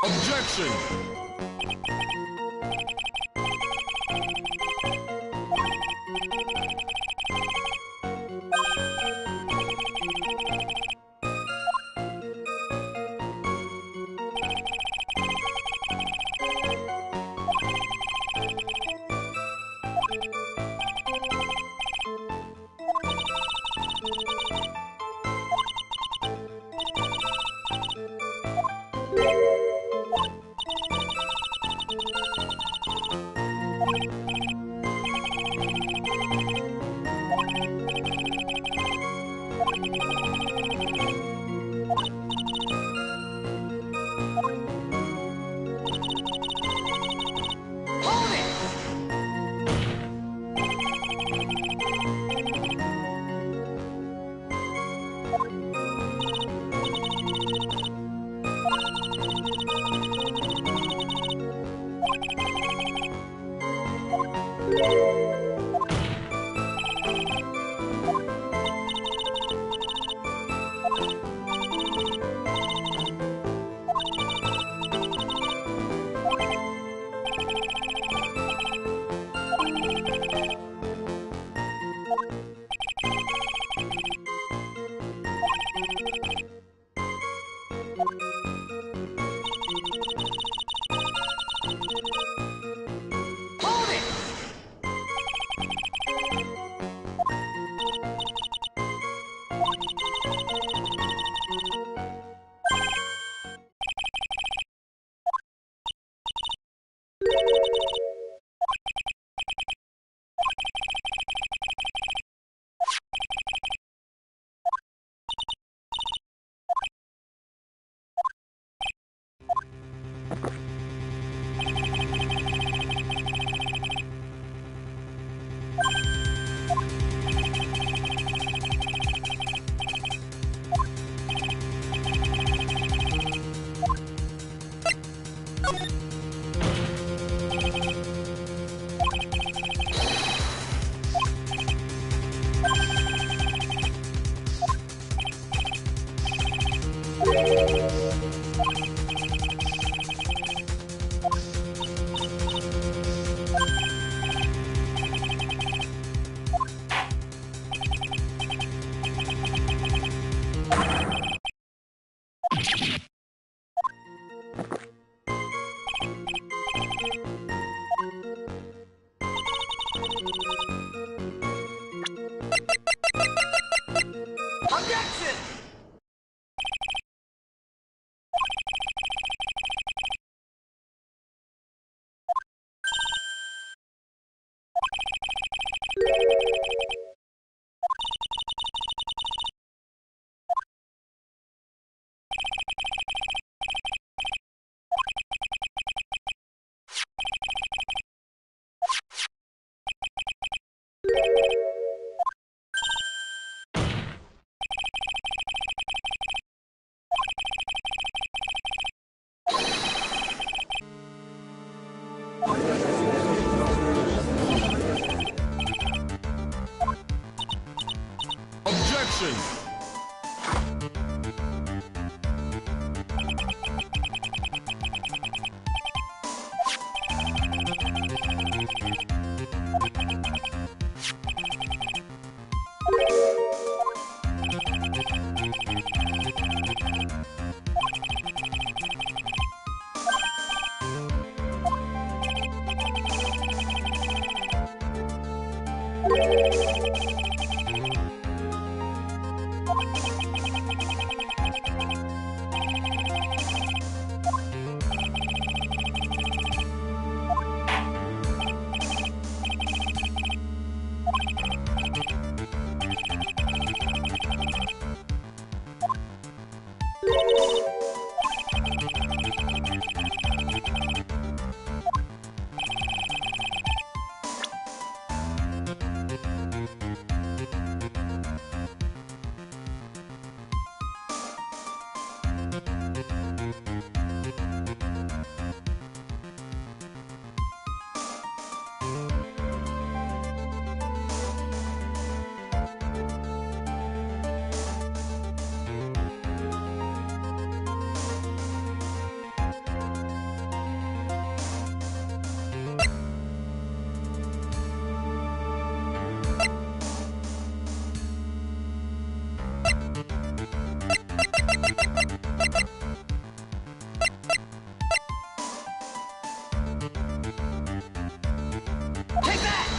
Objection! Objection! Objection! Take that!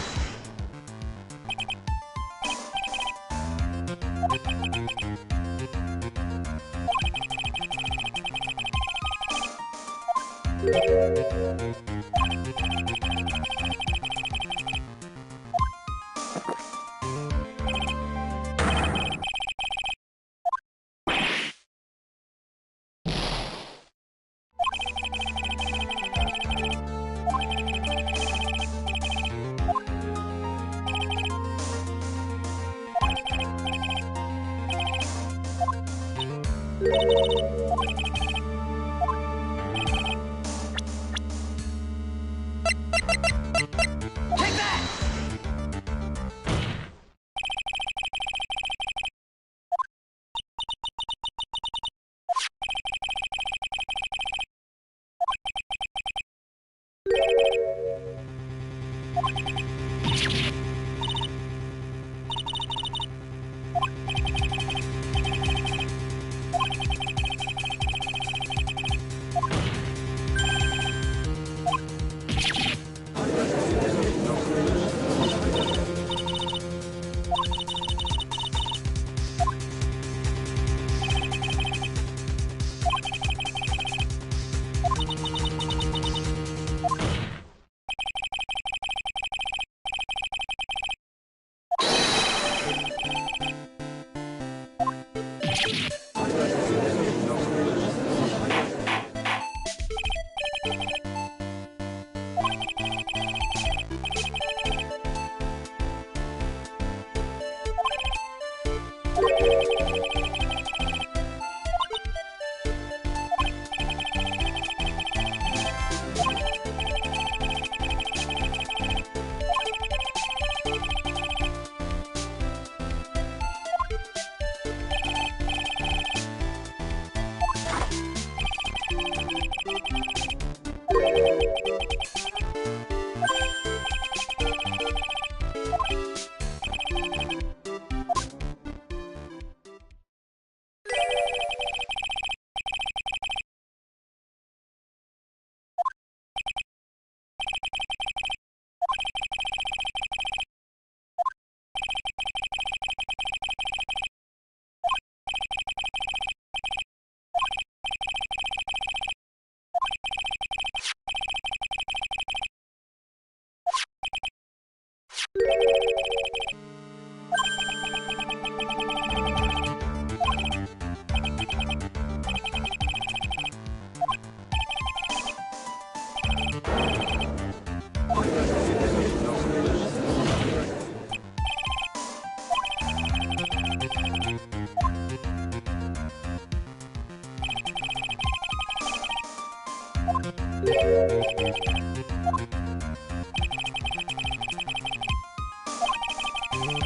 Hold it!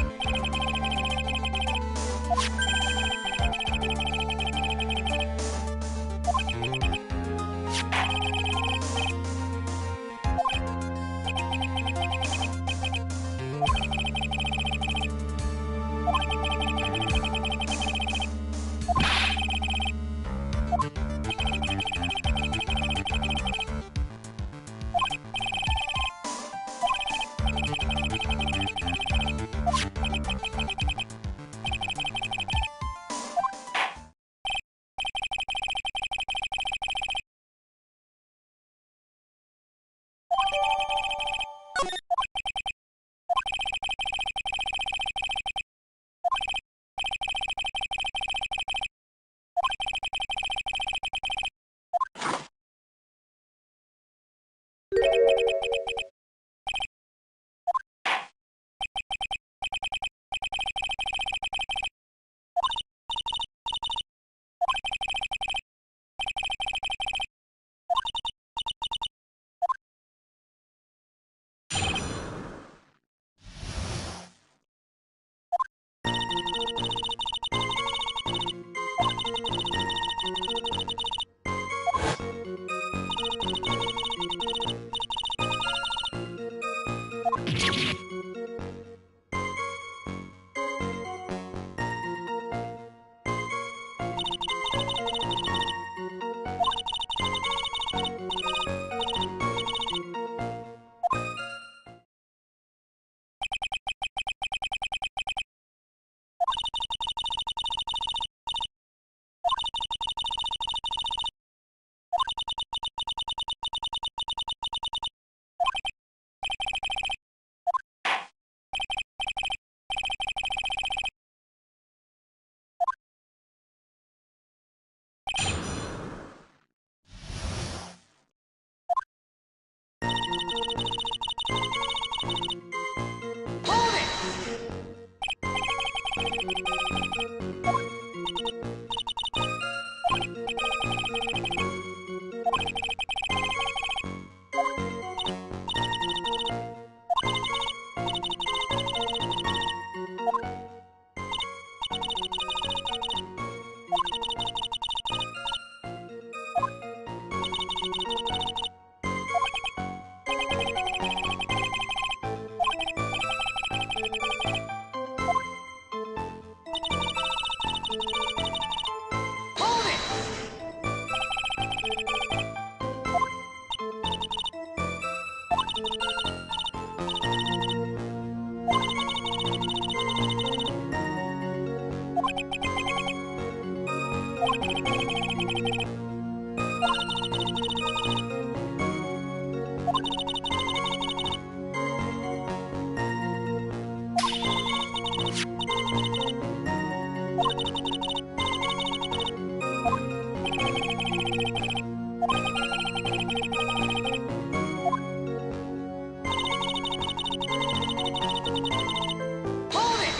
Hold it! Hold it!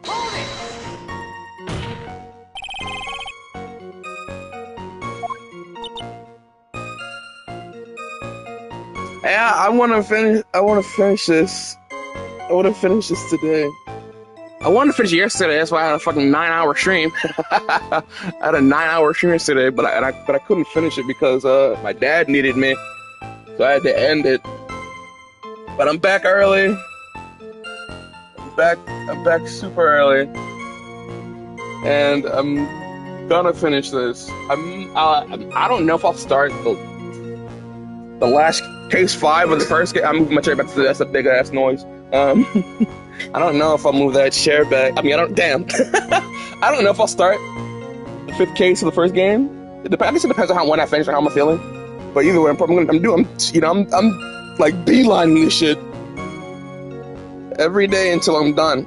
Hold it! Yeah, I want to finish. I want to finish this. I want to finish this today. I wanted to finish it yesterday. That's why I had a fucking 9-hour stream. I had a 9-hour stream yesterday, but I couldn't finish it because my dad needed me, so I had to end it. But I'm back early. I'm back super early, and I'm gonna finish this. I don't know if I'll start the last case 5 of the first game. I'm moving my chair back to the, that's a big ass noise. I don't know if I'll move that chair back. I mean, I don't. Damn. I don't know if I'll start the 5th case of the first game. I guess it depends on when I finish and how I'm feeling. But either way, I'm like beelining this shit every day until I'm done.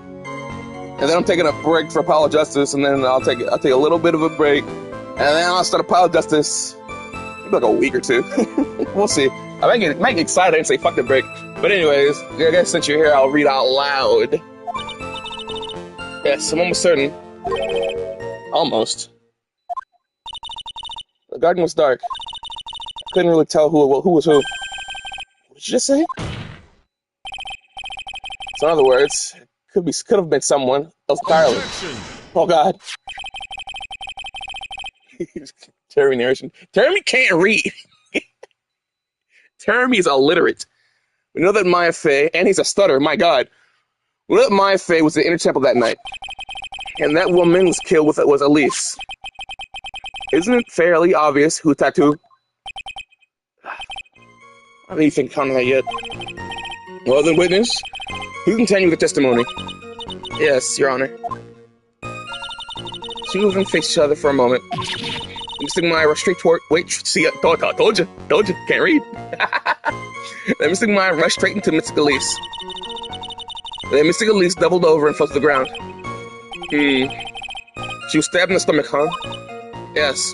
And then I'm taking a break for Pile of Justice, and then I'll take a little bit of a break, and then I'll start a Pile of Justice. Maybe like a week or 2. We'll see. I might get excited and say fuck the break. But anyways, I guess since you're here, I'll read out loud. Yes, I'm almost certain. Almost. The garden was dark. I couldn't really tell who was who. What did you just say? So in other words, could have been someone else entirely. Objection. Oh God. Terry narration. Terry can't read. Terry's illiterate. We know that Maya Fey, and he's a stutterer, my God. We know that Maya Fey was in the inner temple that night. And that woman was killed was Elise. Isn't it fairly obvious who tattooed? I don't even think counting that yet. Well then, witness, who continue with the testimony? Yes, Your Honor. Two of them faced each other for a moment. Mr. Meyer rushed straight toward. Wait, see, told you, can't read. Then Mr. Meyer rushed straight into Mr. Elise. Then Mr. Elise doubled over and fell to the ground. She was stabbed in the stomach, huh? Yes.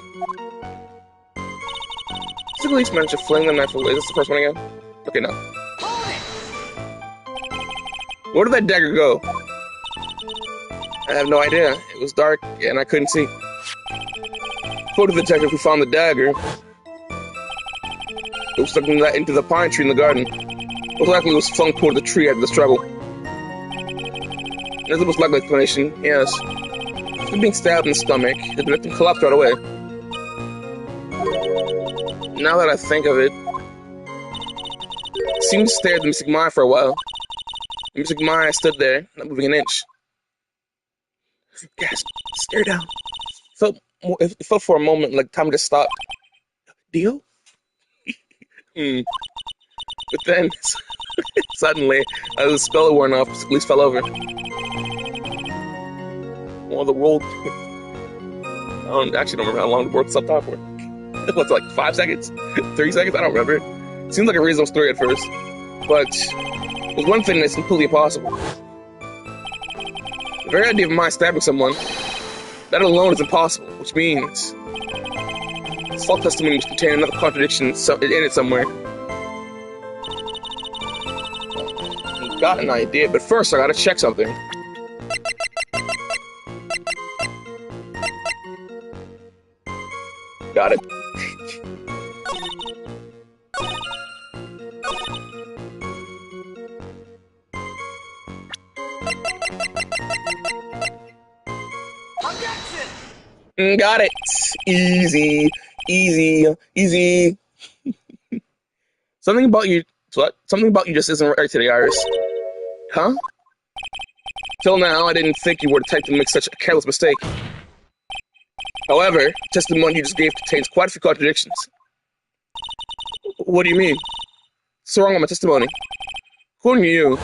Mr. Elise managed to fling the knife away. Is this the first one again? Okay, no. Where did that dagger go? I have no idea. It was dark and I couldn't see. Quote the detective who found the dagger. It was stuck into the pine tree in the garden. Most likely it was flung toward the tree after the struggle. That's the most likely explanation, yes. After being stabbed in the stomach, the victim collapsed right away. Now that I think of it, seemed to stare at Mr. Meyer for a while. Mr. Meyer stood there, not moving an inch. Gasped, stared down. It felt for a moment like time just stopped. Dio? But then, suddenly, as the spell had worn off, Elise fell over. Well, the world... I actually don't remember how long the world stopped for. What's it, like 5 seconds? 3 seconds? I don't remember. It seemed like a reasonable story at first. But there's one thing that's completely impossible. The very idea of my stabbing someone, that alone is impossible, which means this false testimony must contain another contradiction in it somewhere. I've got an idea, but first I gotta check something. Got it. Got it. Easy. Something about you just isn't right today, Iris. Huh? Till now, I didn't think you were the type to make such a careless mistake. However, the testimony you just gave contains quite a few contradictions. What do you mean? What's wrong with my testimony? According to you,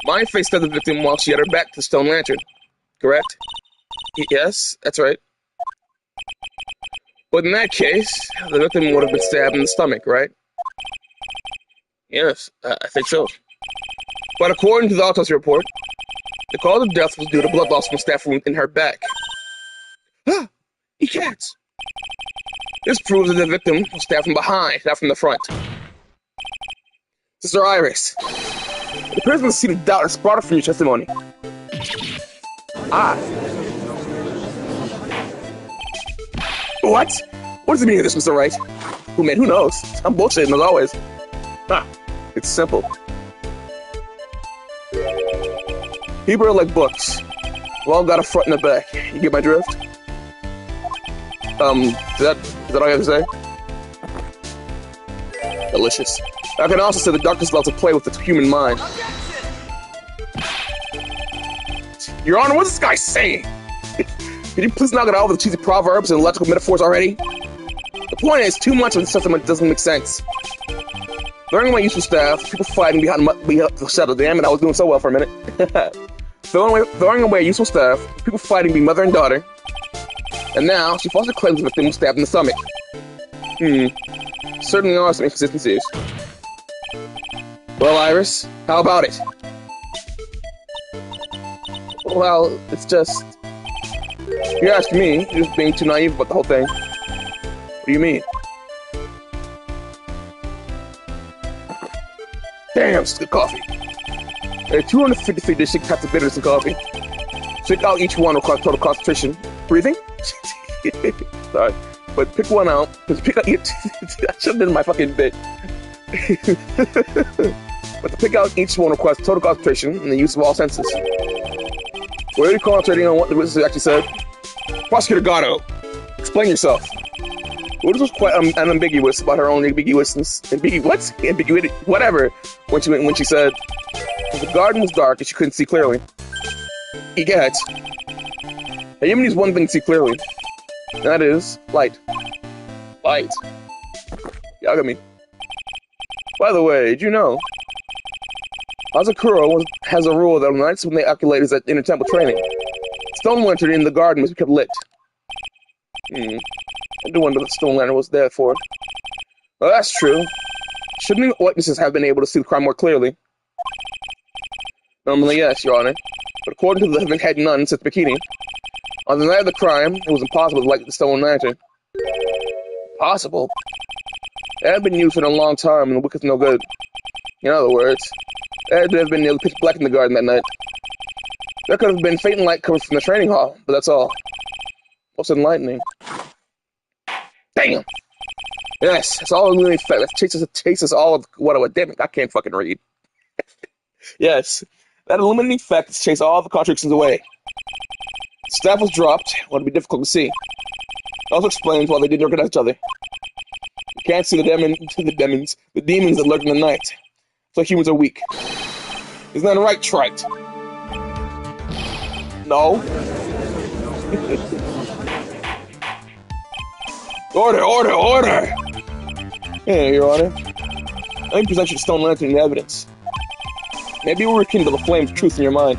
my face stabbed the victim while she had her back to the stone lantern. Correct? Yes, that's right. But in that case, the victim would have been stabbed in the stomach, right? Yes, I think so. But according to the autopsy report, the cause of death was due to blood loss from a stab wound in her back. Ah! E-cats! This proves that the victim was stabbed from behind, not from the front. Sister Iris, the person seemed to doubt and sprouted from your testimony. What? What does it mean, this, Mr. Wright? Oh man, who knows? I'm bullshitting as always. It's simple. People are like books. We all got a front and a back. You get my drift? Is that all you have to say? Delicious. I can also say the darkness loves to play with the human mind. Your Honor, what's this guy saying? Can you please knock it out with the cheesy proverbs and electrical metaphors already? The point is, too much of the system doesn't make sense. Throwing my useful staff, people fighting behind the shadow. Damn it, I was doing so well for a minute. throwing away useful staff, people fighting be mother and daughter. And now, she falsely claims the victim was stabbed in the stomach. Certainly are some inconsistencies. Well, Iris, how about it? Well, it's just... If you ask me, you're just being too naive about the whole thing. What do you mean? Damn, it's good coffee. There are 253 distinct types of bitters in coffee. Check out each one requires total concentration. Breathing? Sorry. But pick one out. Pick out each... I should have done my fucking bit. But to pick out each one requires total concentration and the use of all senses. Where are you concentrating on what the witness actually said? Prosecutor Gatto, explain yourself. What was quite unambiguous about her own ambiguousness. Ambiguity. Whatever. When she said, the garden was dark and she couldn't see clearly. Egad. A human needs one thing to see clearly. And that is light. Light. Y'all got me. By the way, did you know? Hazakura has a rule that on nights when they calculate is at inner temple training. Stone lantern in the garden must be kept lit. I do wonder what the stone lantern was there for. Well, that's true. Shouldn't the witnesses have been able to see the crime more clearly? Normally, yes, Your Honor. But according to the head nun, Sis Bikini, on the night of the crime, it was impossible to light the stone lantern. Possible? It had been used for a long time, and the wick is no good. In other words, there had been nearly pitch black in the garden that night. There could have been faint light coming from the training hall, but that's all. What's enlightening? Damn! Yes, it's all illuminating effect. That chases all of what damn it, I can't fucking read. Yes, that illuminating effect chases all the contradictions away. The staff was dropped, what would be difficult to see. It also explains why they didn't recognize each other. You can't see the demons that lurk in the night. So humans are weak. Isn't that right, Trite? No. Order! Hey, Your Honor. Let me present you the stone lantern and evidence. Maybe we'll rekindle the flame of truth in your mind.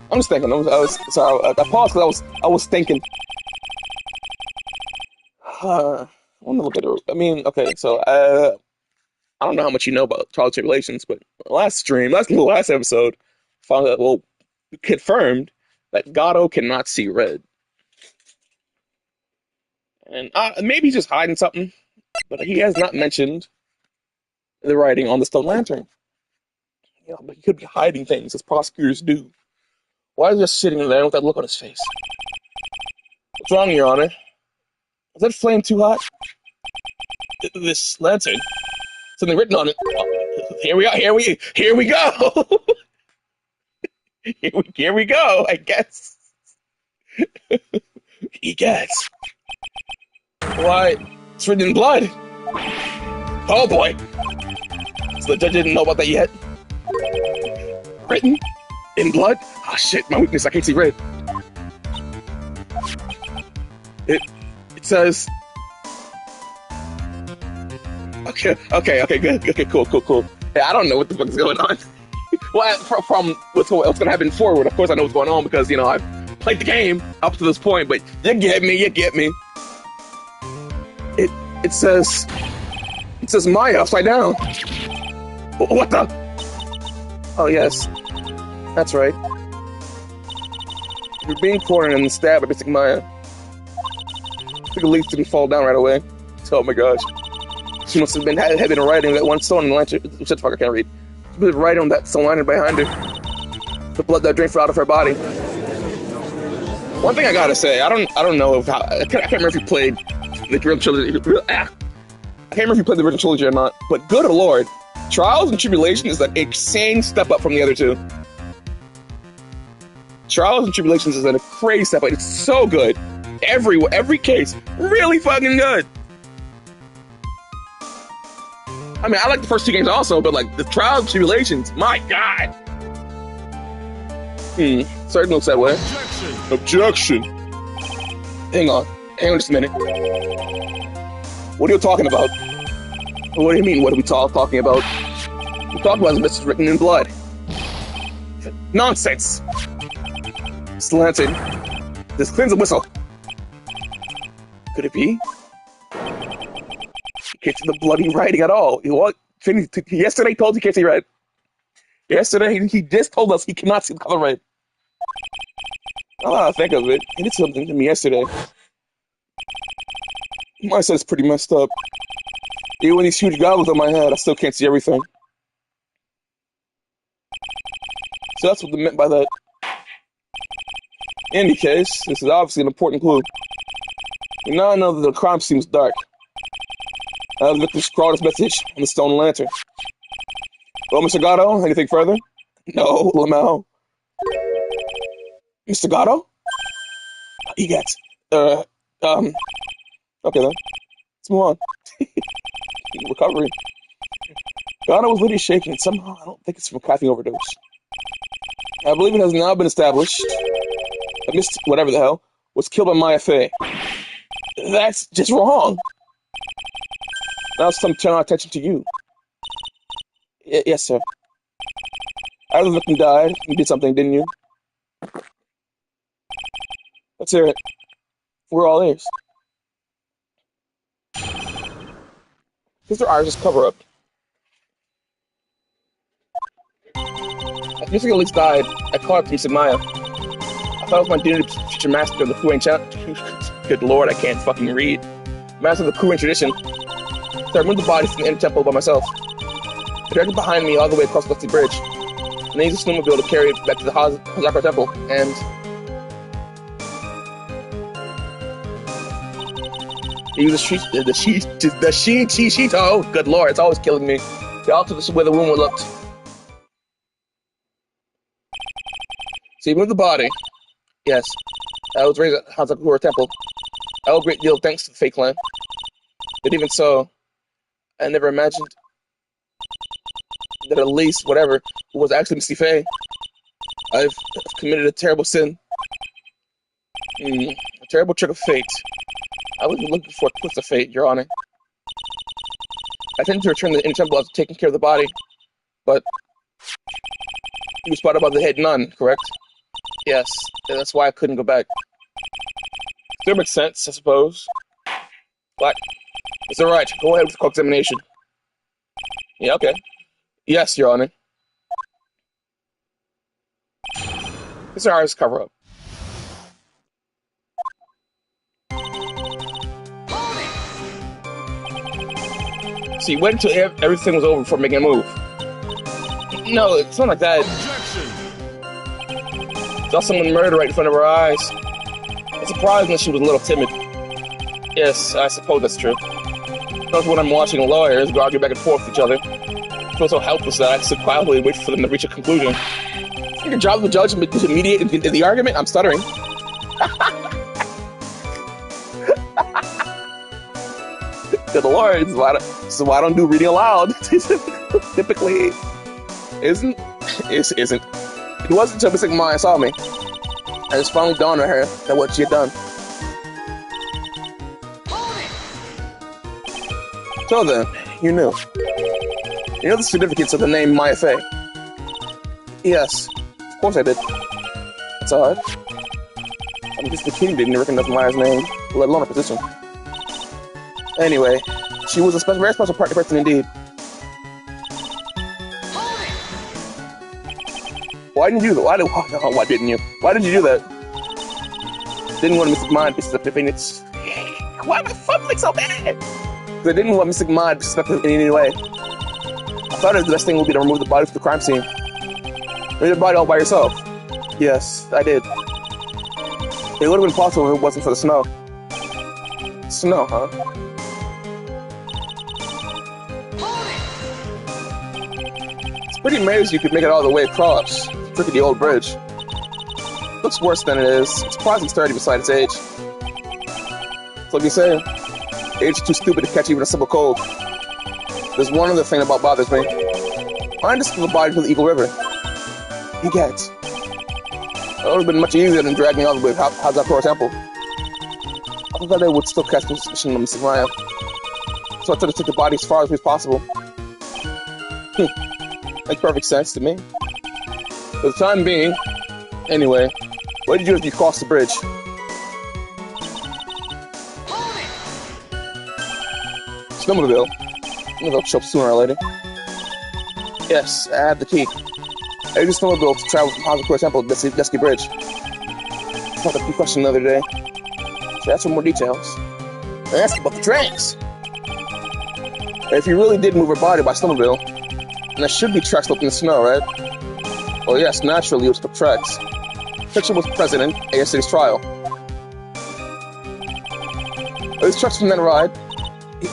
I'm just thinking. I paused because I was thinking. I want to look at it. I mean, okay, so I don't know how much you know about Tribulations, but last episode, found out, confirmed that Gatto cannot see red, and maybe he's just hiding something, but he has not mentioned the writing on the stone lantern. But he could be hiding things, as prosecutors do. Why is he just sitting there with that look on his face? What's wrong, Your Honor? Is that flame too hot? This lantern? Something written on it. Oh, here we go. Here we go. Here we go, I guess. Why, it's written in blood. Oh boy. So the judge didn't know about that yet. Written in blood? Oh shit, my weakness, I can't see red. It says... Okay, good. Okay, cool. Hey, I don't know what the fuck is going on. Well, from what's going to happen forward, of course I know what's going on because, I've played the game up to this point, but you get me. It says Maya upside down. What the? Oh, yes. That's right. You're being cornered and stabbed by Mystic Maya. I think the leaf didn't fall down right away. Oh my gosh. She must have been writing that one stone in the lantern. Shut the fuck, I can't read. She was writing on that stone lantern behind her. The blood that drained out of her body. One thing I gotta say, I don't know if I can't remember if you played the original trilogy. I can't remember if you played the original trilogy or not, but good lord, Trials and Tribulations is an insane step up from the other two. Trials and Tribulations is a crazy step up. It's so good. Every case, really fucking good. I mean, I like the first two games also, but like the Trials and Tribulations, my God. Certainly looks that way. Objection. Hang on just a minute. What are you talking about? What do you mean, what are we talking about? We're talking about this is written in blood. Nonsense. Slanted. This cleans a whistle. Could it be? He can't see the bloody writing at all. Yesterday he told you he can't see red. Yesterday he just told us he cannot see the color red. I think of it. He did something to me yesterday. My eyesight is pretty messed up. Even with these huge goggles on my head, I still can't see everything. So that's what they meant by that. In any case, this is obviously an important clue. We now know that the crime seems dark. I have the victim scrawled his message on the stone lantern. Well, Mr. Gatto, anything further? No, Lamau. Mr. Gatto? He gets. Okay then. Let's move on. Recovery. Gatto was literally shaking, and somehow I don't think it's from a caffeine overdose. I believe it has now been established that Mr. Whatever the hell was killed by Maya Fey. That's just wrong. Now it's time to turn our attention to you. Yes, sir. After the victim died, you did something, didn't you? Let's hear it. We're all ears. Mr. Iris' cover-up. After Mr. Gillis died, I called up Mr. Maya. I thought it was my duty to future master of the Kuwain Good lord, I can't fucking read. Master of the Kuwain tradition. So I removed the body from the inner temple by myself. I dragged it behind me all the way across the Dusty Bridge. And then used a snowmobile to carry it back to the Hazakar temple, and... he used the Shito. Good lord, it's always killing me. The altar is where the wound looked. So you moved the body. Yes. I was raised at Hazakura Temple. I owe a great deal of thanks to the Fake Clan. But even so, I never imagined that at least, whatever, it was actually Misty Faye. I've committed a terrible sin. A terrible trick of fate. I was looking for a twist of fate, Your Honor. I intended to return the inner temple after taking care of the body, but he was spotted by the head nun, correct? Yes, that's why I couldn't go back. Still makes sense, I suppose. But it's alright, go ahead with the co-examination. Yeah, okay. Yes, Your Honor. This is our cover-up. So you waited until everything was over before making a move. No, it's not like that. Saw someone murdered right in front of her eyes. It's surprising that she was a little timid. Yes, I suppose that's true. Sometimes when I'm watching lawyers go argue back and forth with each other, I feel so helpless that I sit quietly and wait for them to reach a conclusion. I think your job as the judge is to mediate in the argument. I'm stuttering. Good lord, so I don't do reading aloud. Typically, isn't. It wasn't until Miss Maya saw me, and it's finally dawned on her that what she had done. So then, you knew. You know the significance of the name Maya Fey? Yes, of course I did. That's odd. I'm just the king didn't recognize Maya's name, let alone her position. Anyway, she was a very special person indeed. Why didn't you do that? Why didn't you? Why did you do that? Didn't want to miss mine suspected in its... Why am I fumbling so bad? Because I didn't want Mr. Mind suspected in any way. I thought the best thing would be to remove the body from the crime scene. Remove the body all by yourself. Yes, I did. It would have been possible if it wasn't for the snow. Snow, huh? It's pretty amazing you could make it all the way across. Look at the old bridge. Looks worse than it is. It's surprisingly sturdy beside its age. So like you say, age is too stupid to catch even a simple cold. There's one other thing that bothers me. Why just the body to the Eagle River? You get it. That would have been much easier than dragging me all the way to Hazakura Temple. I thought they would still cast suspicion on Mrs. Maya. So I tried to take the body as far as possible. Makes perfect sense to me. For the time being, anyway, what did you do if you crossed the bridge? Snowmobile. Maybe they'll show up sooner or later. Yes, I have the key. I used a snowmobile to travel from Hazakura Temple to Deski Bridge. I thought a key question the other day. So that's for more details. I asked about the tracks. If you really did move her body by snowmobile, then there should be tracks left in the snow, right? Well, yes, naturally, it was for tracks. Picture was present at yesterday's trial. Are these tracks from that ride?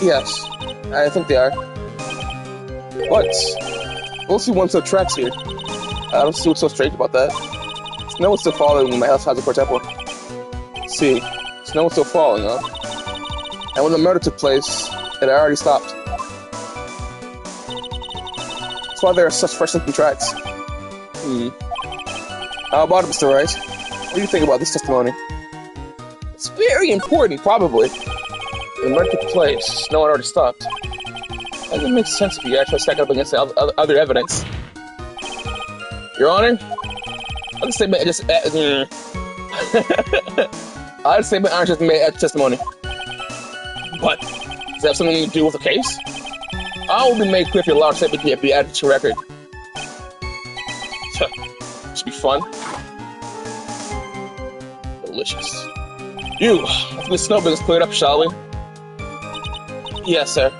Yes, I think they are. What? We'll see one set of tracks here. I don't see what's so strange about that. Snow was still falling when my house has a Temple. See, snow was still falling, huh? And when the murder took place, it had already stopped. That's why there are such fresh-looking tracks. How about it, Mr. Rice? What do you think about this testimony? It's very important, probably. The murder took place, snow had already stopped. That doesn't make sense if you actually stack up against the other evidence. Your Honor, I'll just say my Honor just made a testimony. But does that have something to do with the case? I will be made clear if you're allowed to say be added to your record. Should be fun. Delicious. Let's get the snow business cleared up, shall we? Yes, sir. By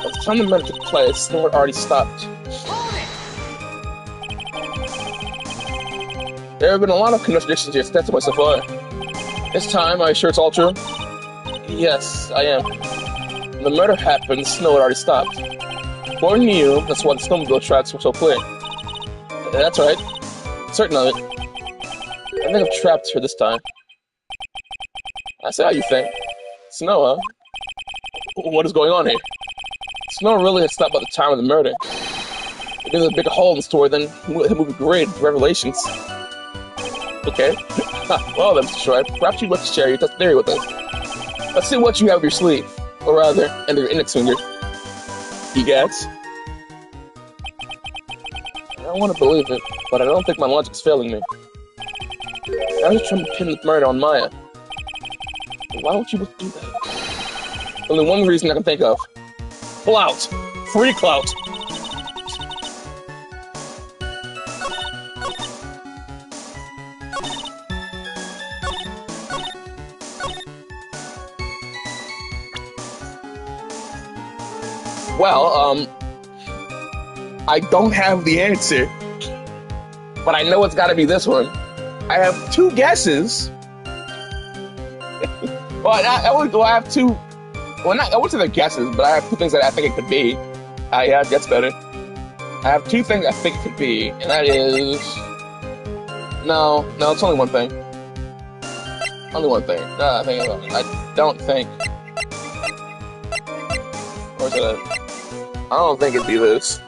the time the murder took place, snow had already stopped. There have been a lot of contradictions in your testimony so far. This time, are you sure it's all true? Yes, I am. When the murder happened, the snow had already stopped. According to you, that's why the snowmobile tracks were so clear. That's right. Certain of it. I think I'm trapped for this time. I see how you think. Snow, huh? What is going on here? Snow really had stopped by the time of the murder. If there's a big hole in the story, then it would be great. Revelations. Okay. Well then, Mr. Schreiber, perhaps you'd like to share your theory with us. Let's see what you have up your sleeve. Or rather, under your index finger. You guys? I don't want to believe it, but I don't think my logic's failing me. I was trying to pin the murder on Maya. Why would you do that? Only one reason I can think of. Clout! Free clout! Well, I don't have the answer, but I know it's gotta be this one. I have two guesses. Well, I have two. Well, I wouldn't say they're guesses, but I have two things that I think it could be. Yeah, that's better. I have two things I think it could be, and that is... No, it's only one thing. Only one thing. I don't think... Or is it I don't think it'd be this.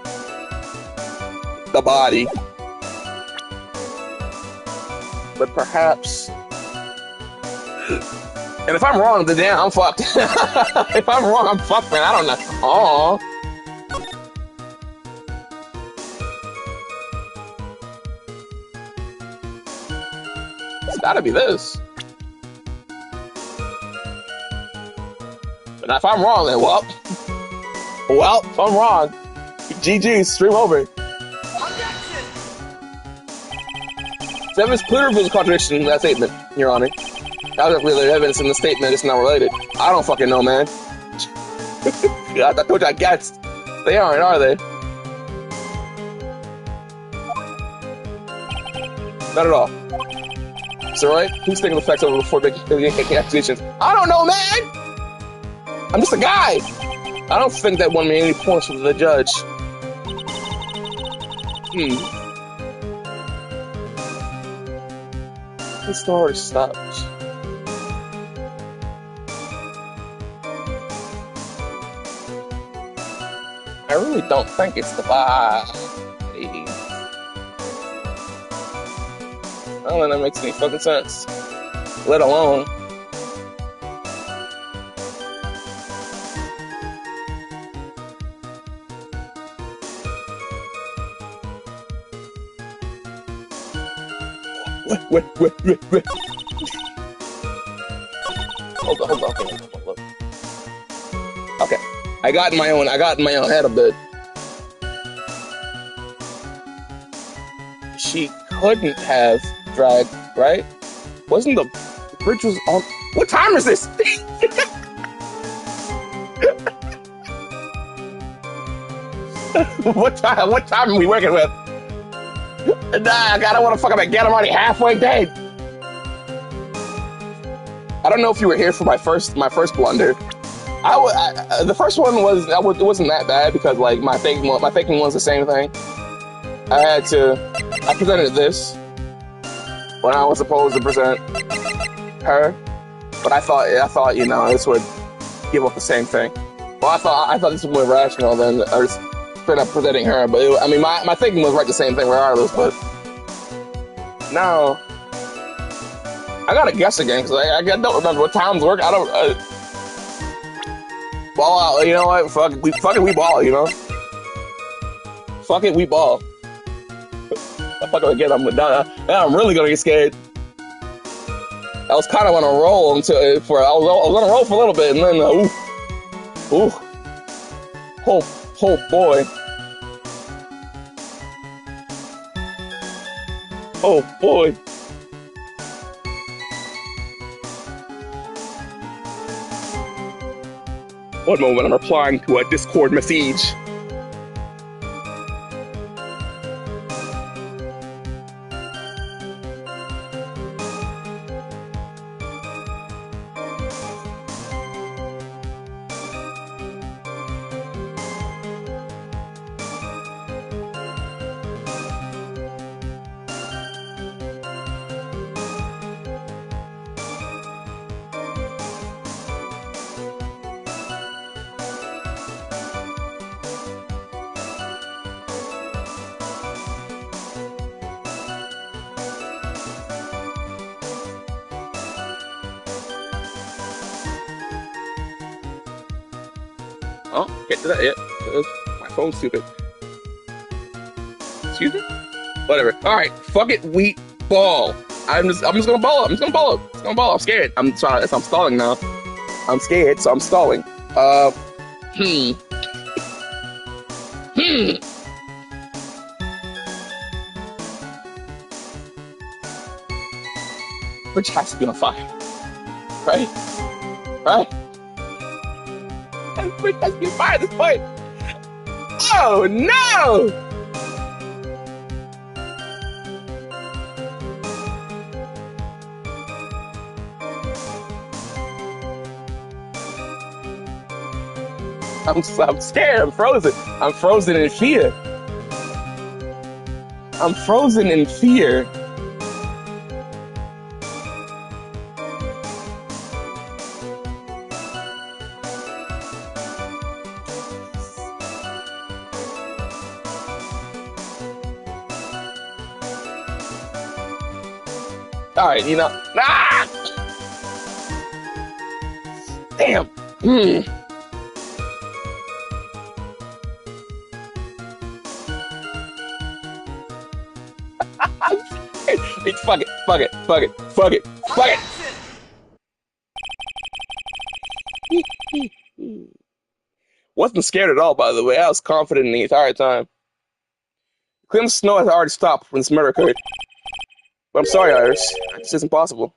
The body. But perhaps... And if I'm wrong, then damn, I'm fucked. If I'm wrong, I'm fucked, man. I don't know. Aww. It's gotta be this. But if I'm wrong, then well, if I'm wrong, GG, stream over. Seven's clear reveals a contradiction in that statement, Your Honor. That was really evidence in the statement it's not related. I don't fucking know, man. I told you I guessed. They aren't, are they? Not at all. It's alright? Who's taking the facts over before making accusations? I don't know, man! I'm just a guy! I don't think that won me any points from the judge. The story stopped. I really don't think it's the body. I don't think that makes any fucking sense. Let alone. Wait. Hold on. Look. Okay. I got in my own head a bit. She couldn't have dragged, right? Wasn't the bridge was on? What time is this? What time are we working with? Nah, God, I want to fuck up again. I'm already halfway dead. I don't know if you were here for my first blunder. The first one it wasn't that bad because like my thinking was the same thing. I presented this when I was supposed to present her, but I thought this would give up the same thing. Well, I thought this was more rational than straight up presenting her, but my thinking was right the same thing regardless. But now I gotta guess again because I don't remember what times work. I don't ball out. You know what? Fuck it, we ball. You know, fuck it, we ball. Fuck it again. I'm really gonna get scared. I was kind of on a roll I was on a roll for a little bit, and then oh boy. Oh boy. One moment, I'm replying to a Discord message. Oh, get to that yet. My phone's stupid. Excuse me? Whatever. Alright, fuck it, wheat ball. I'm just gonna ball up. I'm scared. I'm stalling now. I'm scared, so I'm stalling. Which has to be on fire. Right? Which has to be on fire at this point. Oh no! I'm scared. I'm frozen. I'm frozen in fear. All right, you know. Ah! Damn. Fuck it. Wasn't scared at all, by the way. I was confident the entire time. Clearing the snow has already stopped when this murder occurred. But I'm sorry, Iris. This isn't possible.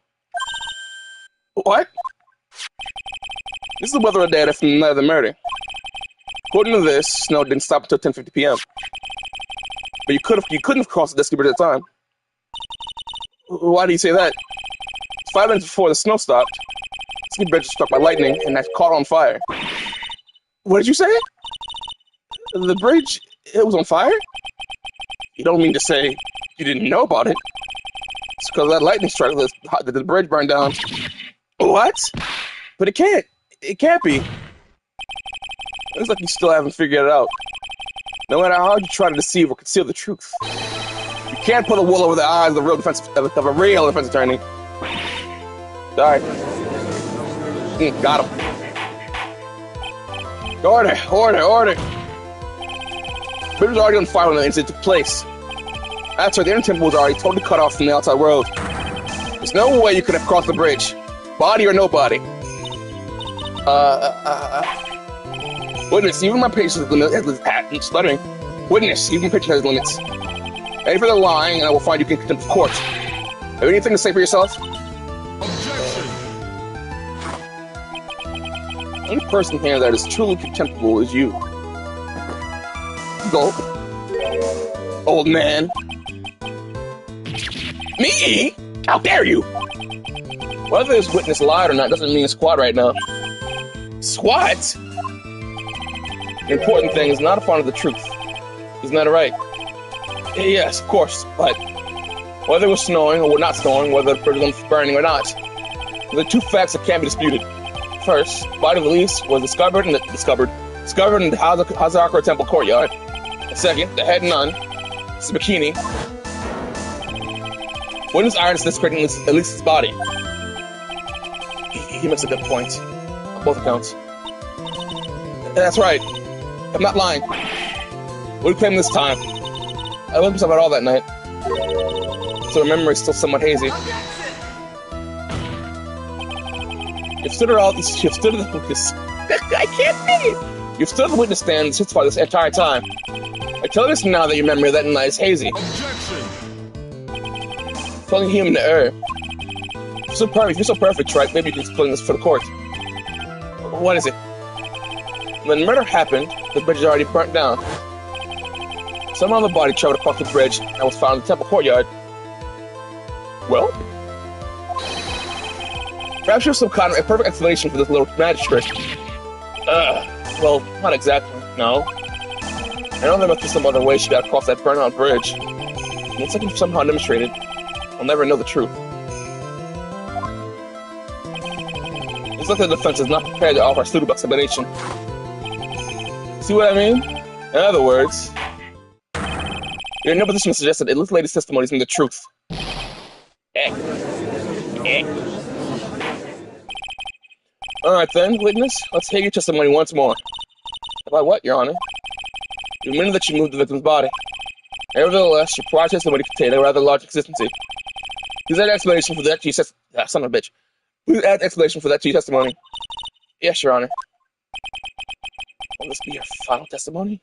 What? This is the weather of the day after the night of the murder. According to this, snow didn't stop until 10:50 p.m. But you couldn't have crossed the Dusky Bridge at the time. Why do you say that? 5 minutes before the snow stopped, the Dusky Bridge was struck by lightning and that caught on fire. What did you say? The bridge, it was on fire? You don't mean to say you didn't know about it? It's because of that lightning strike that the bridge burned down. What? But it can't be. Looks like you still haven't figured it out. No matter how you try to deceive or conceal the truth, you can't put the wool over the eyes of a real defense attorney. Sorry. Got him. Order. Bridge was already on fire when the incident took place. That's right, the inner temple was already totally cut off from the outside world. There's no way you could have crossed the bridge. Body or no body. Witness, even my patience has stuttering. Witness, even my patience has limits. Any further lying, and I will find you in contempt of court. Have you anything to say for yourself? Objection! The only person here that is truly contemptible is you. Gulp. Old man. Me? How dare you? Whether this witness lied or not doesn't mean squat right now. Squat? The important thing is not to find the truth. Isn't that right? Yes, of course, but whether it was snowing or not snowing, whether the bridge was burning or not, there are two facts that can't be disputed. First, the body of Elise was discovered in the Hazakura Temple courtyard. And second, the head nun, his bikini, witness irons desecrating Elise's body. He makes a good point, on both accounts. That's right. I'm not lying. What do you claim this time? I looked myself at all that night, so my memory is still somewhat hazy. You've stood at the witness. I can't think. You've stood at the witness stand and testified this entire time. I tell you this now that your memory of that night is hazy. Objection! It's only human to err. If you're so perfect, right? Maybe you can explain this for the court. What is it? When the murder happened, the bridge is already burnt down. Somehow the body traveled across the bridge and was found in the temple courtyard. Well? Perhaps you have some kind of a perfect explanation for this little magic trick. Well, not exactly, no. I know there must be some other way she got across that burnt-out bridge. And once I can somehow demonstrate it, I'll never know the truth. It's like the defense is not prepared to offer a suitable explanation. See what I mean? In other words, you're in no position to suggest that this lady's testimony is the truth. Alright then, witness, let's hear your testimony once more. About what, Your Honor? You admitted that you moved the victim's body. Nevertheless, your prior testimony contained a rather large consistency. Please add explanation for that to your son of a bitch. Please add explanation for that to your testimony. Yes, Your Honor. Will this be your final testimony?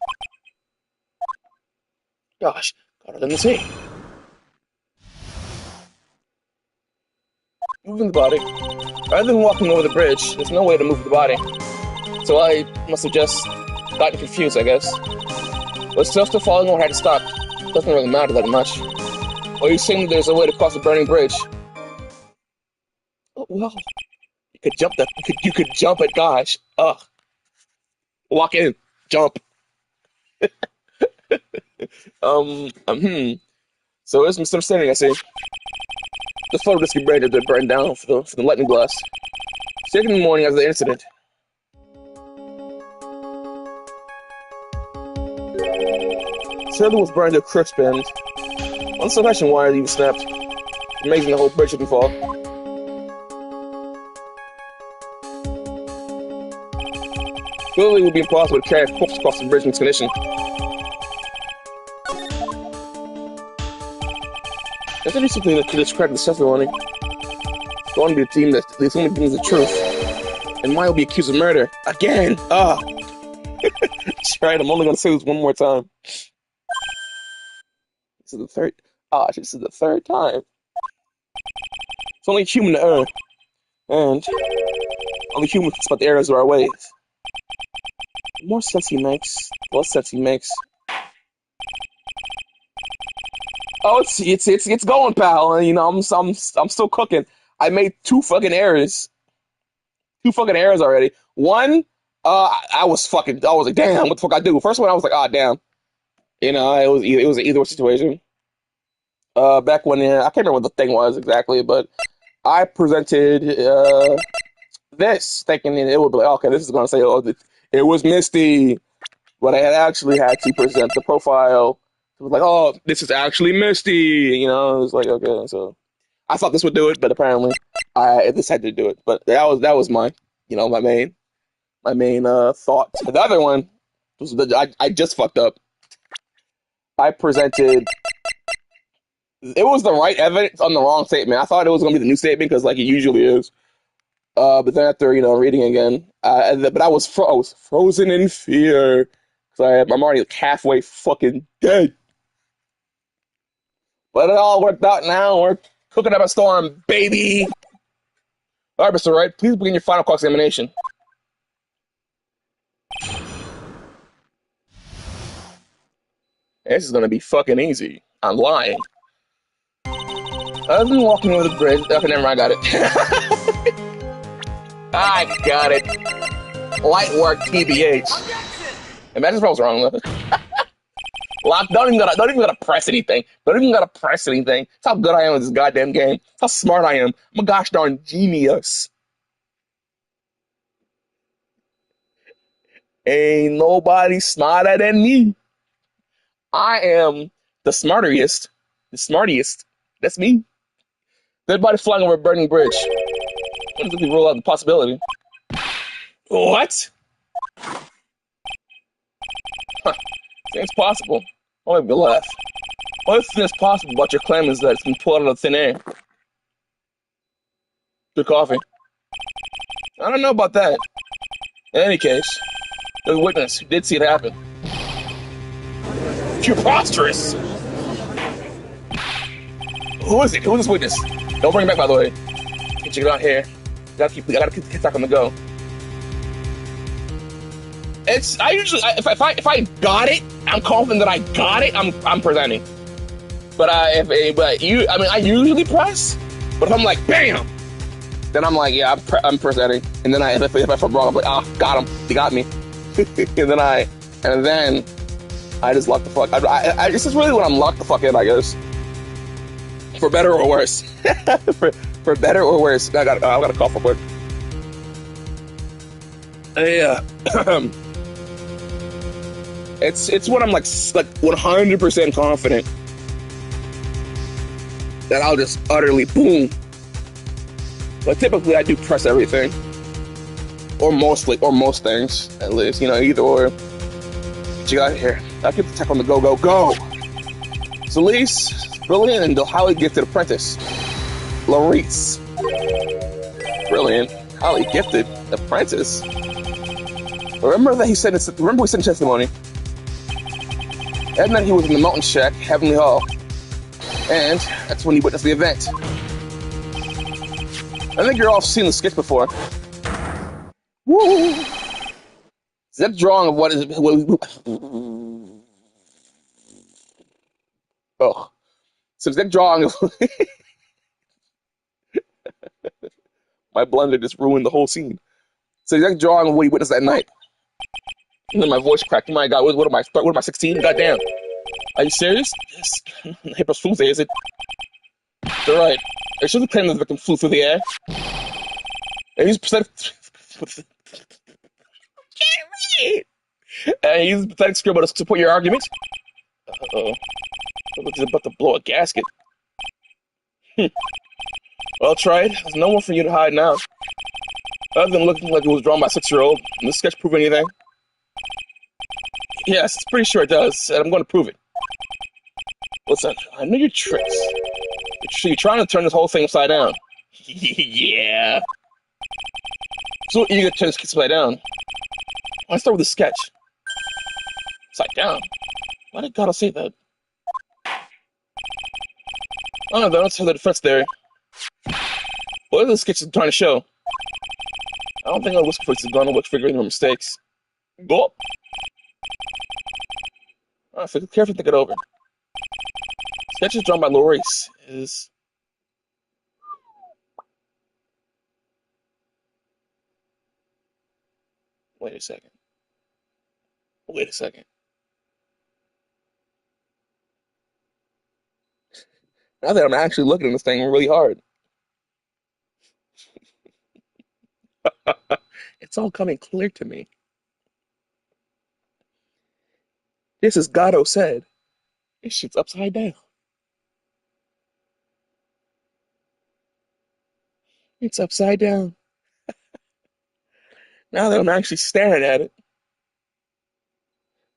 Gosh, let me see. Moving the body. Rather than walking over the bridge, there's no way to move the body. So I must have just gotten confused, I guess. But still following where I had to stop. Doesn't really matter that much. Or you saying that there's a way to cross a burning bridge? Oh, well, you could jump that. You could jump it. Gosh, ugh. Walk in, jump. So there's misunderstanding, I see. The photo disc bridge had been burned down for the lightning blast. Second in the morning after the incident. Sailor was burned to a crisp and one suppression wire even snapped. Amazing the whole bridge didn't fall. Clearly it would be impossible to carry a corpse across the bridge in this condition. There's only something that could discredit the testimony. It's going to be a team that the only brings the truth. And mine will be accused of murder. Again! Ah! That's right, I'm only going to say this one more time. This is the third time. It's only human to err. And only human can spot the errors of our ways. The more sense he makes, the less sense he makes. Oh, it's going, pal. You know, I'm still cooking. I made two fucking errors already. One, I was like, damn, what the fuck I do? First one, I was like, ah, damn. You know, it was an either situation. Back when I can't remember what the thing was exactly, but I presented this thinking it would be like, okay, this is gonna say, oh, it was Misty, but I had actually had to present the profile. It was like, oh, this is actually Misty. It was like, okay, so I thought this would do it, but apparently I decided to do it. But that was my main thought. The other one was I just fucked up. I presented. It was the right evidence on the wrong statement. I thought it was gonna be the new statement because like it usually is. But then after reading again, but I was frozen in fear because I'm already halfway fucking dead. But it all worked out now. We're cooking up a storm, baby. All right, Mr. Wright, please begin your final call examination. This is gonna be fucking easy. I'm lying. Other than walking over the bridge, okay, never mind, I got it. I got it. Light work, TBH. Objection! Imagine if I was wrong with it. Lock, don't even gotta press anything. Don't even gotta press anything. That's how good I am at this goddamn game. That's how smart I am. I'm a gosh darn genius. Ain't nobody smarter than me. I am the smartest. The smartiest. That's me. Dead body flying over a burning bridge. What if we rule out the possibility? What? Huh. It's possible. Only be left. Only thing that's possible about your claim is that it's been pulled out of thin air. Good coffee. I don't know about that. In any case, there's a witness who did see it happen. Preposterous! Who is it? Who is this witness? Don't bring him back, by the way. Get you out here. I gotta keep TikTok on the go. I usually, if I got it, I'm confident that I got it. I'm presenting. But I usually press. But if I'm like, bam, then I'm like, yeah, I'm presenting. And then if I'm wrong, I'm like, ah, got him. He got me. and then I just lock the fuck. This is really when I'm locked the fuck in, I guess. For better or worse. for better or worse. I gotta cough real quick. Yeah. It's when I'm like 100% confident that I'll just utterly boom. But typically I do press everything, or most things at least. Either or. What you got here? I get the tech on the go. Celeste, brilliant and highly gifted apprentice. Larice, brilliant, highly gifted apprentice. Remember we said in testimony. And then he was in the mountain shack, Heavenly Hall. And that's when he witnessed the event. I think you're all seen the sketch before. Woo! Is that drawing of what is... Oh. So is that drawing of... My blunder just ruined the whole scene. So is that drawing of what he witnessed that night? And then my voice cracked. Oh my God, what am I, 16? Goddamn. Are you serious? Yes. Hyperfuse, is it? You're right. It should have claimed the victim flew through the air. And he's pathetic. Can't read. And he's pathetic scribble to support your argument. Uh-oh. He's about to blow a gasket. Well, tried. There's no one for you to hide now. Other than looking like it was drawn by a 6-year-old. Does this sketch prove anything? Yes, it's pretty sure it does, and I'm going to prove it. Listen, I know your tricks. You're trying to turn this whole thing upside down. Yeah. So eager to turn this upside down. Let's start with the sketch. Upside down? Why did God say that? I don't know, let's have the defense theory. What is the sketch trying to show? I don't think I'll whisper is gonna look figuring her mistakes. Go up. Carefully think it over. Sketches drawn by Lorice is... Wait a second. Now that I'm actually looking at this thing really hard. It's all coming clear to me. This is Gato said. This shit's upside down. It's upside down. Now that I'm actually staring at it.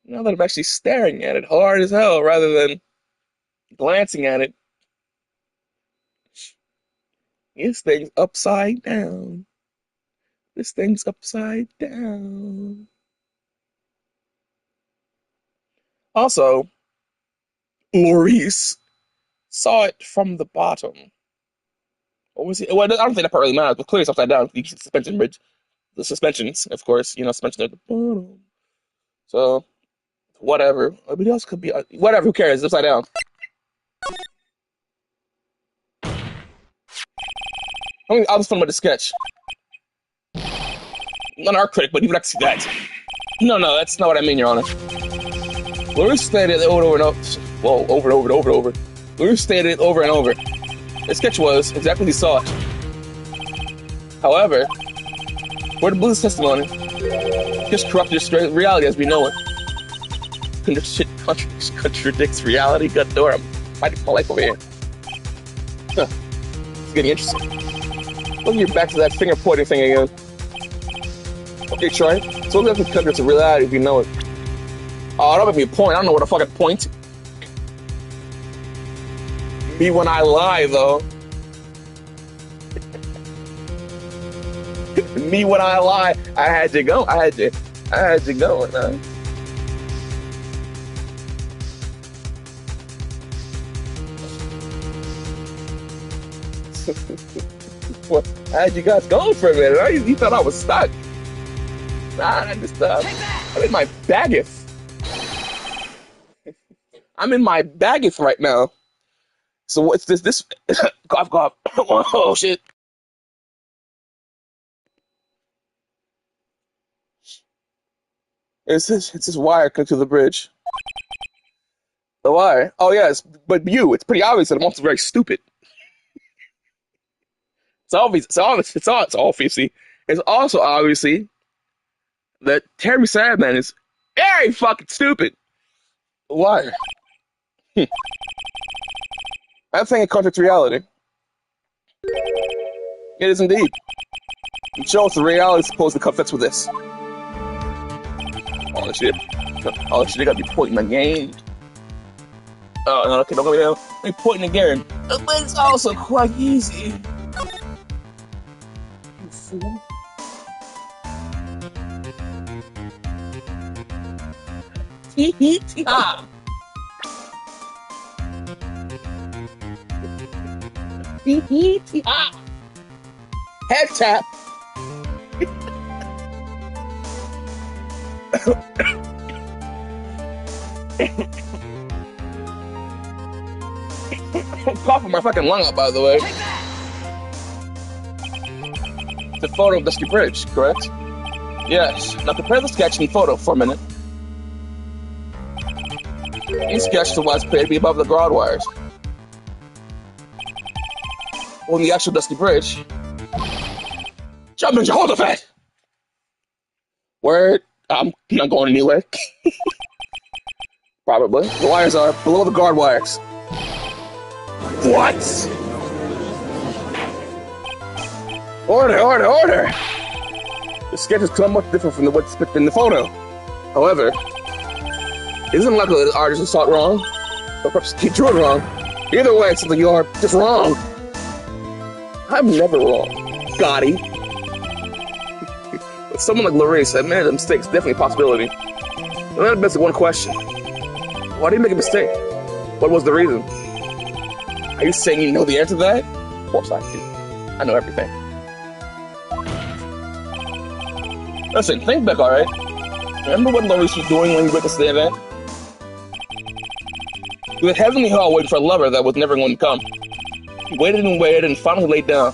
Now that I'm actually staring at it hard as hell rather than glancing at it. This thing's upside down. This thing's upside down. Also, Maurice saw it from the bottom. Or was it? Well, I don't think that part really matters, but clearly it's upside down. You can see the suspension bridge. The suspensions, of course, suspension at the bottom. So, whatever. But it also could be, whatever, who cares? It's upside down. I was fun with the sketch. Not our critic, but even I can see that. No, that's not what I mean, Your Honor. Maurice stated it over and over. Whoa, over and over. Maurice stated it over and over. The sketch was exactly as he saw it. However, for the Blue's testimony, just corrupted straight reality as we know it. Contradicts reality. Gut door. I'm fighting for my life over here. Huh. It's getting interesting. Look, you're back to that finger pointing thing again. Okay, Troy. So look at the contradicts reality if you know it. Oh, don't make me point. I don't know what a fucking point. Me when I lie, though. Me when I lie. I had to go. I had to go. What? I had you guys going for a minute. Right? You thought I was stuck. Nah, I just I'm in my baggeth. I'm in my baggeth right now. So what's this? Cough, cough. Oh shit. It's this wire connected to the bridge. The wire. Oh yes, but it's pretty obvious that the monster's very stupid. It's also obviously that Terry Sadman is very fucking stupid. Why? I think it contradicts reality. It is indeed. It shows the reality is supposed to confess with this. Oh shit, they gotta be pointing the game. Oh no, okay, don't go down. They're pointing again. But it's also quite easy. You fool. Ah. Head tap. I'm coughing my fucking lung up, by the way. The photo of Dusty Bridge, correct? Yes. Now compare the sketch and photo for a minute. In sketch, the wires appear to be above the guard wires. On the actual Dusty Bridge, jump in Jehoshaphat! Word, I'm not going anywhere. Probably. The wires are below the guard wires. What? Order! The sketch is somewhat different from what's in the photo. However, it isn't likely that the artist saw it wrong, or perhaps he drew it wrong. Either way, it's like you are just wrong. I'm never wrong, Gotti. With someone like Larice, admitting a mistake is definitely a possibility. And that begs one question. Why did you make a mistake? What was the reason? Are you saying you know the answer to that? Of course I do. I know everything. Listen, think back, alright? Remember what Larice was doing when he witnessed the event? He was heavenly hell waiting for a lover that was never going to come. He waited and finally laid down.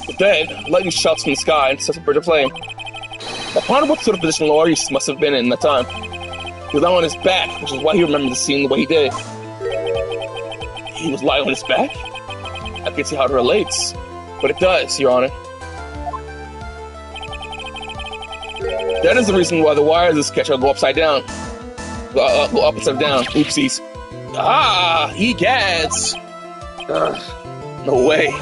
But then, lightning shouts from the sky and sets a bird of flame. Now ponder what sort of position Larice must have been in that time. He was lying on his back, which is why he remembered the scene the way he did. He was lying on his back? I can't see how it relates, but it does, Your Honor. That is the reason why the wires of this catcher go upside down. Go up instead of down. Oopsies. Ah, he gets. No way.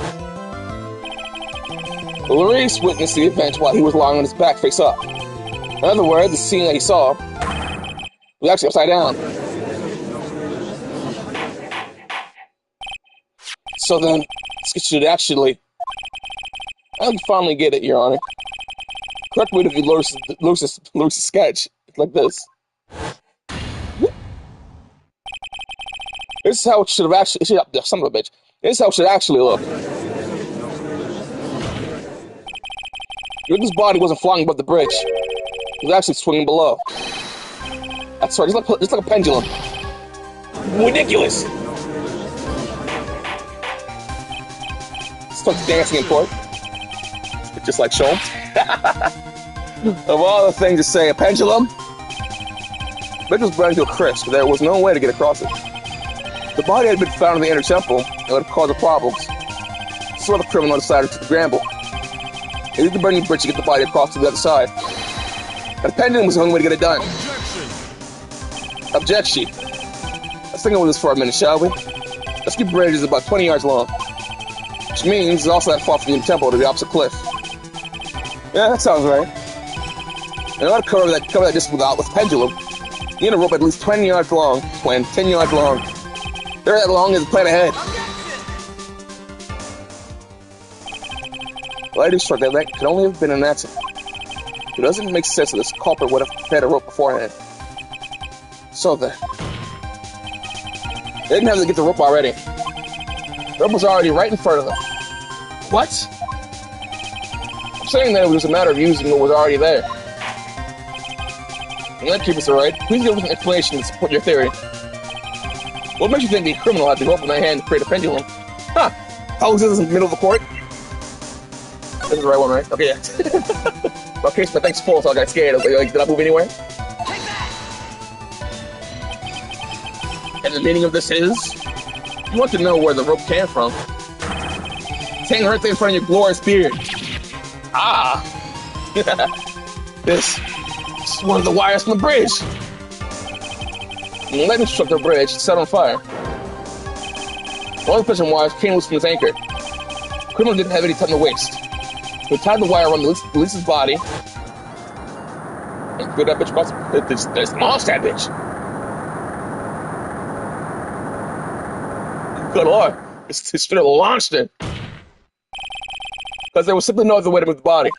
Luis witnessed the event while he was lying on his back face up. In other words, the scene that he saw was actually upside down. So then, this should actually... I can finally get it, Your Honor. Correct way to view Lewis's sketch. It's like this. This is how it should have actually... Son of a bitch. This is how it should actually look. His body wasn't flying above the bridge. It was actually swinging below. That's right, just like a pendulum. Ridiculous! Starts dancing in court. Just like Sholmes. Of all the things to say, a pendulum? It was burned to a crisp. There was no way to get across it. The body had been found in the inner temple, and it would have caused problems. So the criminal decided to gamble. He used the burning bridge to get the body across to the other side. But a pendulum was the only way to get it done. Objection. Let's think about this for a minute, shall we? Let's keep bridge is about 20 yards long. Which means it's also that far from the temple to the opposite cliff. Yeah, that sounds right. In order to cover that distance with pendulum, you need a rope at least 20 yards long, 10 yards long. They're that long as the plan ahead. Lighting struck that could only have been an accident. It doesn't make sense that this culprit would have prepared a rope beforehand. So then, they didn't have to get the rope already. The rope was already right in front of them. What? I'm saying that it was a matter of using what was already there. And that keeps us right. Please give us an explanation to support your theory. What makes you think the criminal had the rope in their hand to create a pendulum? Huh? How is this in the middle of the court? This is the right one, right? Okay, yeah. Okay, so my thing's full, so I got scared. I was like, did I move anywhere? And the meaning of this is, you want to know where the rope came from. It's hanging right there in front of your glorious beard. Ah! This is one of the wires from the bridge. When the lightning struck the bridge, it set on fire. One of the fishing wires came loose from his anchor. The criminal didn't have any time to waste. He tied the wire around Lisa's body and threw that bitch across. Just launched that bitch. Good lord. It should have launched it. Because there was simply no other way to move the body.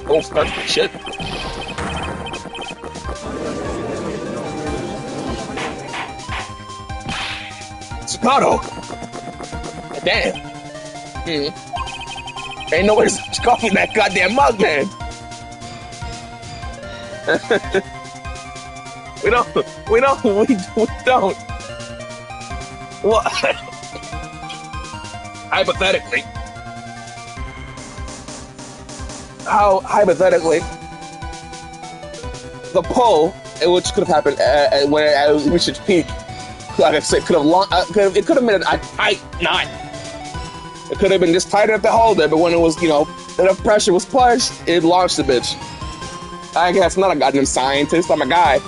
Oh, start shit. Staccato. Damn. Ain't no way to coffee in that goddamn mug, man. We don't. What? Hypothetically. How, hypothetically, the pull, which could have happened when it reached its peak, like I said, it could have been a tight knot. It could have been just tighter at the holder, but when it was, enough pressure was pushed, it launched the bitch. I guess I'm not a goddamn scientist, I'm a guy.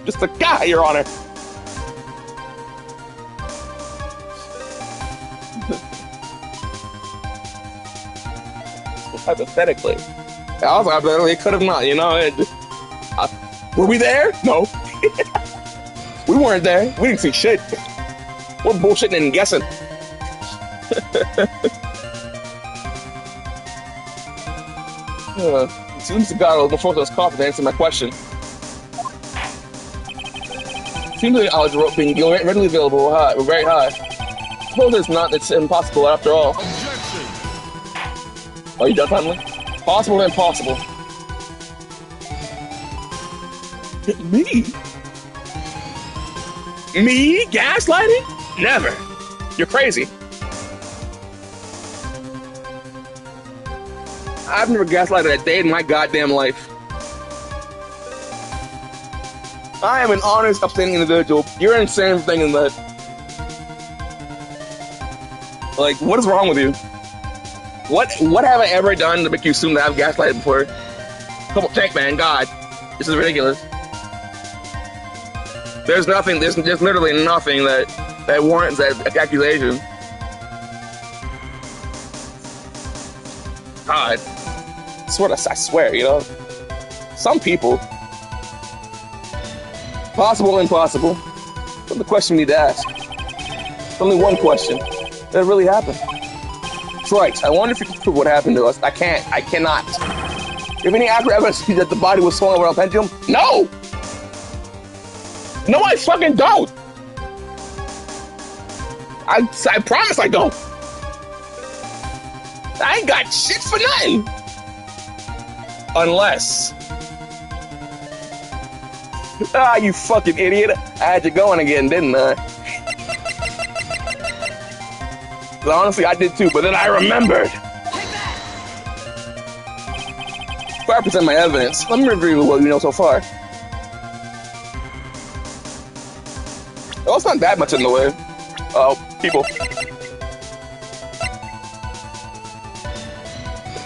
Just a guy, Your Honor. Hypothetically. Also, hypothetically, it could have not, were we there? No. We weren't there. We didn't see shit. We're bullshitting and guessing. It seems the guy was before this coffee to answer my question. Seems like the odds of being readily available were very high. Suppose it's not, it's impossible after all. Are you done finally? Possible and impossible. Me? Me? Gaslighting? Never. You're crazy. I've never gaslighted a day in my goddamn life. I am an honest, upstanding individual. You're insane for thinking that. Like, what is wrong with you? What have I ever done to make you assume that I've gaslighted before? Come on, Tank Man, God. This is ridiculous. There's nothing, there's literally nothing that warrants that accusation. God. I swear, you know? Some people. Possible, impossible. That's the question we need to ask. There's only one question. Did it really happen? That's right. I wonder if you can prove what happened to us. I can't. I cannot. Do you have any accurate evidence that the body was swung around a pendulum? No! No, I fucking don't! I promise I don't! I ain't got shit for nothing! Unless... Ah, you fucking idiot. I had you going again, didn't I? But honestly, I did too, but then I remembered. Before I present my evidence, let me review what we know so far. Oh, it's not that much in the way. Oh, people.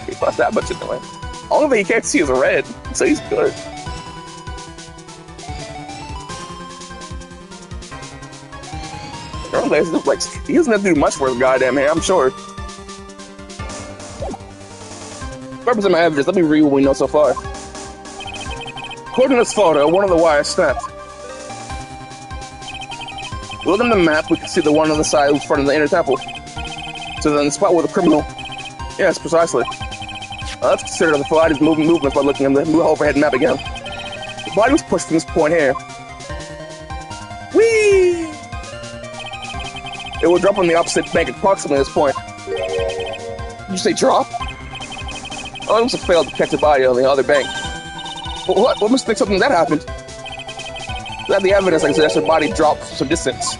It's not that much in the way. Only thing you can't see is red, so he's good. Like, he doesn't have to do much for his goddamn hair, I'm sure. Represent my evidence, let me read what we know so far. According to this photo, one of the wires snapped. Looking at the map, we can see the one on the side in front of the inner temple. So then the spot where the criminal... Yes, precisely. Let's consider the body's movements by looking at the overhead map again. The body was pushed from this point here. Whee! It will drop on the opposite bank approximately at this point. Did you say drop? Oh, it must have failed to catch the body on the other bank. What must think something that happened? Is that the evidence that suggests the body dropped from some distance?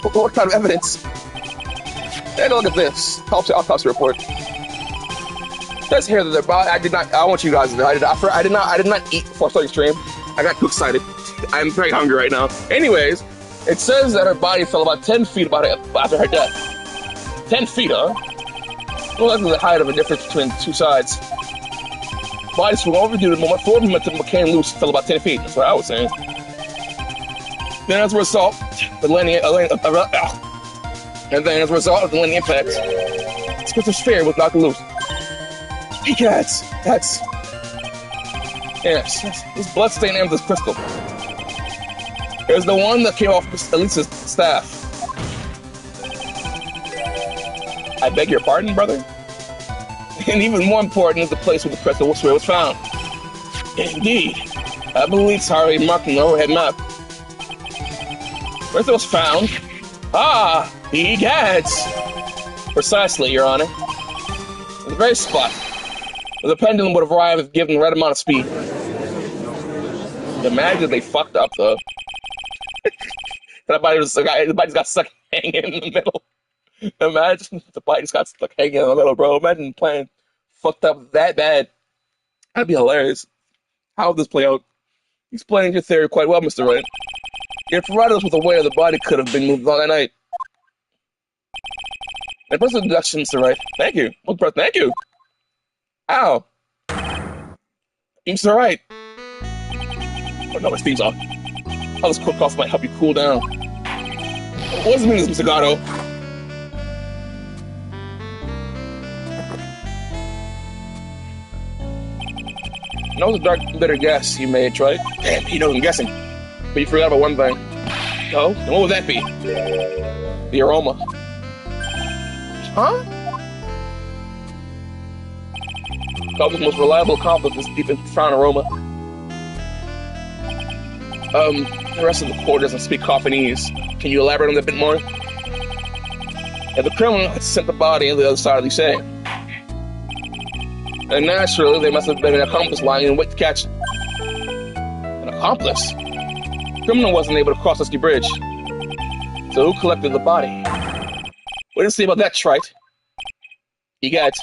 What kind of evidence? Take a look at this. Autopsy report. It says here that their body. I want you guys to know. I did not eat before starting stream. I got too excited. I'm very hungry right now. Anyways, it says that her body fell about 10 feet after her death. 10 feet, huh? Well, that's the height of a difference between the two sides. Body swung over due to the moment forward momentum came loose, fell about 10 feet. That's what I was saying. Then as a result, of the landing impact, this crystal sphere was knocked loose. Yes, this blood-stained amethyst crystal. It was the one that came off Elisa's staff. I beg your pardon, brother? And even more important is the place where the crystal was found. Indeed. I believe it's already marked on the overhead map. Where it was found? Ah, egads! Precisely, Your Honor. The very spot where the pendulum would have arrived if given the right amount of speed. Imagine they fucked up, though. The body's got stuck hanging in the middle. Imagine the body's got stuck hanging in the middle, bro. Imagine playing fucked up that bad. That'd be hilarious. How would this play out? He's playing your theory quite well, Mr. Wright. You provided us with a way the body could have been moved on that night. And personal deduction, Mr. Wright. Thank you. Thank you. Ow. Mr. Wright. Oh no, my steam's off. How this cook off might help you cool down. What does it mean, Mr. Gatto? That was a dark, bitter guess you made, Troy. Damn, you know what I'm guessing. But you forgot about one thing. Oh? And what would that be? The aroma. Huh? Cobble's most reliable accomplice is deep and profound aroma. The rest of the court doesn't speak Coffinese. Can you elaborate on that a bit more? And the criminal had sent the body on the other side of the Seine. And naturally, there must have been an accomplice lying in wait to catch it. An accomplice? The criminal wasn't able to cross Husky Bridge. So who collected the body? What did you say about that, trite? You got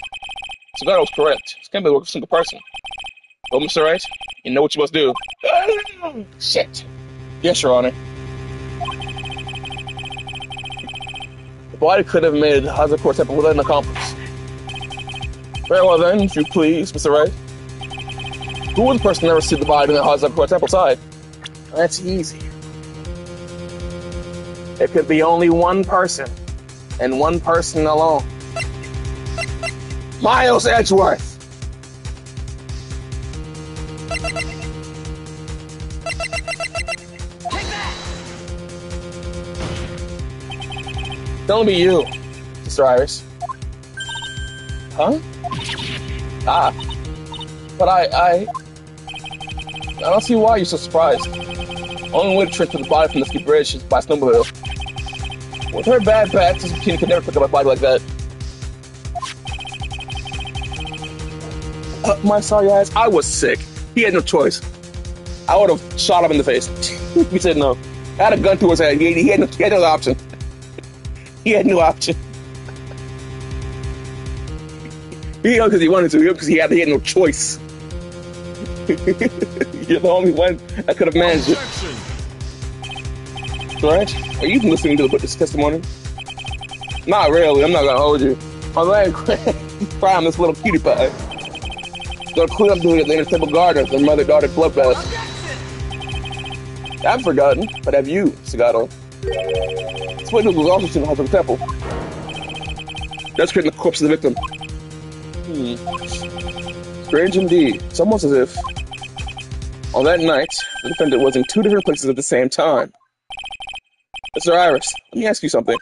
Sagaro was correct. This can't be the work of a single person. Oh, Mr. Wright? You know what you must do. Shit. Yes, Your Honor. The body could have made Hazakor Temple without an accomplice. Very well then, if you please, Mr. Wright. Who was the person who never see the body in the Hazakor Temple side? That's easy. It could be only one person, and one person alone. Miles Edgeworth! Take that! Don't be you, Mr. Iris. Huh? Ah. But I don't see why you're so surprised. Only way to transfer the body from the ski bridge is by snowmobile. With her bad back, this Tina could never pick up a body like that. My sorry eyes, I was sick. He had no choice. I would have shot him in the face. He said no. I had a gun to his head. He had no option. He had no option. He didn't because he wanted to, because he had no choice. You're the only one that could have managed it. Right? Are you even listening to this testimony? Not really, I'm not gonna hold you. I'm letting cry this little cutie pie. Gonna clean up the inner temple garden, the mother-daughter bloodbath. I haven't forgotten, but have you, Sagato? This witness was also seen in the house of the temple. That's creating the corpse of the victim. Strange indeed. It's almost as if on that night, the defendant was in two different places at the same time. Mr. Iris, let me ask you something.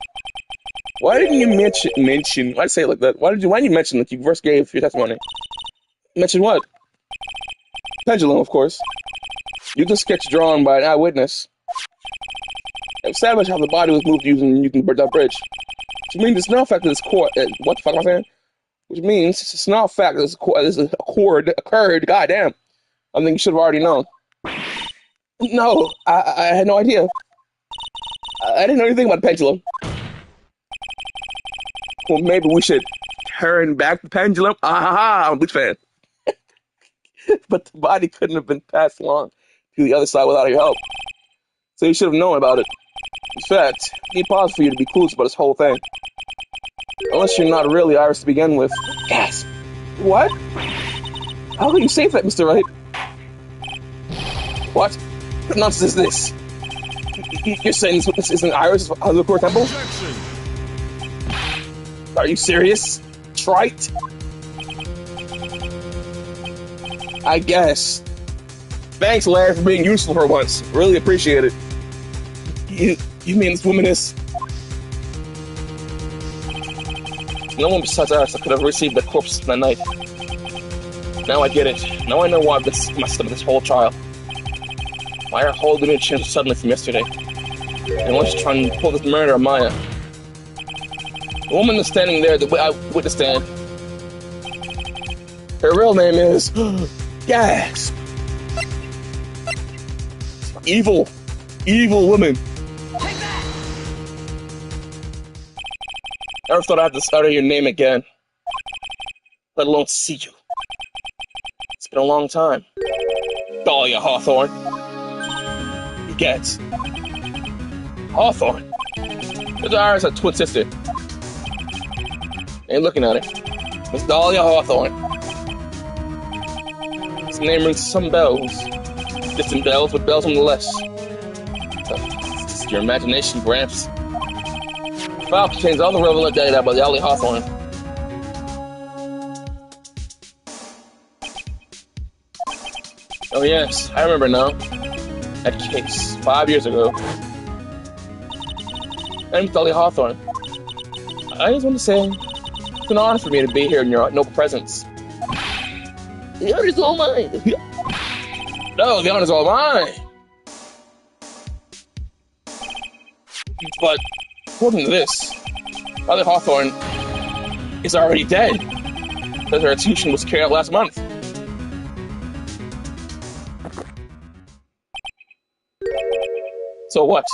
Why didn't you mention, why'd I say it like that? Why didn't you mention that you first gave your testimony? Mention what? Pendulum, of course. You the sketch drawn by an eyewitness. Establish how the body was moved using that bridge. Which means it's not a fact that this cord, what the fuck am I saying? Which means it's not a fact that this cord occurred, goddamn. I think you should have already known. No, I had no idea. I didn't know anything about the pendulum. Well, maybe we should turn back the pendulum. I'm a Bleach fan. But the body couldn't have been passed along to the other side without your help. So you should have known about it. In fact, it's possible for you to be clueless about this whole thing. Unless you're not really Iris to begin with. Gasp! What? How can you say that, Mr. Wright? What? What nonsense is this? You're saying this witness isn't Iris of the Core Temple? Are you serious? Trite? I guess. Thanks, Larry, for being useful for once. Really appreciate it. You mean this woman is... No one besides us could have received the corpse that night. Now I get it. Now I know why I've been messed up with this whole trial. Why our whole image changed suddenly from yesterday. And why she's trying to pull this murder on Maya. The woman that's standing there, the witness stand. Her real name is... Gasp! Evil. Evil woman. I never thought I'd have to stutter your name again. Let alone see you. It's been a long time. Dahlia Hawthorne. You get. Hawthorne. There's Iris, a twin sister. Ain't looking at it. Miss Dahlia Hawthorne. This name rings some bells. Distant bells, but bells nonetheless. It's just your imagination, Gramps. The file contains all the relevant data about Dahlia Hawthorne. Oh yes, I remember now. That case, 5 years ago. I'm Dahlia Hawthorne. I just want to say, it's an honor for me to be here in your noble presence. The honor's all mine. No, the honor's all mine. But according to this, Dahlia Hawthorne is already dead because her execution was carried out last month. So what?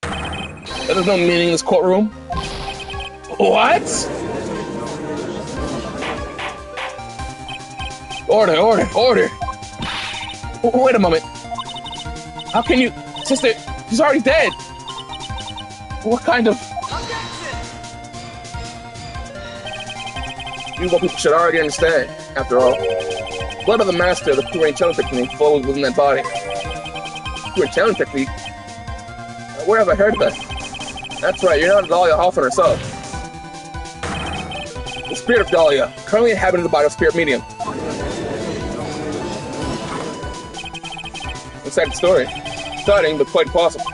There's no meaning in this courtroom? What? Order, order, order! Wait a moment. How can you... Sister, she's already dead. What kind of... Objection! You people should already understand, after all. Blood of the Master, the pure channeling technique, flows within that body. Pure channeling technique? Where have I heard of that? That's right, you're not Dahlia Hoffman herself. The spirit of Dahlia, currently inhabiting the body of Spirit Medium. Inside the story. Starting, but quite possible.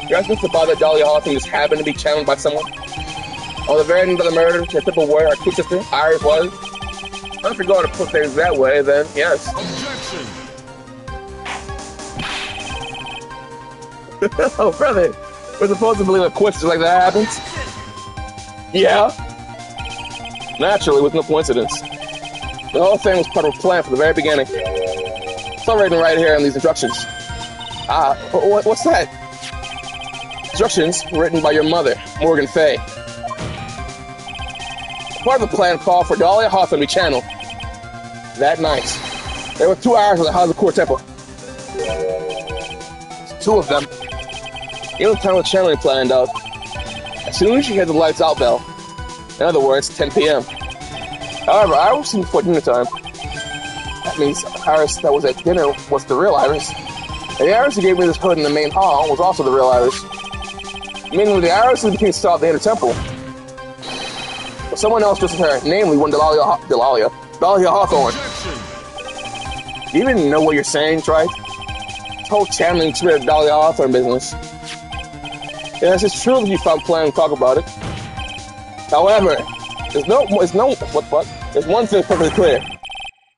You're asking if the body of Dahlia Hoffman just happened to be channeled by someone? On the very end of the murder, the typical where our true sister, Iris, was? Well, if you're going to put things that way, then yes. Objection! Oh, brother. We're supposed to believe a coincidence like that happens? Yeah. Naturally, with no coincidence. The whole thing was part of a plan from the very beginning. It's all written right here in these instructions. What's that? Instructions written by your mother, Morgan Fay. Part of the plan called for Dahlia Hoffman to be channeled. That night, there were 2 hours of the House of Core Temple. 2 of them. The time the channeling planned out. As soon as she heard the lights out bell, in other words, 10 p.m. However, I was seen before dinner time. That means Iris that was at dinner was the real Iris. And the Iris who gave me this hood in the main hall was also the real Iris. Meaning the Iris who became star of the inner temple. But someone else just as her, namely one Dahlia Hawthorne. Do you even know what you're saying, right? This whole channeling spirit of Dahlia Hawthorne business. Yes, it's true that you found plan to talk about it. However, there's one thing perfectly clear.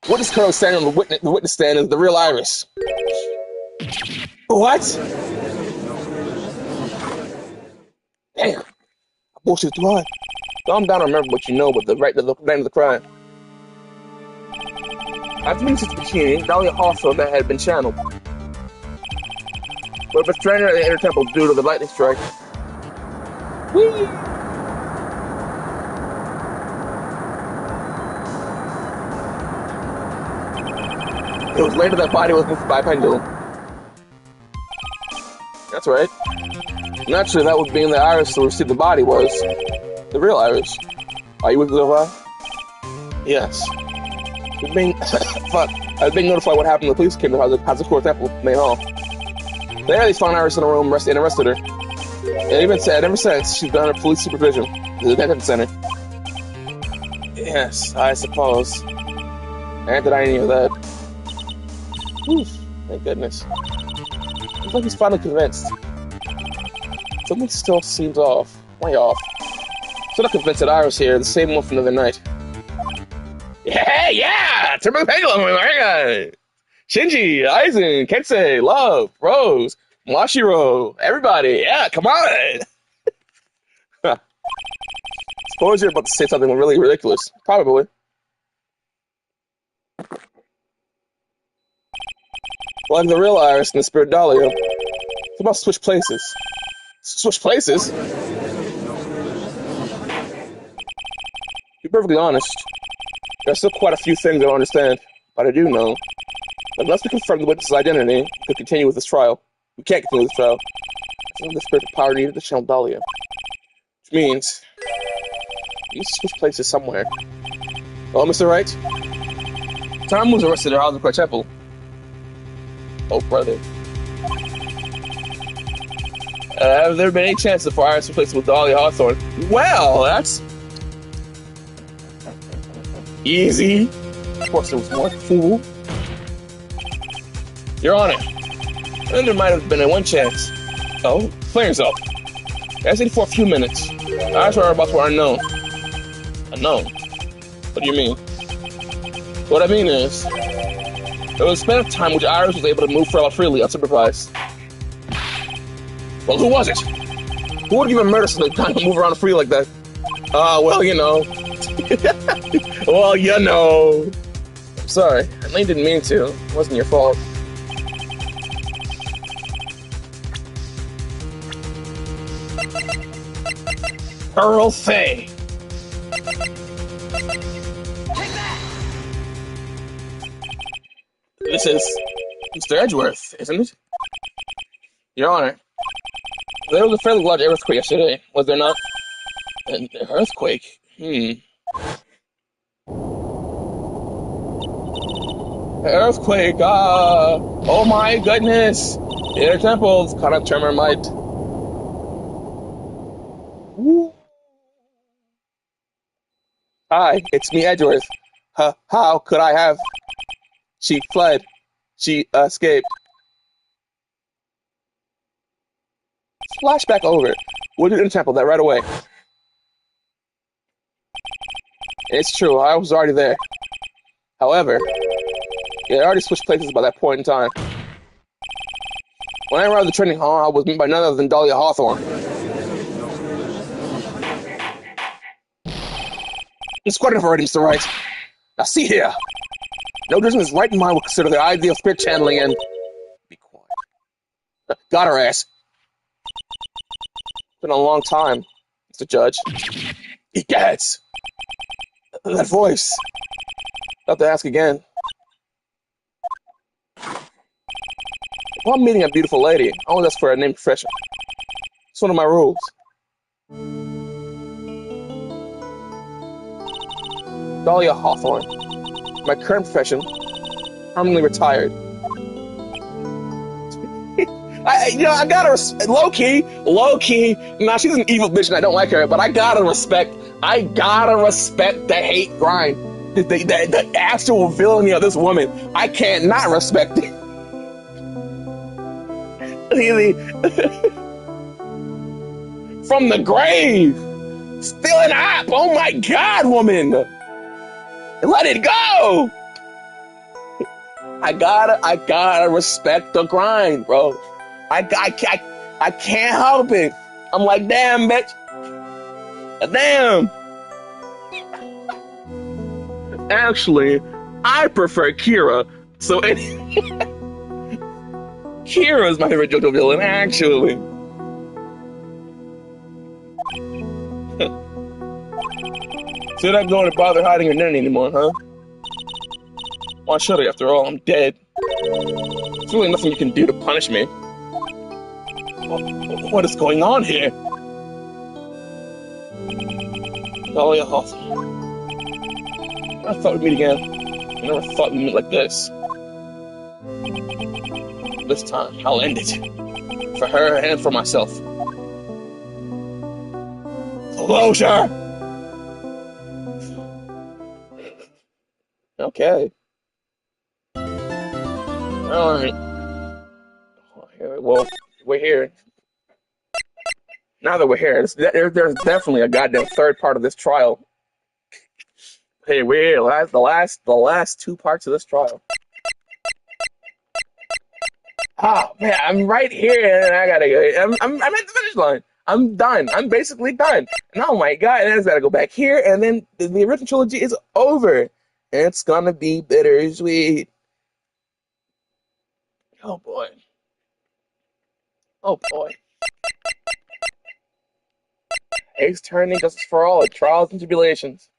What is currently standing on the witness stand is the real Iris. What? Damn. I bullshit too hard. Calm down and remember what you know about the night of the crime. After meeting Sister Bikini, Dahlia Hawthorne that had been channeled. But a trainer at the inner temple due to the lightning strike. Whee! It was later that body was moved by a pendulum. That's right. Naturally, that would mean the Iris who received the body was the real Iris. Are you with me so far? Yes. I've been notified what happened when the police came to the House of Core Temple main hall. There, they found Iris in a room and arrested her. And even said, ever since, she's been under police supervision in the detention center. Yes, I suppose. I ain't denying any of that. Whew, thank goodness. Looks like he's finally convinced. Something still seems off. Way off. Still not convinced that Iris here, the same one from the other night. Yeah! Turbo Pendulum, my God! Shinji, Aizen, Kensei, Love, Rose, Mashiro, everybody, yeah, come on! Suppose you're about to say something really ridiculous. Probably. Like the real Iris and the spirit Dahlia. It's about to switch places. Switch places? To be perfectly honest, there's still quite a few things I don't understand, but I do know. Unless we confirm the witness's identity, we could continue with this trial. We can't continue with this trial. It's the spiritual power needed to channel Dahlia. Which means, we need to switch places somewhere. Oh, Mr. Wright? Tom was arrested at House of Core Temple. Oh, brother. Have there been any chances for Iris to replace with Dahlia Hawthorne? Well, that's easy. Of course, there was one fool. Your Honor, then there might have been one chance. Oh, clear yourself. That's it for a few minutes. Iris whereabouts were unknown. Unknown? What do you mean? What I mean is, there was a span of time which Iris was able to move freely, unsupervised. Well, who was it? Who would even murder somebody trying to move around free like that? Well, you know. Well, you know. I'm sorry. I really didn't mean to. It wasn't your fault. Earl Fay. This is Mr. Edgeworth, isn't it? Your Honor, there was a fairly large earthquake yesterday, was there not? An earthquake? Earthquake, oh my goodness! Inner temples, caught up tremor might. Woo. Hi, it's me, Edgeworth. How could I have? She fled. She escaped. Flashback over. We'll do Inner Temple that right away. It's true, I was already there. However, yeah, I already switched places by that point in time. When I arrived at the training hall, I was met by none other than Dahlia Hawthorne. It's quite enough already, Mr. Wright. Now see here. No person is right in mind would consider the idea of spirit channeling and... Be quiet. Got her ass. Been a long time, Mr. Judge. Egads! That voice. Have to ask again. If I'm meeting a beautiful lady, I always ask for a name profession. It's one of my rules. Dahlia Hawthorne. My current profession, permanently retired. I gotta low key. Nah, she's an evil bitch and I don't like her, but I gotta respect the hate grind, the actual villainy of this woman. I can't not respect it. From the grave, still an op. Oh my God, woman, let it go. I gotta respect the grind, bro. I can't help it. I'm like, damn, bitch. Damn. Actually, I prefer Kira. So Kira's my favorite JoJo villain, actually. So you're not going to bother hiding your identity anymore, huh? Why should I? After all, I'm dead. There's really nothing you can do to punish me. What is going on here? Dahlia Hawthorne. I thought we'd meet again. I never thought we'd meet like this. This time, I'll end it. For her and for myself. Closure! Okay. Alright. Well, we're here. Now that we're here, there's definitely a goddamn third part of this trial. Hey, we're here. The last two parts of this trial. Oh man, I'm right here, and I gotta go. I'm at the finish line. I'm done. I'm basically done. And oh my God, and I just gotta go back here, and then the original trilogy is over. It's gonna be bittersweet. Oh boy. Oh boy. Ace turning, justice for all, trials and tribulations.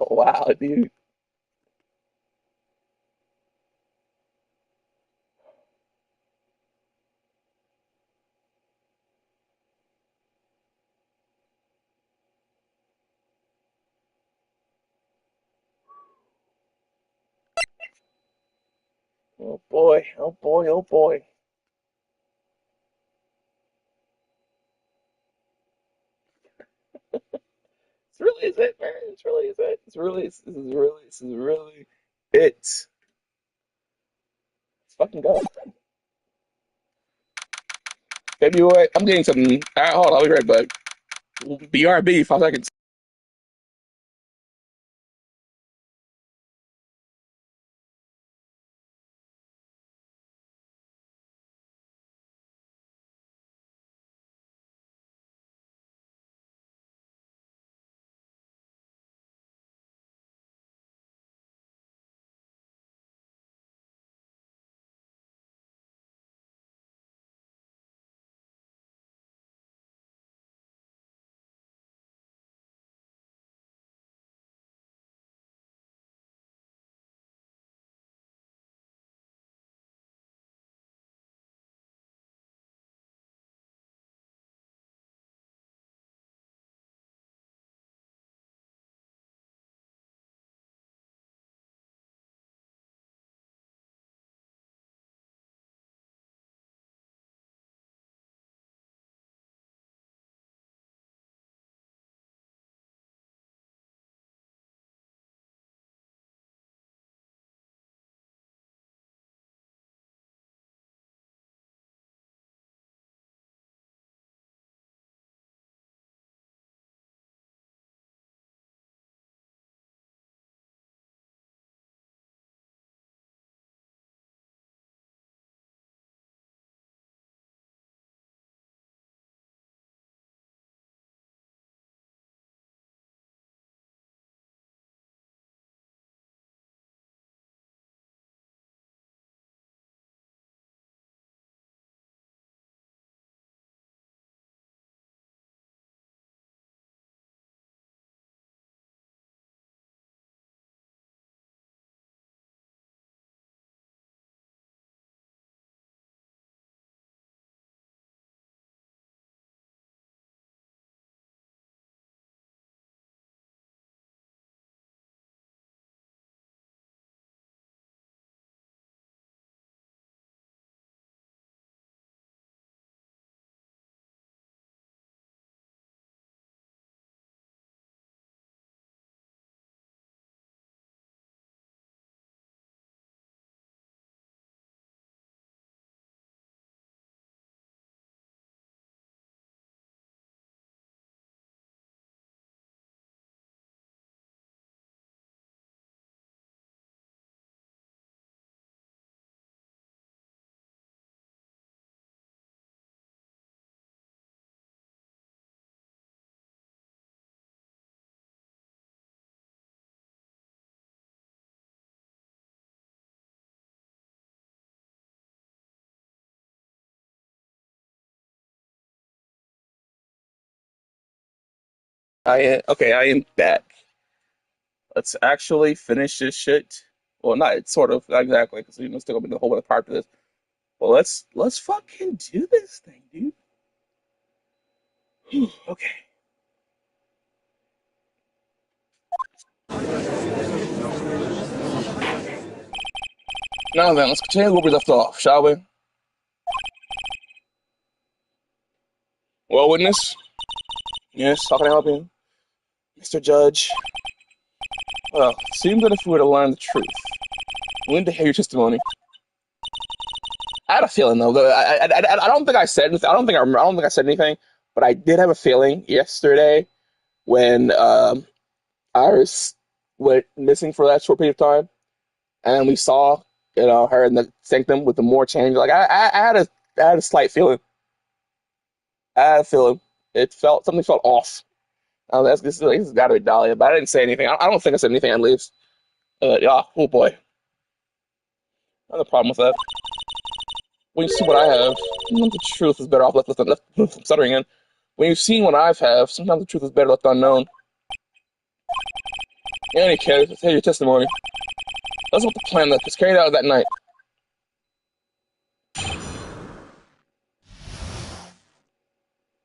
Oh, wow, dude. Oh boy. Oh boy. Oh boy. This really is it, man. This really is it. This is really it. Let's fucking go. Baby boy, I'm getting something. All right, hold on, I'll be right back. BRB, 5 seconds. I am back. Let's actually finish this shit. Well, not sort of, not exactly, because we still gonna be the whole other part of this. Well, let's fucking do this thing, dude. Okay. Now then, let's continue where we left off, shall we? Well, witness. Yes, how can I help you, Mr. Judge? Well, it seems that if we were to learn the truth, we need to hear your testimony. I had a feeling though. I don't think I said anything. I don't think I said anything. But I did have a feeling yesterday when Iris went missing for that short period of time, and we saw, her in the sanctum with the more change. Like I had a slight feeling. I had a feeling. It felt something felt off. This has got to be Dahlia, but I didn't say anything. I don't think I said anything at least. Yeah. Oh boy. Another problem with that. When you see what I have, sometimes the truth is better off left I'm stuttering in. When you've seen what I have, sometimes the truth is better left unknown. In any case, let's hear your testimony. That's what the plan that was carried out that night.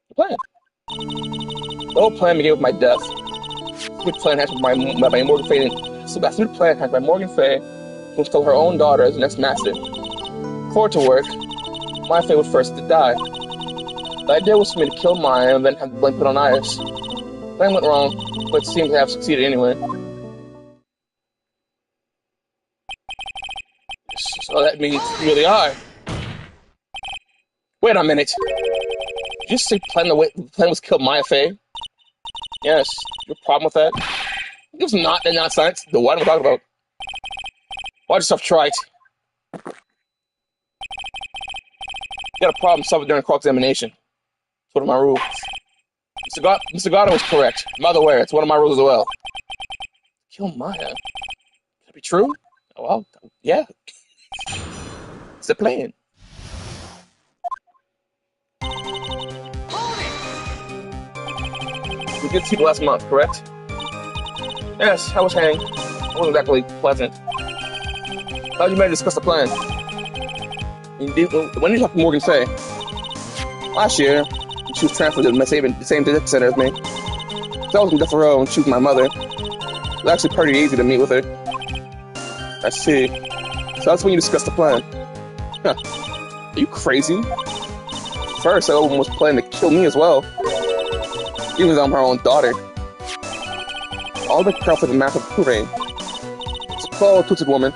The plan. The whole plan began with my death. The plan hatched by Morgan Fay. So that stupid plan hatched by Morgan Fay to install her own daughter as the next master. For it to work, my fate was first to die. The idea was for me to kill Maya and then have the blame put on Iris. The plan went wrong, but it seemed to have succeeded anyway. So that means you're the eye. Wait a minute. Did you say the plan was to kill Maya Fey? Yes. Your problem with that? It was not that nonsense. The what am I talking about? Why'd yourself try it? You got a problem solving during cross-examination. It's one of my rules. Mr. Gatto was correct. By the way, it's one of my rules as well. Kill Maya? Can that be true? Oh, well, yeah. It's the plan. We did see you last month, correct? Yes, I was hanged. It wasn't exactly pleasant. How'd you manage to discuss the plan? When did you talk to Morgan Fay? Last year, she was transferred to the same detention center as me. So I was in death row and she was my mother. It was actually pretty easy to meet with her. I see. So that's when you discussed the plan. Huh. Are you crazy? First, that woman was planning to kill me as well. Even though I'm her own daughter. All the crowd for the massive hooray. It's a cold-twisted woman.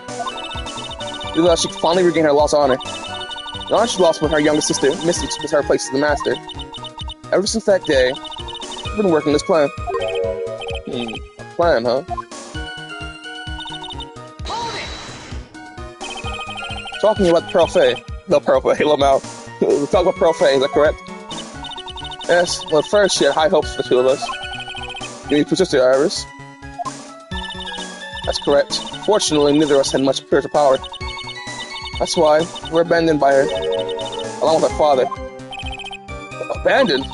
Even though she could finally regain her lost honor. The honor she lost when her younger sister, Missy, was her place as the master. Ever since that day, I've been working this plan. A plan, huh? Talking about the Pearl Fay. No, Pearl Fay, Lamau. We're talking about Pearl Fay, is that correct? Yes, well, at first she had high hopes for the two of us. You mean sister Iris? That's correct. Fortunately, neither of us had much spiritual power. That's why we're abandoned by her, along with her father. Abandoned?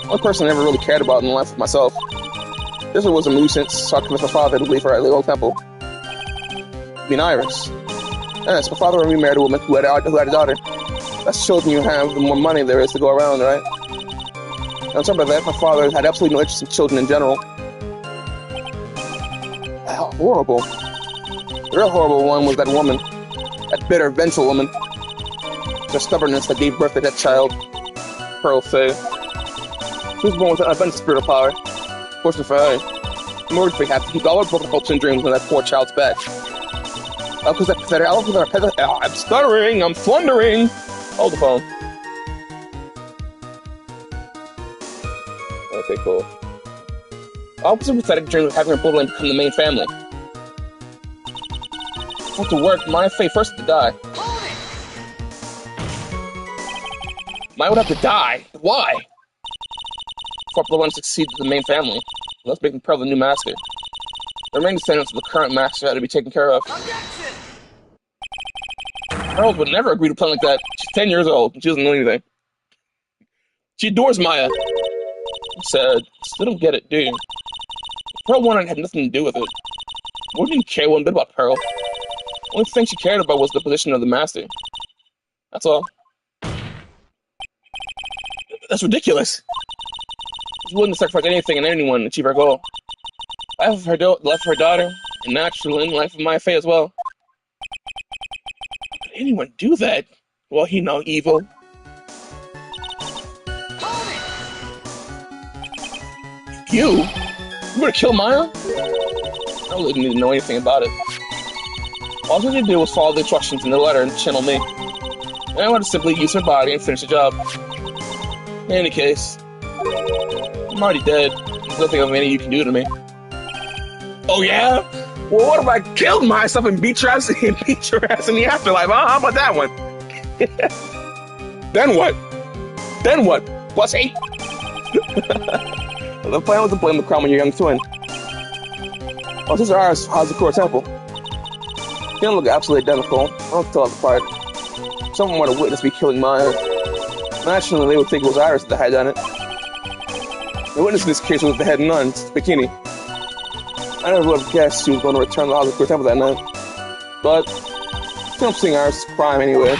One person I never really cared about in life was myself. This one was a nuisance, so I convinced my father to leave her at the old temple. Being Iris. Yes, my father remarried a woman who had a daughter. That's the children you have, the more money there is to go around, right? And on top of that, my father had absolutely no interest in children in general. How horrible. The real horrible one was that woman. That bitter, vengeful woman. The stubbornness that gave birth to that child. Pearl Fay. She was born with an abundant spiritual power. Fortunately for her, Morgan Fay had to keep all her broken hopes and dreams on that poor child's back. Because that pathetic, I'm stuttering, I'm flundering. Hold the phone. Okay, cool. All was a pathetic dream of having her bloodline become the main family. For it to work, Maya Fay first had to die. Maya would have to die? Why? For our bloodline to succeed to the main family. Let's make Pearl the new master. The remaining descendants of the current master had to be taken care of. Pearl would never agree to a plan like that. She's 10 years old, and she doesn't know anything. She adores Maya. Said, still don't get it, do you? Pearl wanted had nothing to do with it. Mori didn't care one bit about Pearl. The only thing she cared about was the position of the master. That's all. That's ridiculous. She's willing to sacrifice anything and anyone to achieve her goal. Life of her daughter, and naturally, life of my Faye as well. Could anyone do that? Well, he know evil. Hold it! You? You gonna kill Maya? I really didn't know anything about it. All she had to do was follow the instructions in the letter and channel me. And I wanted to simply use her body and finish the job. In any case, I'm already dead. There's nothing of any you can do to me. Oh yeah? Well, what if I killed myself and beat your ass in the afterlife? Huh? How about that one? Then what? Then what? Pussy? The plan was to blame the crown on your young twin. Oh, Sister Iris, Hazakura Temple. They don't look absolutely identical. I don't tell us apart. Someone might have witnessed me killing Maya. Naturally, they would think it was Iris that had done it. The witness in this case was the head nun, Bikini. I never would have guessed she was going to return to the Hazakura Temple that night. But, I don't think Iris is a crime anyway.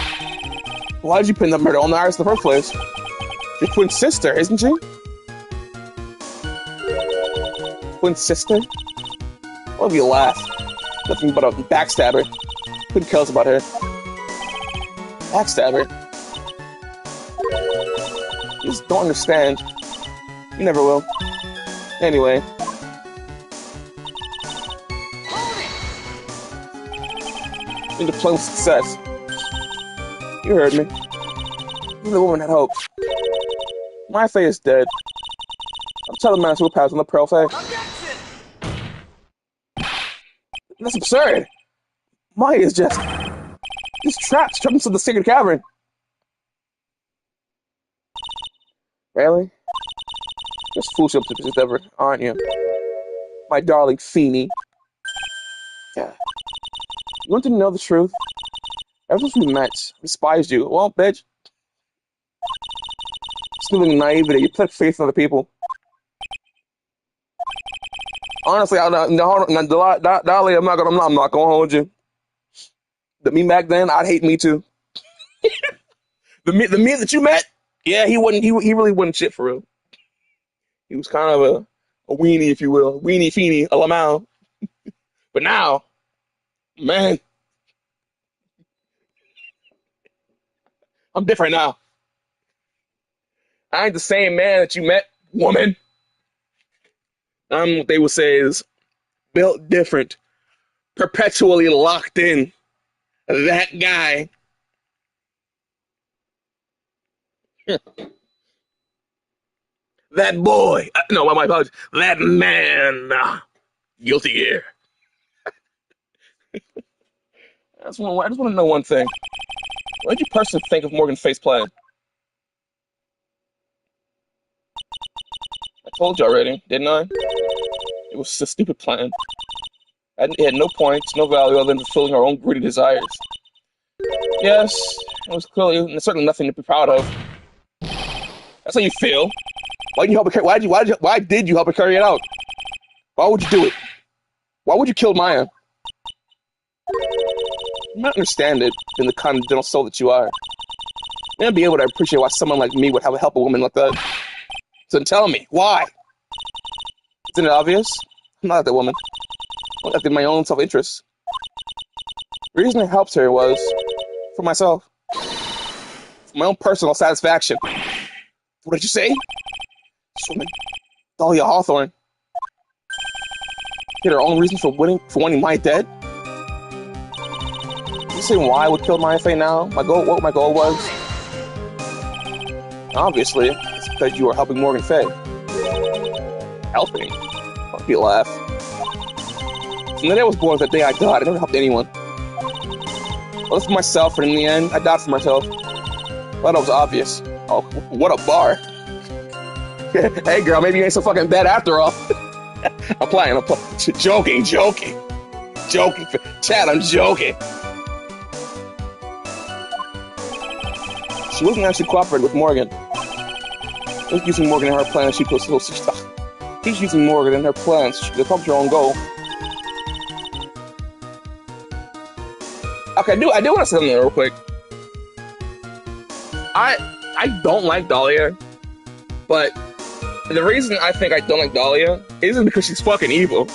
Why did you pin the murder on Iris in the first place? Your twin sister, isn't she? Twin sister? What if you laugh? Nothing but a backstabber. Couldn't care less about her. Backstabber? You just don't understand. You never will. Anyway. In diplomatic success. You heard me. The woman had hope. My Faye is dead. I'm telling the master who passed on the Pearl Faye. That's absurd. Maya is just trapped into the sacred cavern. Really? Just foolish up to this ever, aren't you? My darling Feeny. Yeah. You want to know the truth? Ever since we met, I despised you. Well, bitch. Stealing naivety, you put faith in other people. Honestly, Dolly, I'm not gonna hold you. The me back then, I'd hate me too. the me that you met, yeah, he really wasn't shit for real. He was kind of a weenie, if you will, weenie feenie, a lamau. But now, man, I'm different now. I ain't the same man that you met, woman. I'm what they would say is built different, perpetually locked in. That guy. That boy. No, my apologies. That man. Guilty gear. I just want to know one thing. What did you personally think of Morgan Faye's plan? I told you already, didn't I? It was a stupid plan. It had no points, no value other than fulfilling our own greedy desires. Yes, it was clearly certainly nothing to be proud of. That's how you feel. Why did you help her? Why did you help her carry it out? Why would you do it? Why would you kill Maya? You might understand it, being the kind of gentle soul that you are. You might be able to appreciate why someone like me would have help a woman like that. So tell me, why? Isn't it obvious? I'm not like that woman. I'm acting my own self-interest. The reason I helped her was for myself. For my own personal satisfaction. What did you say? This woman, Dahlia Hawthorne. She had her own reason for wanting my dead? You say why I would kill Maya Faye now? What my goal was? Obviously, it's because you are helping Morgan Faye. Helping? Don't you laugh. From the day I was born to the day I died, I never helped anyone. I lived for myself, and in the end, I died for myself. Well, that was obvious. Oh, what a bar. Hey girl, maybe you ain't so fucking bad after all. I'm playing. Joking. Chad, I'm joking. She wasn't actually cooperating with Morgan. It She's using Morgan in her plan. She's using Morgan in her plans. She could accomplish her own goal. Okay, I do want to say something real quick. I don't like Dahlia, but the reason I think I don't like Dahlia isn't because she's fucking evil.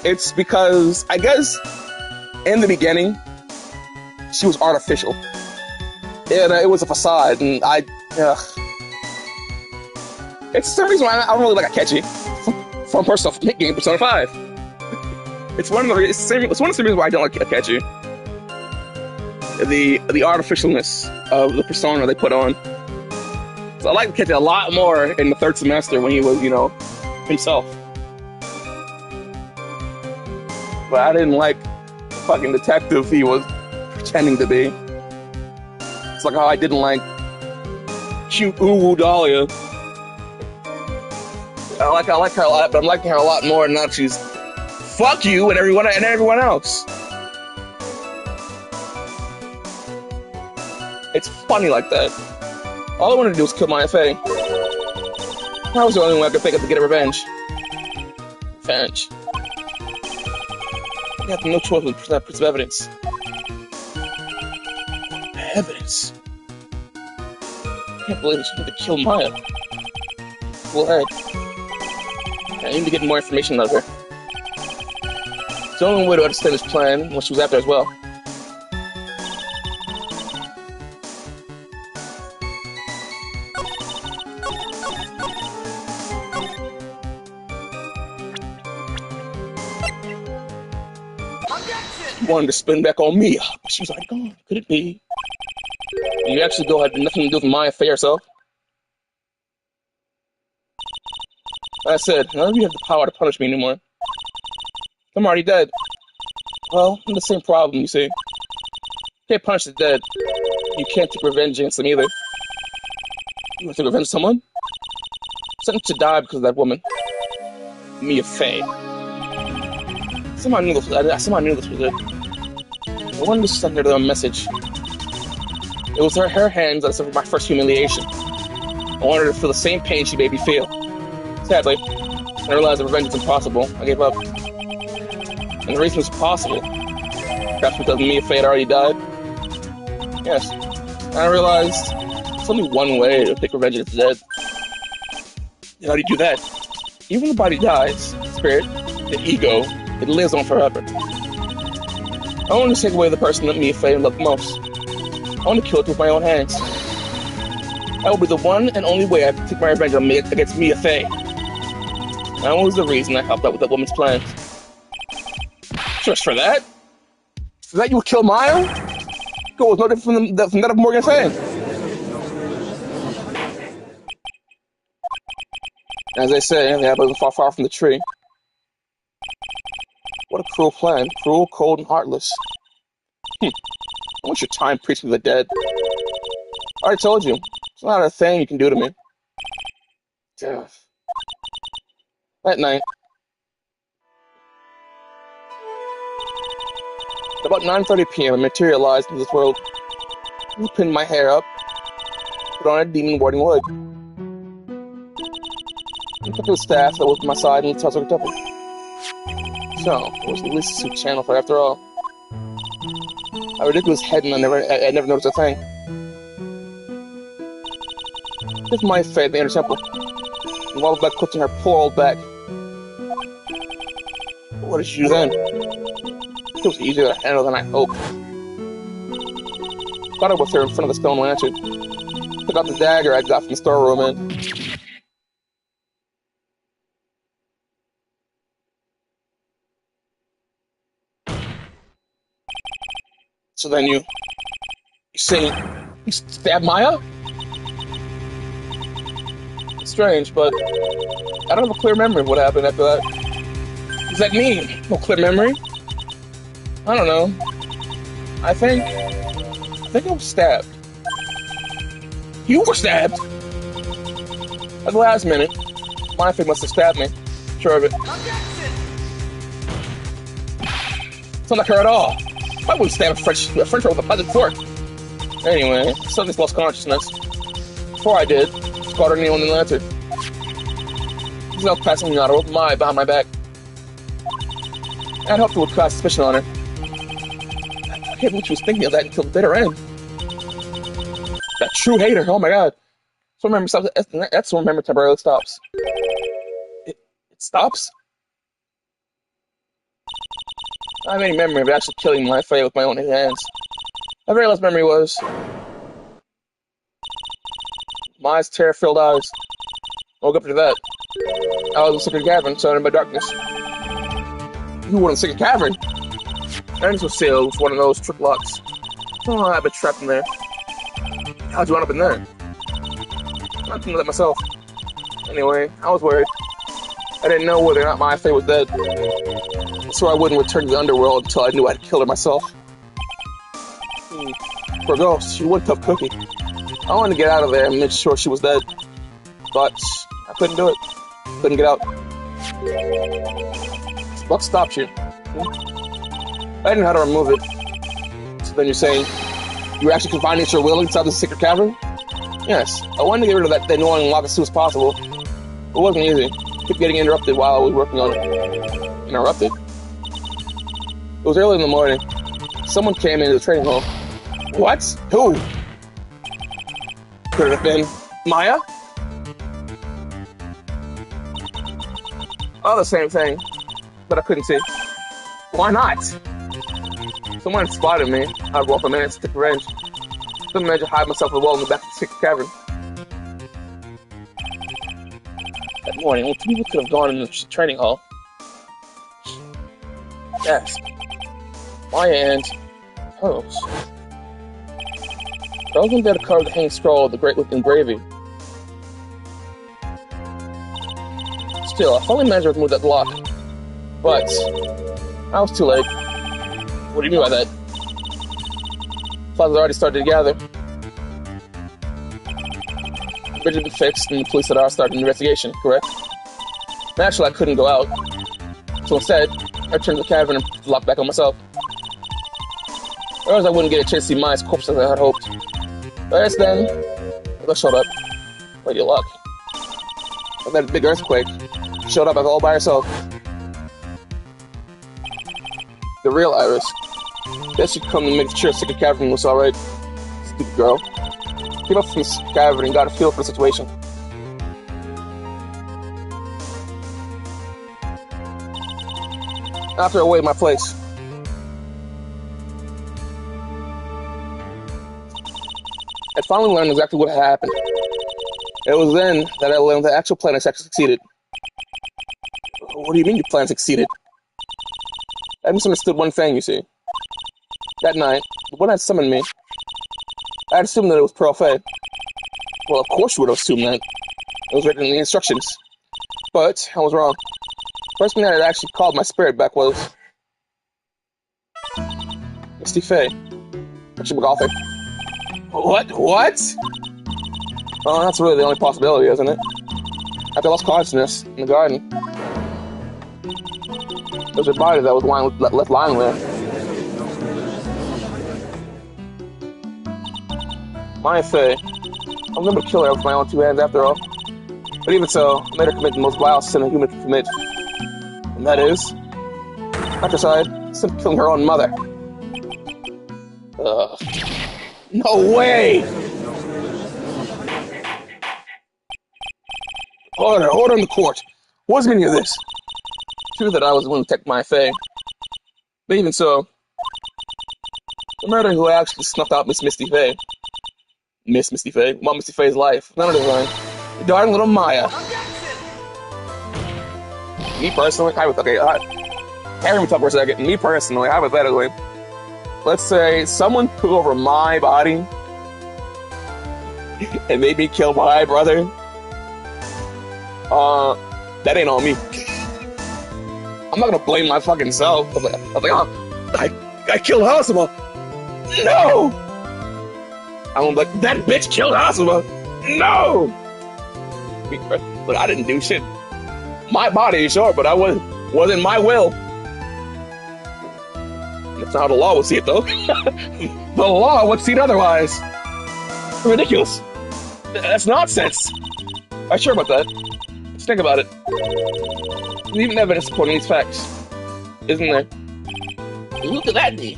It's because, I guess, in the beginning, she was artificial. And it was a facade, and it's the same reason why I don't really like Akechi from Personal game Persona 5. It's one of the reasons why I don't like Akechi. The artificialness of the persona they put on. So I like Akechi a lot more in the third semester when he was, himself. But I didn't like the fucking detective he was pretending to be. It's like how I didn't like cute uwu Dahlia. I like her a lot, but I'm liking her a lot more now that she's fuck you and everyone else. It's funny like that. All I wanted to do was kill my FA. That was the only way I could think of to get a revenge. Revenge. I have no choice but to present proof of evidence. Evidence? I can't believe she had to kill Maya. Full head. I need to get more information out of her. It's the only way to understand this plan when she was after as well. Wanted to spin back on Mia, but she was already gone. Could it be? You actually go had nothing to do with Maya Faye herself? Like I said, none of you have the power to punish me anymore. I'm already dead. Well, I'm the same problem, you see. You can't punish the dead. You can't take revenge against them either. You want to revenge someone? Sentenced to die because of that woman. Mia Faye. Somehow I knew this was it. I wanted to send her a message. It was her hands that suffered my first humiliation. I wanted her to feel the same pain she made me feel. Sadly, I realized that revenge is impossible. I gave up. And the reason it's possible, perhaps because Mia Faye had already died. Yes, and I realized there's only one way to take revenge against the dead. And how do you do that? Even when the body dies, the spirit, the ego, it lives on forever. I want to take away the person that Mia Faye loved most. I want to kill it with my own hands. That will be the one and only way I can take my revenge against Mia Faye. That was the reason I helped out with that woman's plans. Just for that? For that you would kill Maya? Go was no different from that of Morgan Faye. As they say, the apple isn't far from the tree. What a cruel plan. Cruel, cold, and heartless. I want your time preaching to the dead. I already told you. It's not a thing you can do to me. Death. That night. At about 9:30 p.m. I materialized in this world. I pinned my hair up. Put on a demon warding wood. I took the staff that was by my side and tossed over the temple. So, it was at least a suit channel for after all. A ridiculous head and I never noticed a thing. Just my fate in the inner temple. And wobbled back quick to her poor old back. But what did she do then? It was easier to handle than I hoped. Caught up with her in front of the stone lantern. Took out the dagger I got from the storeroom and... So then you say you stabbed Maya? It's strange, but I don't have a clear memory of what happened after that. What does that mean? No clear memory? I don't know. I think I was stabbed. You were stabbed? At the last minute, my thing must have stabbed me. Sure of it. It's not like her at all. I wouldn't stab a French girl with a pleasant fork. Anyway, suddenly lost consciousness. before I did, caught her kneeling in the lantern. He's now passing me out of my behind my back. I'd hoped it would cast suspicion on her. I can't believe she was thinking of that until the bitter end. That true hater, oh my god. So memory stops. That's when memory temporarily stops. It stops? I have any memory of actually killing my fate with my own hands. My very last memory was Maya's terror-filled eyes. I woke up to that. I was in a secret cavern, surrounded by darkness. You were in a secret cavern? Entrance was sealed with one of those trick locks. Somehow I've been trapped in there. How'd you end up in there? I couldn't know that myself. Anyway, I was worried. I didn't know whether or not my fate was dead. So I wouldn't return to the underworld until I knew I'd killed her myself. For a ghost, she was one tough cookie. I wanted to get out of there and make sure she was dead. But I couldn't do it. Couldn't get out. What stopped you? I didn't know how to remove it. So then you're saying you were actually confined to your will inside the secret cavern? Yes. I wanted to get rid of that annoying lock as soon as possible. It wasn't easy. I kept getting interrupted while I was working on it. Interrupted? It was early in the morning. Someone came into the training hall. What? Who? Could it have been Maya? Oh, the same thing. But I couldn't see. Why not? Someone spotted me. I'd walk a minute to take revenge. Couldn't manage to hide myself in the wall in the back of the secret cavern. That morning, only two people could have gone in the training hall. Yes. Maya and Pearls. Pearls went there to cover the hanging scroll of the great with engraving. Still, I finally managed to remove that block. But I was too late. What do you mean by that? Clouds had already started to gather. The bridge had been fixed, and the police had already started an investigation, correct? Naturally, I couldn't go out. So instead, I returned to the cavern and locked back on myself. Otherwise, I wouldn't get a chance to see Maya's corpse as I had hoped. But just then, they showed up. What your luck. And that big earthquake showed up all by herself. The real Iris. Guess she'd come to make sure the secret cavern was alright. Stupid girl. Came up from the cavern and got a feel for the situation. After I weighed my place. I finally learned exactly what had happened. It was then that I learned the actual plan had actually succeeded. What do you mean your plan succeeded? I misunderstood one thing, you see. That night, when I summoned me, I had assumed that it was Pearl Fey. Well, of course you would have assumed that. It was written in the instructions. But I was wrong. First thing that had actually called my spirit back was Misty Fey. Actually, McGothic. What? Well, that's really the only possibility, isn't it? After I lost consciousness in the garden, there was a body that was left lying there. Maya Fey. I was able to kill her with my own two hands after all. But even so, I made her commit the most vile sin a human can commit. And that is matricide, simply killing her own mother. No way! Order in the court. What's the meaning of this? True that I was the one to protect my Fey. But even so, the murderer who actually snuffed out Miss Misty Fey. Miss Misty Fey? Well, Misty Fey's life. None of design. The darling little Maya. Me personally, hear me talk for a second. Me personally, hypothetically, let's say someone took over my body and made me kill my brother. That ain't on me. I'm not gonna blame my fucking self. I was like, oh, I killed Hasuma. No! I'm like, that bitch killed Hasuma. No! Look, I didn't do shit. My body, sure, but I wasn't my will. That's not how the law would see it, though. The law would see it otherwise. Ridiculous. That's nonsense. I'm sure about that. Let's think about it. There's even evidence supporting these facts, isn't there? Look at that knee.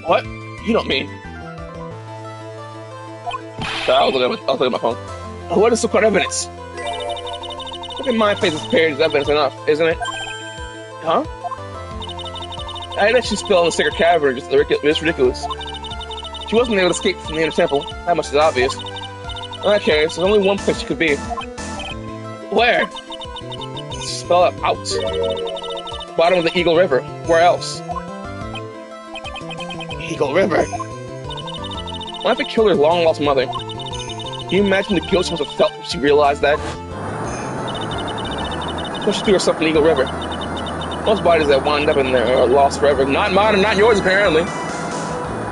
What? You don't mean? Sorry, I was looking at my phone. What is support evidence? Look at my face's period is evidence enough, isn't it? Huh? I that she's still in the sacred cavern, just ridiculous. She wasn't able to escape from the inner temple. That much is obvious. In that case, there's only one place she could be. Where? Spell it out. Bottom of the Eagle River. Where else? Eagle River? What if it killed her long-lost mother? Can you imagine the guilt she must have felt when she realized that? What she threw herself in the Eagle River? Most bodies that wind up in there are lost forever. Not mine and not yours, apparently.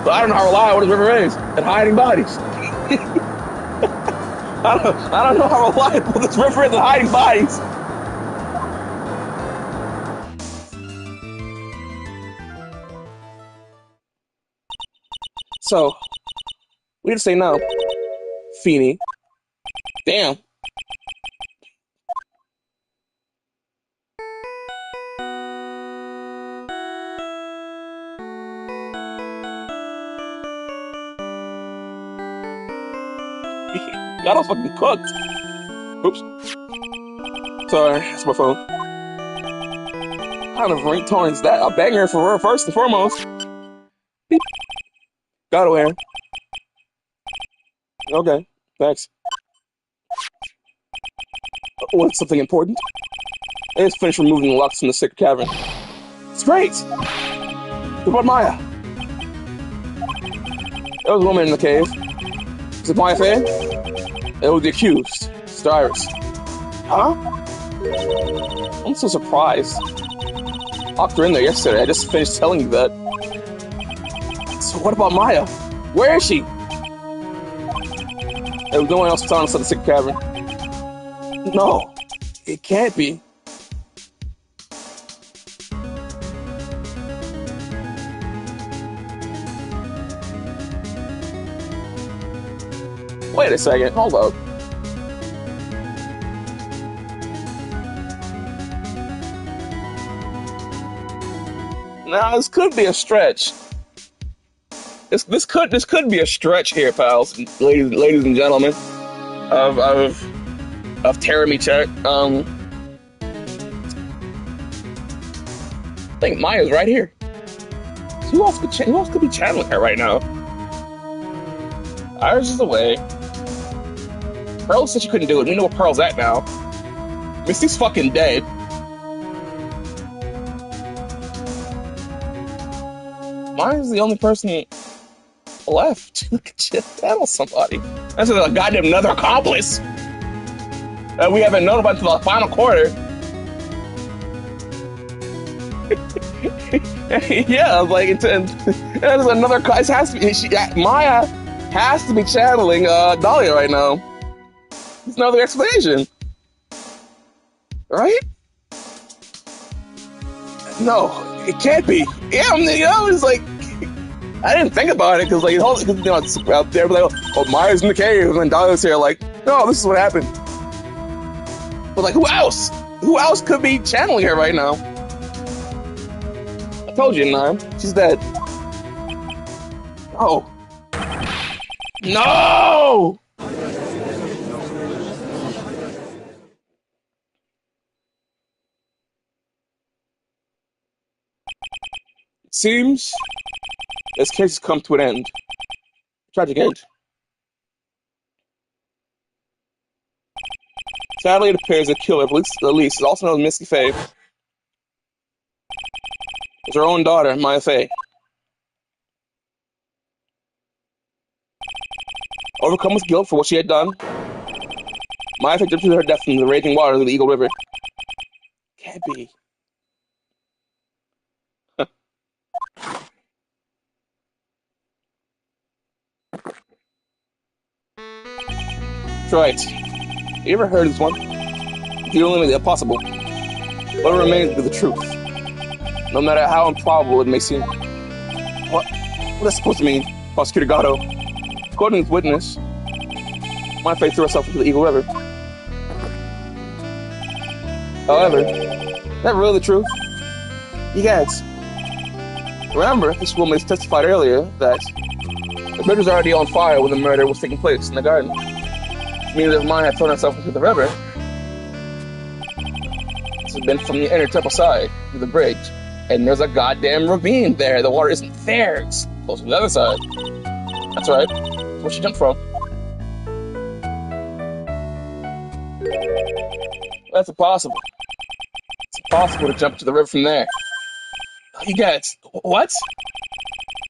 But I don't know how reliable this river is at hiding bodies. I don't know how reliable this river is at hiding bodies. So, we need to say no. Feeny. Damn. Got us fucking cooked. Oops. Sorry, that's my phone. What kind of ringtone is that? A banger for her, first and foremost. Beep. Got away. Okay, thanks. What's something important? I just finished removing the locks from the sacred cavern. It's great! What about Maya? There was a woman in the cave. Is it Maya Faye? It was the accused, Cyrus. Huh? I'm so surprised. Locked her in there yesterday. I just finished telling you that. So what about Maya? Where is she? There was no one else telling us at the secret cavern. No, it can't be. Wait a second, hold up. Now this could be a stretch. This could be a stretch here, pals, ladies and gentlemen, of Teramichek. I think Maya's right here. Who else could be channeling her right now? Iris is away. Pearl said she couldn't do it. We know where Pearl's at now. Misty's fucking dead. Maya's the only person left. Look at you, battle somebody. That's a goddamn another accomplice that we haven't known about until the final quarter. Yeah, like there's another. It has to be. Maya has to be channeling Dahlia right now. There's no other explanation, right? No, it can't be. Yeah, it's like. I didn't think about it because, like, it's out there, but like, oh, Maya's in the cave, and then Dahlia's here, like, no, this is what happened. But, like, who else? Who else could be channeling her right now? I told you, Nine. She's dead. Oh. No! It seems this case has come to an end. Tragic end. Sadly, it appears the killer, at least, is also known as Misty Faye. It's her own daughter, Maya Faye. Overcome with guilt for what she had done, Maya Faye drifted to her death in the raging waters of the Eagle River. Can't be. That's right. You ever heard this one? Dealing with the impossible. What remains is the truth. No matter how improbable it may seem. What is that supposed to mean, Prosecutor Gatto? According to this witness, My fate threw herself into the Eagle River. However, is that really the truth? You guys, remember, this woman testified earlier that the bridge was already on fire when the murder was taking place in the garden. Meaning that mine had thrown herself into the river. This has been from the inner temple side of the bridge. And there's a goddamn ravine there. The water isn't there. It's close to the other side. That's right. That's where she jumped from. That's impossible. It's impossible to jump to the river from there. You guys, what?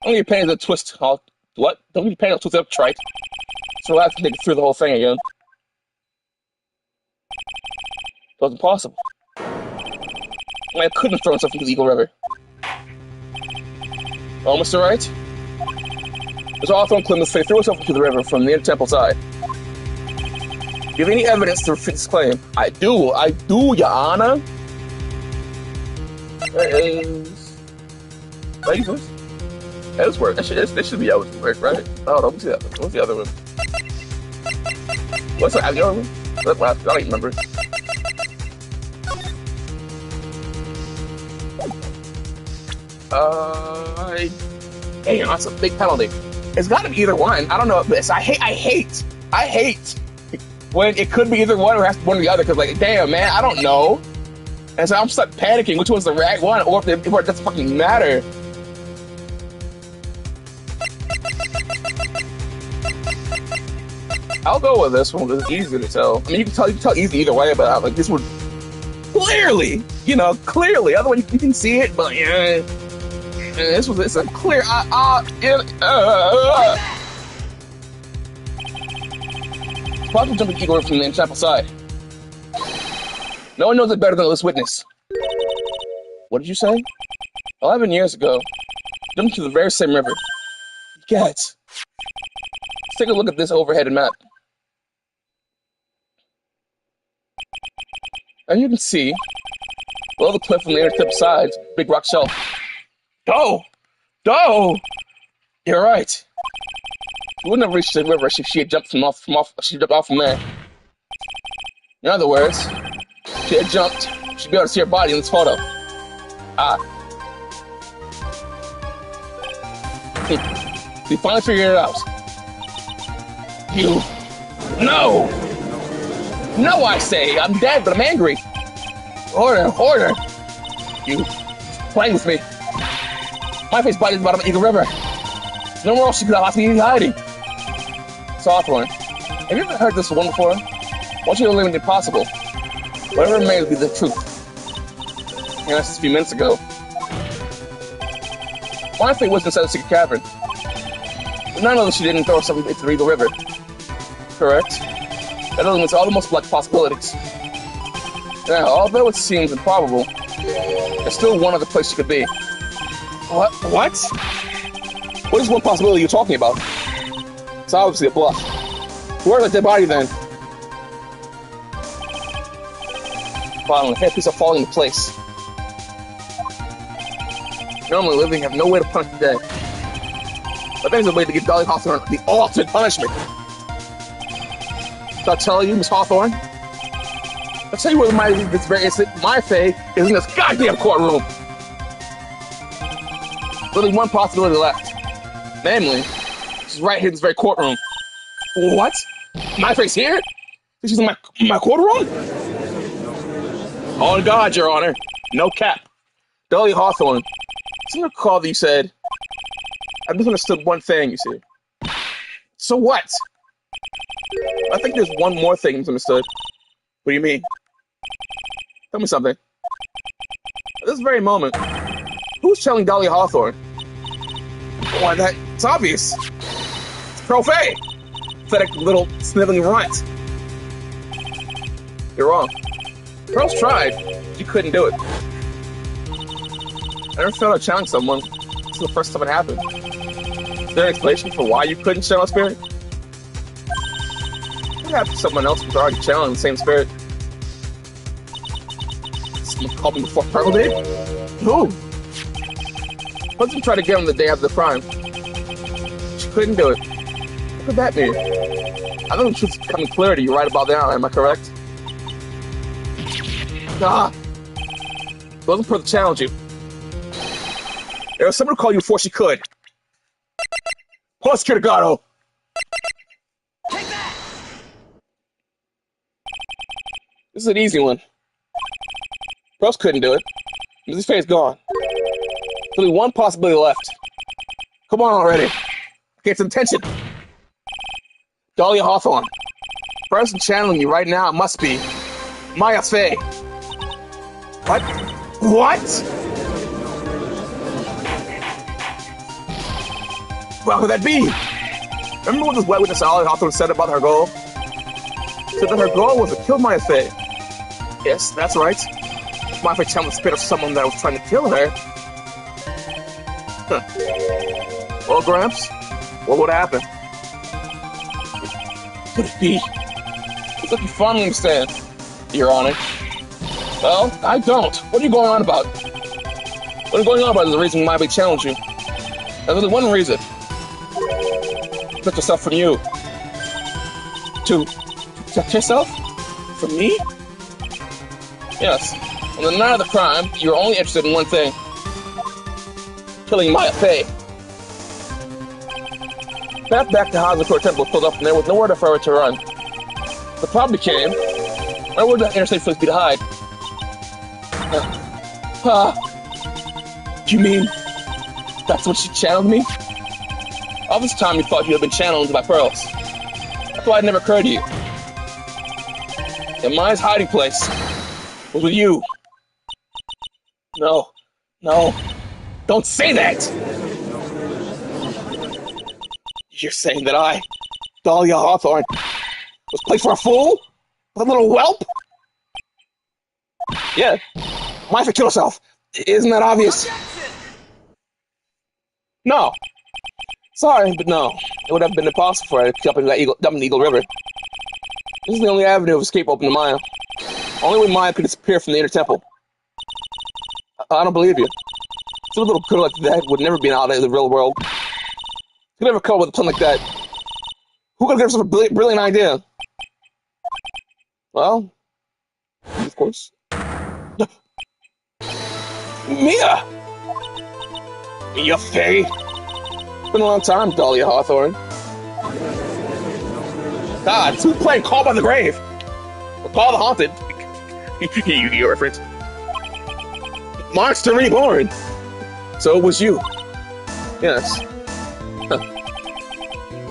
Don't get paid to twist. What? Don't get paid to twist up, trite. So I have to think through the whole thing again. It was impossible. I couldn't have thrown myself into the Eagle River. Oh, Mr. Wright? There's Hawthorne Clemens threw herself into the river from the inner temple side. Do you have any evidence to refute this claim? I do, Your Honor. There is... Ladies first? Ellsworth. This should be Ellsworth, right? Oh, no, what's the other one? What's the other one? What's the other one? I don't even remember. Damn, that's a big penalty. It's gotta be either one. I don't know this. I hate when it could be either one or has to be one or the other, because, like, damn, man, I don't know. And so I'm stuck panicking which one's the right one, or if it doesn't fucking matter. I'll go with this one, because it's easier to tell. I mean, you can tell easily either way, but like, this one, clearly, clearly. Other one, you can see it, but yeah. It's a clear, Possible jumping Eagle from the chapel side. No one knows it better than this witness. What did you say? 11 years ago, jumped to the very same river. Yes. Let's take a look at this overhead map. And you can see, below the cliff on the inner tip sides, big rock shelf. You're right. She wouldn't have reached the river if she had jumped off from there. In other words, if she had jumped, she'd be able to see her body in this photo. We finally figured it out. No, I say, I'm dead, but I'm angry. Order. You playing with me. My face body is bottom of Eagle River. There's nowhere else she could have me hiding. Hawthorne, have you ever heard this one before? I want you to eliminate the impossible. Whatever it may be the truth. And that's just a few minutes ago. My fate was inside the secret cavern. But none of us she didn't throw something into the Eagle River. Correct? That eliminates all the most likely possibilities. Now, although it seems improbable, there's still one other place she could be. What? What is one possibility you're talking about? It's obviously a bluff. Where's the dead body then? Finally, the headpiece are falling into place. Normally living have no way to punish the dead. But there's a way to give Dolly Hawthorne the ultimate punishment. So I'll tell you, Miss Hawthorne. I'll tell you where this very instant, my fate is in this goddamn courtroom. There's only one possibility left. Namely, she's right here in this very courtroom. What? My face here? She's in my courtroom? On God, Your Honor. No cap. Dolly Hawthorne. I recall that you said, I misunderstood one thing, you see. So what? I think there's one more thing you misunderstood. What do you mean? Tell me something. At this very moment, who's telling Dolly Hawthorne? Why, it's obvious. It's Profane. Pathetic little sniveling runt. You're wrong. Pearls tried, but you couldn't do it. I never felt like challenge someone. This is the first time it happened. Is there an explanation for why you couldn't channel a spirit? Perhaps someone else was already channeling the same spirit. Someone called me before Pearl did? Who? Hudson tried to get him the day after the crime. She couldn't do it. What could that mean? I think the truth's becoming clear to you right about now, am I correct? Ah! It wasn't for the challenge you. There was someone who called you before she could. Plus, Kirigado! Take that! This is an easy one. Pros couldn't do it. Mrs. Faye's gone. There's only one possibility left. Come on already. Get some attention. Dahlia Hawthorne. The person channeling you right now must be Maya Fey. What? What? What could that be? Remember what this wet witness Dahlia Hawthorne said about her goal? She said that her goal was to kill Maya Fey. Yes, that's right. Maya Fey channeled the spirit of someone that was trying to kill her. Huh. Well, Gramps, what would happen? Could it be? It's like you finally understand, Your Honor. Well, I don't. What are you going on about? What are you going on about is the reason Maya Fey challenged you. There's only one reason. Protect yourself from you. To protect yourself? From me? Yes. On the night of the crime, you were only interested in one thing. Killing Maya Fey. Path back to Hazakura Temple pulled up and there was nowhere for her to run. The problem became, where would the interstate police be to hide? You mean that's what she channeled me? All this time you thought you had been channeled by Pearls. That's why it never occurred to you. And Maya's hiding place was with you. No, don't say that! You're saying that I, Dahlia Hawthorne, was played for a fool? A little whelp? Yeah, Maya killed herself. Isn't that obvious? No. Sorry, but no. It would have been impossible for her to jump into that dump in the Eagle River. This is the only avenue of escape open to Maya. Only way Maya could disappear from the inner temple. I don't believe you. Some little girl like that would never be out of the real world. Could never come up with a plan like that. Who could give us a brilliant idea? Well, of course. Mia! Mia Fey! It's been a long time, Dahlia Hawthorne. God, who's playing Call by the Grave? Or Call the Haunted? Yu-Gi-Oh reference. Monster Reborn! So it was you. Yes. Huh.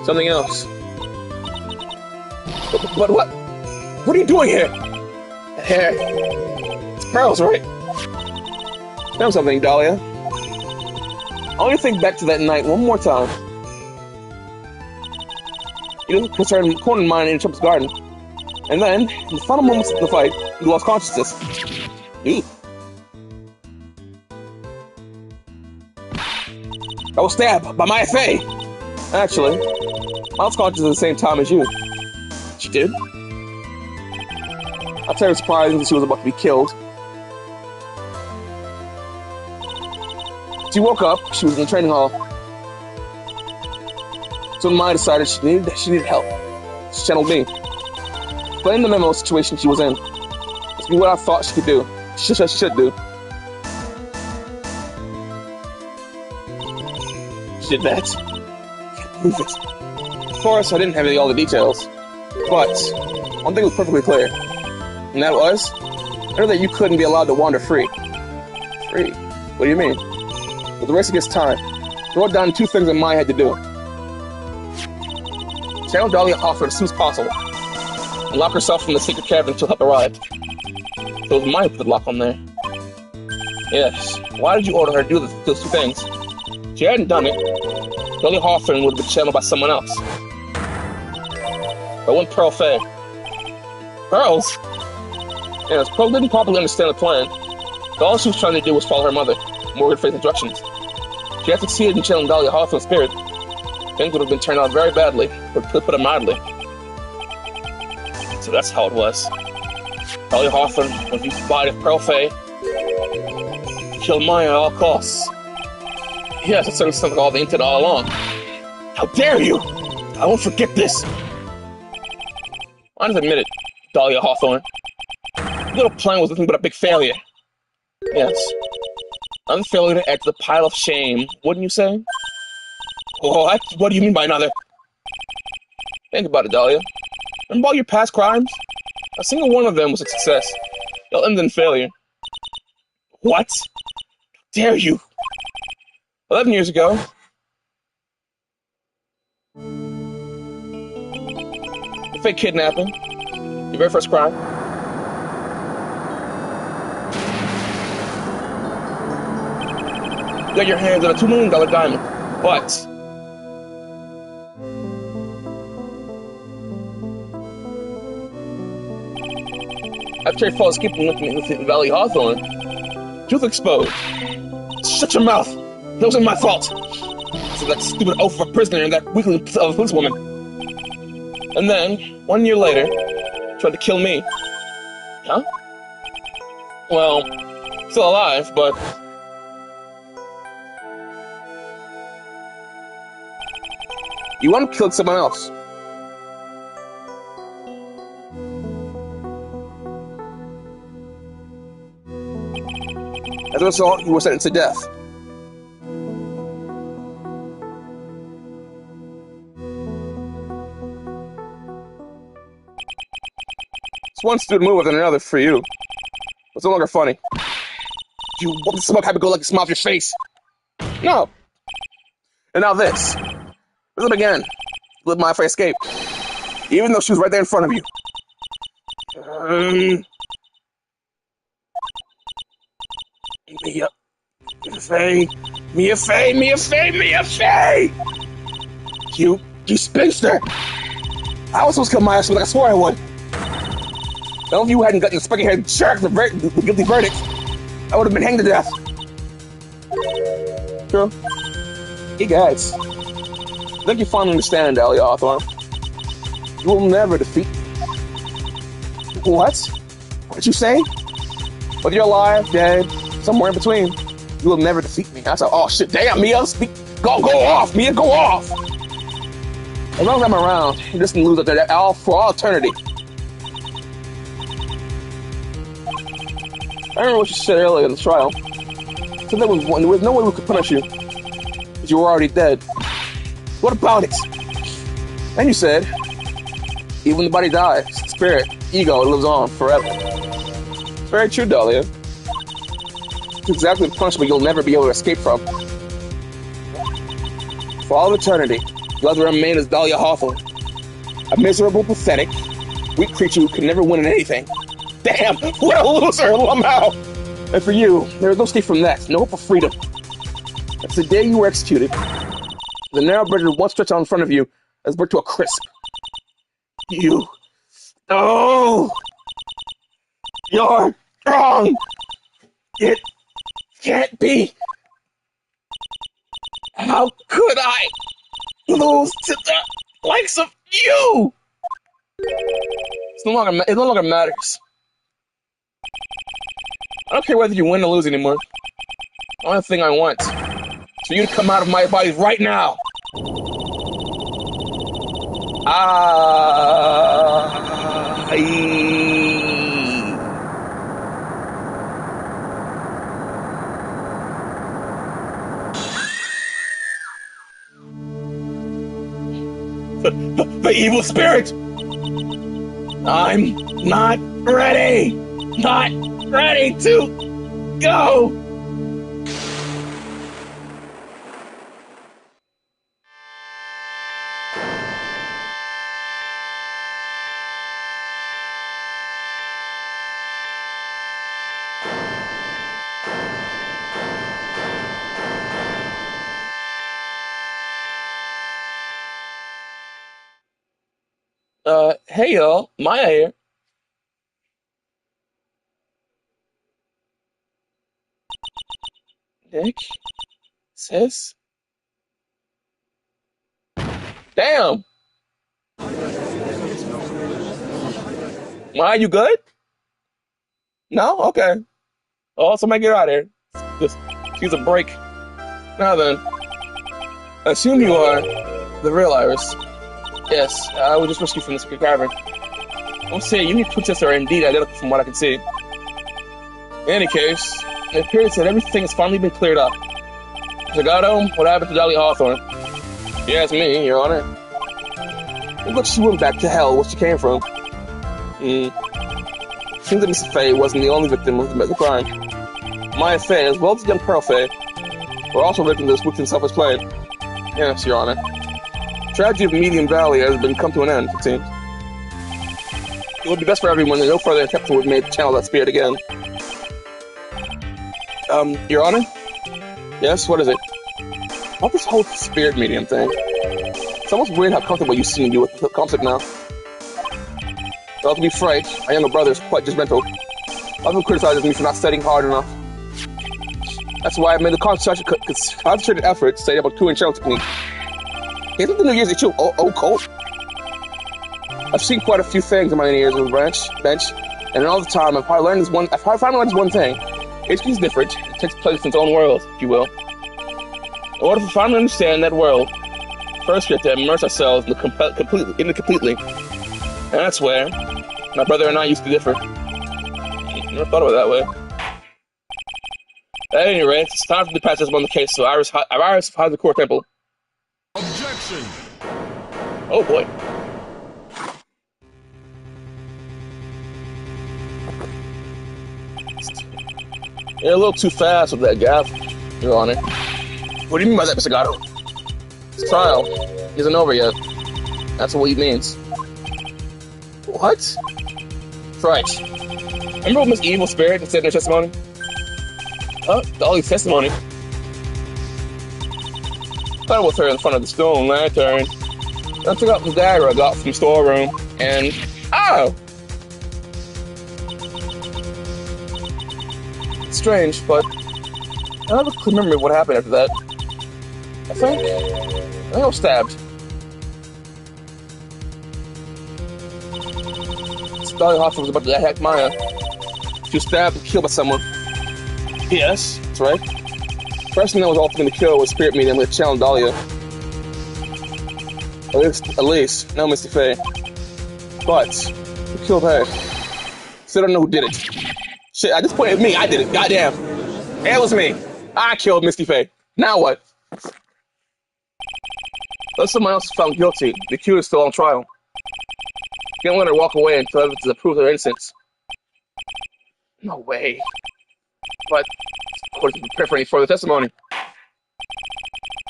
Something else. But what? What are you doing here? Hair. It's Pearls, right? Know something, Dahlia. I want you to think back to that night one more time. You didn't concern the corner mine in Trump's garden. And then, in the final moments of the fight, you lost consciousness. Ooh. I was stabbed by Maya Fey. Actually, I lost consciousness at the same time as you. She did? I'll tell you surprising that she was about to be killed. She woke up, she was in the training hall. So Maya decided she needed help. She channeled me. Explained the memo situation she was in. It's what I thought she could do. She should do. She did that. Can't believe it. Of course, I didn't have all the details. But one thing was perfectly clear. And that was, I know that you couldn't be allowed to wander free. Free? What do you mean? With the race against time, I wrote down 2 things that Maya had to do. Channel Dahlia Hawthorne as soon as possible, and lock herself from the secret cabin until help arrived. So it was Maya who put the lock on there. Yes. Why did you order her to do those 2 things? If she hadn't done it, Dahlia Hawthorne would have been channeled by someone else. But one Pearl Fey. Pearls? Yes, Pearl didn't properly understand the plan. So all she was trying to do was follow her mother, Morgan Faith's instructions. She had succeeded in channeling Dahlia Hawthorne's spirit. Things would have been turned out very badly, to put it mildly. So that's how it was. Dahlia Hawthorne was used to fight of Pearl Fey. Kill Maya at all costs. Yes, it certainly sounds like all the intent all along. How dare you! I won't forget this! I just admit it, Dahlia Hawthorne. Your little plan was nothing but a big failure. Yes. Another failure to add to the pile of shame, wouldn't you say? What? What do you mean by another? Think about it, Dahlia. Remember all your past crimes? A single one of them was a success. They'll end in failure. What? Dare you? 11 years ago. The fake kidnapping. Your very first crime. You got your hands on a $2 million diamond. But after your false escape with Valley Hawthorne, truth exposed. Shut your mouth! That wasn't my fault! So that stupid oaf of a prisoner and that weakling of a policewoman. And then, 1 year later, tried to kill me. Huh? Well, still alive, but... You want to kill someone else. As a result, you were sentenced to death. It's one stupid move than another for you. It's no longer funny. You whoop the smoke happy-go-lucky smile off your face. No. And now this. Listen again. Live my life I escape. Even though she was right there in front of you. Mia Fey. You spinster! I was supposed to kill my ass like I swore I would. If you hadn't gotten the spiky-haired jerk the guilty verdict, I would have been hanged to death. True. Hey guys. I think you finally understand, Dahlia Hawthorne. You will never defeat me. What? What did you say? Whether you're alive, dead, somewhere in between, you will never defeat me. I said, oh shit, damn, Mia, go off, Mia, go off! As long as I'm around, you just can lose up there for all eternity. I remember what you said earlier in the trial. You said there was no way we could punish you, because you were already dead. What about it? And you said, even when the body dies, spirit, ego lives on forever. It's very true, Dahlia. It's exactly the punishment you'll never be able to escape from. For all of eternity, you'll have to remain as Dahlia Hawthorne. A miserable, pathetic, weak creature who can never win in anything. Damn, what a loser, Lamau! And for you, there is no escape from that, no hope of freedom. That's the day you were executed. The narrow bridge that once stretched out in front of you has burnt to a crisp. You... Oh! You're wrong! It can't be! How could I lose to the likes of you? It no longer matters. I don't care whether you win or lose anymore. The only thing I want is for you to come out of my body right now. The evil spirit! I'm not ready! Not ready to go! Hey y'all, Maya here. Nick? Sis? Damn! Maya, you good? No? Okay. Oh, somebody get out of here. Just use a break. Now then, I assume you are the real Iris. Yes, I was just rescued from this cavern. I'm saying you two tests are indeed identical from what I can see. In any case, it appears that everything has finally been cleared up. Zagato, what happened to Dolly Hawthorne? Yeah, it's me, Your Honor. It looks she went back to hell where she came from. Seems that Mrs. Faye wasn't the only victim of the crime. Maya Faye, as well as young Pearl Faye, were also victims of this wicked and selfish plan. Yes, Your Honor. The tragedy of Medium Valley has been come to an end, it seems. It would be best for everyone that no further attempt would be made to channel that spirit again. Your Honor? Yes, what is it? About this whole spirit medium thing. It's almost weird how comfortable you seem to be with the concept now. Well, to be frank, my younger brother is quite judgmental. Often criticizes me for not studying hard enough. That's why I made the concentrated effort to study about coup and shell technique. Here's what the New Year's issue occult. I've seen quite a few things in my years on the bench, and all the time I've finally learned this one thing. Each is different. It takes place in its own world, if you will. In order to finally understand that world, first we have to immerse ourselves completely. And that's where my brother and I used to differ. Never thought of it that way. At any rate, it's time for the pass on the case, so Iris has the core temple. Objection! Oh boy. You're a little too fast with that gaff, Your Honor. What do you mean by that, Mr. Gatto? This trial isn't over yet. That's what he means. What? Right. Remember what Miss Evil Spirit said in her testimony? Dolly's testimony. I was her in front of the stone lantern. I took out the dagger I got from the storeroom, and oh! It's strange, but I don't have a clear memory of what happened after that. I think I was stabbed. Dolly Hawthorne was about to attack Maya. She was stabbed and killed by someone. Yes, that's right. The person that was ultimately killed was Spirit Medium with Channel Dahlia. At least, no Misty Faye. But, who killed her? Still don't know who did it. Shit, at this point, it's me. I did it. Goddamn. It was me. I killed Misty Faye. Now what? Unless someone else is found guilty, the accused is still on trial. Can't let her walk away until evidence is proof of her innocence. No way. But, of course, to prepare for any further testimony.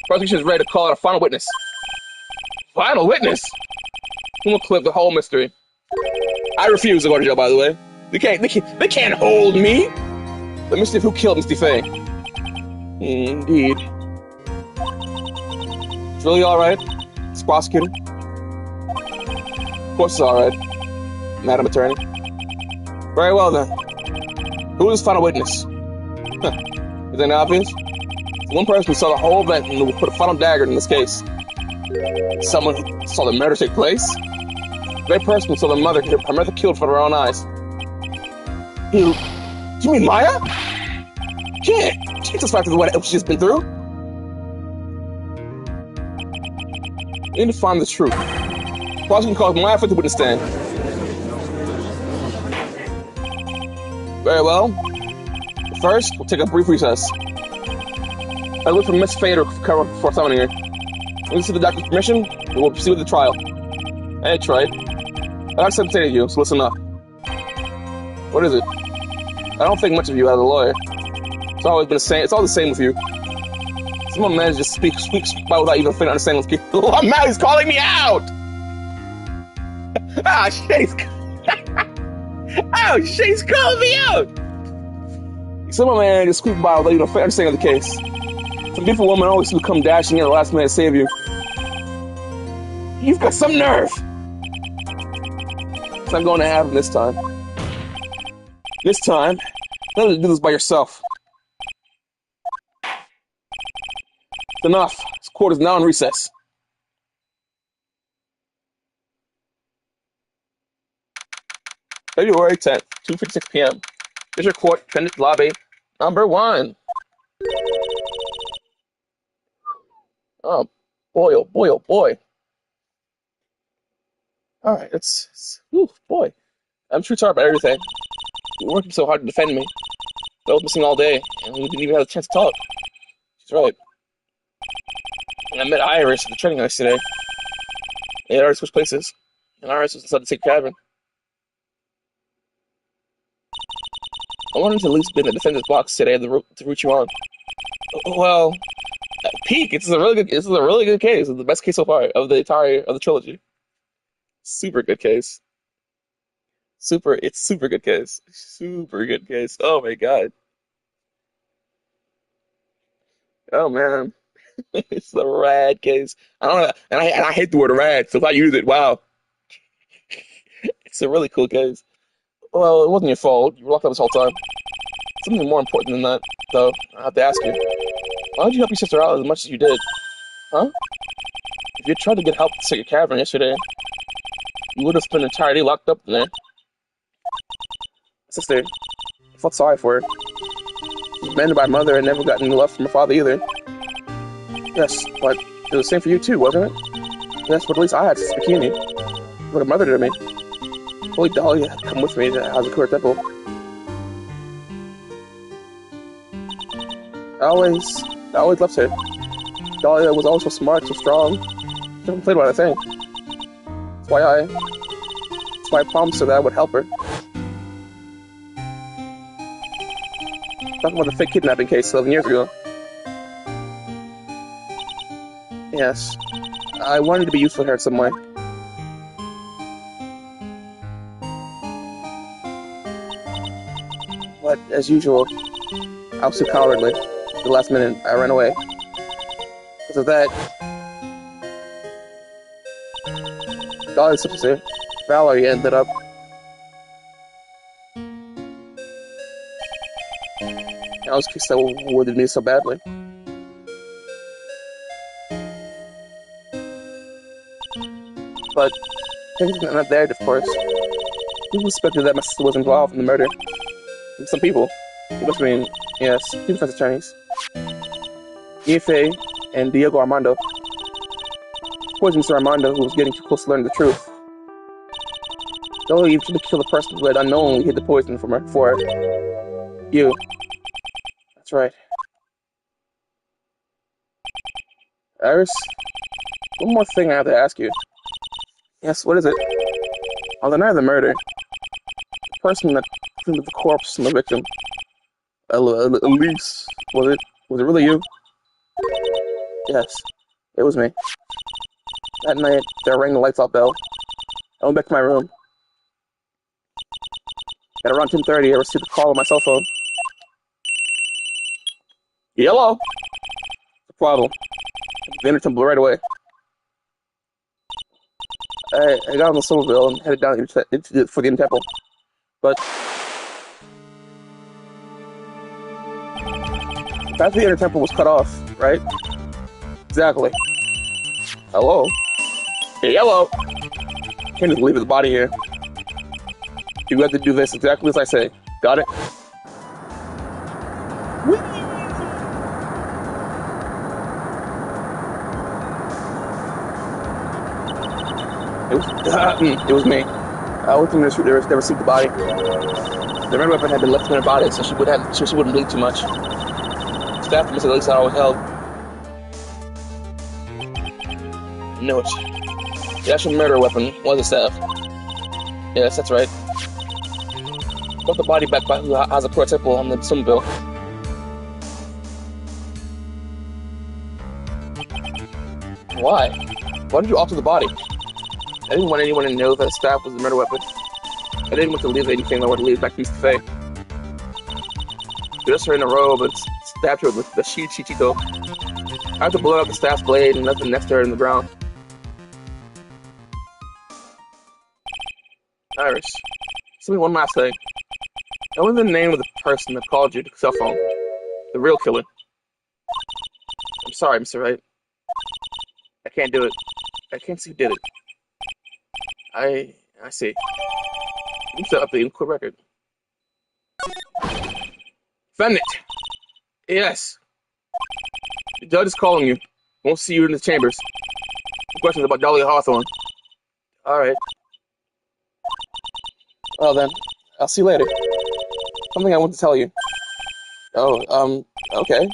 Prosecution is ready to call out a final witness. Final witness? Who will clip the whole mystery? I refuse to go to jail, by the way. They can't hold me. Let me see who killed Misty Faye. Indeed. It's really alright, Mr. Prosecutor. Of course it's alright, Madam Attorney. Very well then. Who is the final witness? Is that obvious? One person who saw the whole event and will put a final dagger in this case. Someone who saw the murder take place. The very person who saw her mother killed for her own eyes. You mean Maya? Can't testify to what she's just been through. We need to find the truth. Prosecution calls Maya for the witness stand. Very well. First, we'll take a brief recess. I look for Miss Faye to recover before summoning her. When we see the doctor's permission, we will proceed with the trial. That's right. I have something to say to you, so listen up. What is it? I don't think much of you as a lawyer. It's always been the same. It's all the same with you. Someone managed to speak by without even fully understanding what's going on. Oh, man, he's calling me out! Ah, shit! Oh, shit, he's calling me out! Someone managed to squeak by without even fully understanding the case. Some beautiful woman always will come dashing in at the last minute to save you. You've got some nerve! It's not going to happen this time. This time, you have to do this by yourself. It's enough. This court is now in recess. February 10th, 2:56 p.m. District Court, Defendant Lobby, number 1. Oh boy, oh boy, oh boy. Alright, ooh, boy. I'm sure sorry about everything. You're working so hard to defend me. I was missing all day, and we didn't even have a chance to talk. She's right. And I met Iris at the training house today. They had already switched places, and Iris was inside the secret cabin. I wanted to at least be in the defender's box today to root you on. Well, at peak, this is a really good case. It's the best case so far of the trilogy. Super good case. It's super good case. Super good case. Oh my god. Oh man. It's the rad case. I don't know, and I hate the word rad, so if I use it, wow. It's a really cool case. Well, it wasn't your fault. You were locked up this whole time. Something more important than that, though, I have to ask you. Why did you help your sister out as much as you did? Huh? If you had tried to get help to set your cavern yesterday, you would have spent an entire day locked up in there. Sister, I felt sorry for her. She was abandoned by her mother and never got any love from her father either. Yes, but it was the same for you too, wasn't it? Yes, but at least I had Sister Bikini. What her mother did to me. Holy Dahlia had come with me to Hazakura Temple. I always loved her. Dahlia was always so smart, so strong. She never complained about a thing. That's why I promised her that I would help her. Talking about the fake kidnapping case 11 years ago. Yes, I wanted to be useful to her in some way. But, as usual, I was too cowardly. At the last minute, I ran away. Because of that, Dolly's sister, Valerie, ended up. I was kissed that wounded me so badly. But things were not there, of course. People suspected that my sister was involved in the murder. And some people, it must mean, yes, two defense attorneys, Ife and Diego Armando, poisoned Mr. Armando, who was getting too close to learning the truth. Dolly even tried to kill the person who had unknowingly hid the poison from her for her. You. That's right. Iris, one more thing I have to ask you. Yes, what is it? On the night of the murder, the person that cleaned up the corpse from the victim, Elise, was it really you? Yes, it was me. That night, I rang the lights off bell. I went back to my room. At around 10:30, I received a call on my cell phone. Hello? The problem. The Inner Temple right away. I got on the snowmobile and headed down for the Inner Temple. But the path to the Inner Temple was cut off, right? Exactly. Hello? Hey, hello! Can't just leave his body here. You have to do this exactly as I say. Got it? It was me. I was going to shoot. They received the body. The red weapon had been left in her body, so she wouldn't bleed too much. Staff missed at least I always held. No, the actual murder weapon was a staff. Yes, that's right. Got the body back by who has a pro temple on the snowmobile. Why? Why did you alter the body? I didn't want anyone to know that the staff was the murder weapon. I didn't want to leave anything I would leave back to Mr. Faye. Dressed her in a robe and stabbed her with the Shichito. I had to blow out the staff's blade and left it next to her in the ground. Iris, tell me one last thing. What was the name of the person that called you to the cell phone? The real killer. I'm sorry, Mr. Wright. I can't do it. I can't see who did it. I see. You set up the inquiry record. Defendant! Yes. The judge is calling you. Won't see you in the chambers. Questions about Dolly Hawthorne. Alright. Well then, I'll see you later. Something I want to tell you. Oh, okay.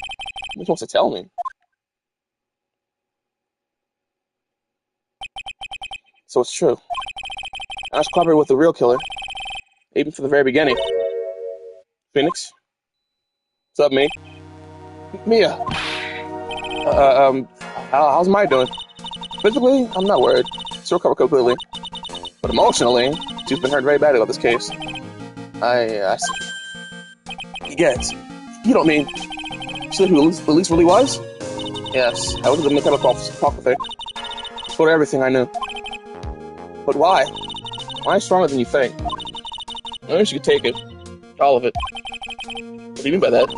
What wants to tell me? So it's true. I was collaborating with the real killer, even from the very beginning. Phoenix, what's up, me? Mia, how's Mai doing? Physically, I'm not worried. She'll recover completely. But emotionally, she's been hurt very badly about this case. I see. Yes. You don't mean she who Elise really was? Yes, I went to the mechanical talk with her. Told her everything I knew. But why? Why stronger than you think? I wish you could take it. All of it. What do you mean by that?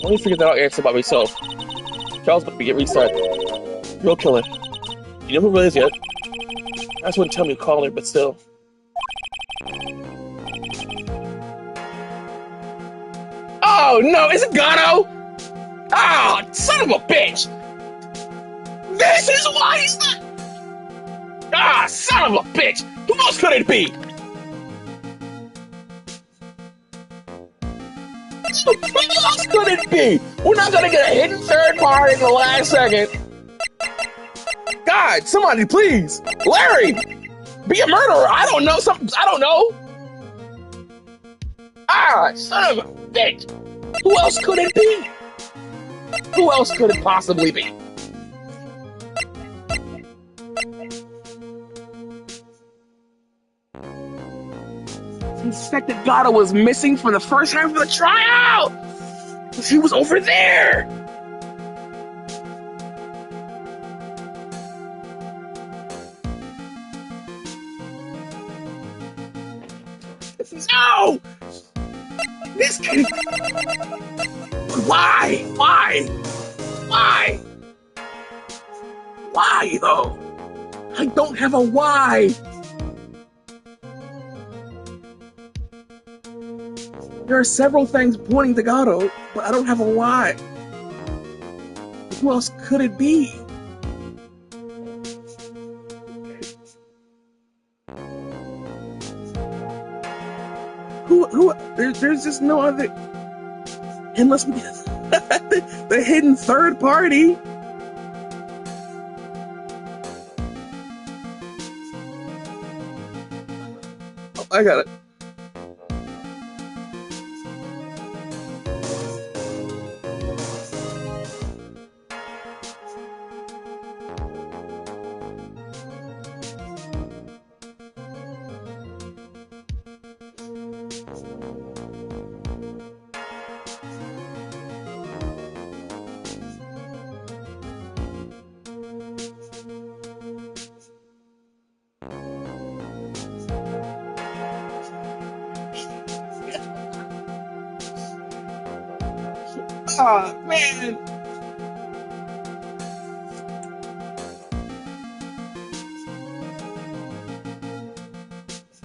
Let me figure that out answer by myself. Charles about to get restarted. Real killer. You know who it is yet? I just wouldn't tell me to call her, but still. Oh no, is it Gato? Oh, son of a bitch! This is why he's not. Ah, son of a bitch! Who else could it be? Who else could it be? We're not gonna get a hidden third party in the last second. God, somebody please, Larry, be a murderer. I don't know something. I don't know. Ah, son of a bitch! Who else could it be? Who else could it possibly be? Inspector Gato was missing from the first half of the trial. He was over there. No! This kid. Why? Why? Why? Why though? I don't have a why. There are several things pointing to Gato, but I don't have a why. Who else could it be? There's just no other. Unless we get the hidden third party. Oh, I got it. Oh, man.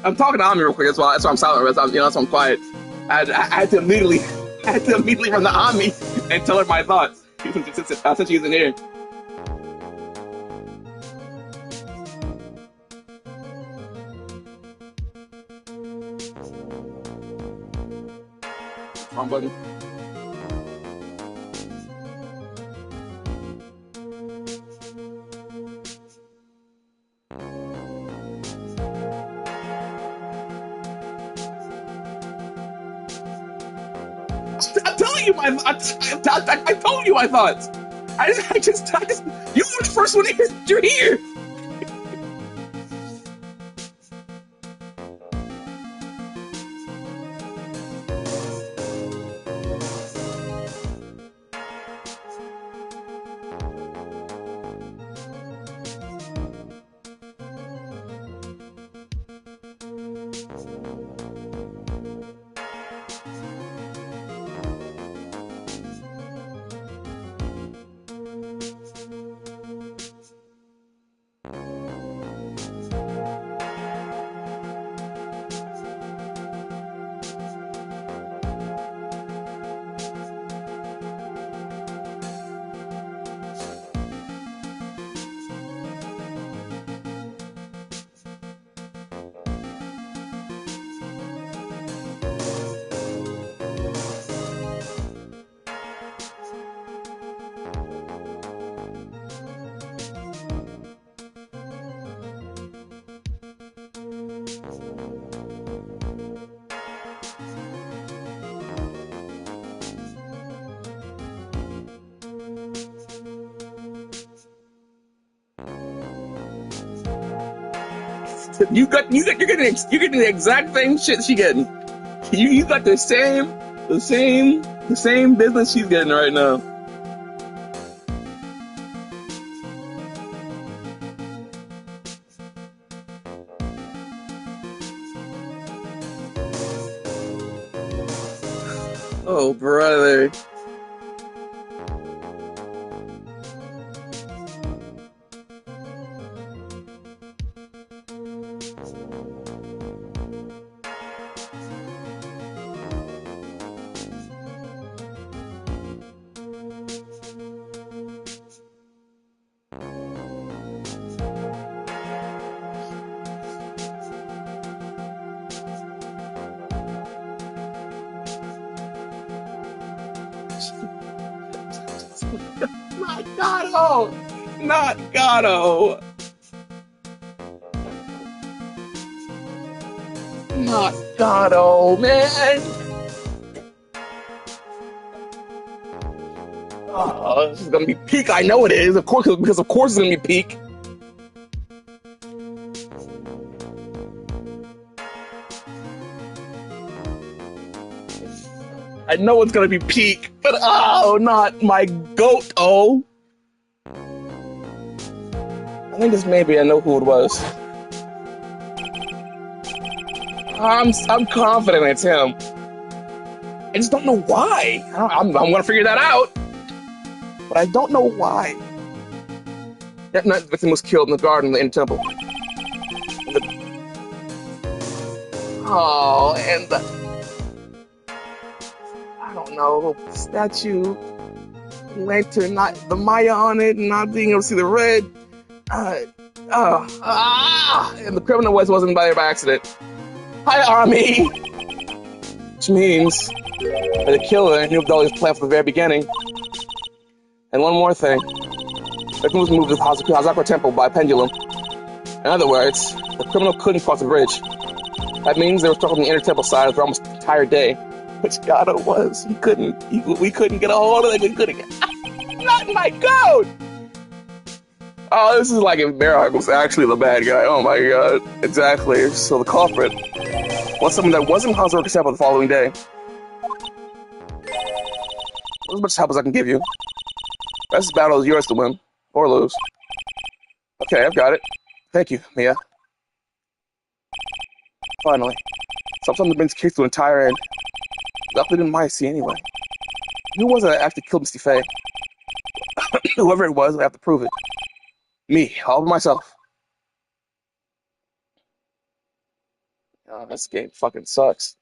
I'm talking to Ami real quick. That's why I'm silent. That's why I'm quiet. I had to immediately, run to Ami and tell her my thoughts since she's in here. Wrong button. I'm telling you I told you my thoughts. I just, you were the first one to hear. You're here. You're getting the exact same shit she getting. You got the same business she's getting right now. Oh, brother. Not Gato! Not Gato! Not Gato, man! Oh, this is gonna be peak. I know it is. Of course, because of course it's gonna be peak. I know it's gonna be peak, but oh, not my goat. Oh, I think this maybe I know who it was. I'm confident it's him. I just don't know why. I'm gonna figure that out, but I don't know why. That night, the victim was killed in the garden in the temple. Oh, and the I don't know, statue, lantern, not the Maya on it, not being able to see the red. And the criminal wasn't by accident. Hi, Army! Which means that the killer knew of all his plan from the very beginning. And one more thing. The victim was moved to the Hazakura temple by a pendulum. In other words, the criminal couldn't cross the bridge. That means they were stuck on the inner temple side for almost the entire day. Which Gato was. We couldn't get a hold of it. We couldn't get... Not my goat! Oh, this is like if Barrock was actually the bad guy. Oh my god. Exactly. So the culprit was someone that wasn't Hazakura temple the following day. As much help as I can give you. The rest of the battle is yours to win. Or lose. Okay, I've got it. Thank you, Mia. Finally. Something that brings case to an entire end. Luckily didn't mind see anyway. Who was it that actually killed Misty Faye? Whoever it was, I have to prove it. Me, all by myself. Oh, this game fucking sucks.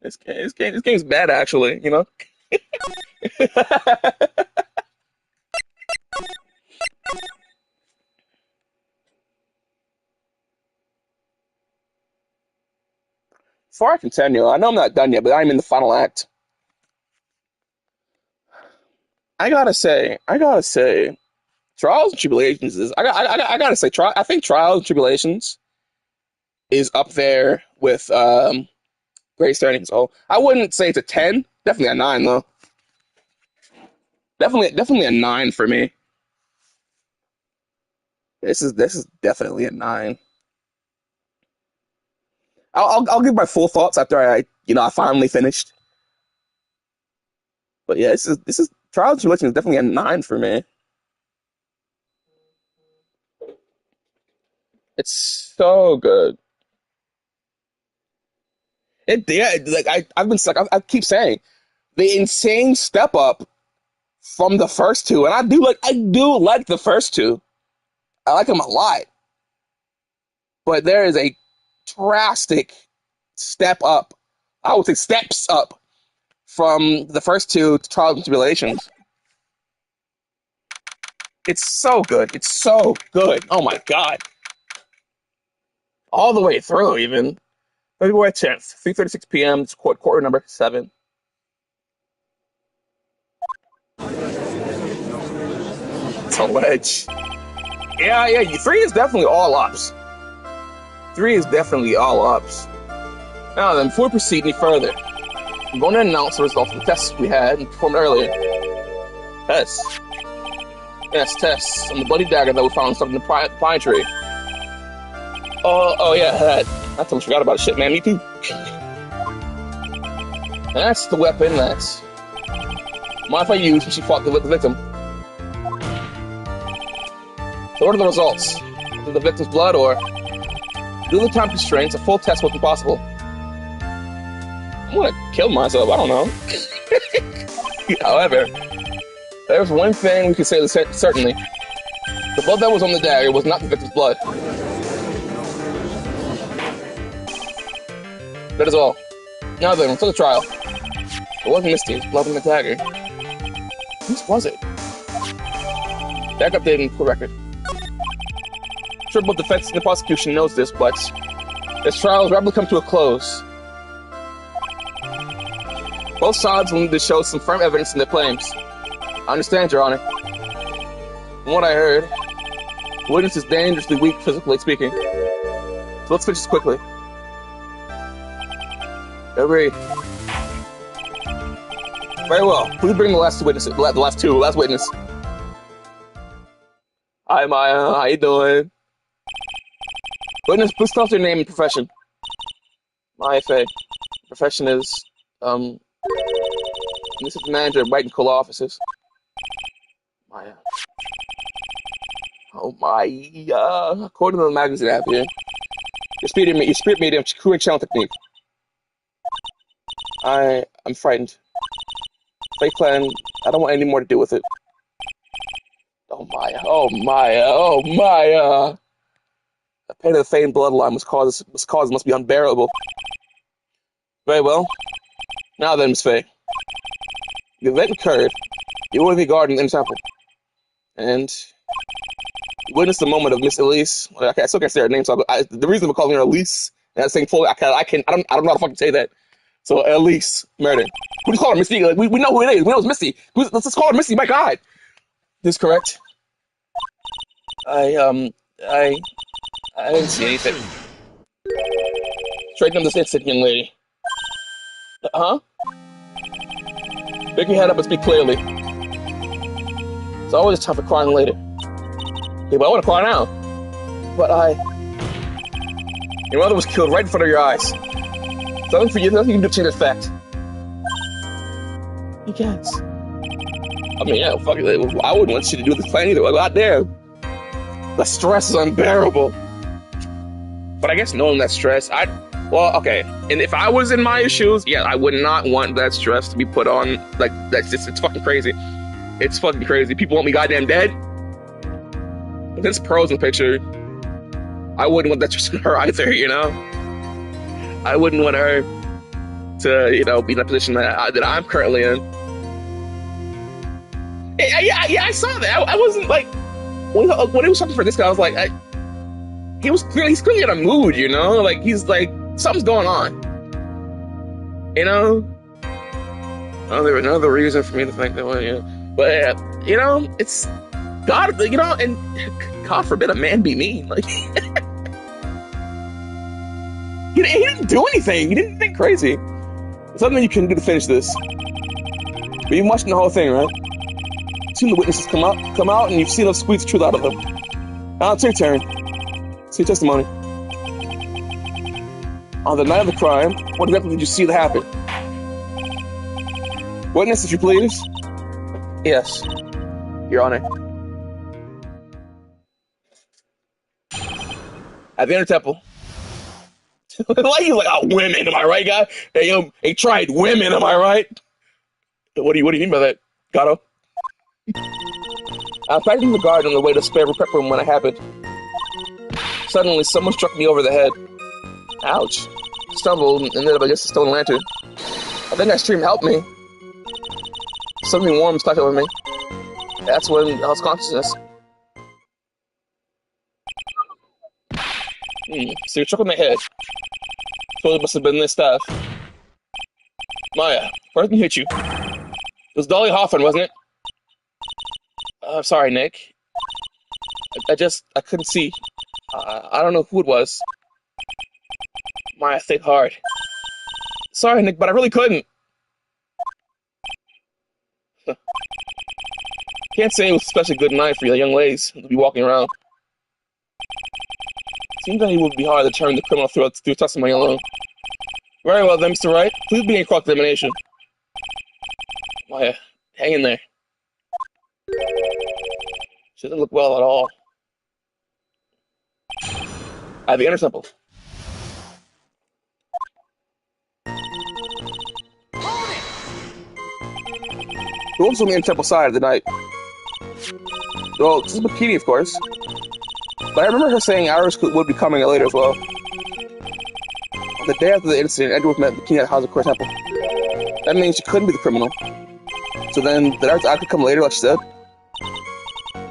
This game's bad actually, you know? Before I continue, I know I'm not done yet, but I'm in the final act. I gotta say, Trials and Tribulations is. I gotta say, I think Trials and Tribulations is up there with Great Earnings. So I wouldn't say it's a 10. Definitely a 9 though. Definitely a 9 for me. This is definitely a 9. I'll give my full thoughts after I finally finished. But yeah, this is Trials and Tribulations is definitely a 9 for me. It's so good. I keep saying the insane step up from the first two, and I do like the first two. I like them a lot, but there is a drastic step up. I would say steps up from the first two to Trials and Tribulations. It's so good. It's so good. Oh my god. All the way through, even. February 10th, 3:36 p.m. It's quarter number 7. It's a ledge. Yeah. 3 is definitely all ups. 3 is definitely all ups. Now then, before we proceed any further, I'm going to announce the results of the tests we had and performed earlier. Tests? Yes, tests on the bloody dagger that we found stuck in the pine tree. Oh yeah, that. I totally forgot about it. Shit, man, me too. That's the weapon that's Modified used when she fought the victim. So what are the results? Did the victim's blood or due to the time constraints, a full test wasn't possible. I'm gonna kill myself, I don't know. However, there's one thing we can say certainly. The blood that was on the dagger was not the victim's blood. That is all. Now then, for the trial. It wasn't Misty's blood on the dagger. Whose was it? Back updating for record. Sure, both defense and the prosecution knows this, but this trial has rapidly come to a close. Both sides will need to show some firm evidence in their claims. I understand, Your Honor. From what I heard, the witness is dangerously weak, physically speaking. So let's finish this quickly. Agreed. Very well. Please bring the last two witnesses. Last witness. Hi, Maya. How you doing? Witness, please tell us your name and profession. Maya Faye. Profession is, this is the manager of White and Cola offices. Maya. Oh my, according to the magazine app here, your spirit medium, crew and channel technique. I'm frightened. Fake plan, I don't want any more to do with it. Oh Maya, oh Maya, oh Maya. The pain of the famed bloodline must be unbearable. Very well. Now then, Miss Faye. The event occurred. You were in the garden in the temple. And you witnessed the moment of Miss Elise. I still can't say her name, so the reason we're calling her Elise, and I'm saying fully, I don't know how to fucking say that. So Elise murdered. We just call her Misty. Like, we know who it is. We know it's Misty. Let's just call her Misty. My God. This is correct. I didn't see anything. Straighten up this instant, young lady. Huh? Pick your head up and speak clearly. It's always time for crying later. Okay, but I want to cry now. But your mother was killed right in front of your eyes. Nothing for you, nothing you can do to change the fact. You can't. I mean, yeah, fuck it. I wouldn't want you to do this plan either. God damn. The stress is unbearable. But I guess knowing that stress, well, okay. And if I was in my shoes, yeah, I would not want that stress to be put on. Like, it's fucking crazy. It's fucking crazy. People want me goddamn dead. But there's pros in the picture. I wouldn't want that stress on her either, you know? I wouldn't want her to, be in a position that I'm currently in. Yeah, I saw that. I wasn't like, when it was something for this guy, I was like, he's clearly in a mood, like he's like, something's going on, another reason for me to think that way, but it's God, and God forbid a man be mean, like, he didn't do anything, he didn't do anything crazy. There's something you can do to finish this, but you've watched the whole thing, right? You've seen the witnesses come out, and you've seen them squeeze the truth out of them. Now it's your turn. See your testimony. On the night of the crime, what exactly did you see that happen? Witness, if you please. Yes, Your Honor. At the inner temple. Why are you like, oh, women, am I right, guy? They tried women, am I right? What do you mean by that, Gato? I was packing in the garden on the way to spare prep room when it happened. Suddenly, someone struck me over the head. Ouch. Stumbled and ended up against a stone lantern. I think I screamed, help me. Something warm splashed over me. That's when I lost consciousness. So you're struck on the head. So it must have been this stuff. Maya, where did he hit you? It was Dolly Hoffman, wasn't it? I'm sorry, Nick. I couldn't see. I don't know who it was. Maya, think hard. Sorry, Nick, but I really couldn't. Can't say it was especially good night for you young ladies to be walking around. Seems like it would be hard to determine the criminal through testimony alone. Very well then, Mr. Wright. Please begin cross-examination. Why, hang in there. She doesn't look well at all. I have the inner temple. Who else on the inner temple side of the night? Well, this is Bikini, of course. But I remember her saying Iris would be coming later as well. The day after the incident, Edward met Bikini at the House of Core Temple. That means she couldn't be the criminal. So then, did I could come later, like she said?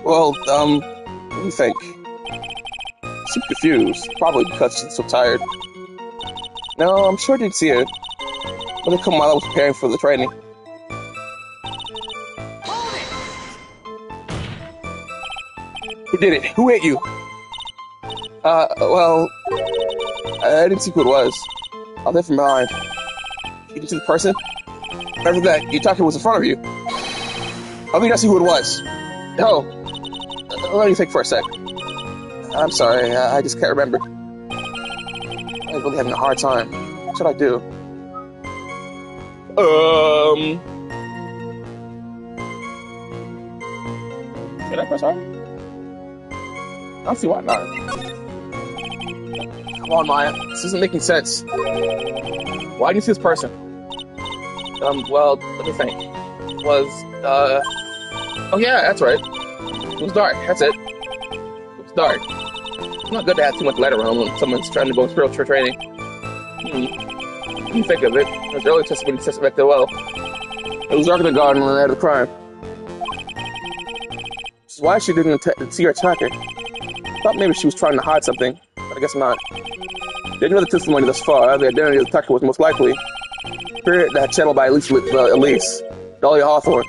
Well, what do you think? She's confused, probably because she's so tired. No, I'm sure I didn't see her. But they come while I was preparing for the training. Who did it? Who hit you? Well, I didn't see who it was. I was there from behind. You didn't see the person? After that, your attacker was in front of you. I mean, I see who it was. Oh, let me think for a sec. I'm sorry, I just can't remember. I'm really having a hard time. What should I do? Should I press R? I don't see why not. Come on, Maya. This isn't making sense. Why did you see this person? Well, let me think. It was, oh yeah, that's right. It was dark, that's it. It was dark. It's not good to have too much light around when someone's trying to go spiritual training. When you think of it, his early testimony suspected well. It was dark in the garden when they had the crime. Which is why she didn't see her attacker. Thought maybe she was trying to hide something, but I guess not. Didn't know the testimony thus far. The identity of the attacker was most likely spirit that had channeled by Elise Dahlia Hawthorne.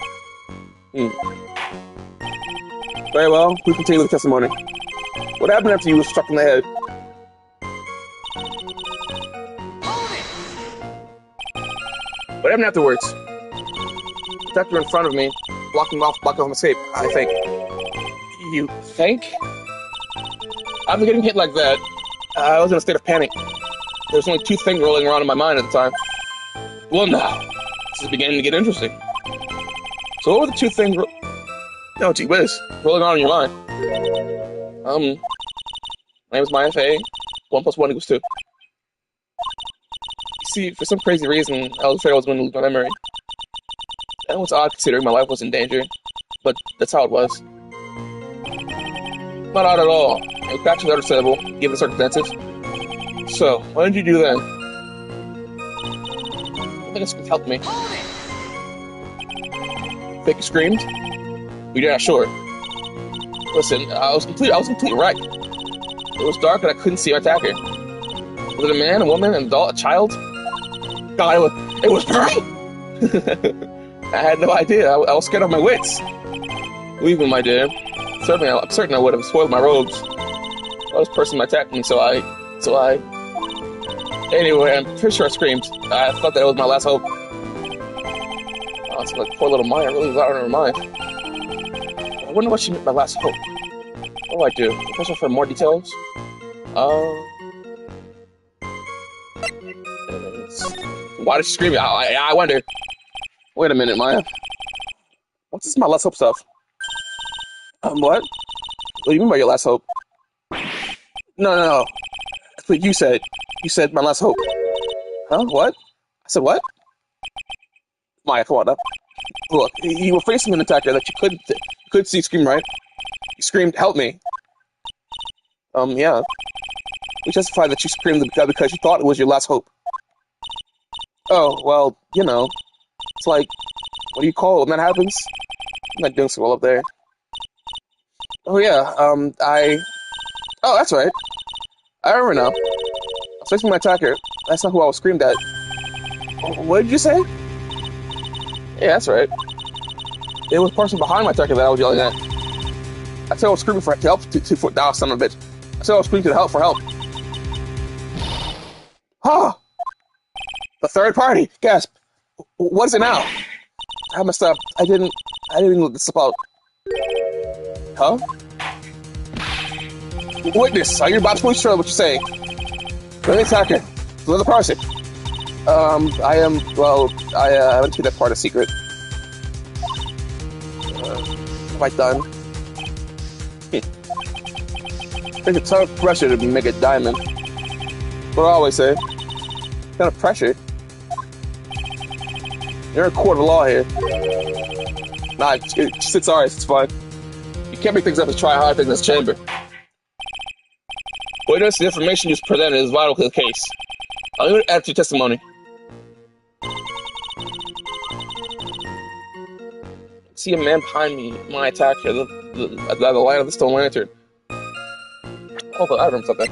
Very well, please continue with the testimony. What happened after you were struck in the head? What happened afterwards? The attacker in front of me, blocking off my escape, I think. You think? After getting hit like that, I was in a state of panic. There was only two things rolling around in my mind at the time. Well, now, this is beginning to get interesting. So what were the two things no, gee whiz, rolling around in your mind? My name is Maya Fey. 1 + 1 = 2. You see, for some crazy reason, I was afraid I was going to lose my memory. That was odd considering my life was in danger, but that's how it was. Not odd at all. It was actually understandable, given the circumstances. So, what did you do then? I think this could help me. Think you screamed? You're not sure. Listen, I was completely right. It was dark and I couldn't see my attacker. Was it a man, a woman, an adult, a child? God, it was her! I had no idea. I was scared of my wits. Believe me, my dear. I'm certain I would have spoiled my robes. I was the person that attacked me, so I... Anyway, I'm pretty sure I screamed. I thought that it was my last hope. Oh, it's like poor little Maya really was out of her mind. I wonder what she meant by last hope. What do I do? Question for more details? Why did she scream? I wonder. Wait a minute, Maya. What's this my last hope stuff? What? What do you mean by your last hope? No. That's what you said. You said my last hope. Huh? What? I said what? Maya, come on up. Look, you were facing an attacker that you couldn't see scream, right? You screamed, help me. Yeah. We justified that you screamed because you thought it was your last hope. Oh, well, you know. It's like, what do you call it when that happens? I'm not doing so well up there. Oh, yeah, Oh, that's right. I remember now. I was facing my attacker. That's not who I was screamed at. What did you say? Yeah, that's right. It was the person behind my attacker that I was yelling at. I said I was screaming for help for son of a bitch. I said I was screaming for help. Ah! The third party! Gasp! What is it now? I messed up. I didn't look this about. Huh? Witness, are you about to police trailer? What you saying? Let me attacker. Another person. I am, well, I haven't keep that part a secret. Quite done. Take a ton of pressure to make a diamond. What I always say. Kind of pressure. You're in a court of law here. Nah, it's alright, it's fine. You can't make things up to try hard things in this chamber. Witness, the information you presented is vital to the case. I'm going to add to your testimony. See a man behind me, my attacker, the light of the stone lantern. Hold on, I remember something.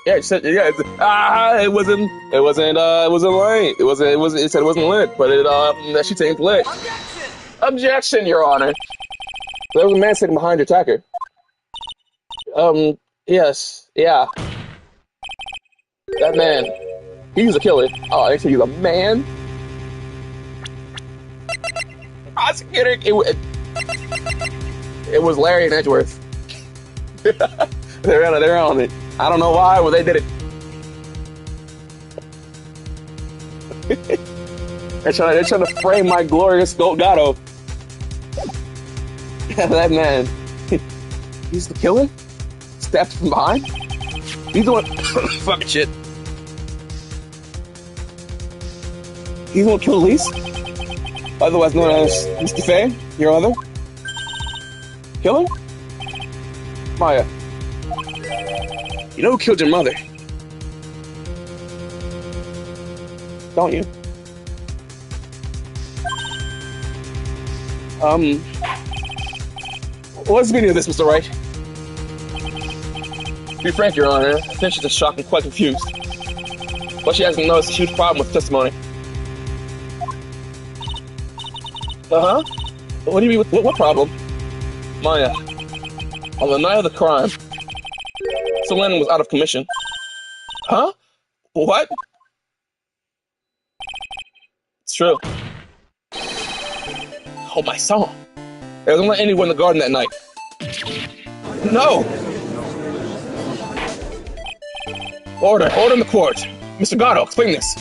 Yeah, it said, yeah, it wasn't light. It said it wasn't lit, but that she ain't lit. Objection! Objection, Your Honor. There was a man sitting behind your attacker. Yes, yeah. That man, he's a killer. Oh, I said he's a man? Prosecutor, it was Larry and Edgeworth. They're on it. I don't know why, but they did it. they're trying to frame my glorious Gato. That man, he's the killer? Stabbed from behind? He's the one. Fucking shit. He's the one who killed Elise? Otherwise known as Mr. Faye, your other? Killer? Maya. You know who killed your mother? Don't you? What's the meaning of this, Mr. Wright? To be frank, Your Honor, I think she's just shocked and quite confused. What she hasn't noticed is a huge problem with testimony. Uh-huh? What do you mean, what problem? Maya, on the night of the crime, Mr. Lennon was out of commission. Huh? What? It's true. Oh, my son. There wasn't let anyone in the garden that night. No! Order in the court. Mr. Gatto, explain this.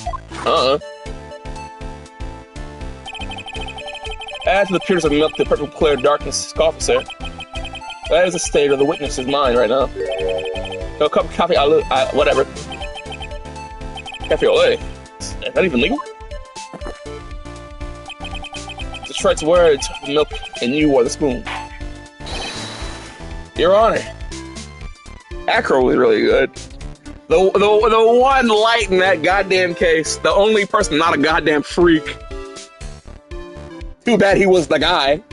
Add to the pureness of milk the purple clear darkness, officer. That is the state of the witness's mind right now. No cup of coffee, whatever. Cafe au lait. Is that even legal? Detroit's words, the milk, and you are the spoon. Your Honor, Acro was really good. The one light in that goddamn case, the only person not a goddamn freak. Too bad he was the guy.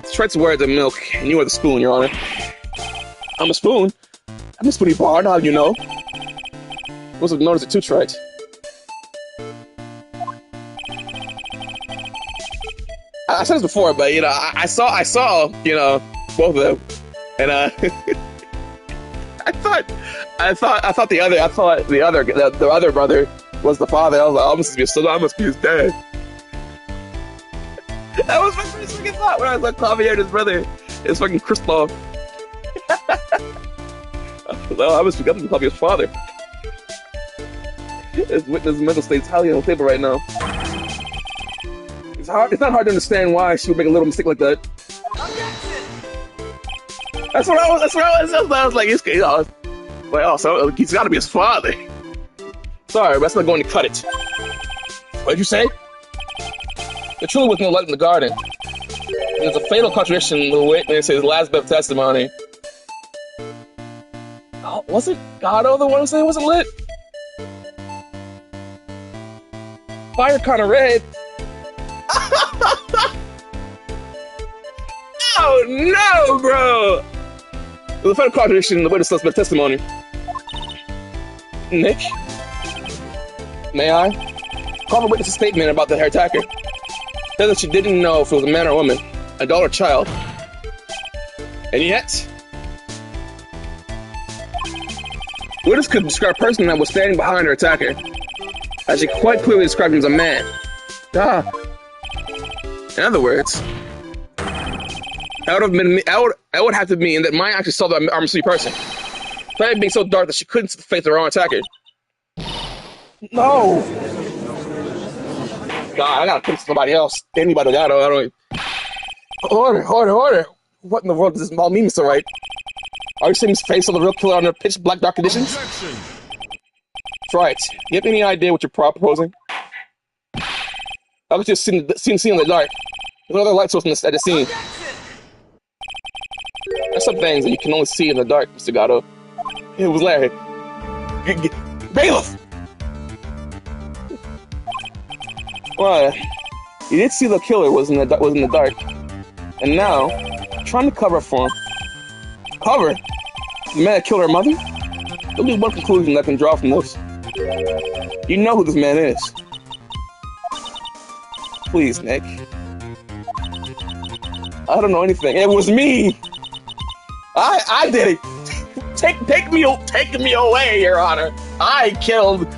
Detroit's words, the milk, and you are the spoon, Your Honor. I'm a spoon. I'm a spoony bar, how do you know? Most have noticed it too, Detroit. I said this before, but you know, I saw, you know, both of them, and I thought the other brother was the father. I was like, oh, I must be his dad. That was my first fucking thought when I was like, Javier, his brother is fucking Christoph. Well, I must be probably his father. His mental state's highly unstable right now. It's not hard to understand why she would make a little mistake like that. Objection! That's what I was like, you know, like, oh, so he's got to be his father. Sorry, but that's not going to cut it. What did you say? There truly was no light in the garden. There's a fatal contradiction in the witness's last bit of testimony. Oh, wasn't Gatto the one who said it wasn't lit? Fire kind of red. Oh no, bro! There's a fatal contradiction in the witness's last bit of testimony. Nick? May I? Call the witness's statement about the hair attacker. Said that she didn't know if it was a man or a woman, adult or child. And yet, witness could describe a person that was standing behind her attacker. As she quite clearly described him as a man. Ah. In other words, I would have to mean that Maya actually saw the armed person. Despite being so dark that she couldn't see the face of her own attacker. No! God, I gotta pick somebody else. Anybody, I don't. Order. What in the world does this all mean, Mr. Wright? Are you seeing his face of the real killer under pitch black dark conditions? Objection. That's right. You have any idea what you're proposing? I was just seeing in the dark. There's no other light source at the scene. There's some things that you can only see in the dark, Mr. Gatto. It was Larry. Bailiff! Well, you did see the killer was in the dark. And now, trying to cover for him. Cover? The man that killed her mother? There'll be one conclusion that I can draw from this. You know who this man is. Please, Nick. I don't know anything. It was me! I did it! Take me away, Your Honor! I killed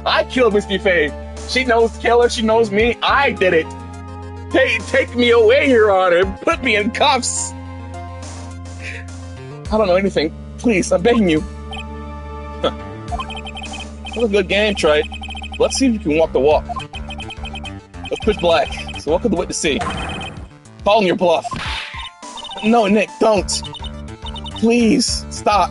Misty Faye. She knows the killer, she knows me, I did it! Take me away, Your Honor! Put me in cuffs! I don't know anything. Please, I'm begging you. Huh. That was a good game, Trey. Let's see if you can walk the walk. Let's push black. So what could the witness see? Calling your bluff. No, Nick, don't. Please, stop.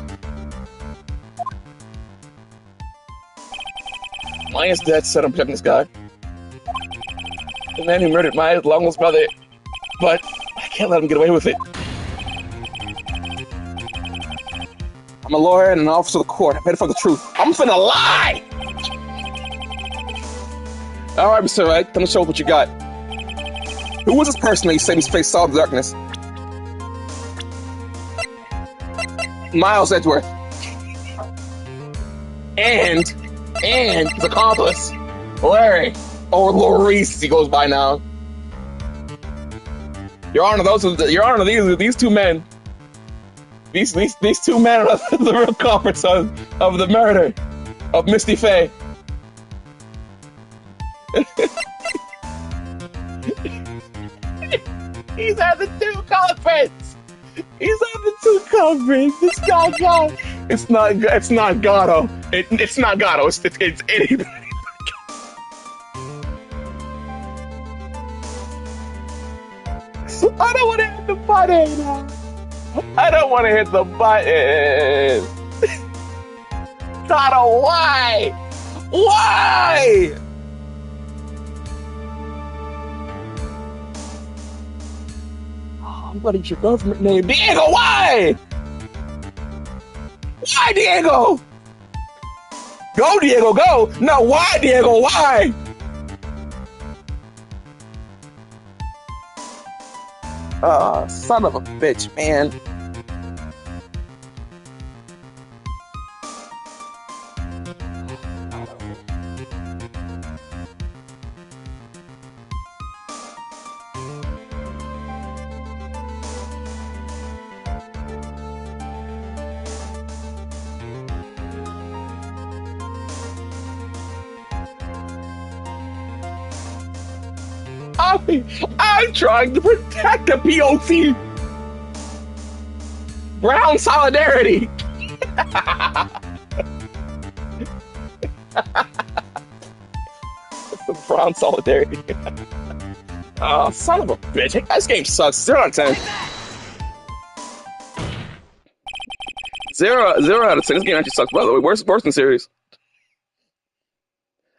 Maya's dead, said I'm protecting this guy. The man who murdered Maya's long-lost brother. But I can't let him get away with it. I'm a lawyer and an officer of the court. I'm headed for the truth. I'm finna lie! Alright, Mr. Wright, let me show us what you got. Who was this person that you say his face saw in the darkness? Miles Edgeworth. And his accomplice, Larry, or Maurice, he goes by now. Your Honor, these two men. These two men are the real culprits of the murder of Misty Faye. He's had the two culprits. This guy, God. It's not Gatto. It's not Gatto. It's anybody. I don't want to hit the button now. I don't want to hit the button. Gatto, why? Why? Oh, I'm gonna use your government name. Diego, why? Why, Diego? Go, Diego, go. No, why, Diego, why? Son of a bitch, man. I'm trying to protect the POC. Brown solidarity. Brown solidarity. Oh, son of a bitch. This game sucks. 0 out of 10. 0 out of 10. This game actually sucks, by the way. Worse than series.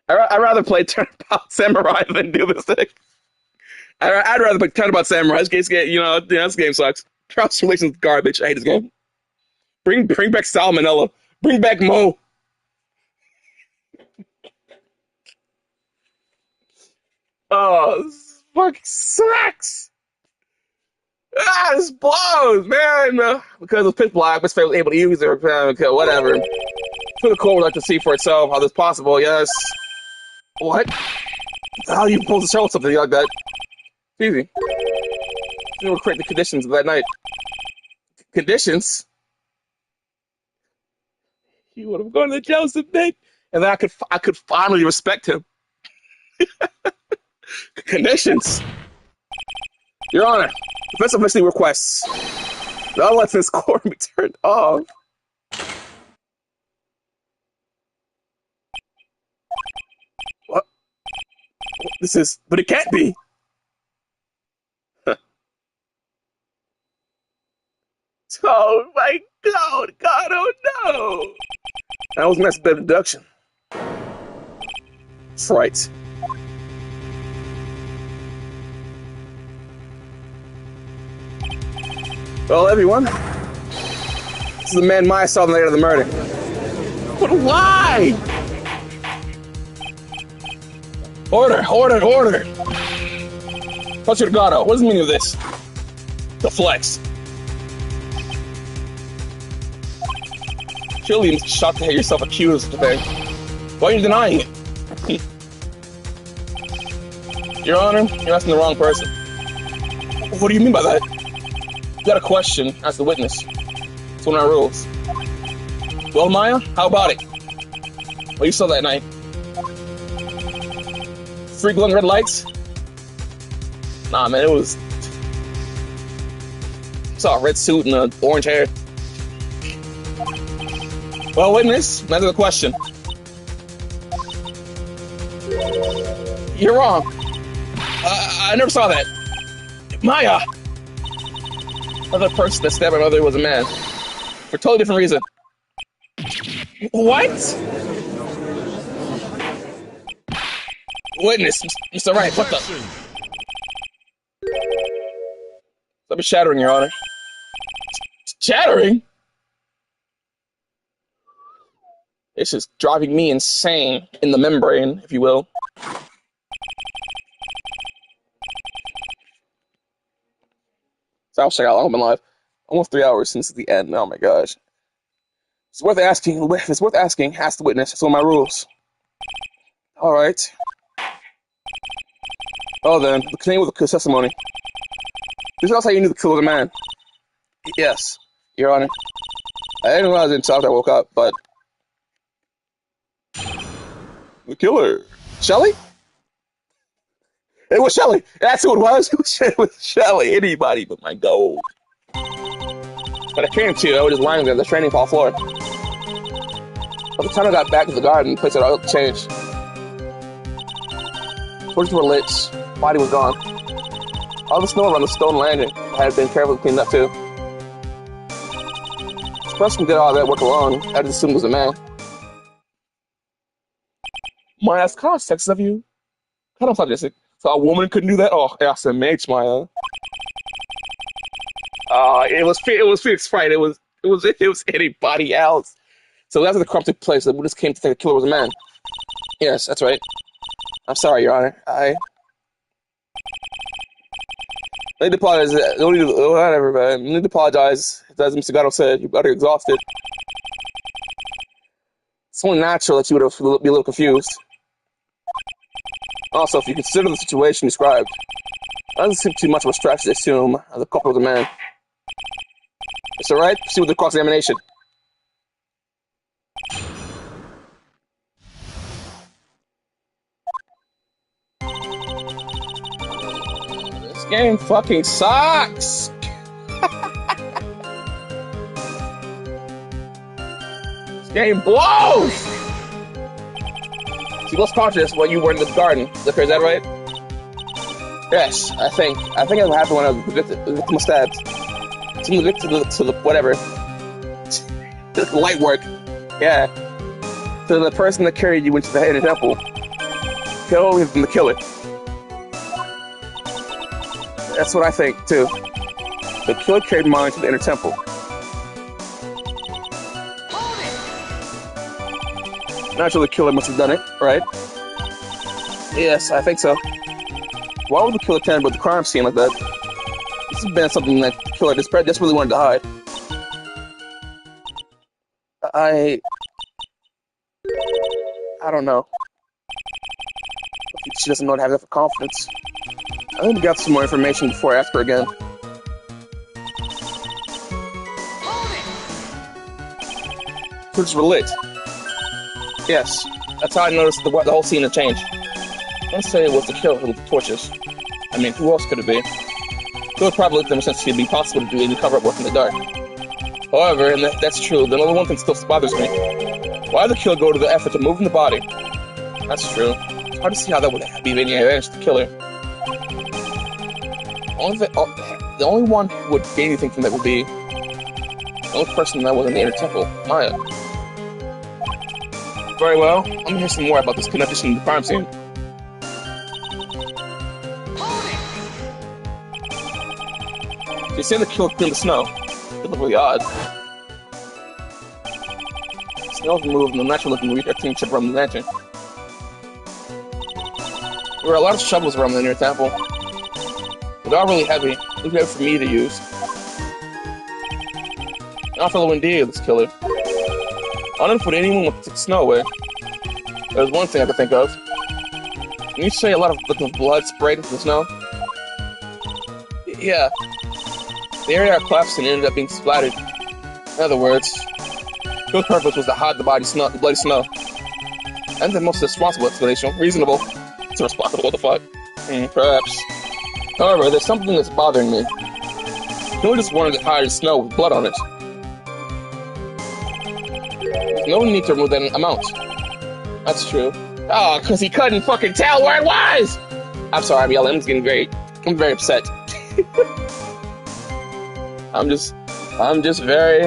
I'd rather play Turnabout Samurai than do this thing. I'd rather play Turnabout Samurai. This game sucks. Tribulations garbage. I hate this game. Bring back Salmonella. Bring back Mo. Oh, this fucking sucks. This blows, man. Because of pitch black, Miss Faye was able to use it, whatever. So the court would like to see for itself how this is possible, yes. What? How do you supposed to show something like that? It's easy. You would create the conditions of that night. Conditions? He would have gone to Joseph, Nick, and then I could finally respect him. Conditions. Your Honor, defense officially requests the unlicensed score be turned off. What? This is, but it can't be. Oh my God, God, oh no! That was a nice bit of deduction. That's right. Well, everyone, this is the man Maya saw the night of the murder. But why? Order, order, order! What's your gato? What is the meaning of this? The flex. Surely you're shocked to hear yourself accused today. Why are you denying it? Your Honor, you're asking the wrong person. What do you mean by that? You got a question, ask the witness. It's one of our rules. Well, Maya, how about it? What you saw that night? 3 glowing red lights? Nah, man, it was... I saw a red suit and orange hair. Well, witness, another question. You're wrong. I never saw that. Maya! Another person that stabbed my mother was a man. For a totally different reason. What? Witness, Mr. Wright, what the? Let me shattering, Your Honor. Shattering? It's just driving me insane in the membrane, if you will. So I'll check out how long I've been live. Almost 3 hours since the end. Oh my gosh. It's worth asking. If it's worth asking, ask the witness. It's one of my rules. All right. Oh, then, continue with the testimony. This is how you knew the killer was a man. Yes, Your Honor. I didn't realize it until after I woke up, but... The killer. Shelly? It was Shelly. That's who it was. It was Shelly. Anybody but my gold. But I came to, I was just lying there on the training hall floor. By the time I got back to the garden, the place had all changed. Torches were lit. Body was gone. All the snow around the stone landing had been carefully cleaned up too. This person did all that work alone. I just assumed it was a man. Maya, that's kind of sexist of you. Kind of sadistic. So a woman couldn't do that? Oh, SMH, Maya. It was Phoenix Wright. It was anybody else. So after the crime took place, the witness came to think the killer was a man. Yes, that's right. I'm sorry, Your Honor. I need to apologize. Whatever, man. I need to apologize. As Mr. Gatto said, you're utterly exhausted. It's only natural that you would be a little confused. Also, if you consider the situation described, it doesn't seem too much of a stretch to assume the culprit was a man. It's alright. Proceed with the cross-examination. This game fucking sucks! This game blows! You lost consciousness when you were in the garden. Is that right? Yes, I think it happened when I was the victim was stabbed. To the whatever. To the light work. Yeah. To the person that carried you into the hidden temple. Kill him from the killer. That's what I think too. The killer carried mine to the inner temple. Naturally, the killer must have done it, right? Yes, I think so. Why would the killer tend about the crime scene like that? This has been something that the killer desperately wanted to hide. I don't know. She doesn't know how to have enough confidence. I need to get some more information before I ask her again. Torches were lit. Yes, that's how I noticed the whole scene had changed. Let's say it was the killer with the torches. I mean, who else could it be? It would probably lit them since it'd be possible to do any cover-up work in the dark. However, and that's true, then only one thing still bothers me. Why did the killer go to the effort to move in the body? That's true. It's hard to see how that would be of any advantage to the killer. The only one who would gain anything from that would be the only person that was in the inner temple, Maya. Very well, I'm gonna hear some more about this connection to the crime scene. You're saying the killer cleaned the snow. It looked really odd. Snow was removed and the natural looking weed team chip around the lantern. There were a lot of shovels around the inner temple. They're all really heavy. Too heavy for me to use. Not for the indeed, this killer. I don't put anyone would take snow away. There's one thing I could think of. Can you say a lot of victims' blood sprayed into the snow? Yeah. The area I collapsed in ended up being splattered. In other words, Phil's purpose was to hide the bloody snow. And the most responsible explanation. Reasonable. It's irresponsible, what the fuck? Perhaps. However, there's something that's bothering me. Phil just wanted to hide snow with blood on it. There's no need to remove that amount. That's true. Oh, because he couldn't fucking tell where it was! I'm sorry, I'm yelling. I'm getting I'm very upset. I'm just very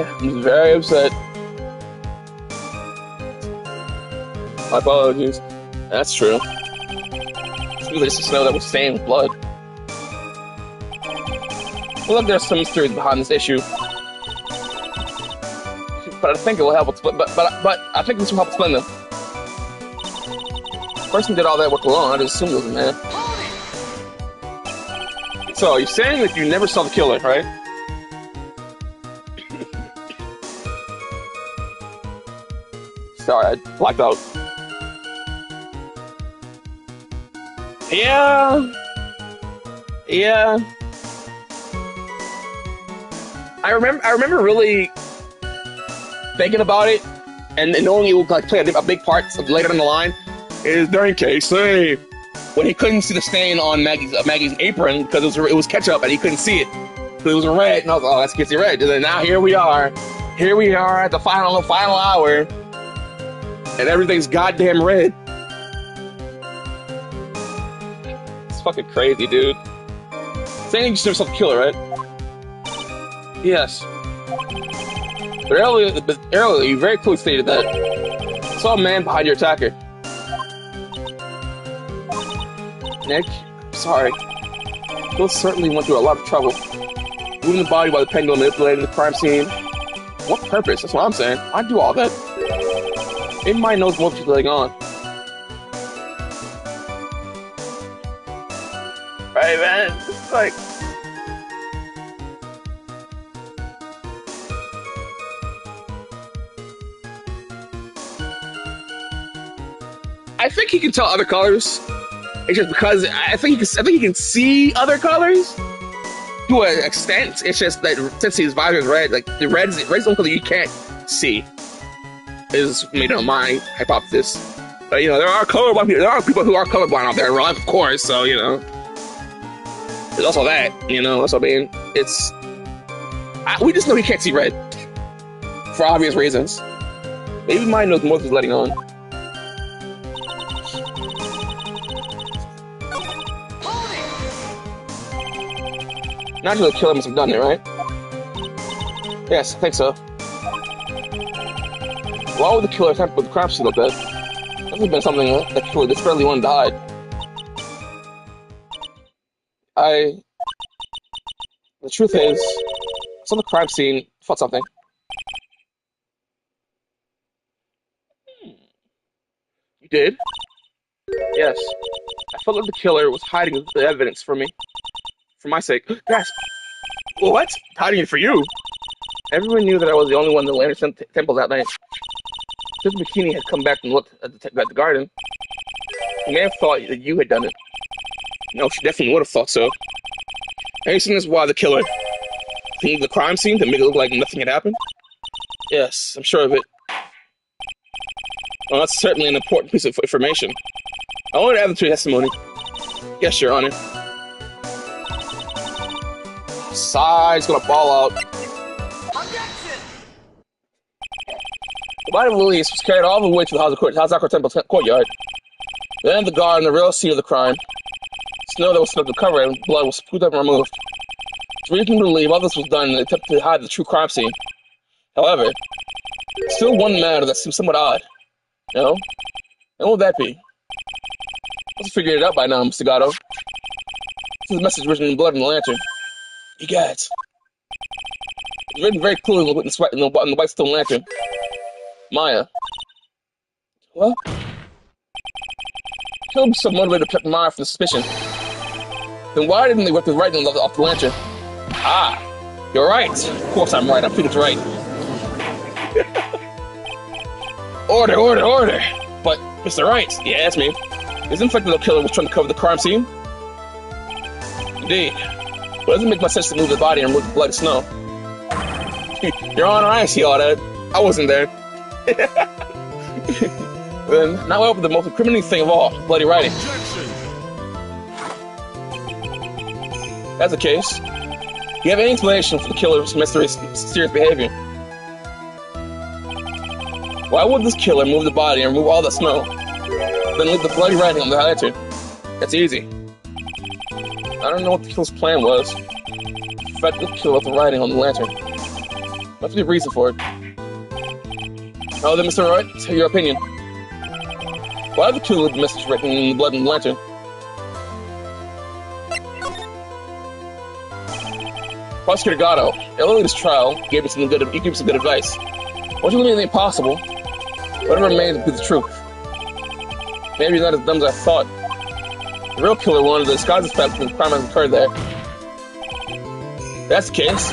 upset. My apologies. That's true. It's really just snow that was stained with blood. Well, look, there's some mysteries behind this issue. But I think it will help explain. But I think this will help explain them. Person did all that work alone. I just assumed it was a man. So you're saying that you never saw the killer, right? Sorry, I blacked out. Yeah. I remember really thinking about it, and knowing it would like play a big part later in the line is during KC when he couldn't see the stain on Maggie's apron because it was ketchup and he couldn't see it. So it was red, and I was like, oh, that's Kissy Red. And then now here we are at the final hour, and everything's goddamn red. It's fucking crazy, dude. Saying you just never saw the killer, right? Yes. But earlier, you very clearly stated that. I saw a man behind your attacker. Nick, sorry. Phil certainly went through a lot of trouble. Moving the body while the pendulum manipulating the crime scene. What purpose? That's what I'm saying. I'd do all that. Maybe my knows more what's going on. Right, man? It's like... I think he can tell other colors. It's just because I think he can see other colors to an extent. It's just that since his visor is red, like the red's the only color you can't see. Is my hypothesis. But there are colorblind people. There are people who are colorblind out there in real life, of course. So there's also that. That's what I mean. We just know he can't see red for obvious reasons. Maybe mine knows more than he's letting on. Naturally, the killer must have done it, right? Yes, I think so. Why would the killer attempt with the crime scene like that? That would have been something that the killer desperately wanted to hide. The truth is, I saw the crime scene, felt something. You did? Yes. I felt like the killer was hiding the evidence from me. For my sake. Yes. What? Hiding it for you? Everyone knew that I was the only one in the Lantern Temple that night. Since Bikini had come back and looked at the garden, she may have thought that you had done it. No, she definitely would have thought so. Have you seen this why the killer cleaned the crime scene to make it look like nothing had happened? Yes, I'm sure of it. Well, that's certainly an important piece of information. I want to add to your testimony. Yes, Your Honor. Side's gonna fall out. Objection! The body of Luis was carried all the way to the Hazako Temple courtyard. Then the guard in the real scene of the crime. Snow that was snubbed to cover it and blood was scooped up and removed. It's reason to believe all this was done in an attempt to hide the true crime scene. However, still one matter that seems somewhat odd. You know? And what would that be? Let's figure it out by now, Mr. Gatto. This is a message written in blood in the lantern. You got it. It's written very clearly in the white stone lantern. Maya. What? Killed was so motivated to protect Maya from suspicion. Then why didn't they rip the writing off the lantern? Ah, you're right. Of course I'm right. I'm Phoenix right. Order, order, order. But, Mr. Wright, you asked me. Is in fact that the killer was trying to cover the crime scene? Indeed. But it doesn't make much sense to move the body and remove the blood and snow. Your Honor, I see all that. I wasn't there. Then, now we're up to the most incriminating thing of all, bloody writing. Objection. That's the case. Do you have any explanation for the killer's mysterious behavior? Why would this killer move the body and remove all the snow, then leave the bloody writing on the lantern? That's easy. I don't know what the killer's plan was. In fact, the killer left the writing on the lantern. Must be a reason for it. Oh, then, Mr. Wright, tell your opinion. Why did the killer leave the message written in the blood on the lantern? Prosecutor Gatto, earlier in this trial, gave me some good advice. Won't you leave anything possible? Whatever remains will be the truth. Maybe you're not as dumb as I thought. The real killer wanted to disguise the fact that the crime has occurred there. If that's the case,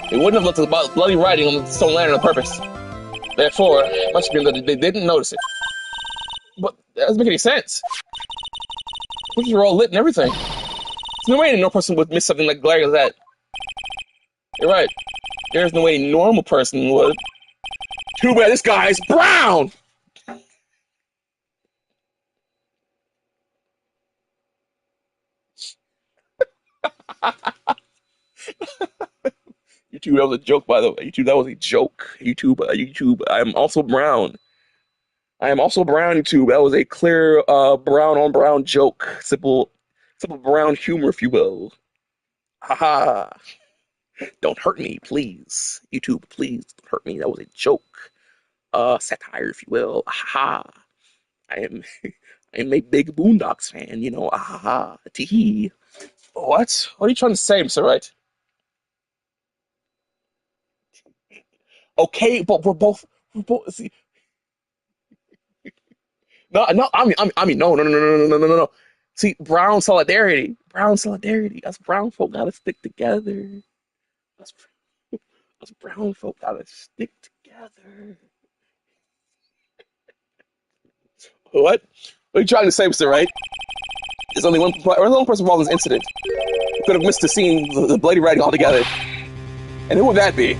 he wouldn't have left the bloody writing on the stone lantern on purpose. Therefore, it must have been that they didn't notice it. But that doesn't make any sense. Switches are all lit and everything. There's no way no person would miss something like glaring as that. You're right. There's no way a normal person would. Too bad this guy's brown! YouTube, that was a joke, by the way. YouTube, that was a joke. YouTube, I am also brown. I am also brown, YouTube. That was a clear brown on brown joke. Simple brown humor, if you will. Haha. Don't hurt me, please. YouTube, please don't hurt me. That was a joke. Satire, if you will. Haha. I am a big Boondocks fan, you know. Haha. Tee. What? What are you trying to say, Mr. Wright? Okay, but we're both see. No, no. See, brown solidarity. Us brown folk gotta stick together. Us brown folk gotta stick together. What? What are you trying to say, Mr. Wright? There's only one person involved in this incident who could have missed the scene, the bloody writing altogether. And who would that be?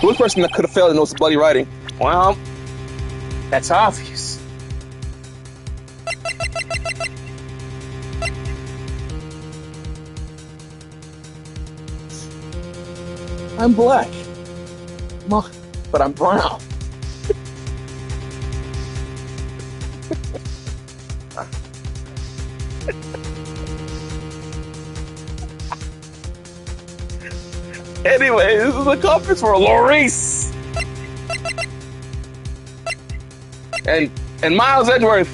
Who was the person that could have failed to notice the bloody writing? Well, that's obvious. I'm black. But I'm brown. Anyway, this is a conference for Maurice and Miles Edgeworth.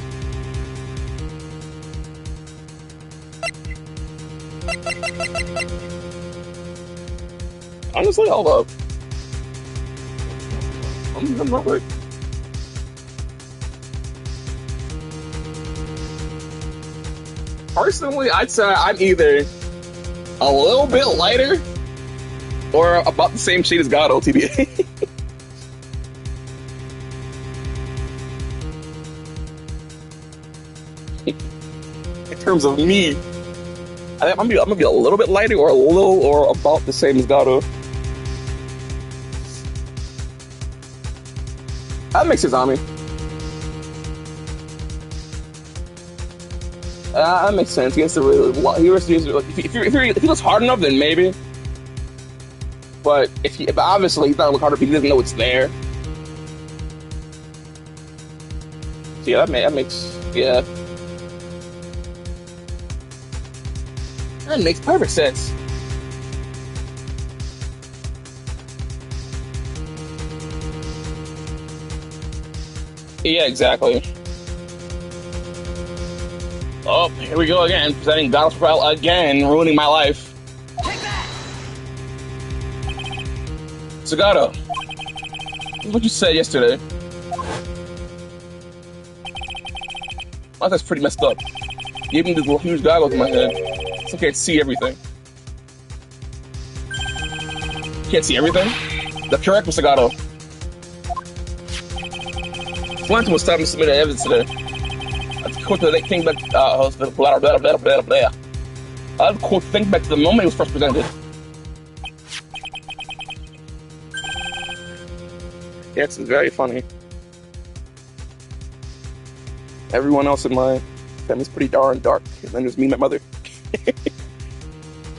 Honestly, hold up. I'm not right. Personally, I'd say I'm either a little bit lighter or about the same shade as God, OTBA. In terms of me, I think I'm gonna be a little bit lighter or about the same as God. That makes sense on me. That makes sense. He has to really. If he was hard enough, then maybe. But if obviously he's not look harder if he doesn't know it's there. So yeah, that makes yeah. That makes perfect sense. Yeah, exactly. Oh, here we go again, presenting Battle Prowl again, ruining my life. Take that! Zagato, this is what you said yesterday. Oh, that's pretty messed up. You gave me these little huge goggles in my head, so I can't see everything. Can't see everything? That's correct, Mr. Zagato. Slanton was time to submit evidence today. Let's quote the thing back. Blah blah blah blah blah. I'll quote think back to the moment it was first presented. Yeah, it's very funny. Everyone else in my family's pretty darn dark, and then there's me and my mother.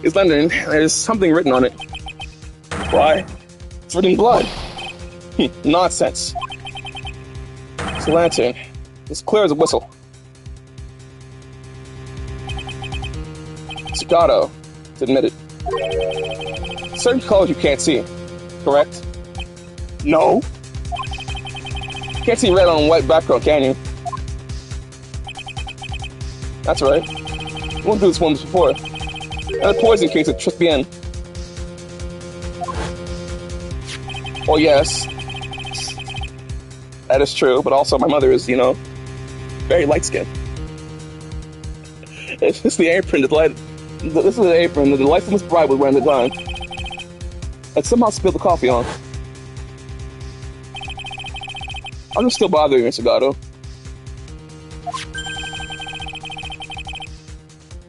It's London. There's something written on it. Why? It's written in blood. Nonsense. It's a lantern. It's clear as a whistle. Zagato, to admit it. Certain colors you can't see, correct? No. Can't see red on a white background, can you? That's right. You won't do this once before. And a poison case of trick bien. Well, yes. That is true, but also my mother is, very light-skinned. It's just the apron that light. This is the apron that the lifeless bride was wearing at the time. And somehow spilled the coffee on. I'm just still bothering you, Zagato.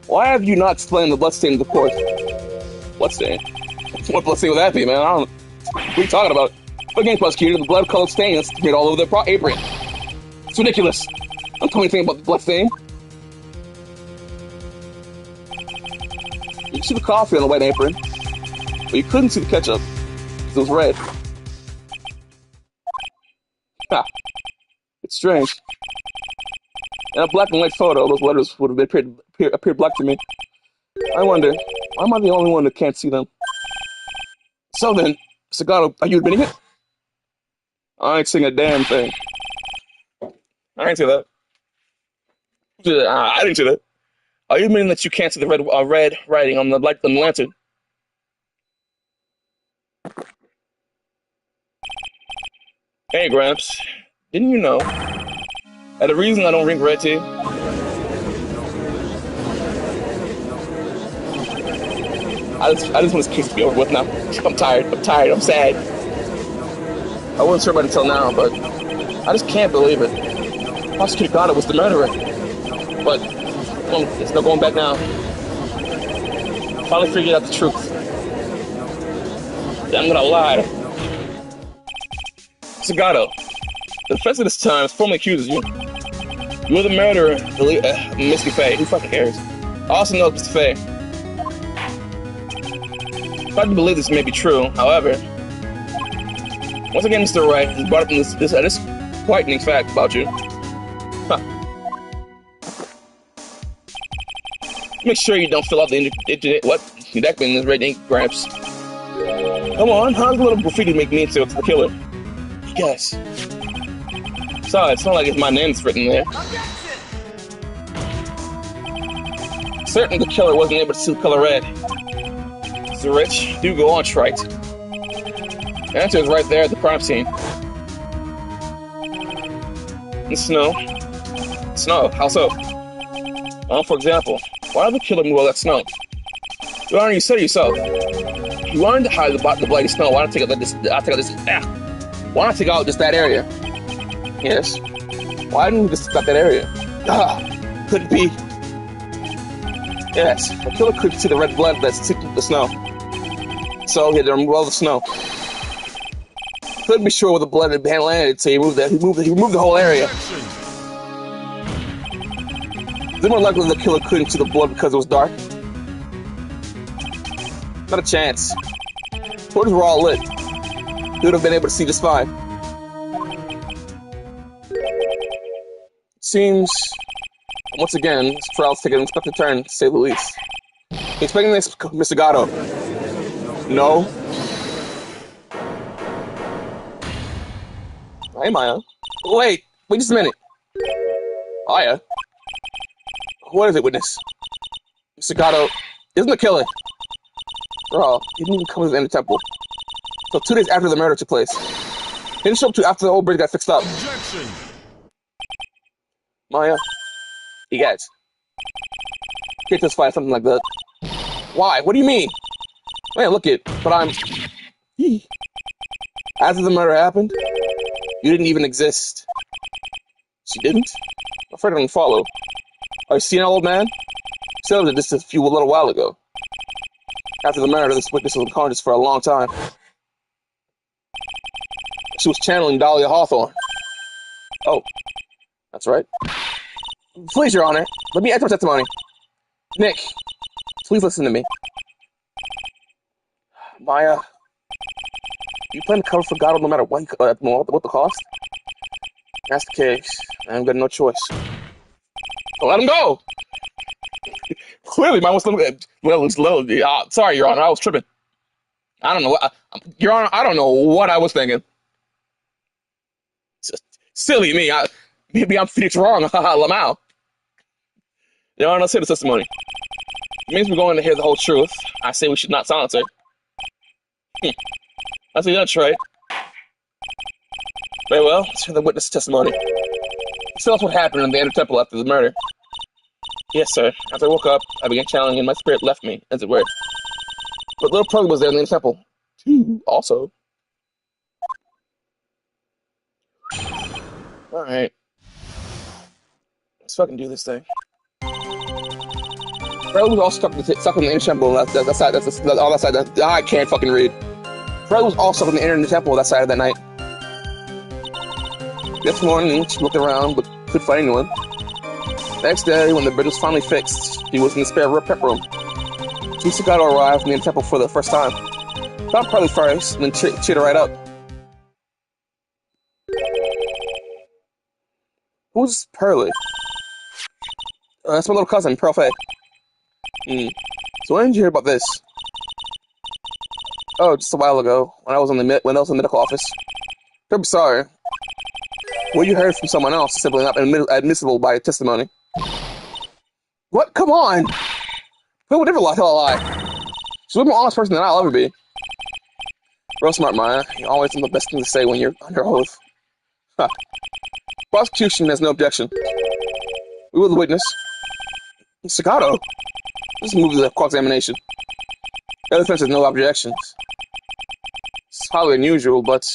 Why have you not explained the bloodstain of the court? Bloodstain? What bloodstain would that be, man? I don't know. What are you talking about? Again, prosecutor, the blood-colored stain is made all over the apron. It's ridiculous. Don't tell me anything about the bloodstain. You could see the coffee on the white apron, but you couldn't see the ketchup, because it was red. Ha. It's strange. In a black and white photo, those letters would have appeared black to me. I wonder, why am I the only one that can't see them? So then, Zagato, are you admitting it? I ain't saying a damn thing. I ain't say that. I didn't say that. Are you admitting that you can't see the red writing on the lantern? Hey, Gramps, didn't you know that the reason I don't drink red tea? I just want this case to be over with now. I'm tired, I'm sad. I wasn't sure about it until now, but I just can't believe it. Prosecutor Goddard was the murderer. But there's no going back now. Finally figured out the truth. I'm gonna lie. Zagato, the defense of this time formally accuses you. You're the murderer, Mr. Fay. Who fucking cares? I also know Mr. Fay. It's hard to believe this may be true, however, once again, Mr. Wright has brought up this disquieting fact about you. Huh. Make sure you don't fill out the document in this red ink, Gramps. Come on, how does a little graffiti make me into the killer? Guess. Sorry, it's not like it's my name's written there. Objection! Certain the killer wasn't able to see the color red. Mr. Rich, do go on, Trite. The answer is right there at the crime scene. The snow. Snow, how so? Well, for example, why did the killer move all that snow? Your Honor, you said it yourself. You wanted to hide the bloody snow. Why not take out why not take out just that area? Yes. Why didn't we just stop that area? Could it be? Yes, the killer could see the red blood that's sticking to the snow. So he had to remove all the snow. Couldn't be sure where the blood had landed, so he removed the whole area. Is it more likely the killer couldn't see the blood because it was dark? Not a chance. Torches were all lit. He would have been able to see just fine. Seems, once again, this trial's taking an unexpected turn, to say the least. Expecting this, Mr. Gatto. No. Hey, Maya. Wait just a minute. Maya? What is it, witness? Mr. Gatto isn't the killer. After all, he didn't even come to the inner temple. So 2 days after the murder took place. He didn't show up after the old bridge got fixed up. Objection! Maya, you guys. Can't justify something like that. Why? What do you mean? Man, look it, but I'm... After the murder happened, you didn't even exist. She didn't? I'm afraid I didn't follow. Are you seeing an old man? She said this a little while ago. After the murder, this witness was unconscious for a long time. She was channeling Dahlia Hawthorne. Oh, that's right. Please, Your Honor, let me add my testimony. Nick, please listen to me. Maya, you plan to cover for God no matter what the cost? That's the case. I've got no choice. Let him go! Clearly, mine was sorry, Your Honor, I was tripping. I don't know what... Your Honor, I don't know what I was thinking. Silly me. Maybe I'm Phoenix wrong. Lamau. Your Honor, let's hear the testimony. It means we're going to hear the whole truth. I say we should not silence her. I say that's right. Very well, let's hear the witness testimony. Tell us what happened in the inner temple after the murder. Yes, sir. As I woke up, I began channeling and my spirit left me, as it were. But little Pearl was there in the inner temple, too, also. Alright. Let's fucking do this thing. Pearl was also stuck in the inner temple on that side. On that side. I can't fucking read. Pearl was all stuck in the inner temple on that side of that night. Next morning, she looked around, but couldn't find anyone. Next day, when the bridge was finally fixed, he was in the spare prep room. Tsugato arrived in the temple for the first time. Found Pearly first, and then cheered her right up. Who's Pearly? That's my little cousin, Pearl Faye. So when did you hear about this? Oh, just a while ago, when I was in the medical office. I'm sorry. What you heard from someone else is simply not admissible by testimony. What? Come on! Who would never tell a lie? She's the most honest person that I'll ever be. Real smart, Maya. You always have the best thing to say when you're under oath. Huh. Prosecution has no objection. We will the witness. Staccato. This moves to the cross-examination. The defense has no objections. It's highly unusual, but...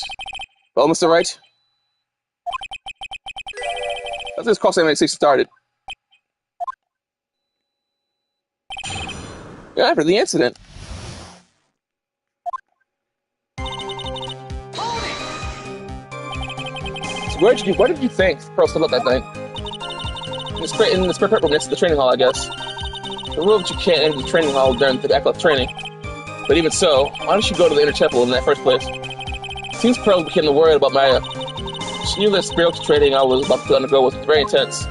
Well, Mr. Wright? Let's this cross-examination started. Yeah, after the incident. So what did you think Pearl stood up that night? In the spare room next to the training hall, I guess. The rule that you can't enter the training hall during the athletic training. But even so, why didn't you go to the inner temple in that first place? It seems Pearl became worried about Maya. She knew that spiritual training I was about to undergo was very intense.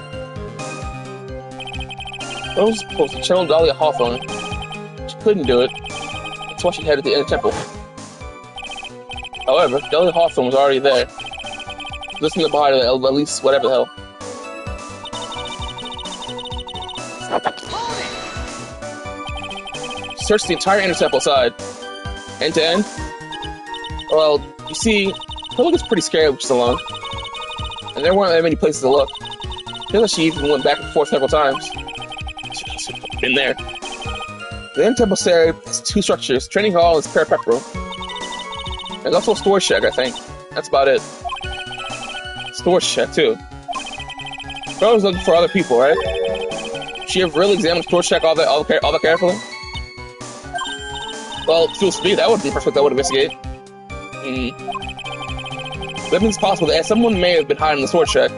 Pearl was supposed to channel Dahlia Hawthorne. She couldn't do it. That's why she headed to the inner temple. However, Dahlia Hawthorne was already there. Listening to the body, at least whatever the hell. Searched the entire inner temple side, end to end. Well, you see, Pearl was pretty scared just alone, and there weren't that many places to look. I feel like she even went back and forth several times. She's been there. The inner temple area has two structures: training hall and spare prep room. There's also a storage shack, I think. That's about it. Storage shack too. Pearl was looking for other people, right? She have really examined the storage shack all that carefully? Well, fuel speed, that would be perfect. That would investigate. That means it's possible that someone may have been hiding in the storage shack.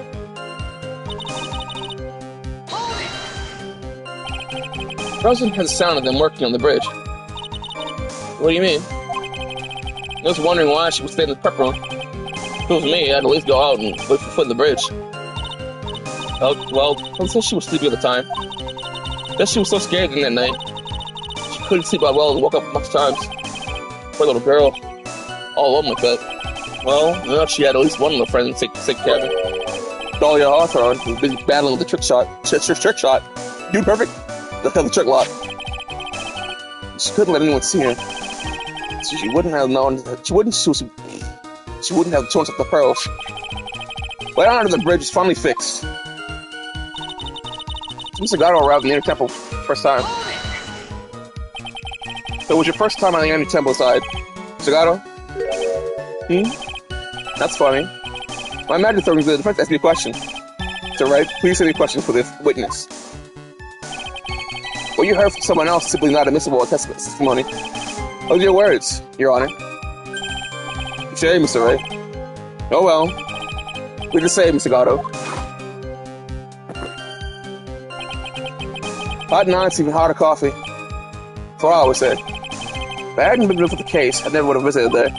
Frozen has the sound of them working on the bridge. What do you mean? I was wondering why she would stay in the prep room. If it was me, I'd at least go out and wait for foot in the bridge. Well, I said she was sleepy at the time. Guess she was so scared in that night. She couldn't sleep that well and woke up a bunch of times. Poor little girl. All alone like that. Well, you know, she had at least one little friend sick cabin. Dahlia Hawthorne was busy battling with the trick shot. Trick shot. Dude, perfect. The trick lock. She couldn't let anyone see her. So she wouldn't have known. She wouldn't have torn up the pearls. Way under the bridge is finally fixed. Mr. Gato arrived in the inner temple first time. So it was your first time on the inner temple side. Mr. Gato? That's funny. My magic throwing good. The first asked me a question. So, right? Please send me a question for this witness. What you heard from someone else is simply not admissible testimony. Those are your words, Your Honor. You say, Mr. Ray. Oh well. We just say, Mr. Gato. Hot nights, even hotter coffee. That's what I always said. If I hadn't been for the case, I never would have visited there.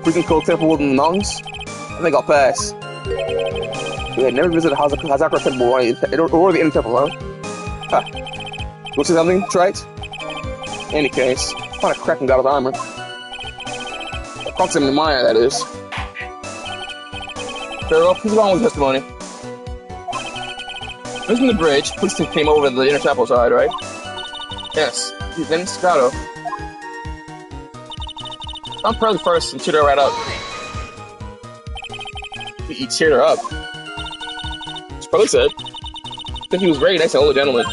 Freezing cold temple in the mountains? I think I'll pass. We had never visited Hazakura Temple or the inner temple, huh? Huh. You want to say something, Trite? In any case, I found a crack in Gado's armor. A proximity Maya, that is. Very well, please go on with testimony. Using the bridge, policeman came over to the inner temple side, right? Yes. Then Gato. I'm probably first and cheered her right up. He cheered her up. She probably said. I think he was very nice and older gentleman.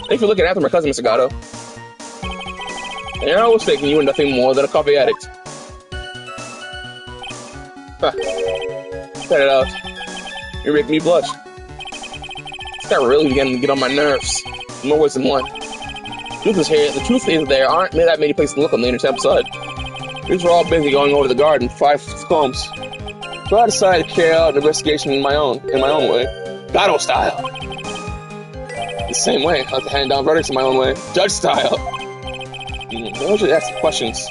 Thanks for looking after my cousin, Mr. Gato. And I was thinking you were nothing more than a coffee addict. Huh. Cut it out. You're making me blush. This guy really beginning to get on my nerves. More ways than one. The truth is there aren't that many places to look on the inner temple side. These were all busy going over the garden 5 combs. So I decided to carry out an investigation in my own way. Gato style. The same way, I like to hand down verdicts in my own way. Judge style. I usually ask questions.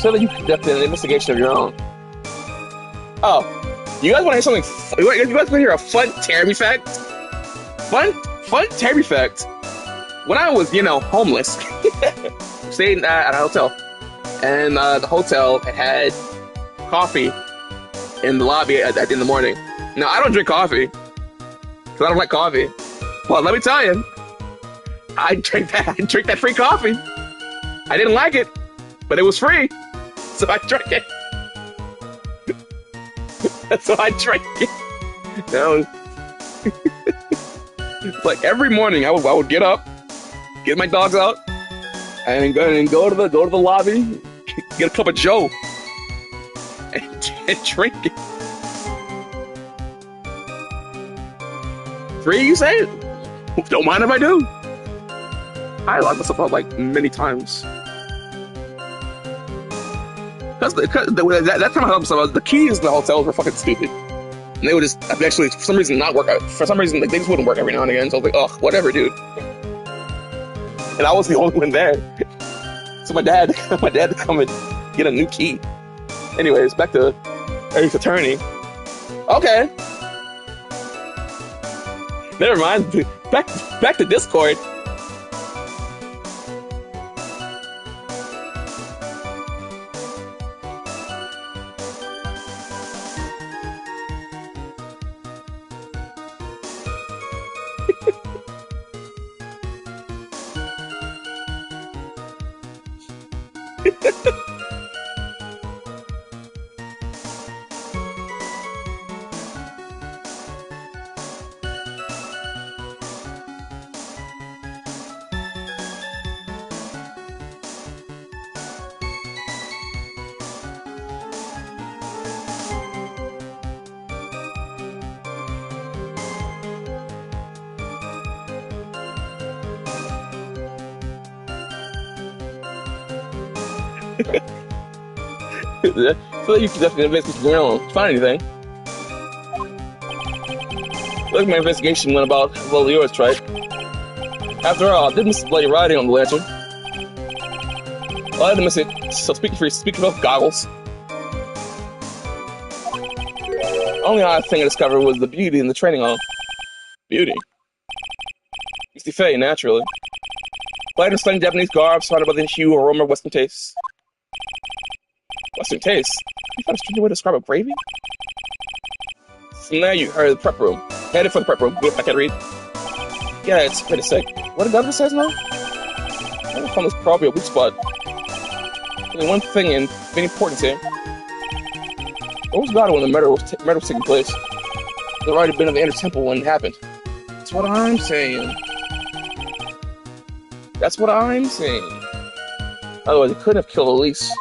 So that you conducted an investigation of your own. Oh, you guys want to hear something? You guys want to hear a fun Terry fact? Fun Terry fact. When I was, homeless, stayed at a hotel, and the hotel had coffee in the lobby at the end of the morning. Now, I don't drink coffee, because I don't like coffee. But let me tell you, I drank that free coffee. I didn't like it, but it was free, so I drank it. So I drank it. Like every morning, I would get up, get my dogs out, and go to the lobby, get a cup of Joe, and drink it. Free, you say? Don't mind if I do. I locked myself up like many times. Because that time I locked myself up, the keys in the hotels were fucking stupid. And they would just eventually, for some reason, not work out. For some reason, they just wouldn't work every now and again. So I was like, ugh, whatever, dude. And I was the only one there. So my dad had to come and get a new key. Anyways, back to Eric's attorney. Okay. Never mind. Back to Discord. feel like you could definitely investigate your own. Find anything. Look, my investigation went about well yours, tried. After all, I did miss the bloody writing on the lantern. Well, I didn't miss it, so speaking of goggles. Only odd thing I discovered was the beauty in the training hall. Beauty. Misty Faye, naturally. Light and stunning Japanese garb, surrounded by the hue, aroma, Western tastes. Western tastes? You found a strange way to describe a gravy? So now you heard the prep room. Headed for the prep room. I can't read. Yeah, it's pretty sick. What the governor says now? I found this probably a weak spot. Only one thing in very importance here. What was God when the murder was taking place? There already been in the inner temple when it happened. That's what I'm saying. That's what I'm saying. Otherwise, he couldn't have killed Elise.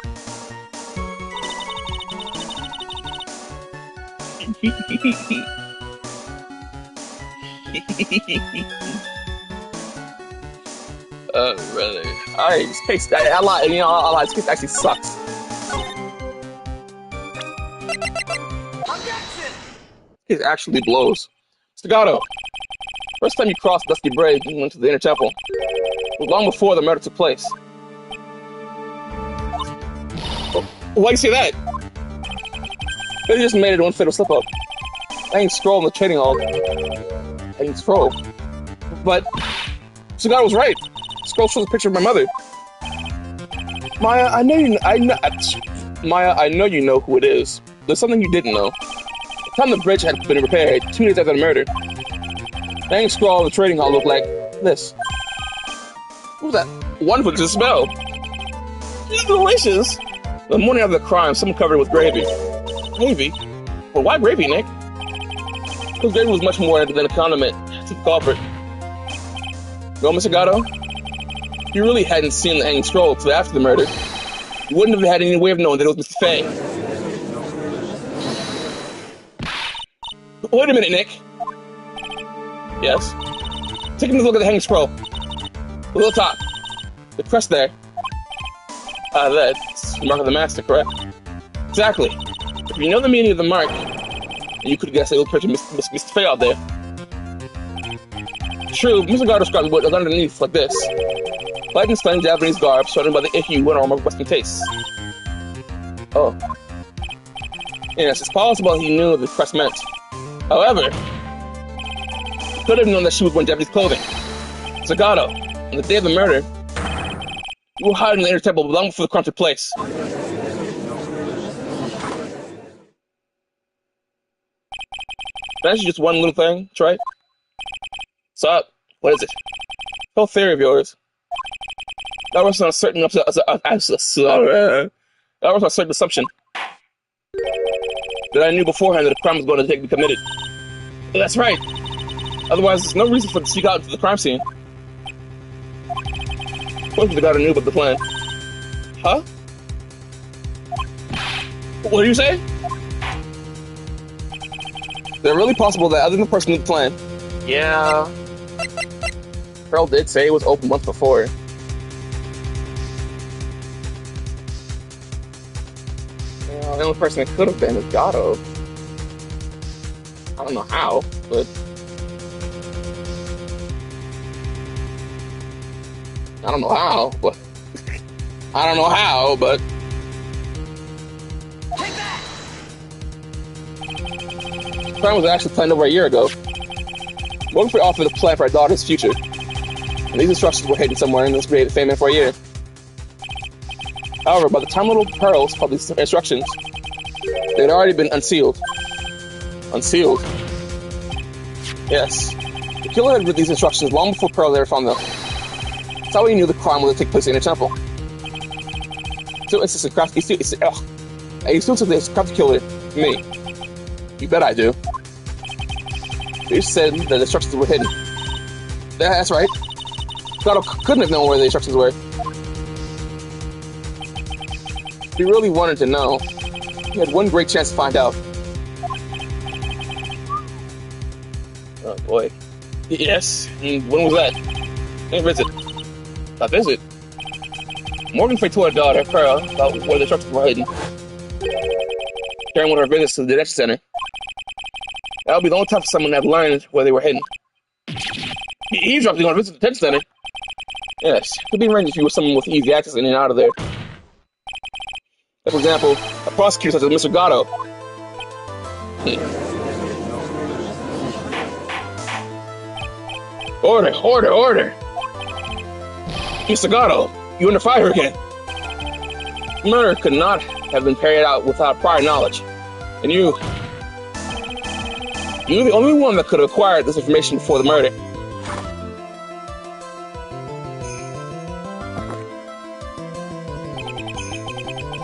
Really? Alright, this case, I lied, you know, I lied, this case actually sucks. Objection! It actually blows. Staccato. First time you crossed Dusty Bridge and went to the inner temple. It was long before the murder took place. Why do you say that? They just made it one fatal slip up. I ain't scroll in the trading hall. I ain't scroll. But Staccato was right. Scroll shows a picture of my mother. Maya, I know you know who it is. There's something you didn't know. The time the bridge had been repaired, 2 days after the murder, the hanging scroll of the trading hall looked like this. What was that? Wonderful to smell. Delicious. The morning of the crime, someone covered it with gravy. Gravy? Well, why gravy, Nick? Because gravy was much more than a condiment to the culprit. Go, Mr. Gatto? If you really hadn't seen the hanging scroll until after the murder, you wouldn't have had any way of knowing that it was Mr. Faye. Wait a minute, Nick. Yes? Take a look at the hanging scroll. The little top. The crest there. That's the mark of the master, correct? Exactly. If you know the meaning of the mark, you could guess a little picture of Mr. Faye out there. True, Mr. Gardo described what was underneath like this. Light and stunning Japanese garb, surrounded by the hue and aroma of Western tastes. Oh. Yes, it's possible he knew what the crest meant. However, he could have known that she was wearing Japanese clothing. Zagato, on the day of the murder, you were hiding in the inner temple long before the crime took place. That's just one little thing, right? What's up? What is it? Whole theory of yours. That was on a certain assumption that I knew beforehand that a crime was going to be committed. But that's right. Otherwise, there's no reason for it to sneak out into the crime scene. What if the guy knew about the plan? Huh? What did you say? Is it really possible that other than the person knew the plan? Yeah. Pearl did say it was open months before. The only person it could have been is Gatto. I don't know how, but I don't know how, but Take that! The crime was actually planned over a year ago. Morgan Free offered a plan for our daughter's future, and these instructions were hidden somewhere in this created famine for a year. However, by the time little Pearl saw these instructions, they had already been unsealed. Unsealed? Yes. The killer had written these instructions long before Pearl ever found them. That's how he knew the crime would take place in a temple. Still, he still took this crafty killer, me. You bet I do. They said that the instructions were hidden. That's right. Gatto couldn't have known where the instructions were. If he really wanted to know, he had one great chance to find out. Oh boy. Yes? And when was that? Any visit? A visit? Morgan Frey told her daughter, Pearl, about where the instructions were hidden. during one of her visits to the detention center. That would be the only time for someone to have learned where they were hidden. He eavesdropping on a visit to the detention center. Yes, it could be arranged if you were someone with easy access in and out of there. For example, a prosecutor such as Mr. Gatto. Order! Mr. Gatto, you under fire again. Murder could not have been carried out without prior knowledge. And you're the only one that could have acquired this information before the murder.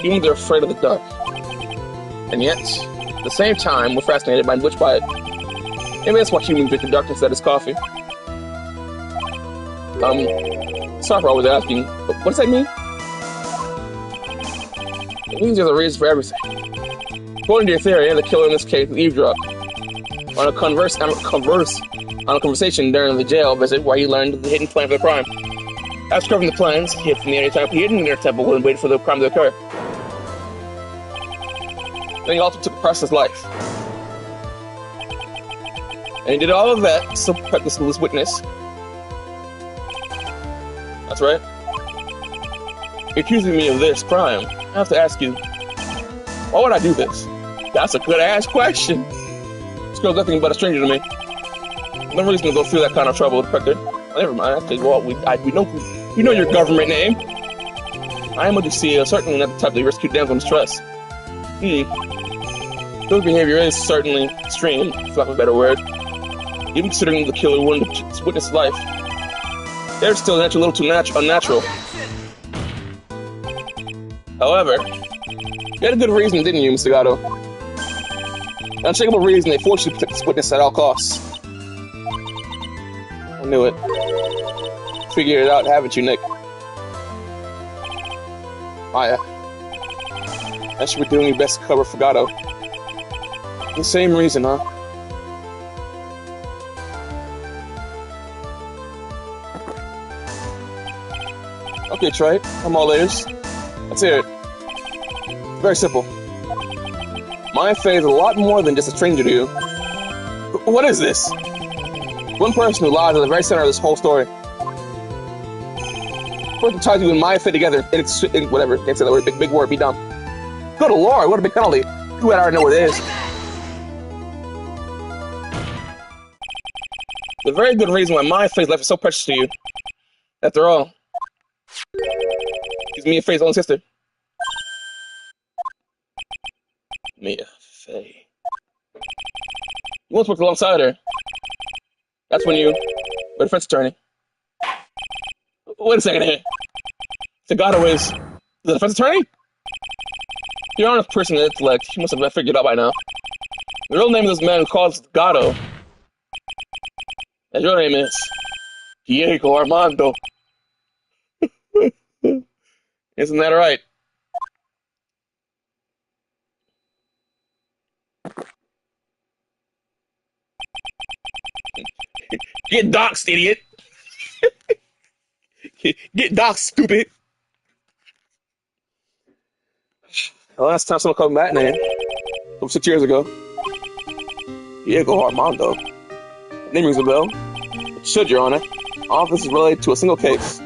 Humans are afraid of the dark. And yet, at the same time, we're fascinated by and bewitched by it. Maybe that's why humans drink the darkness that is coffee. Sorry for always asking, but what does that mean? It means there's a reason for everything. According to your theory, the killer in this case eavesdropped on a conversation during the jail visit where he learned the hidden plan for the crime. After discovering the plans, he hid from the inner temple. He hid in the inner temple and waited for the crime to occur. Then he also took the person's life. And he did all of that to protect this witness. That's right. You're accusing me of this crime. I have to ask you, why would I do this? That's a good-ass question. This girl's nothing but a stranger to me. No reason to go through that kind of trouble with Spectre. Never mind. Okay, well, we know your government name. I am what you see, certainly not the type that rescue damsel mistrust. His behavior is certainly extreme, for lack of a better word. Even considering the killer wanted to witness his life, they're still a little too unnatural. However, you had a good reason, didn't you, Mr. Gatto? An unshakable reason they forced you to protect this witness at all costs. I knew it. Figured it out, haven't you, Nick? Maya. I should be doing your best to cover for Gatto. The same reason, huh? Okay, Trey, I'm all ears. Let's hear it. Very simple. My faith is a lot more than just a stranger to you. What is this? One person who lies at the very center of this whole story. Person ties you and my faith together, whatever, can't say that word, big word, be dumb. Good Lord, what a big penalty. You already know what it is. The very good reason why my faith life is so precious to you. After all, she's Mia Faye's own sister. Mia Faye. You once worked alongside her. That's when you were defense attorney. Wait a second here. Gatto is the defense attorney? You're honest person of intellect. You must have figured it out by now. The real name of this man who calls Gatto. And your name is Diego Armando. Isn't that right? Get doxed, idiot. Get doxed, stupid. The last time someone called me that name, from 6 years ago. Diego Armando. Name rings a bell. It should, Your Honor. All of this is related to a single case.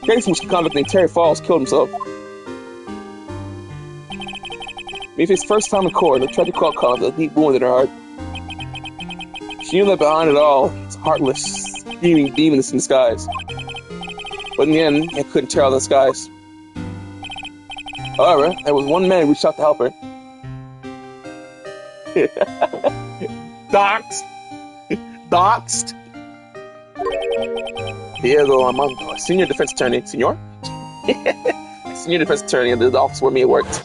The case in which the convict named Terry Falls killed himself. Miffy's first time in court, a tragic call caused a deep wound in her heart. She knew that behind it all, it's a heartless, scheming demons in disguise. But in the end, they couldn't tear out the skies. However, there was one man who reached out to help her. Doxed. Diego Armando, a senior defense attorney. Senor? Senior defense attorney in the office where Mia worked.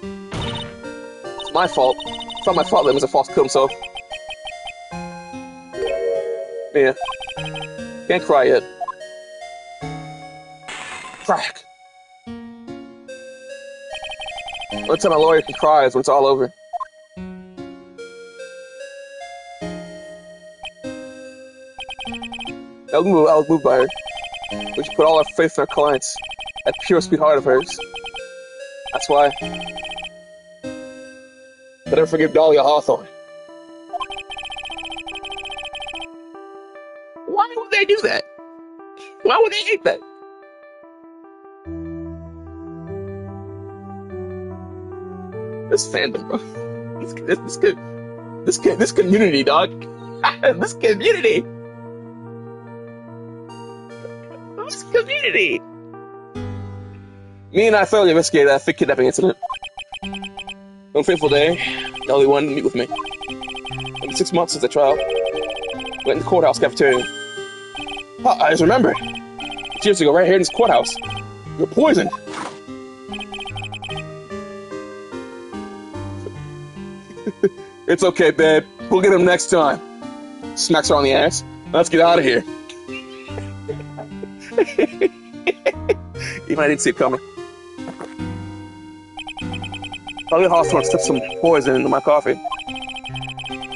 It's my fault. It's not my fault that Mr. Falls killed himself. Mia, can't cry yet. Crack. Only time a lawyer can cry is when it's all over. I was moved by her. We should put all our faith in our clients. That pure sweet heart of hers. That's why. But never forgive Dahlia Hawthorne. Why would they do that? Why would they hate that? This fandom, bro. This community, dog. This community. This community. Me and I thoroughly investigated that fake kidnapping incident. On a fateful day, Ellie wanted to meet with me. It's been 6 months since the trial. Went in the courthouse cafeteria. Oh, I just remembered. 6 years ago, right here in this courthouse, you were poisoned. It's okay, babe. We'll get him next time. Smacks her on the ass. Let's get out of here. Even I didn't see it coming. Dahlia Hawthorne slipped some poison into my coffee.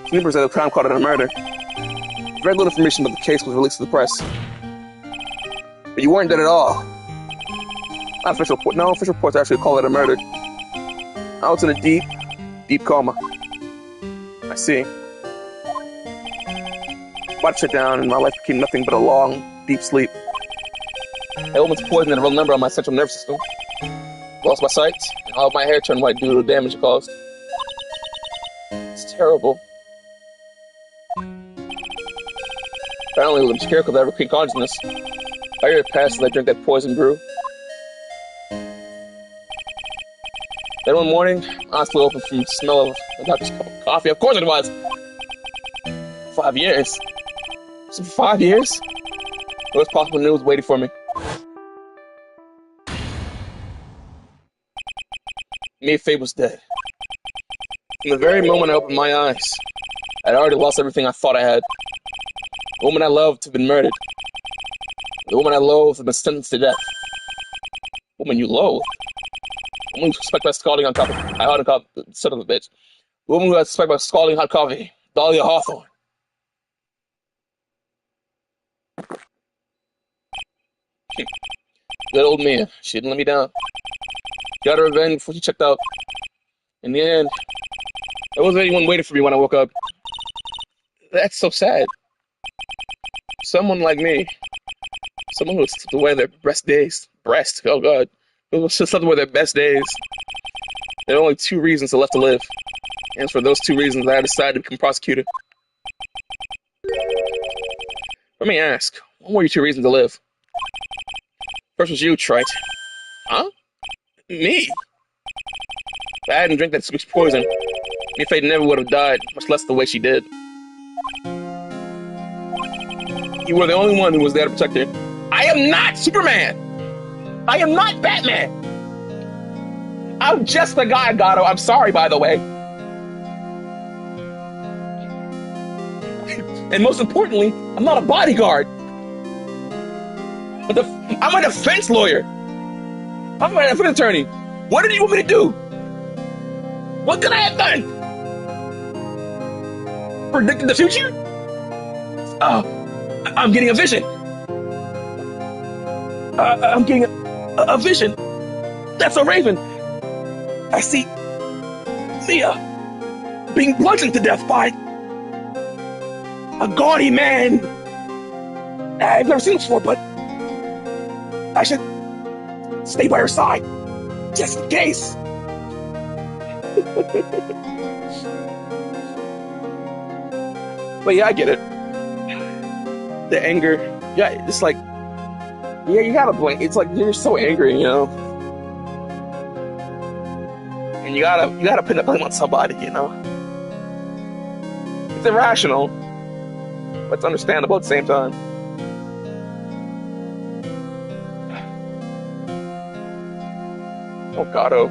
Snippers at the time called it a murder. Very little information about the case was released to the press. But you weren't dead at all. No official reports actually call it a murder. I was in a deep, deep coma. I see. Body shut down and my life became nothing but a long, deep sleep. I almost poisoned a real number on my central nervous system. Lost my sight, and all of my hair turned white due to the damage it caused. It's terrible. Apparently, it was obscure because I ever clean consciousness. I hear it passed as I drank that poison brew. Then one morning, my eyes flew open from the smell of the doctor's cup of coffee. Of course it was! 5 years. So for 5 years? The worst possible news waiting for me. Me and Faye was dead. From the very moment I opened my eyes, I'd already lost everything I thought I had. The woman I loved had been murdered. The woman I loathed had been sentenced to death. The woman you loathed? The woman who suspected by scalding on top of hot coffee, son of a bitch. The woman who had suspected by scalding hot coffee, Dahlia Hawthorne. Good old Mia. She didn't let me down. Got her revenge before she checked out. In the end, there wasn't anyone waiting for me when I woke up. That's so sad. Someone like me, someone who slipped away their best days. Oh God. Who slipped away their best days. There are only 2 reasons left to live. And it's for those 2 reasons that I decided to become prosecutor. Let me ask, what were your 2 reasons to live? First was you, trite. Huh? Me? If I hadn't drank that sweet poison, me and Faye never would have died, much less the way she did. You were the only one who was there to protect her. I am not Superman! I am not Batman! I'm just the guy, Gato. I'm sorry, by the way. And most importantly, I'm not a bodyguard. I'm a defense lawyer. I'm a defense attorney. What did you want me to do? What could I have done? Predicted the future? I'm getting a vision. I'm getting a vision. That's a raven. I see Mia being bludgeoned to death by a gaudy man. I've never seen him before, but I should stay by her side, just in case. But yeah, I get it. The anger, yeah, it's like, yeah, you gotta blame. It's like you're so angry, you know, and you gotta put the blame on somebody, you know. It's irrational, but it's understandable at the same time. Oh, Gato.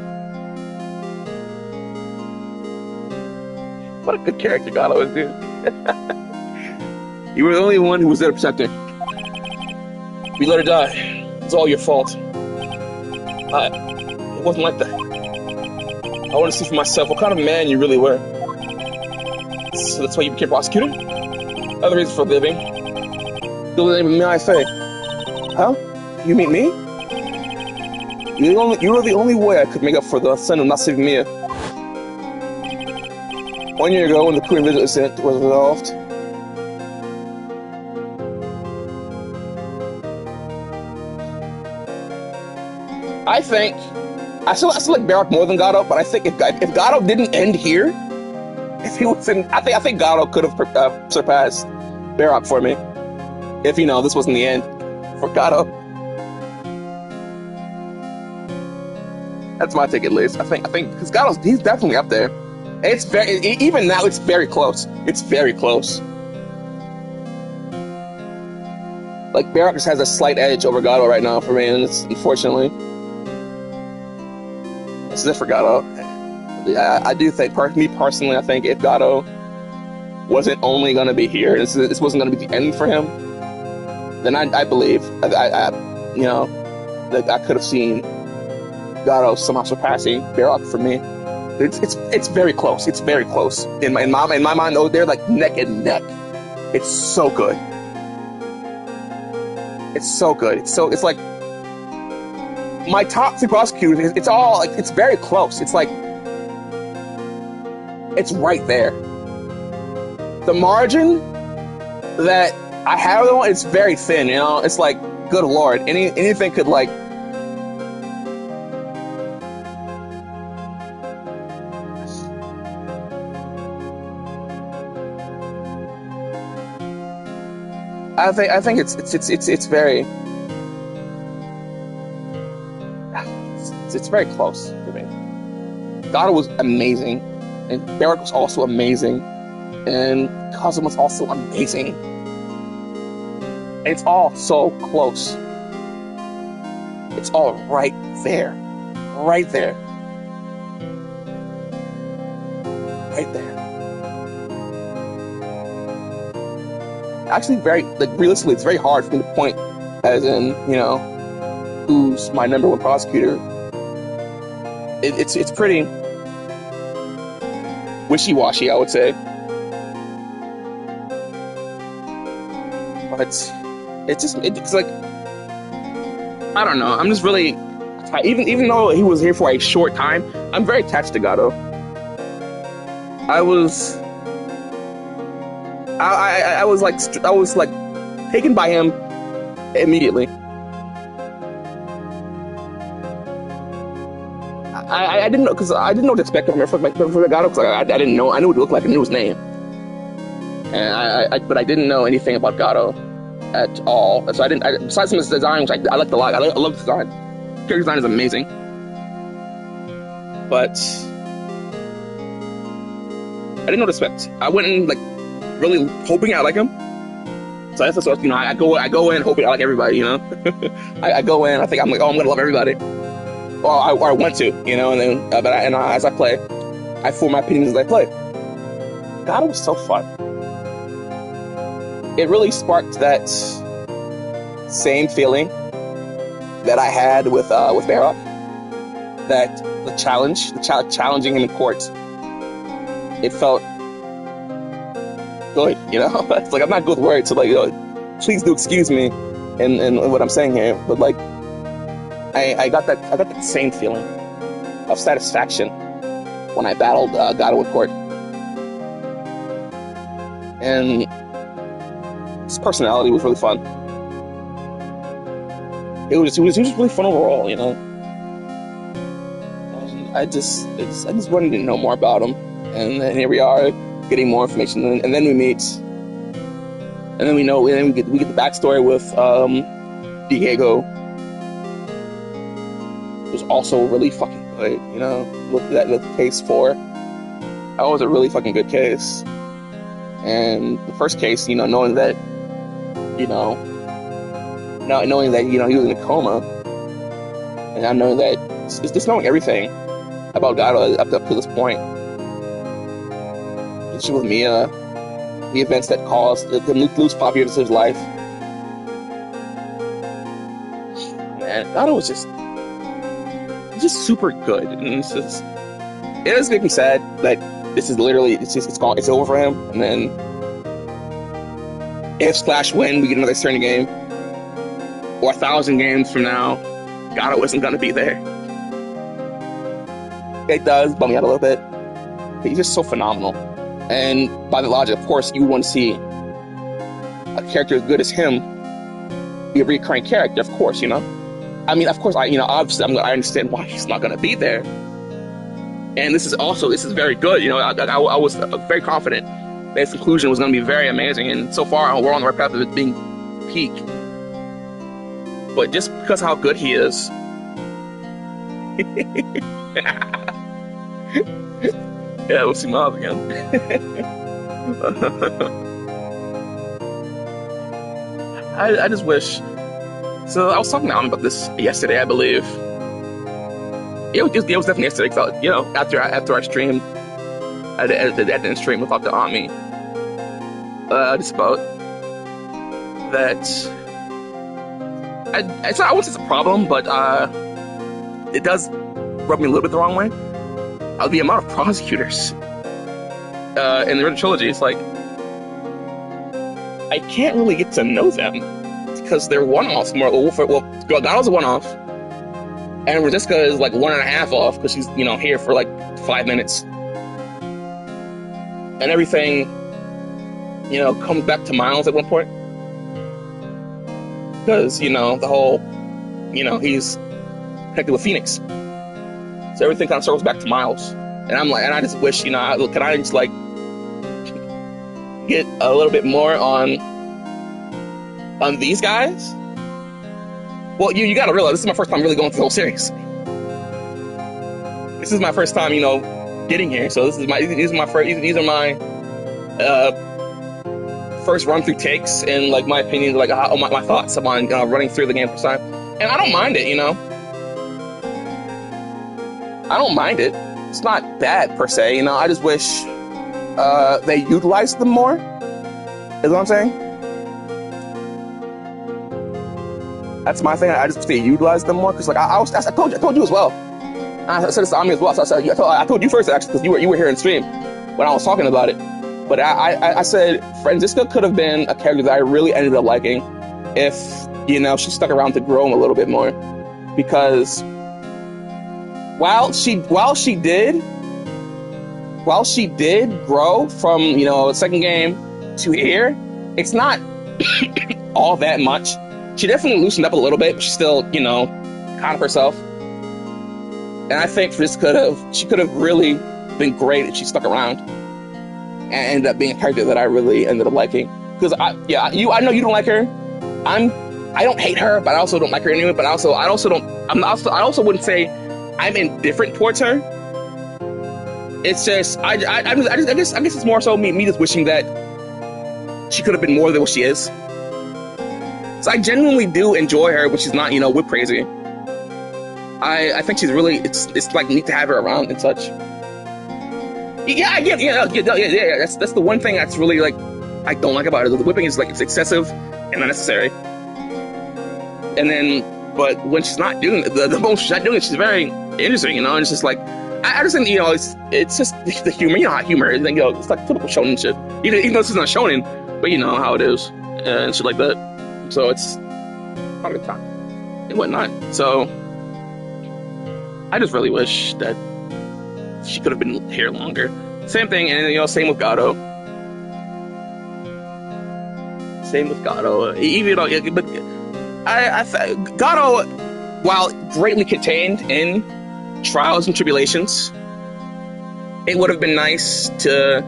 What a good character Gato is, dude. You were the only one who was there to protect her. We let her die. It's all your fault. It wasn't like that. I want to see for myself what kind of man you really were. So that's why you became prosecutor? Other reasons for living. The name of Mia Faye. Huh? You mean me? You were the only way I could make up for the sin of not saving Mia. 1 year ago, when the Korean visit incident was resolved. I still like Barrack more than Gato, but I think if Gato didn't end here, if he was in, I think Gato could have surpassed Barrack for me. If this wasn't the end for Gato. That's my take at least. I think because he's definitely up there. It's even now it's very close. It's very close. Like Barrack just has a slight edge over Gato right now for me, and it's unfortunately. This is it for Gato. I do think, me personally, I think if Gato wasn't only going to be here, this wasn't going to be the end for him, then I believe that I could have seen Gato somehow surpassing Barrack for me. It's very close. It's very close in my mind. Though they're like neck and neck. It's so good. It's so good. It's like my top 3 prosecutors. It's all like it's very close. It's like it's right there. The margin that I have on it's very thin. It's like good lord. Anything could like. I think it's very it's very close for me. Gato was amazing, and Barrack was also amazing, and Cousin was also amazing. And it's all so close. It's all right there, right there, right there. Actually, realistically, it's very hard for me to point as in, who's my number 1 prosecutor. It's pretty wishy-washy, I would say. But it's like, I don't know. I'm just really, even though he was here for a short time, I'm very attached to Gato. I was like taken by him immediately. I didn't know because I didn't know what to expect of him for Gato because I didn't know. I knew what he looked like. I knew his name, and but I didn't know anything about Gato at all. So I didn't. Besides from his design, which I liked a lot. I love the design. Character design is amazing, but I didn't know what to expect. I went in like really hoping I like him. So that's what I go in hoping I like everybody. I go in. I think I'm gonna love everybody. Or I want to, and then as I play, I form my opinions as I play. God, it was so fun. It really sparked that same feeling that I had with Barrack. That the challenging him in court. It felt good, It's like I'm not good with words, so like, please do excuse me in what I'm saying here, but like. I got that same feeling of satisfaction when I battled Gato in court, and his personality was really fun. It was just really fun overall, And I just wanted to know more about him, and then here we are getting more information, and then we meet, and then we get the backstory with Diego. Was also really fucking good, with the case 4. That was a really fucking good case. And the first case, knowing that, knowing that, he was in a coma, and now knowing that, just knowing everything about Gato up to this point. The shit with Mia, the events that caused him lose 5 years of his life. Man, Gato was just super good, and it does make me sad that this is literally it's over for him, and then if/when we get another Cerny game, or 1,000 games from now, Gato isn't gonna be there. It does bum me out a little bit. He's just so phenomenal. And by the logic, of course, you want to see a character as good as him be a recurring character, of course, you know? I mean, of course, obviously, I understand why he's not going to be there. And this is very good, you know? I was very confident that his conclusion was going to be very amazing, and so far, we're on the right path of it being peak. But just because how good he is... Yeah, we'll see Miles again. I just wish. So I was talking to Alan about this yesterday, I believe. It was definitely yesterday. Cause after I streamed, I didn't stream without the Ami. Just about that. I wouldn't say it's a problem, but it does rub me a little bit the wrong way. The amount of prosecutors in the original trilogy, it's like I can't really get to know them because they're one-offs more. Well, Gato's a one-off, and Franziska is like 1.5 off because she's here for like 5 minutes, and everything comes back to Miles at one point because the whole he's connected with Phoenix. So everything kind of circles back to Miles, and I just wish, can I just like get a little bit more on these guys? Well, you got to realize this is my first time really going through the whole series. This is my first time, getting here. So these are my first run through takes and like my opinions, like my thoughts on running through the game first time, and I don't mind it, I don't mind it. It's not bad per se, I just wish they utilized them more. Is what I'm saying? That's my thing. I just wish they utilized them more because, like, I told you as well. I said this to Ami as well. So I told you first actually because you were here in stream when I was talking about it. But I said Franziska could have been a character that I really ended up liking if she stuck around to grow him a little bit more, because while she did grow from the second game to here, it's not all that much. She definitely loosened up a little bit, but she's still kind of herself. And I think she could have really been great if she stuck around and ended up being a character that I really ended up liking. Because I know you don't like her. I don't hate her, but I also don't like her anyway. But I also wouldn't say I'm indifferent towards her. It's just I guess it's more so me just wishing that she could have been more than what she is. So I genuinely do enjoy her when she's not whip crazy. I think she's really it's like neat to have her around and such. Yeah, I get yeah. That's the one thing that's really like I don't like about her. The whipping is like it's excessive and unnecessary. And then, but when she's not doing it, the moment she's not doing it, she's very interesting, and it's just like I just think it's just the humor. How humor is, it's like typical shonen shit. Even though this is not shonen, but how it is and shit like that. So it's probably time and whatnot. So I just really wish that she could have been here longer. Same thing, and same with Gato. Even but Gato, while greatly contained in Trials and Tribulations, it would have been nice to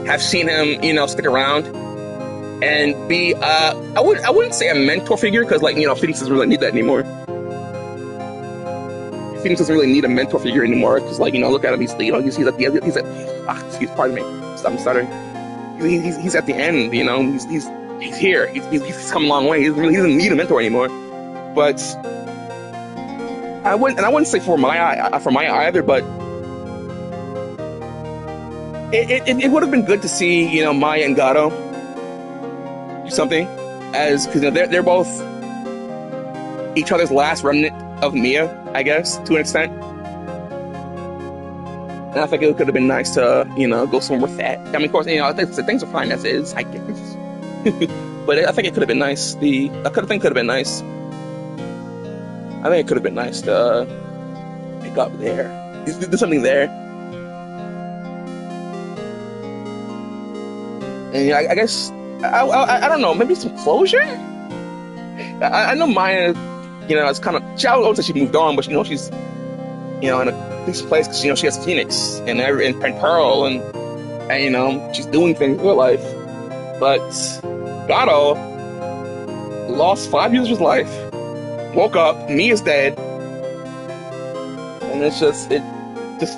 have seen him, stick around and be I wouldn't say a mentor figure, because Phoenix doesn't really need that anymore. Phoenix doesn't really need a mentor figure anymore, because look at him, he's pardon me, I'm stuttering. He's at the end, he's here, he's come a long way. He doesn't need a mentor anymore. But I wouldn't say for Maya either, but it would have been good to see Maya and Gato do something, because they're both each other's last remnant of Mia, I guess, to an extent. And I think it could have been nice to go somewhere with that. I mean, of course, I think things are fine as is, I guess. But I think it could have been nice. I could have been nice. I think it could have been nice to pick up there. Do something there. And yeah, I guess I don't know. Maybe some closure. I know Maya. It's kind of. I would say she moved on, but she's in a decent place because she has Phoenix and Pearl and she's doing things in her life. But Gato lost 5 years of his life. Woke up, Mia's dead, and it just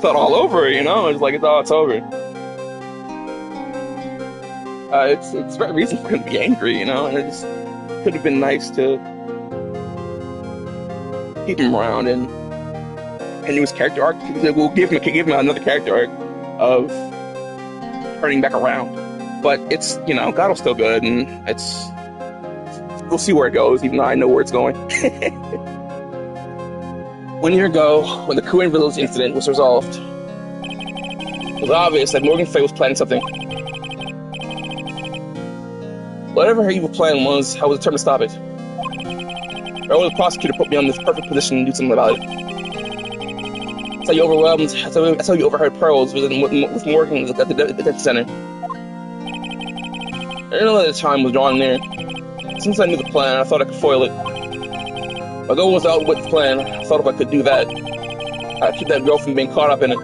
felt all over. It's like it's over. It's very reason for him to be angry. And it just could have been nice to keep him around and his character arc. We'll give him another character arc of turning back around. But it's Gato's still good, and we'll see where it goes, even though I know where it's going. 1 year ago, when the Korean Village incident was resolved, it was obvious that Morgan Fay was planning something. Whatever her evil plan was, I was determined to stop it. Earl, the prosecutor, put me on this perfect position to do something about it. That's how you overwhelmed. That's how you overheard Pearls with Morgan at the detention center. I didn't know that the time was drawing near. Since I knew the plan, I thought I could foil it. My goal was to outwit the plan. I thought if I could do that, I'd keep that girl from being caught up in it.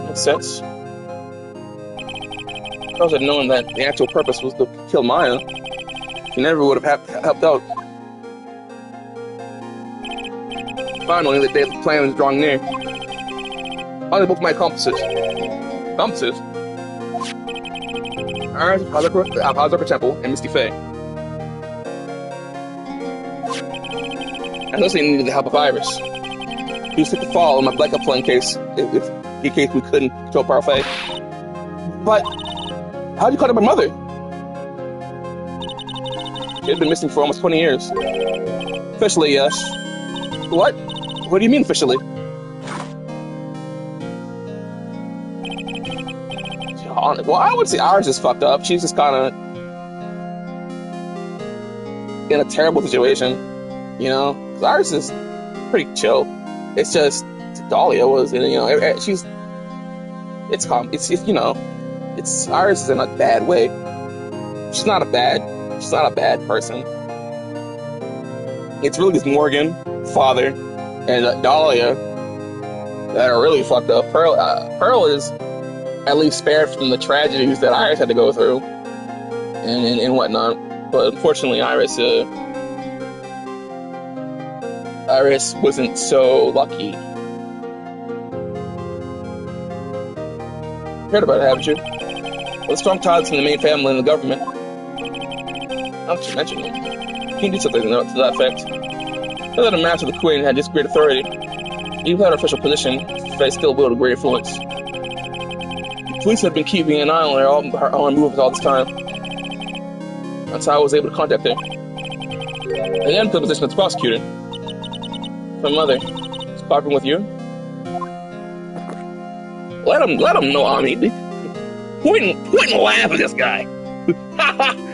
Makes sense. If I had known that the actual purpose was to kill Maya, she never would have helped out. Finally, the day the plan was drawing near, finally both my accomplices. Iris of Hazard Temple and Misty Faye. I honestly needed the help of Iris. She was sick to fall in my backup plan in case we couldn't control Power Faye. But how'd you contact my mother? She had been missing for almost 20 years. Officially, yes. What? What do you mean officially? Well, I would say Iris is fucked up. She's just kind of in a terrible situation, Because Iris is pretty chill. It's just Dahlia was, and she's. It's Iris is in a bad way. She's not a bad person. It's really just Morgan, father, and Dahlia that are really fucked up. Pearl is at least spared from the tragedies that Iris had to go through and whatnot. But unfortunately, Iris wasn't so lucky. Heard about it, haven't you? Well, strong ties in the main family and the government. Now that you mention it, can you do something to that effect? Now that a master of the Queen had this great authority, even without her official position, Faye still wielded great influence. The police had been keeping an eye on her movements all this time. That's how I was able to contact her. I then took the position as prosecutor. My mother is partnering with you. Let him know, Ami. Point and laugh at this guy.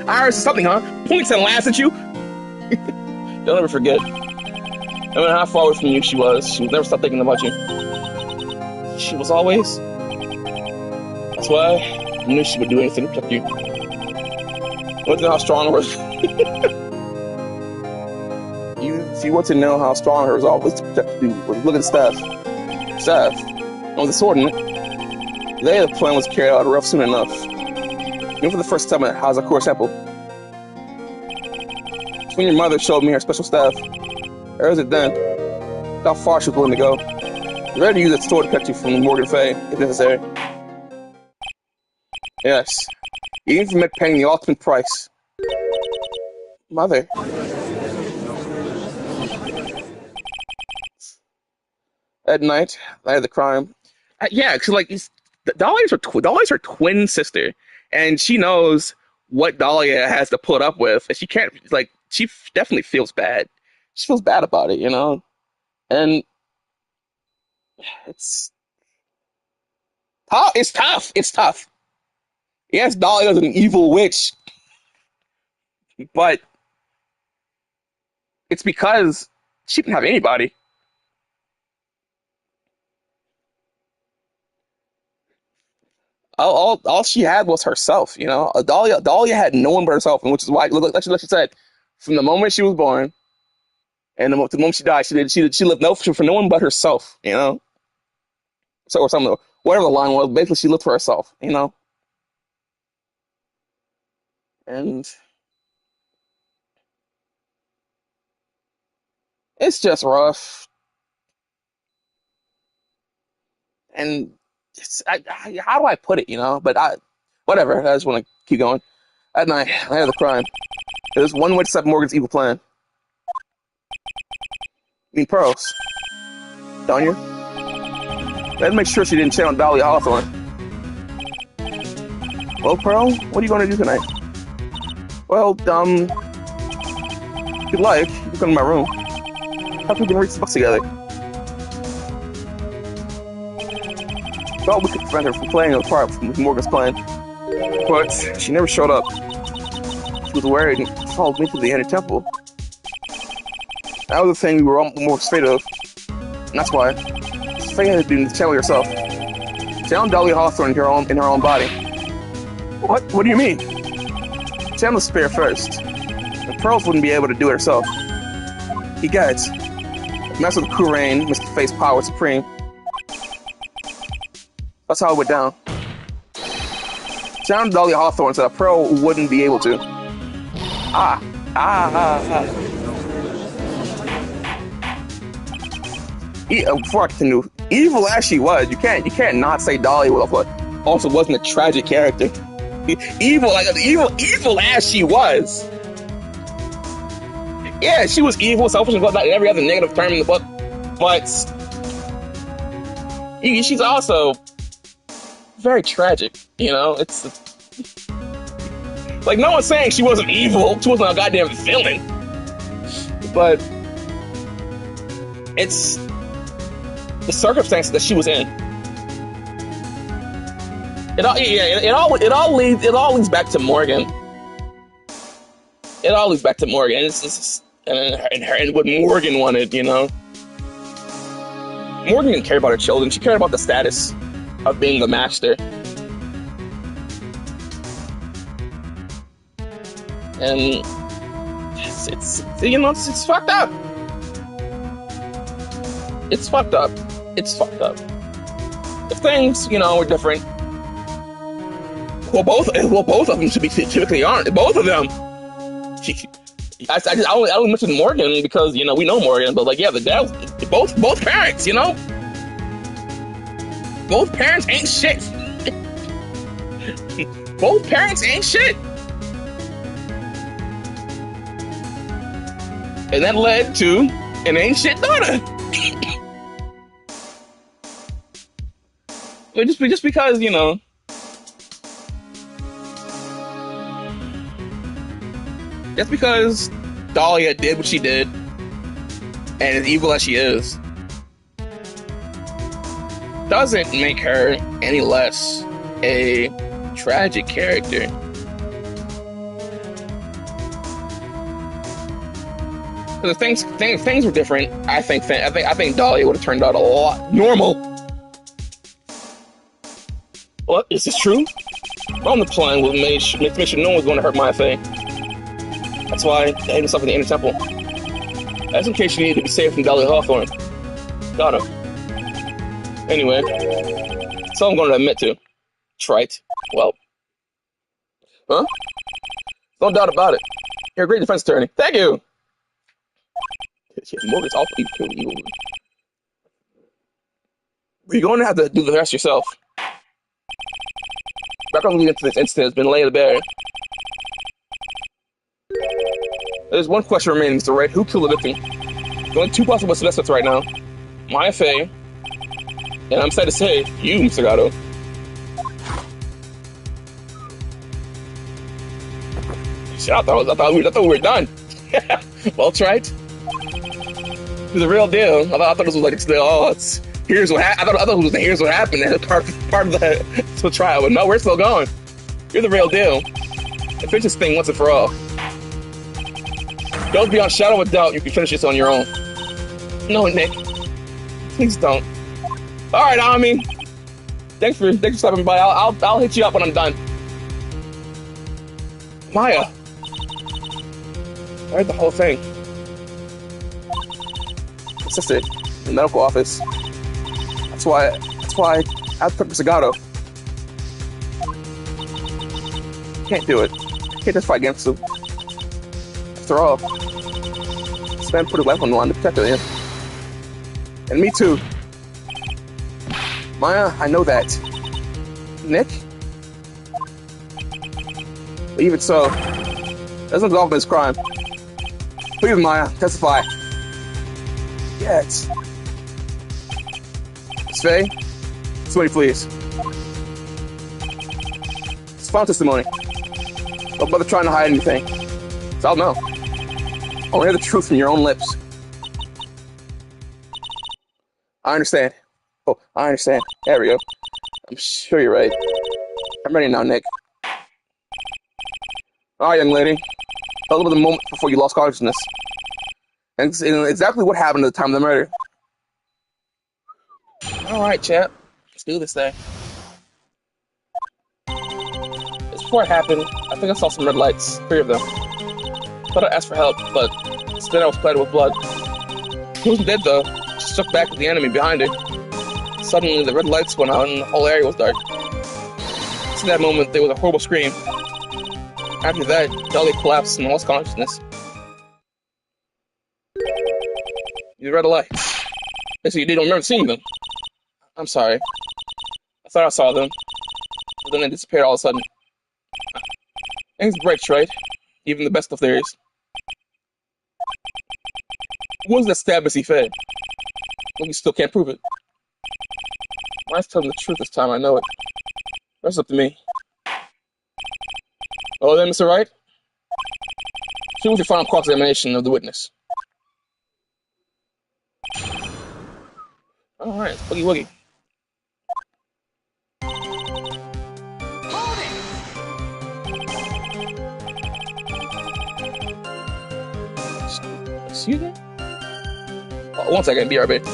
Iris is something, huh? Points and laughs at you. Don't ever forget. No matter how far away from you she would never stop thinking about you. She was always. That's why I knew she would do anything to protect you. I want to know how strong her was. If you want to know how strong her resolve was to protect you, look at Steph. On the sword in it. The day the plan was carried out rough soon enough. Even for the first time at Hazakura Temple. When your mother showed me her special staff, I was it then. How far she was willing to go. You're ready to use that sword to protect you from Morgan Fay, if necessary. Yes. Even for paying the ultimate price. Mother. At night of the crime. Yeah, because Dahlia's her twin sister, and she knows what Dahlia has to put up with, and she can't. She definitely feels bad. She feels bad about it, and it's tough. It's tough. It's tough. Yes, Dahlia's an evil witch, but it's because She didn't have anybody. All she had was herself, you know. Dahlia had no one but herself, and which is why, like she said, from the moment she was born and the moment she died, she lived no for no one but herself, you know. So or something, whatever the line was, basically she lived for herself, you know. And it's just rough, and how do I put it, you know? But whatever. I just want to keep going. At night, I had the crime. There's one way to stop Morgan's evil plan. I mean, pearls. Don't you? Let's make sure she didn't cheat on Dolly Hawthorne. Well, Pearl, what are you going to do tonight? Well, if you'd like, you can come to my room. Perhaps we can read some books together. Thought we could prevent her from playing the part with Morgan's plan. But she never showed up. She was worried and followed me to the inner temple. That was the thing we were all more afraid of. And that's why. Faye had to do the channel yourself. Channel Dolly Hawthorne in her own body. What? What do you mean? Channel the spear first. And Pearls wouldn't be able to do it herself. He gets. Master of the Kurain, Mr. Faye's power supreme. That's how it went down. Channel Dolly Hawthorne said a Pearl wouldn't be able to. Before I continue, evil as she was, you can't not say Dolly also wasn't a tragic character. evil as she was. Yeah, she was evil, selfish, and whatnot, every other negative term in the book. But she's also very tragic. You know, it's like no one's saying she wasn't evil. She wasn't a goddamn villain. But it's the circumstances that she was in. It all leads back to Morgan. It all leads back to Morgan. It's just, and what Morgan wanted, you know. Morgan didn't care about her children. She cared about the status of being the master. And it's you know, it's fucked up. It's fucked up. It's fucked up. If things, you know, were different, both of them should be typically aren't. Both of them. I only mentioned Morgan because, you know, we know Morgan, but like, yeah, both parents, you know, both parents ain't shit. Both parents ain't shit. And that led to an ain't shit daughter. But just because, you know, just because Dahlia did what she did, and as evil as she is, doesn't make her any less a tragic character. Because if things were different, I think Dahlia would have turned out a lot normal. Well, is this true? On the plan was make sure no one's going to hurt my thing. That's why I hid myself in the inner temple. That's in case you need to be safe from Dolly Hawthorne. Got him. Anyway, that's all I'm going to admit to. Trite. Well. Huh? No doubt about it. You're a great defense attorney. Thank you! Morgan's awful evil. You're going to have to do the rest yourself. Background leading to this incident has been laid bare. There's one question remaining, Mr. Wright. Who killed the victim? There's only two possible suspects right now. Maya Fey, and I'm sad to say, you, Mr. Gatto. Shit, I thought we were done. Well, Trite. It was a real deal. I thought this was like, here's what happened. I thought it was here's what happened. And part of the trial, but no, we're still going. You're the real deal. And finish this thing once and for all. Don't be on shadow of doubt. You can finish this on your own. No, Nick. Please don't. All right, Ami. Thanks for stopping by. I'll hit you up when I'm done. Maya. I heard the whole thing. Assistant in the medical office. That's why I took Sagato. Can't do it. Can't just fight against him. After all, this man put his life on the line to protect him. And me too. Maya, I know that. Nick? But even so, doesn't absolve his crime. Please, Maya, testify. Yes. Faye, testimony, please. It's final testimony. Don't bother trying to hide anything. So I'll know. I'll hear the truth from your own lips. I understand. Oh, I understand. There we go. I'm sure you're right. I'm ready now, Nick. All right, young lady. Tell about the moment before you lost consciousness. And exactly what happened at the time of the murder. All right, champ. Let's do this thing. Just before it happened, I think I saw some red lights. 3 of them. Thought I'd ask for help, but instead I was splattered with blood. He wasn't dead, though. Just struck back at the enemy behind it. Suddenly, the red lights went out and the whole area was dark. In that moment, there was a horrible scream. After that, Dolly collapsed and lost consciousness. The red lights. So you didn't remember seeing them? I'm sorry. I thought I saw them, but then they disappeared all of a sudden. Things breaks, right? Even the best of theories. Who was that stab Missy Faye? But we still can't prove it. Mine's telling the truth this time, I know it. That's up to me. Oh, then, Mr. Wright? Shoot with your final cross-examination of the witness. Alright, it's boogie woogie. Excuse me? Oh, 1 second, BRB.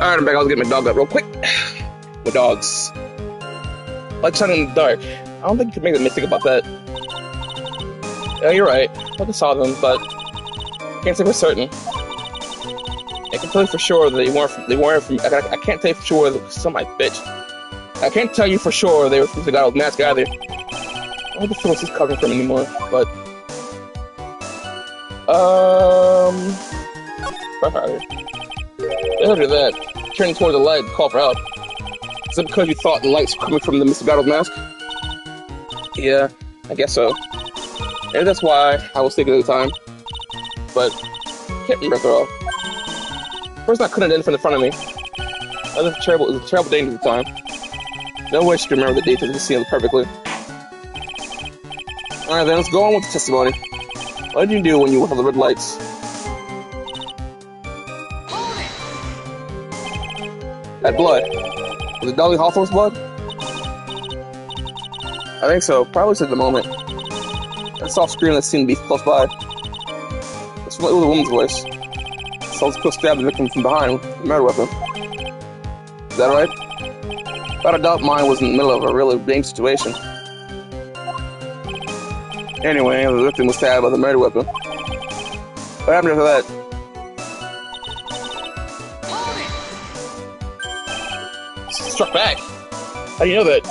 Alright, I'm back. I was getting my dog up real quick. My dogs. Like shining in the dark. I don't think you can make a mistake about that. Yeah, you're right. I saw them, but can't say for certain. I can tell you for sure that they weren't from. I can't tell you for sure that somebody bitch. I can't tell you for sure they were from the guy with mask either. I don't know the he's covering from anymore, but after that, turning toward the light, call for help. Is it because you thought the lights were coming from the Mr. Battle's mask? Yeah, I guess so. And that's why I was thinking at the time. But can't remember after all. First, I couldn't identify in front of me. It was a terrible danger at the time. No way she could remember the details of the scene perfectly. Alright then, let's go on with the testimony. What did you do when you went on the red lights? That blood. Was it Dolly Hawthorne's blood? I think so. Probably at the moment. That soft scream that seemed to be close by. It was a woman's voice. Someone's could stab the victim from behind with a murder weapon. Is that right? Without a doubt, mine was in the middle of a really dangerous situation. Anyway, the victim was stabbed by the murder weapon. What happened after that? Struck back. How do you know that?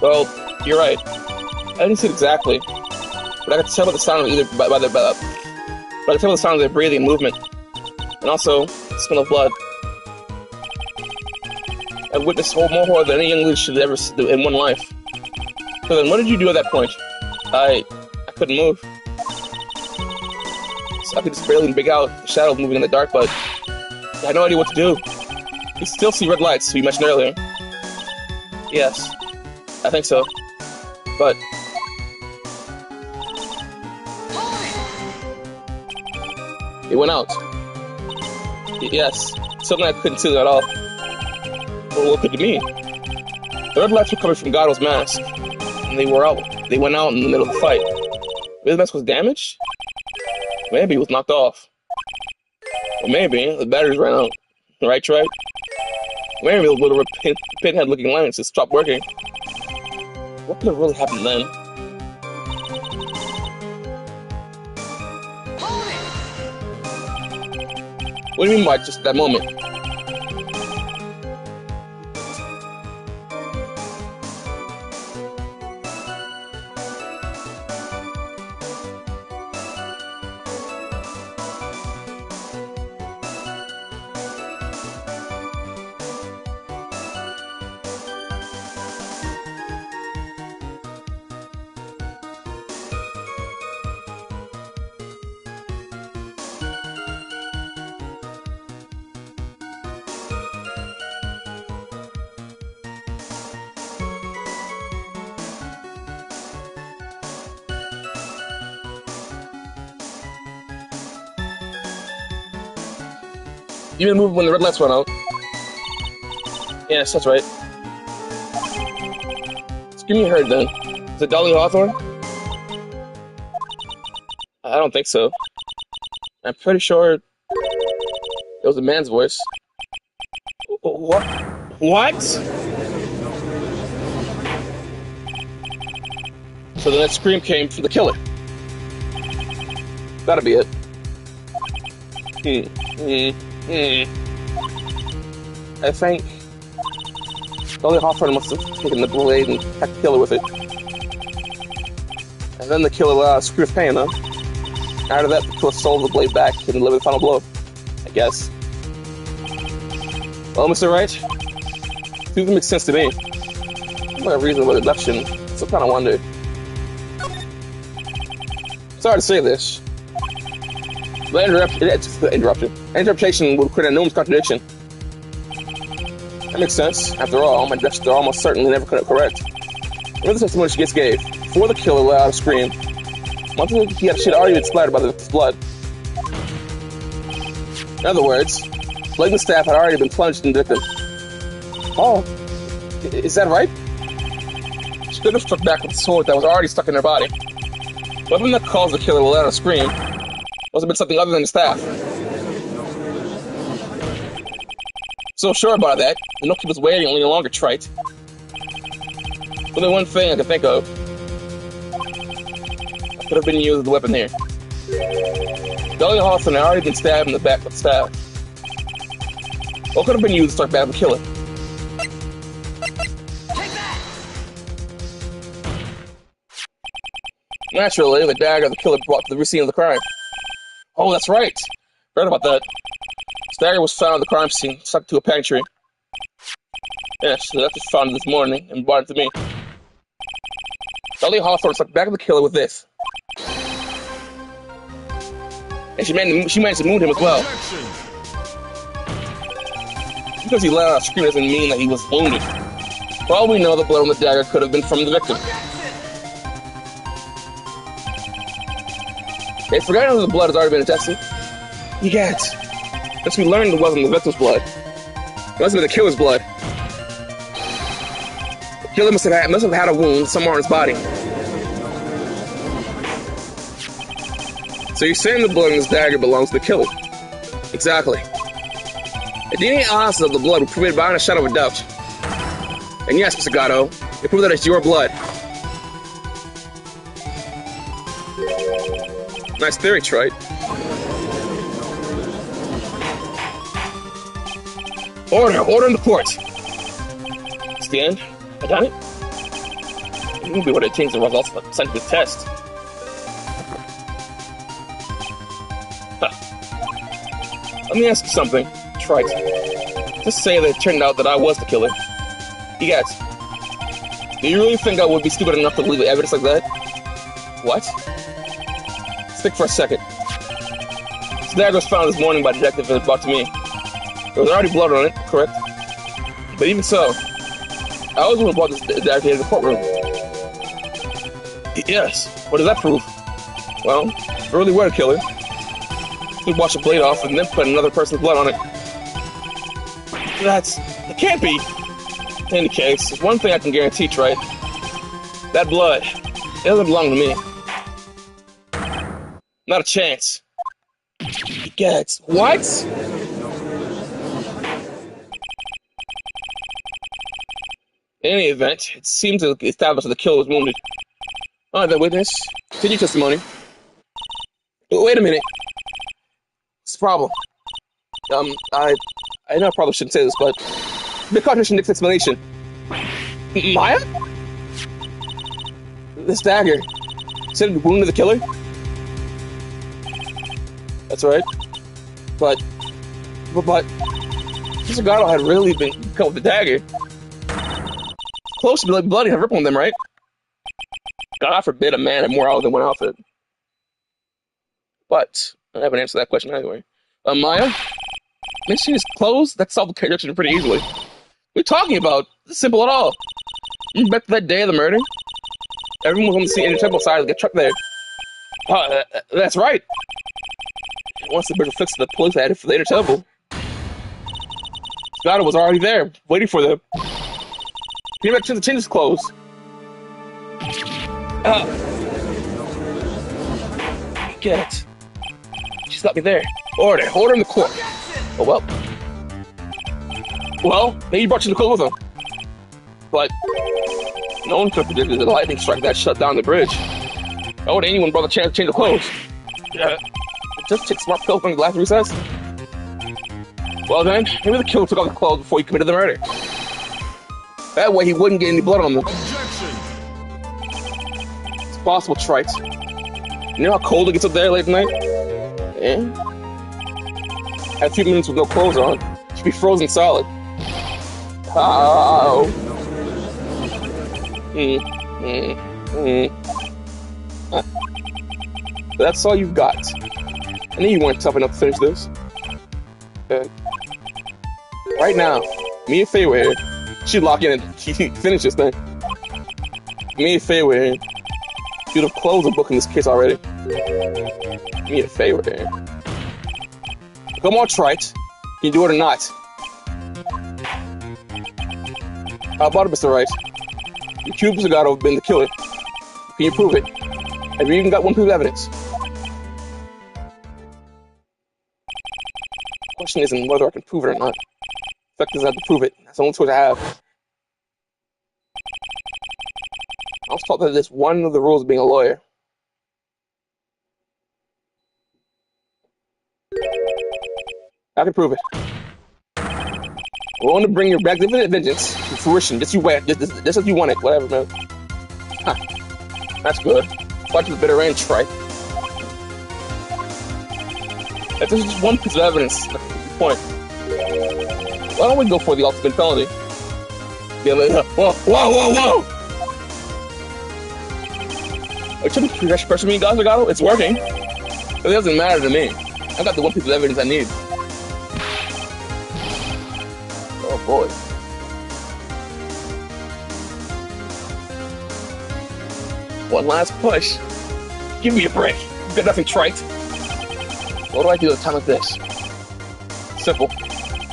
Well, you're right. I didn't see it exactly, but I could tell by the sound of either by the sound of their breathing and movement, and also the smell of blood. I witnessed more horror than any young lady should ever do in one life. So then, what did you do at that point? I couldn't move. So I could just barely make out the shadow moving in the dark, but I had no idea what to do. You still see red lights, you mentioned earlier. Yes, I think so. But it went out. Yes, something I couldn't see at all. Well, what could it mean? The red lights were coming from Garo's mask, and they went out in the middle of the fight. Maybe the mask was damaged? Maybe it was knocked off. Or maybe the batteries ran out. Right, Trey? Maybe those little pinhead-looking lights just stopped working. What could have really happened then? What do you mean by just that moment? You didn't move when the red lights went out. Yes, that's right. Scream you heard then. Is it Dolly Hawthorne? I don't think so. I'm pretty sure it was a man's voice. What? What? So the next scream came from the killer. Gotta be it. I think Dolly Hawthorne must have taken the blade and attacked the killer with it. And then the killer let out a scream of pain, huh? After that, the killer sold the blade back and delivered the final blow. I guess. Well, Mr. Wright, things make sense to me. What a reasonable deduction. So kind of wonder. Sorry to say this. The interruption would create an enormous contradiction. That makes sense. After all, my deaths are almost certainly never correct. Remember the testimony she just gave. Before the killer let out a scream, she had already been splattered by the blood. In other words, blade and staff had already been plunged in the victim. Oh, is that right? She could have struck back with the sword that was already stuck in her body. What would that cause the killer to let out a scream? Must have been something other than the staff. So sure about that. The no keep us waiting any longer, trite. Only one thing I can think of. Could have been used as the weapon here. Dahlia Hawthorne had already been stabbed in the back with the staff. What could have been used to start back and kill it? Take that! Naturally, the dagger the killer brought to the scene of the crime. Oh, that's right. Read about that. This dagger was found at the crime scene, stuck to a pantry. Yes, the detective found it this morning and brought it to me. Dahlia Hawthorne stuck back at the killer with this. And she managed to wound him as well. Objection. Because he let out a scream doesn't mean that he was wounded. For all we know, the blood on the dagger could have been from the victim. They'd forgotten that the blood has already been attested. Yet, as we learned, it wasn't the victim's blood. It must have been the killer's blood. The killer must have had a wound somewhere on his body. So you're saying the blood in this dagger belongs to the killer? Exactly. The DNA analysis of the blood will prove it beyond a shadow of a doubt. And yes, Mr. Gatto, it proves that it's your blood. Nice theory, Trite. Order in the court. Stand. I done it? It won't be what it takes the results of the scientific test. Huh. Let me ask you something, Trite. Just say that it turned out that I was the killer. You guys, do you really think I would be stupid enough to leave evidence like that? What? Think for a second. This dagger was found this morning by the detective and brought to me. There was already blood on it, correct? But even so, I was the one who brought this dagger here to the courtroom. Yes. What does that prove? Well, if you really were a killer, you'd wash the blade off and then put another person's blood on it. It can't be. In any case, there's one thing I can guarantee, Trite. That blood, it doesn't belong to me. Not a chance. Gets what? In any event, it seems to establish that the killer was wounded. Alright, then, witness. Continue testimony. Wait a minute. What's the problem? I know I probably shouldn't say this, but the contradiction Nick's explanation. Maya? This dagger said it wounded the killer? That's right. But Mr. Gatto had really been cut with the dagger. Close to bloody have ripple on them, right? God forbid a man had more out than one outfit. But I haven't answered that question anyway. Maya? Mention his clothes? That solved the contradiction pretty easily. What are you talking about? It's simple at all. You bet that day of the murder? Everyone was on the scene in the temple side to get trucked there. That's right. Once the bridge was fixed, the police headed for the inner temple. Gatto was already there, waiting for them. He came back to change his clothes. Get it. She's got me there. Order in the court. Oh well. Well, maybe he brought you the clothes with him. But no one could have predicted the lightning strike that shut down the bridge. How would anyone brought the chance to change the clothes? Just take smart pills from the last recess? Well then, maybe the killer took off the clothes before he committed the murder. That way he wouldn't get any blood on them. Objection. It's possible, Trite. You know how cold it gets up there late at night? Yeah. Had a few minutes with no clothes on. She'd be frozen solid. Oh. That's all you've got. I knew you weren't tough enough to finish this. Right now, me and Faye were here. She'd lock in and finish this thing. Me and Faye were here. You'd have closed the book in this case already. Me and Faye were here. Come on, Trite. Can you do it or not? How about it, Mr. Wright? You accused Mr. Gatto of being the killer. Can you prove it? Have you even got one piece of evidence? The question isn't whether I can prove it or not. Fact is, I have to prove it. That's the only choice I have. I was taught that this one of the rules of being a lawyer. I can prove it. We're going to bring your magnificent vengeance to fruition. Just as you want it. Whatever, man. Huh. That's good. Watch the bitter end, trite. If there's just one piece of evidence, that's the point. Why don't we go for the ultimate penalty? Whoa, whoa, whoa, whoa! Are you trying to pressure me, guys, Legato? It's working. It doesn't matter to me. I got the one piece of evidence I need. Oh boy. One last push. Give me a break. You got nothing trite. What do I do at a time like this? Simple.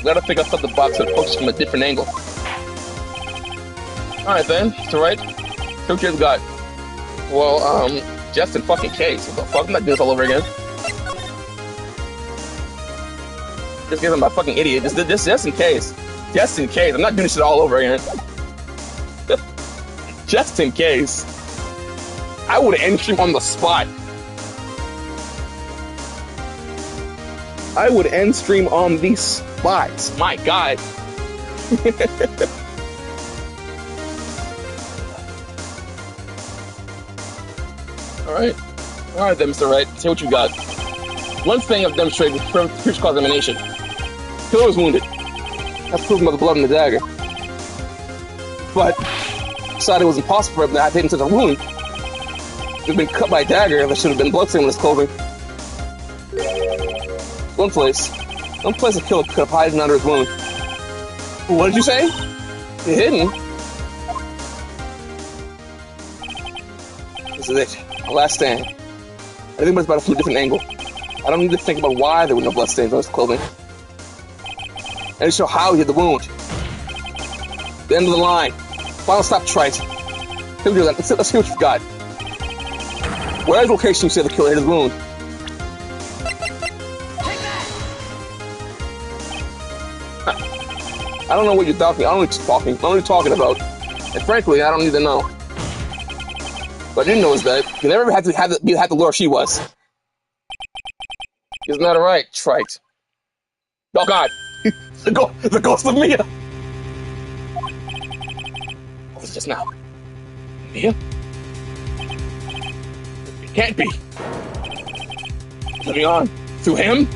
Gotta think outside the box and approach from a different angle. Alright then, it's alright. So what you got? Well, just in fucking case. What the fuck? I'm not doing this all over again. Just because I'm a fucking idiot. Just in case. Just in case. I'm not doing this shit all over again. Just in case. I would end stream on the spot. I would end stream on these spots. My God. Alright. Alright then, Mr. Wright. See what you got. One thing I've demonstrated with previous cross-examination. Killer was wounded. That's proven by the blood in the dagger. But decided it was impossible for him to have hidden such a wound. If he'd been cut by a dagger, there should have been bloodstain on his clothing. One place the killer could have hidden under his wound. What did you say? Hidden? This is it. The last stand. I think it's about it from a different angle. I don't need to think about why there were no bloodstains on his clothing. And to show how he hid the wound. The end of the line. Final stop, trite. Let's see what you've got. Where's the location you say the killer hid his wound? I don't know what you're talking. I don't know what you're talking about. And frankly, I don't need to know. What I didn't know is that you never had to have the lure she was. Isn't that right, trite? Oh God, the ghost of Mia. What was it just now? Mia? It can't be. Living on through him.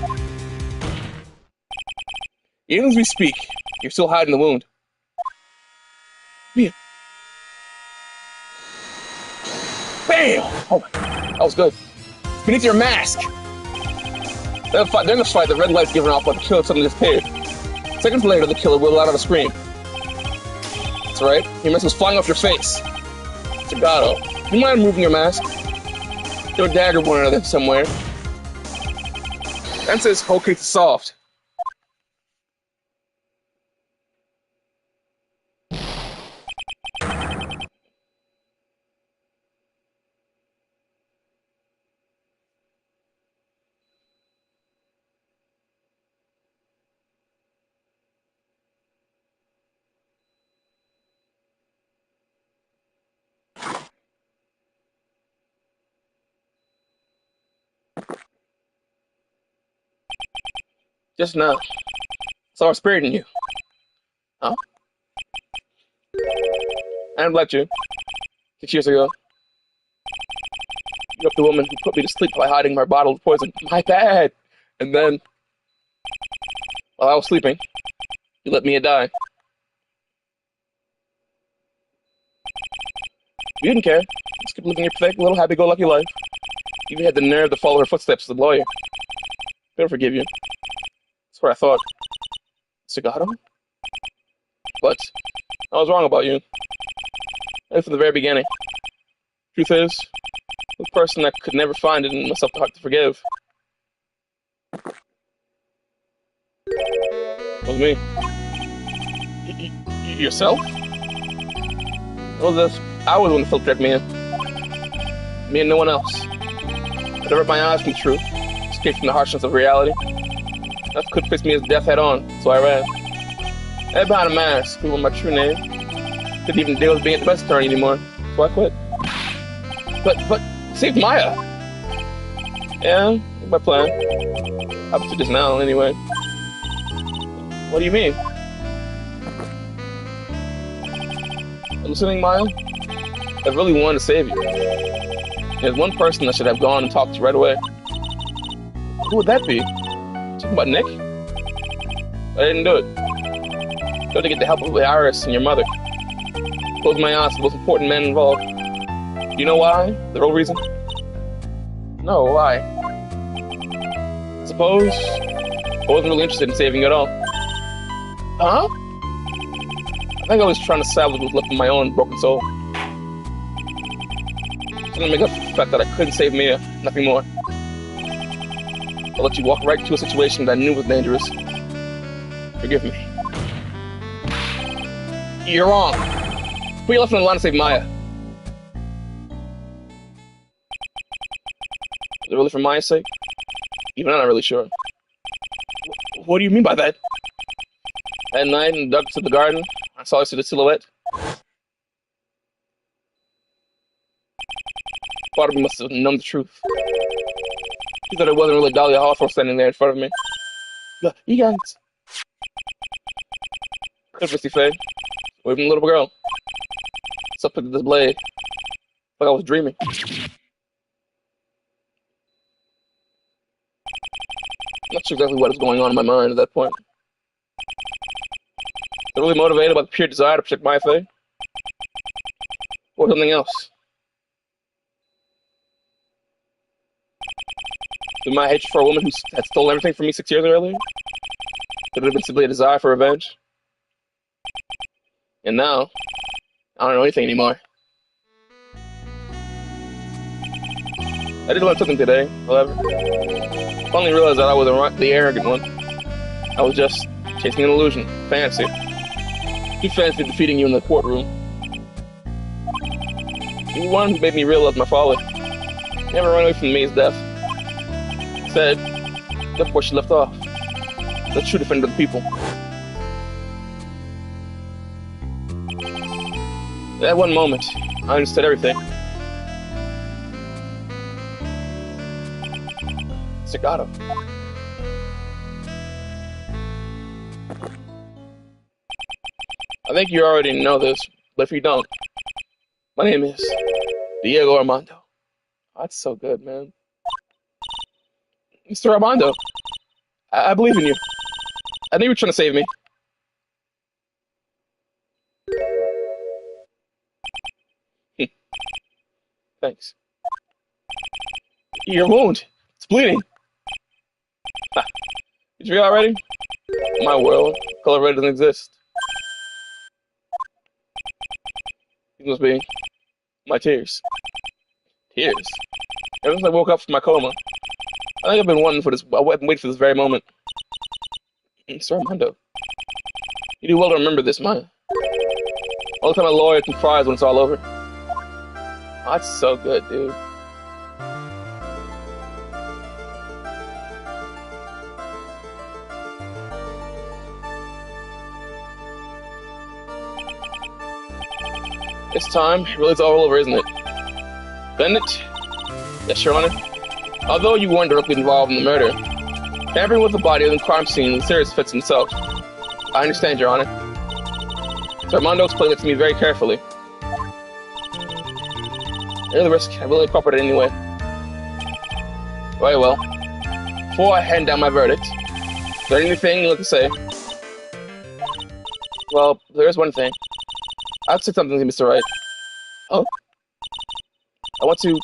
Even as we speak, you're still hiding the wound. Mia. Bam! Oh my God, that was good. It's beneath your mask. During the fight, the red light given off by the killer suddenly disappeared. Seconds later, the killer will let out a scream. That's right, your mask was flying off your face. Legato, do you mind removing your mask? There's a dagger wound under there somewhere. That says whole case is solved. Just now. Saw a spirit in you. Huh? I left you 6 years ago. You're the woman who put me to sleep by hiding my bottle of poison. My bad. And then, while I was sleeping, you let Mia die. You didn't care. Just kept living your fake little happy-go-lucky life. You even had the nerve to follow her footsteps as a lawyer. I'll forgive you. That's what I thought. Legato? But I was wrong about you. And from the very beginning. Truth is, the person I could never find it in myself the heart to forgive was me. Yourself? Well, I was the one who filtered me in. Me and no one else. I averted my eyes from the truth, escaped from the harshness of reality. That could face me as death head on, so I ran. Head behind a mask, people my true name. Couldn't even deal with being at the best attorney anymore, so I quit. But, save Maya! Yeah, my plan. Up to just now, anyway. What do you mean? Listening, Maya? I really wanted to save you. There's one person that should have gone and talked to you right away. Who would that be? Talking about Nick? I didn't do it. Got to get the help of Iris and your mother. Close my eyes to the most important men involved. Do you know why? The real reason? No, why? Suppose I wasn't really interested in saving you at all. Huh? I think I was trying to salvage what's left of my own broken soul. It's gonna make up for the fact that I couldn't save Mia, nothing more. I let you walk right into a situation that I knew was dangerous. Forgive me. You're wrong. Put your left on the line to save Maya. Is it really for Maya's sake? Even I'm not really sure. What do you mean by that? At night, in the darkness of the garden, I saw you see the silhouette. Part of me must have known the truth. She thought it wasn't really Dahlia Hawthorne standing there in front of me. Look, you guys. Christmassy Faye, waving the little girl. Something to this blade. Like I was dreaming. I'm not sure exactly what was going on in my mind at that point. Was I really motivated by the pure desire to protect my Faye? Or something else? Did my hatred for a woman who had stolen everything from me 6 years earlier? Could it have been simply a desire for revenge? And now, I don't know anything anymore. I did learn something today, however. I finally realized that I wasn't the arrogant one. I was just chasing an illusion, fancy. Too fancy defeating you in the courtroom. You were one who made me realize my folly. You never ran away from May's death. Instead, left where she left off. The true defender of the people. In that one moment, I understood everything. Staccato. I think you already know this, but if you don't, my name is Diego Armando. Oh, that's so good, man. Mr. Armando, I believe in you. I knew you were trying to save me. Thanks. Your wound. It's bleeding. Ha. Did you feel already? My world, color red doesn't exist. It must be my tears. Tears. Ever since I woke up from my coma, I think I've been waiting for this very moment. Sir Armando, you do well to remember this, Maya. All the time a lawyer can cry when it's all over. Oh, that's so good, dude. It's time. Really, it's all over, isn't it? Bennett? Yes, Your Honor. Although you weren't directly involved in the murder, tampering with the body of the crime scene is a serious offense himself. I understand, Your Honor. Sir Armando explained it to me very carefully. Near the risk, I really cooperated anyway. Very well. Before I hand down my verdict, is there anything you'd like to say? Well, there is one thing. I've said something to Mr. Wright. Oh? I want to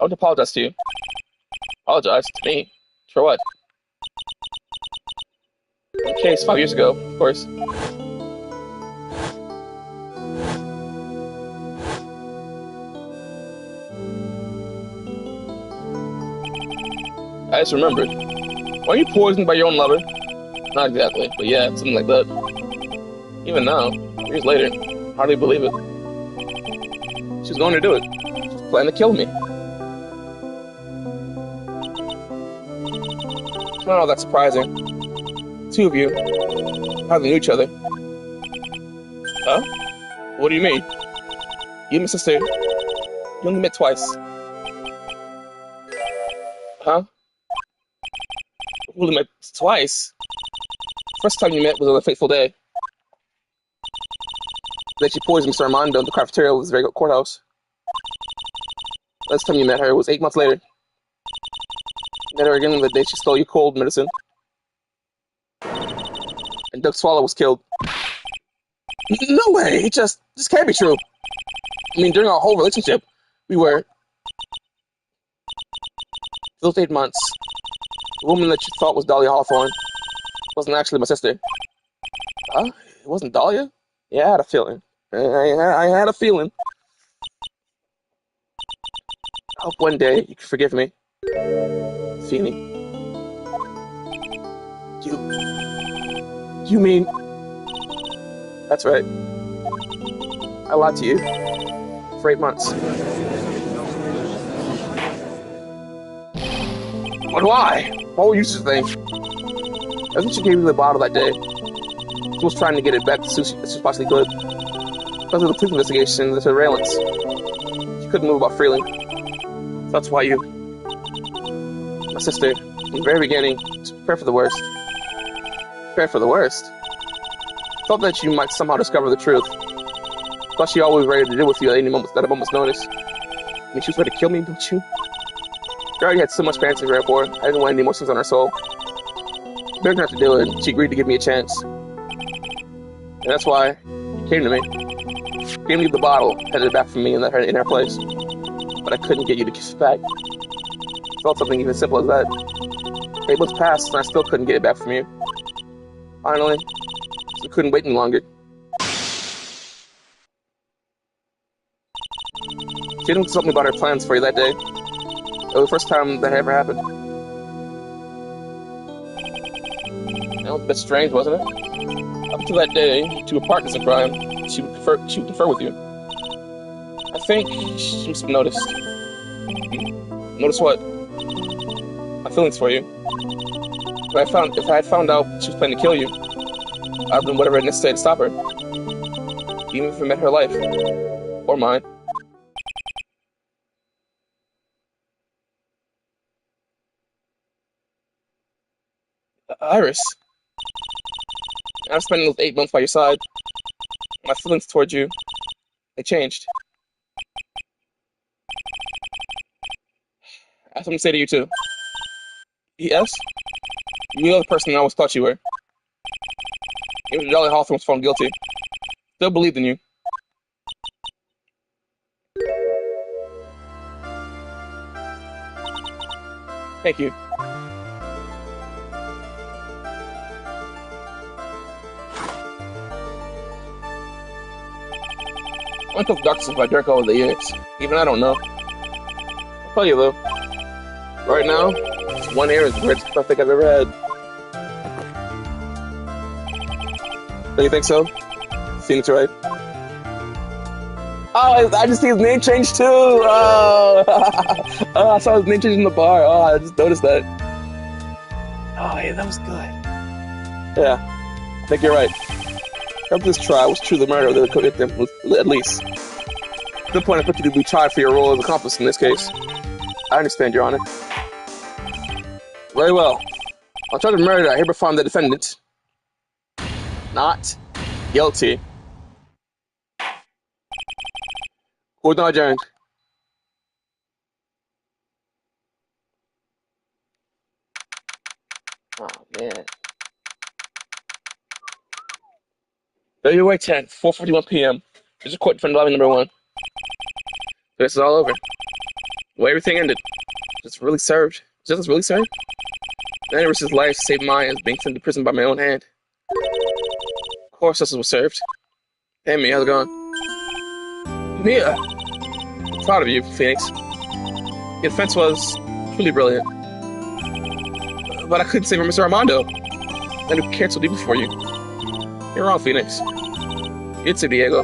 apologize to you. Apologize to me? For what? One case 5 years ago, of course. I just remembered. Weren't you poisoned by your own lover? Not exactly, but yeah, something like that. Even now, years later, hardly believe it. She was going to do it. She was planning to kill me. It's not all that surprising. Two of you hardly knew each other. Huh? What do you mean? You and my sister, you only met twice. Huh? We only met twice? First time you met was on a fateful day. That she poisoned Mr. Armando in the cafeteria of his very courthouse. Last time you met her was 8 months later. Met her again the day she stole your cold medicine. And Doug Swallow was killed. No way! This can't be true. I mean, during our whole relationship, we were... Those 8 months, the woman that you thought was Dahlia Hawthorne wasn't actually my sister. Huh? It wasn't Dahlia? Yeah, I had a feeling. I had a feeling. I hope one day you can forgive me. Feeny. You mean... That's right. I lied to you. For 8 months. But why? What were you to think? I think she gave me the bottle that day. She was trying to get it back as soon as she possibly could. Because of the police investigation and the surveillance. She couldn't move about freely. That's why you... My sister, from the very beginning, to prepare for the worst. Prepare for the worst? Thought that you might somehow discover the truth. Thought she always ready to deal with you at any moment, at a moment's notice. I mean, she was ready to kill me, don't you? She already had so much fancy for her for. I didn't want any more sins on her soul. Begged her not to do it, and she agreed to give me a chance. And that's why she came to me. Gave me the bottle, headed it back from me in her place. But I couldn't get you to kiss it back. Felt something even simple as that. 8 months passed, and I still couldn't get it back from you. Finally, I couldn't wait any longer. She didn't consult me about her plans for you that day. It was the first time that ever happened. That was a bit strange, wasn't it? Up to that day, to a partners in crime, she would confer with you. I think she must have noticed. Notice what? My feelings for you. If I had found out she was planning to kill you, I'd have done whatever it necessary to stop her. Even if it meant her life. Or mine. Iris. I've spent those 8 months by your side. My feelings towards you, they changed. I have something to say to you too. Yes? You are the person I always thought you were. Even if Dolly Hawthorne was found guilty. Still believed in you. Thank you. I went to the darkness of my dark over the years. Even I don't know. I'll tell you though. Right now, this one air is the greatest I think I've ever had. Do you think so? Phoenix, right? Oh, I just see his name change too! Oh, oh, I saw his name change in the bar. Oh, I just noticed that. Oh, yeah, that was good. Yeah, I think you're right. If this trial was truly murder, they would commit them, at least. At the point I put you to be tried for your role as accomplice in this case. I understand, Your Honor. Very well. On charge of murder, I hereby find the defendant not guilty. Court now adjourned. Oh, man. February 10th, 4:41 p.m. This is court defendant lobby number 1. This is all over. The way everything ended. Just really served. Justice really served? Man risked his life to save mine as being sent to prison by my own hand. Of course, justice was served. Hey, me, how's it going? Mia! I'm proud of you, Phoenix. The defense was truly brilliant. But I couldn't save Mr. Armando. And who cared so deeply for you? You're wrong, Phoenix. It's San Diego.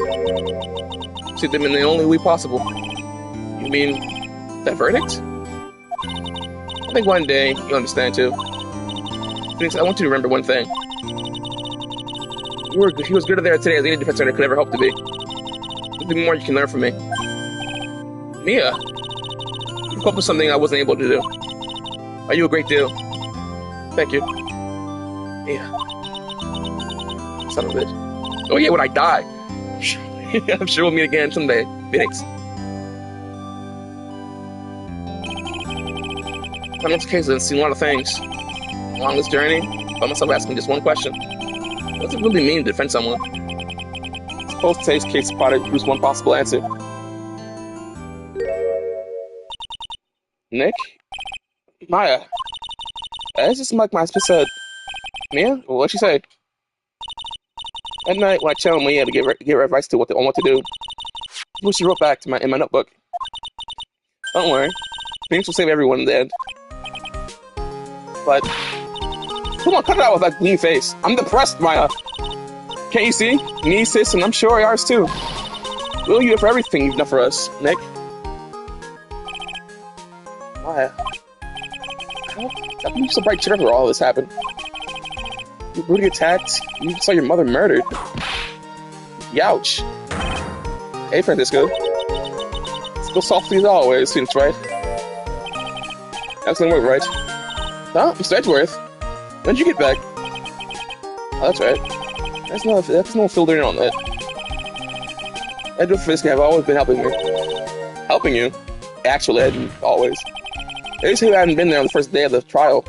See them in the only way possible. You mean that verdict? I think one day you'll understand too. Phoenix, I want you to remember one thing. He was good there today as any defense center could ever hope to be. Nothing more you can learn from me. Mia, you coped with something I wasn't able to do. Are you a great deal? Thank you. Mia. Son of a bitch. Oh yeah, when I die. I'm sure we'll meet again someday. Phoenix. On this case, I've seen a lot of things. Along this journey, I found myself asking just one question. What does it really mean to defend someone? Suppose today's case spotted proves one possible answer. Nick? Maya? It's just like my sister said. Mia? What'd she say? At night, when I challenged Mia to give her advice on what to do, she wrote back in my notebook. Don't worry. Phoenix will save everyone in the end. But come on, cut it out with that gloomy face. I'm depressed, Maya. Can't you see? Me, sis, and I'm sure ours too. We'll you for everything you've done for us, Nick. Maya. How can you be so bright cheerful all this happened? You were brutally attacked. You saw your mother murdered. Youch. Hey, Francisco. Still softly as always, seems right. Excellent work, right? Huh? Mr. Edgeworth? When did you get back? Oh, that's right. That's no filtering on that. Edgeworth and Francisco have always been helping me. Helping you? Actually, Ed, always. They used to have hadn't been there on the first day of the trial.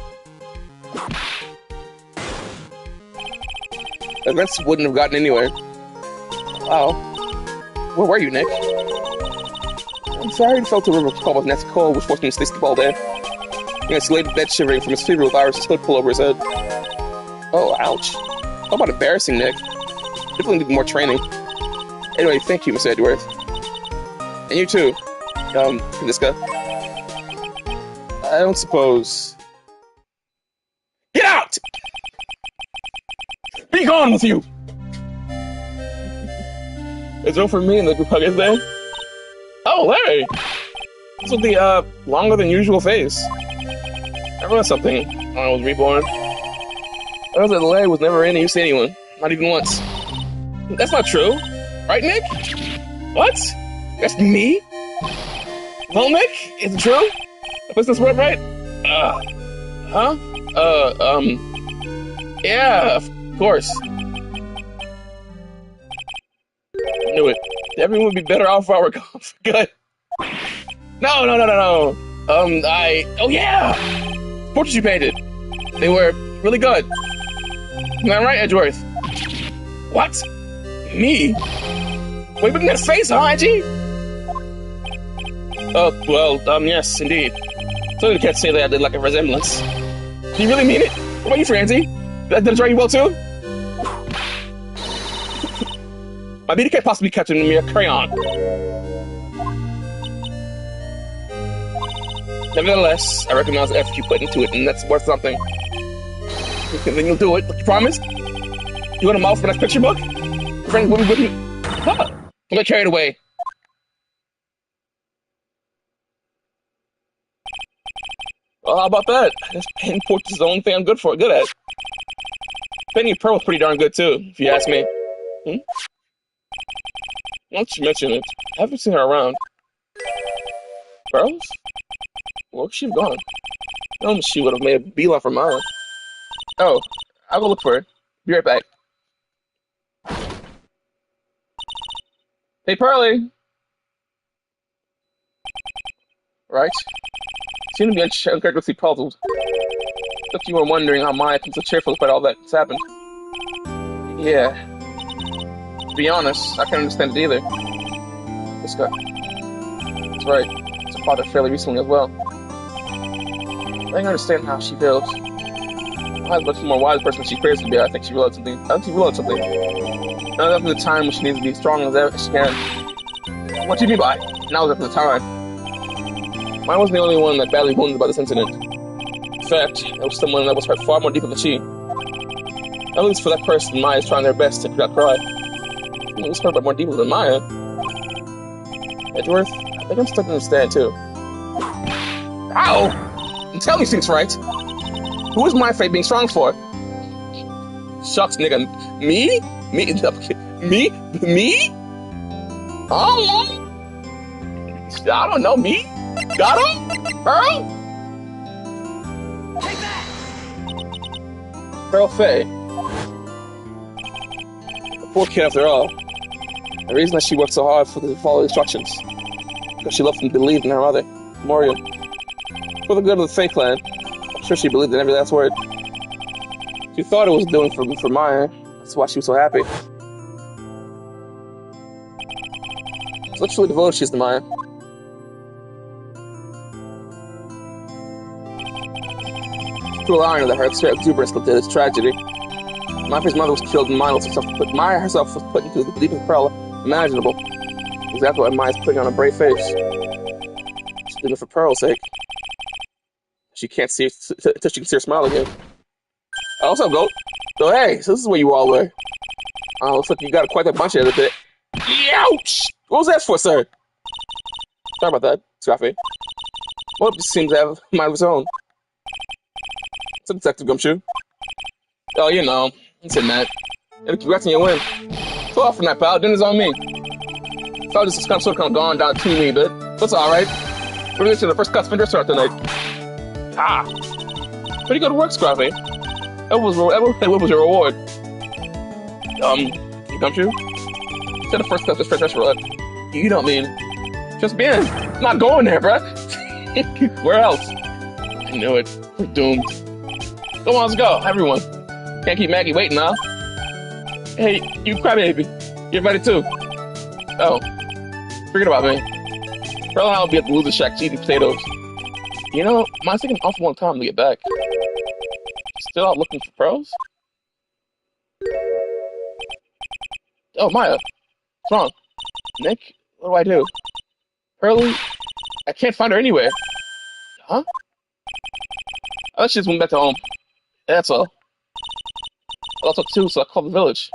Events wouldn't have gotten anywhere. Wow. Where were you, Nick? I'm sorry, I felt the river call with Nancy Cole, which forced me to stay asleep all day. He laid in bed shivering from his fever with Iris' hood pull over his head. Oh, ouch. How about embarrassing, Nick? Definitely need more training. Anyway, thank you, Mr. Edgeworth. And you too, Francisca. I don't suppose... Get out! Be gone with you! It's over for me and the group hug, is there? Oh, Larry! This will be, longer than usual face. I realized something when I was reborn. I realized that Larry was never any use to anyone. Not even once. That's not true. Right, Nick? What? That's me? Well, Nick? Is it true? Is this word right? Huh? Yeah, of course. Knew it. Everyone would be better off if I were gone for good. No. Oh yeah! Portraits you painted. They were really good. Am I right, Edgeworth? What? Me? Wait, but in that face, huh, Edgy? Oh, well, yes, indeed. So you can't say that I did like a resemblance. Do you really mean it? What about you, Francie? Did it draw you well, too? My beauty can't possibly catch a mere crayon. Nevertheless, I recognize the effort you put into it, and that's worth something. Then you'll do it, like you promised? You want a model for the next picture book? Friend, what do you... Huh. Don't get carried away. Well, how about that? This painting portrait is the only thing I'm good at. Painting a pearl is pretty darn good, too, if you ask me. Now that you mention it, I haven't seen her around. Pearls? Where'd she have gone? She would have made a beeline for mine. Oh, I'll go look for her. Be right back. Hey, Pearly! Right? Seem to be uncharacteristically puzzled. Except you were wondering how Maya comes so cheerful despite all that's happened. Yeah. To be honest, I can't understand it either. This guy. That's right. It's her father fairly recently as well. I can understand how she feels. Maya's much more wise person than she appears to be. I think she realized something. Now is the time when she needs to be strong as ever she can. What do you mean by now is the time? Maya wasn't the only one that badly wounded by this incident. In fact, there was someone that was hurt far more deeply than she. At least for that person, Maya is trying their best to not cry. At least hurt by more deeply than Maya. Edgeworth, I think I'm starting to understand too. Ow! Tell me things right. Who is my fate being strong for? Shucks, nigga. Me? Me? Me? Me? Oh, I don't know. Me? Got him? Pearl? Take that! Pearl Faye. A poor kid after all. The reason that she worked so hard to follow instructions. Because she loved and believed in her mother, Moria. For the good of the Faye clan, I'm sure she believed in every last word. She thought it was doing for Maya. That's why she was so happy. So literally devoted she is to Maya. It's cruel irony that her exuberance led to this tragedy. Maya's mother was killed and Maya herself was put into the deepest peril imaginable. Exactly why Maya's putting on a brave face. She's doing it for Pearl's sake. She can't see until she can see her smile again. Oh, what's up, Goat? So hey, so this is where you all were. Looks like you got quite a bunch of it today. Ouch! What was that for, sir? Sorry about that, Scrappy. Well, it seems to have a mind of its own. It's a Detective Gumshoe. Oh, you know, it's in that. And congrats on your win. So off from that, pal. Dinner's on me. So this is sort of gone down to me, but that's alright. We're going to the first customer restaurant tonight. Ah! Pretty good work, Scrappy. What was your reward? Gumshoe? Said the first customer restaurant. You don't mean just being. I'm not going there, bruh. Where else? I knew it. We're doomed. Come on, let's go, everyone. Can't keep Maggie waiting, huh? Hey, you crybaby. You're invited too. Oh, forget about me. Pearl and I will be at the loser shack eating potatoes. You know, mine's taking an awful long time to get back. Still out looking for pearls? Oh, Maya. What's wrong? Nick? What do? Pearlie? I can't find her anywhere. Huh? I thought she just went back to home. That's all. I lost her too, so I called the village.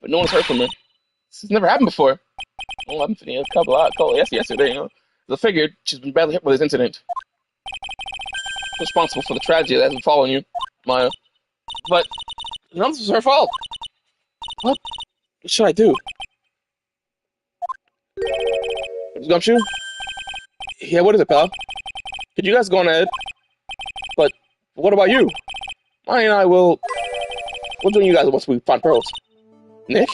But no one's heard from her. This has never happened before. Well, happened to me yesterday, you know. I figured she's been badly hit by this incident. Responsible for the tragedy that has been following you, Maya. But none of this was her fault. What should I do? Gumshoe? Yeah, what is it, pal? Could you guys go on ahead? But what about you? Maya and I will... We'll join you guys once we find pearls. Nick?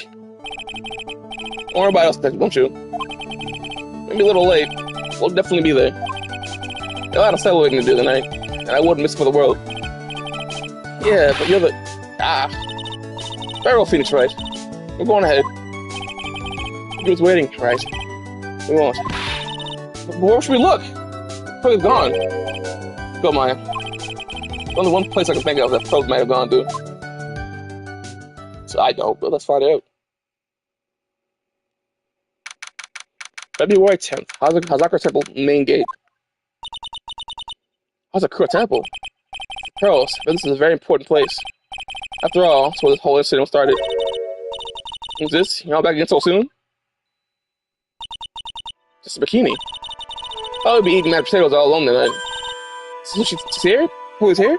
Or anybody else, Gumshoe? Maybe a little late. We'll definitely be there. Got a lot of celebrating to do tonight, and I wouldn't miss it for the world. Yeah, but you're the... Pharaoh Phoenix, right? We're going ahead. He was waiting, right? We won't. But where should we look? Pearl's gone. Go, Maya. Only one place I can think of that Pearl might have gone to. So I don't, but let's find out. February 10th, Hazakura Temple, main gate. Hazakura Temple? Pearls, but this is a very important place. After all, that's where this whole incident started. Who's this? Y'all back again so soon? Just a bikini. I'll be eating mashed potatoes all alone tonight. So she's here? Who is here?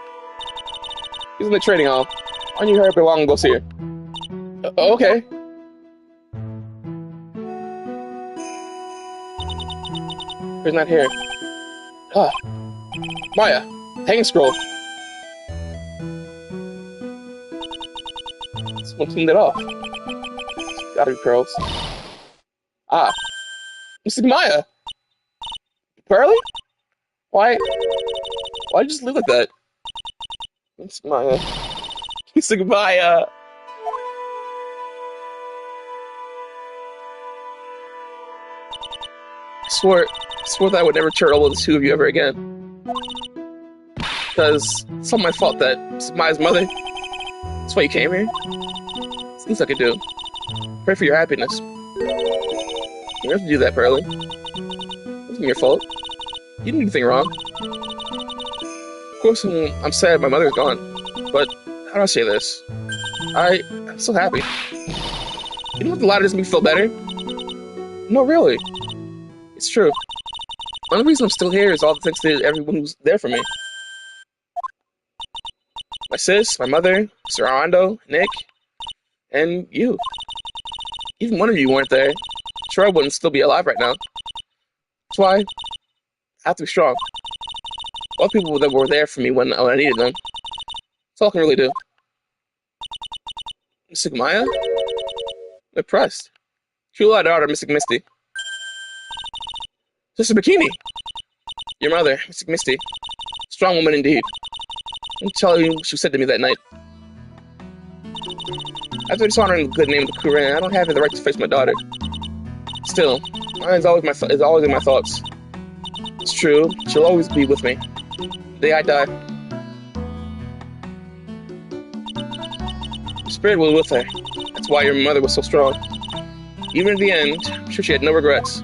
He's in the trading hall. Why don't you hurry up along and go see her? Okay. He's not here. Maya, hanging scroll. Someone cleaned it off. It's gotta be pearls. Mr. Maya! Pearlie? Why'd you just leave like that? Mr. Maya. Mr. Maya! I swore that I would never turn over the two of you ever again. Because it's not my fault that Maya's mother. That's why you came here. It's the least I could do. Pray for your happiness. You don't have to do that, Pearlie. It wasn't your fault. You didn't do anything wrong. Of course, I'm sad my mother's gone. But how do I say this? I'm so happy. You know what the lie doesn't make me feel better? No, really. It's true. The only reason I'm still here is all the thanks to everyone who's there for me. My sis, my mother, Sir Armando, Nick, And you. Even one of you weren't there. Sure, I wouldn't still be alive right now. That's why I have to be strong. All the people that were there for me when I needed them. That's all I can really do. Mystic Maya? I'm impressed. True daughter, Mystic Misty. Sister Bikini! Your mother, Mystic Misty. Strong woman indeed. Let me tell you what she said to me that night. After dishonoring the good name of the Kuren, I don't have the right to face my daughter. Still, mine is always in my thoughts. It's true, she'll always be with me. The day I die. Your spirit was with her. That's why your mother was so strong. Even in the end, I'm sure she had no regrets.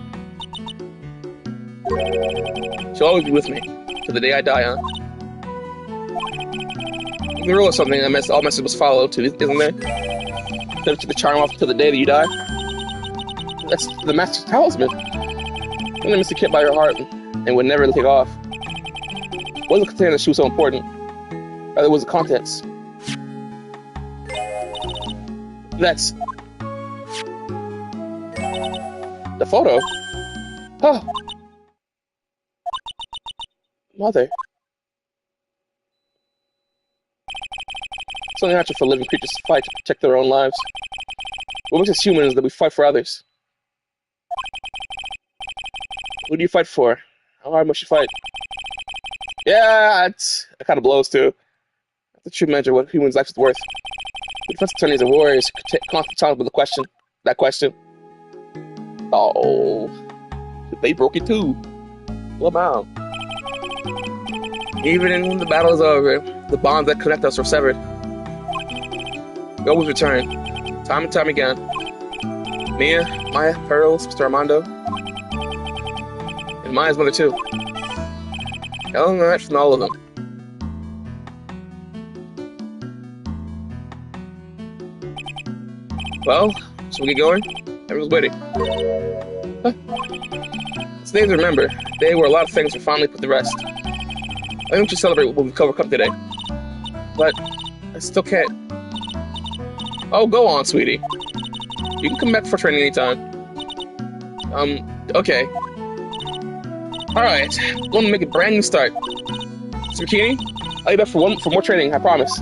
She'll always be with me. To the day I die, huh? The rule or something that all messages must follow, too, isn't there? To the charm off to the day that you die. That's the master's talisman. Something Mr. kept by her heart and would never take off. It wasn't container that she was so important. Rather, it was the contents. That's the photo. Oh, mother. It's only natural for living creatures to fight to protect their own lives. What makes us human is that we fight for others. Who do you fight for? How hard must you fight? Yeah, it kind of blows too. That's the true measure of what human's life is worth. The defense attorneys and warriors constantly talk about that question. Oh, they broke it too. Lamau. Even when the battle is over, the bonds that connect us are severed. We always return, time and time again. Mia, Maya, Pearls, Mr. Armando, and Maya's mother too. Ellen and I from all of them. Well, shall we get going? Everyone's waiting. Huh. It's a day to remember. A day where a lot of things are finally put to rest. I think we should celebrate what we've overcome today. But I still can't. Oh, go on, sweetie. You can come back for training anytime. Okay. Alright, I'm going to make a brand new start. Mr. Bikini, I'll be back for more training, I promise.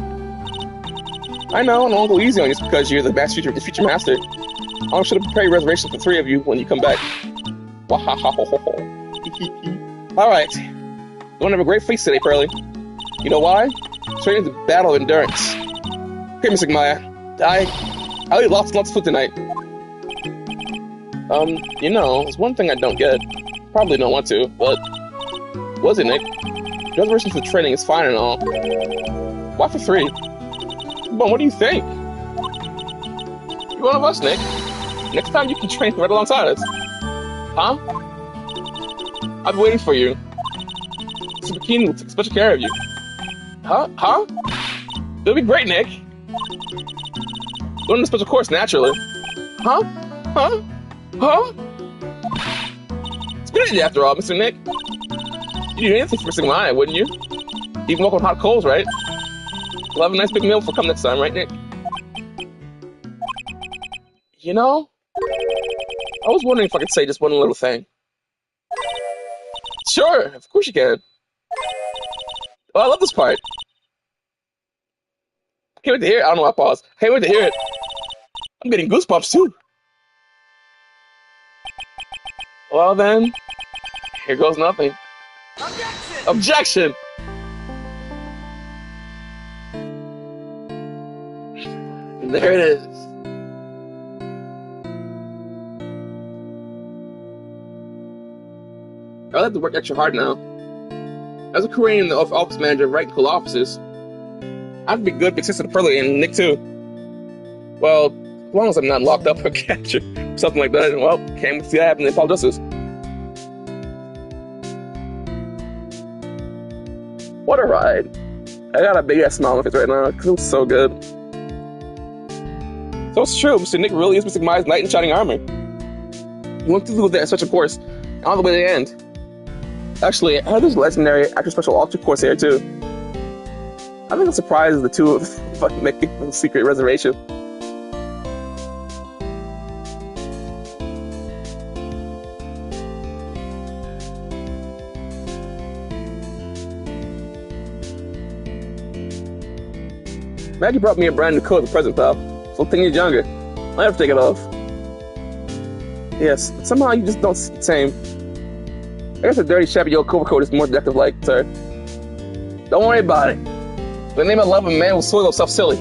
I know, and I won't go easy on you just because you're the future master. I should have prepared reservations for 3 of you when you come back. Alright. You want to have a great feast today, Pearly. You know why? Training is a battle of endurance. Okay, Mystic Maya. I'll eat lots of food tonight. You know, there's one thing I don't get. Probably don't want to, but... Was it, Nick? Reservations for training is fine and all. Why for 3? Come on, what do you think? You're one of us, Nick. Next time you can train right alongside us. Huh? I'll be waiting for you. Mr. Bikini will take special care of you. Huh? It'll be great, Nick. Learn the special course naturally. Huh? It's a good idea after all, Mr. Nick. You'd do anything for Mystic Maya, wouldn't you? Even walk on hot coals, right? We'll have a nice big meal for come next time, right, Nick? You know, I was wondering if I could say just one little thing. Sure, of course you can. Oh, I love this part. I can't wait to hear it. I don't know why I paused. I can't wait to hear it. I'm getting goosebumps too. Well then, here goes nothing. Objection! And there it is. I'll have to work extra hard now. As a Korean office manager of right cool offices, I have to be good big sister to Pearly and Nick too. Well, as long as I'm not locked up or captured or something like that, well, can't see that happen in Paul Justice. What a ride. I got a big ass smile on my face right now because it was so good. So it's true, Mr. Nick really is Mystic Maya's knight in shining armor. He went through that special course all the way to the end. Actually, I heard there's a legendary extra special altar course here too. I think I'm surprised the two of fucking making a secret reservation. Maggie brought me a brand new coat as a present, pal. So 10 years younger. I'll have to take it off. Yes, somehow you just don't see the same. I guess a dirty, shabby old overcoat is more decorative like, sir. Don't worry about it. The name of love, a man will soil himself silly.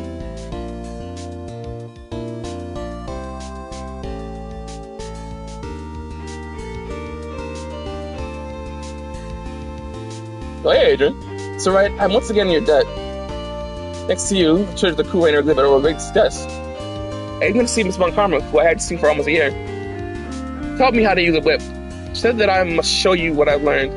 Oh, hey, Adrian. It's alright, I'm once again in your debt. Next to you, the Church of the Cool Rainer exhibit over a great success. I'm going to see Miss Von Karma, who I hadn't seen for almost a year. Taught me how to use a whip. She said that I must show you what I've learned.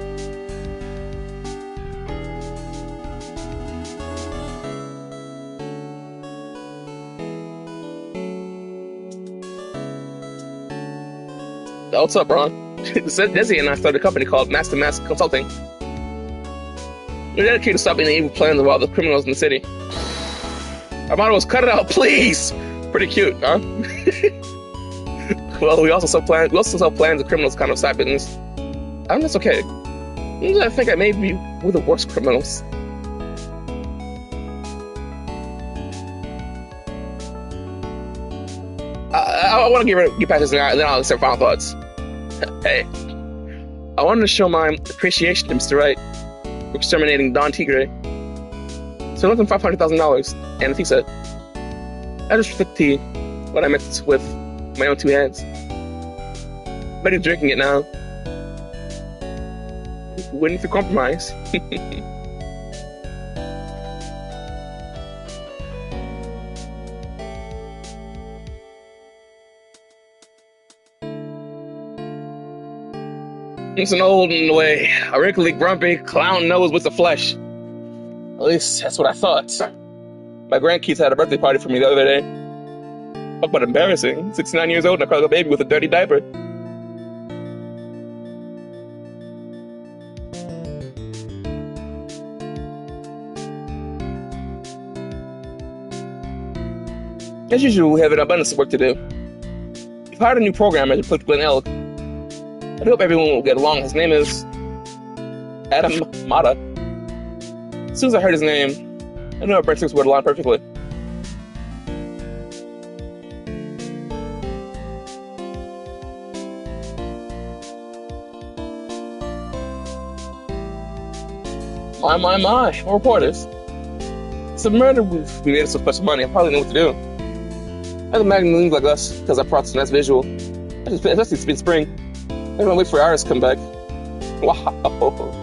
What's up, Ron? Desi and I started a company called Master Mask Consulting. We're dedicated to stopping the evil plans of all the criminals in the city. Our motto was "Cut it out, please." Pretty cute, huh? Well, we also sell plans. We also sell plans of criminals, kind of side business. I mean, that's okay. I think I may be one of the worst criminals. I want to get past this, and then I'll accept final thoughts. Hey, I wanted to show my appreciation to Mr. Wright for exterminating Don Tigre. So I lent him $500,000, and he said, I just took tea, what I meant with my own two hands. But he's drinking it now. Wouldn't you compromise? It's an old in a way, a wrinkly, grumpy clown nose with the flesh. At least that's what I thought. My grandkids had a birthday party for me the other day. Talk about embarrassing. 69 years old and I cried like a baby with a dirty diaper. As usual, we have an abundance of work to do. We've hired a new programmer to put Glen Elk. I hope everyone will get along. His name is Adam Mata. As soon as I heard his name, I knew our breadsticks would align perfectly. My, more reporters. It's a murder we made us so much money, I probably know what to do. I can imagine things like us, because I brought some nice visual. Especially it's been spring. I'm gonna wait for ours to come back. Wow.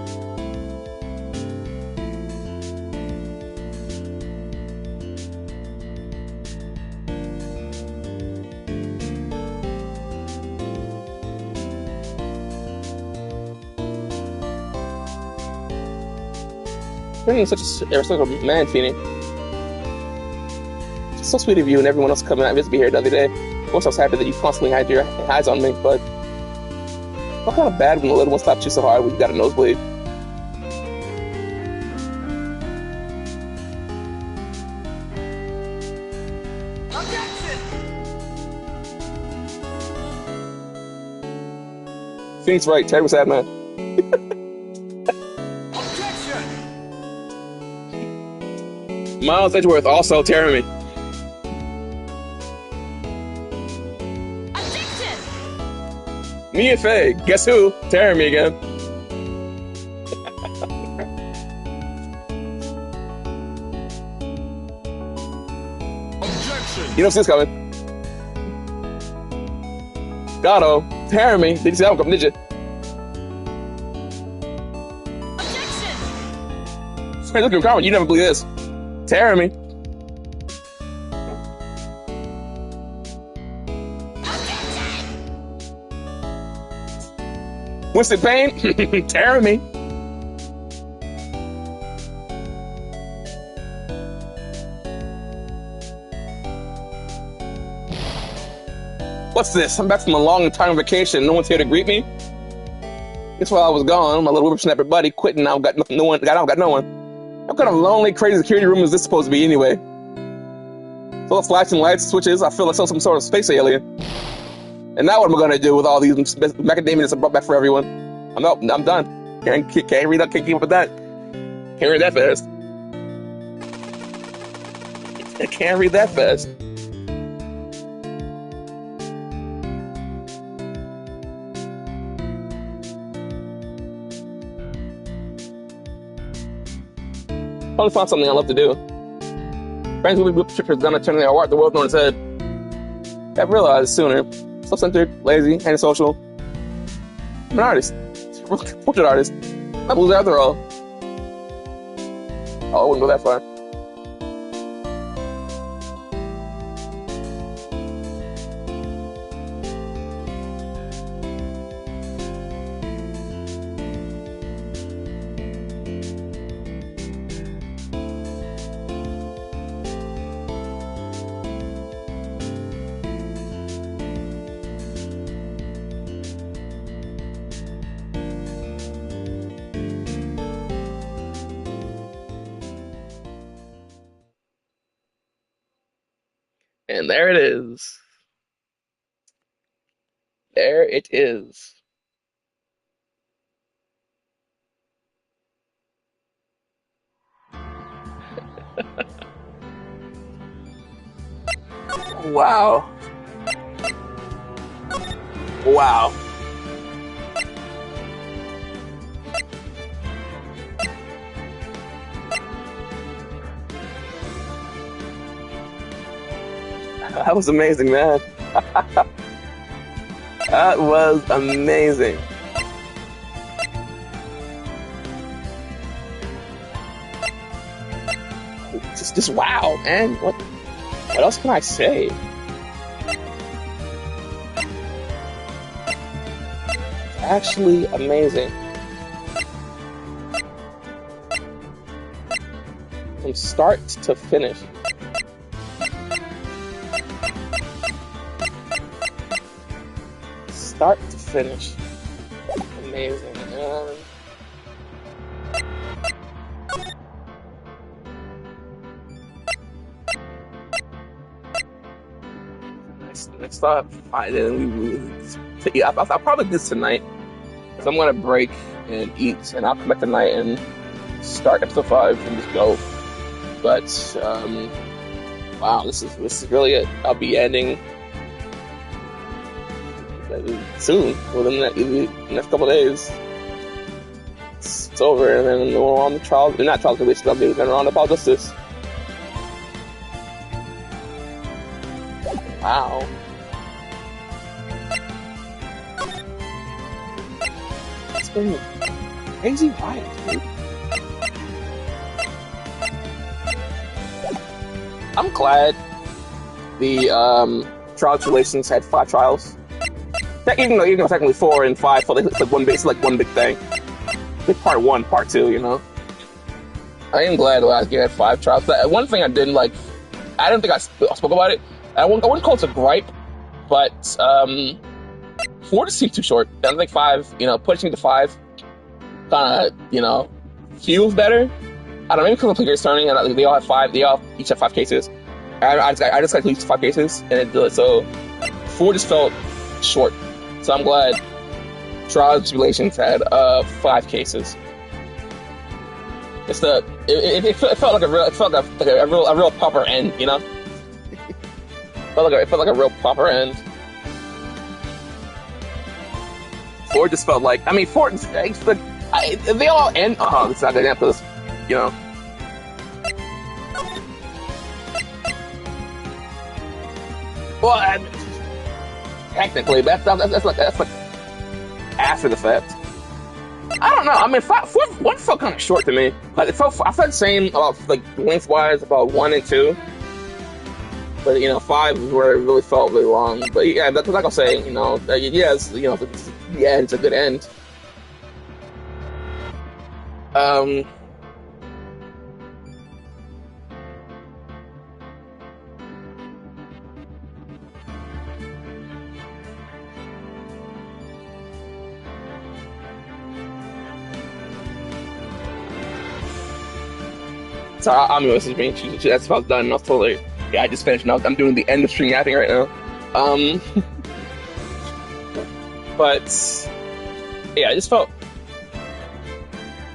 You're such a man, Feeny. It's so sweet of you and everyone else coming out and visit me here the other day. Of course, I was happy that you constantly had your eyes on me, but what kind of bad when the little one slapped you so hard when you got a nosebleed? Objection! Phoenix right, Terry was sad, man. Objection! Miles Edgeworth also tearing me. Objection! Mia Fey, guess who? Tearing me again. Objection! You don't see this coming. Gatto, tearing me. Did you see that one coming, did you? Objection! Hey, look at your comment. You never believe this. Tearing me. Winston Payne, tearing me. What's this? I'm back from a long time vacation. No one's here to greet me. Guess while I was gone, my little whippersnapper buddy quit, and now got no one. Got no one. What kind of lonely, crazy security room is this supposed to be anyway? Full of flashing lights, switches. I feel like some sort of space alien. And now what am I gonna do with all these macadamias I brought back for everyone? I'm done. Can't keep up with that. Can't read that fast. I can't read that fast. Probably find something I love to do. Friends will be trippers gonna turn their art the world on its head. I've realized sooner. Self-centered, lazy, antisocial. I'm an artist. Portrait artist. I'm a loser after all. Oh, I wouldn't go that far. And there it is. There it is. Wow. Wow. That was amazing, man. That was amazing. Just wow, man. What else can I say? It's actually amazing. From start to finish. Start to finish. Amazing, man. Next up, I'll probably do this tonight. So I'm gonna break and eat, and I'll come back tonight and start episode 5 and just go. But wow, this is really it. I'll be ending soon, within the next couple of days. It's over, and then we're on the trial. Not trial tribulations. I'll be on about justice. Wow. It's been a crazy ride, dude. I'm glad the trial tribulations had 5 trials. Even though technically 4 and 5 felt like one big thing. Like part 1, part 2, you know. I am glad last game had 5 trials. But one thing I didn't like, I don't think I spoke about it. I wouldn't call it a gripe, but 4 just seemed too short. I think 5, pushing to 5, kind of, feels better. I don't know, maybe because the players turning and they all have 5. They all each have 5 cases. I just got at least 5 cases, and so 4 just felt short. So I'm glad Trials and Tribulations had 5 cases. It felt like a real proper end, you know. It felt like a real proper end. 4 just felt like 4. They all end. Oh, it's not good because Well, technically, that's like after the fact. I don't know. 1 felt kind of short to me. I felt the same about lengthwise about 1 and 2. But 5 is where it really felt really long. But yeah, that's like I'll say. Yes, the end's a good end. So I'm messaging me. That's about done. I was totally. Yeah, I just finished. Now I'm doing the end of stream yapping right now. But yeah, I just felt.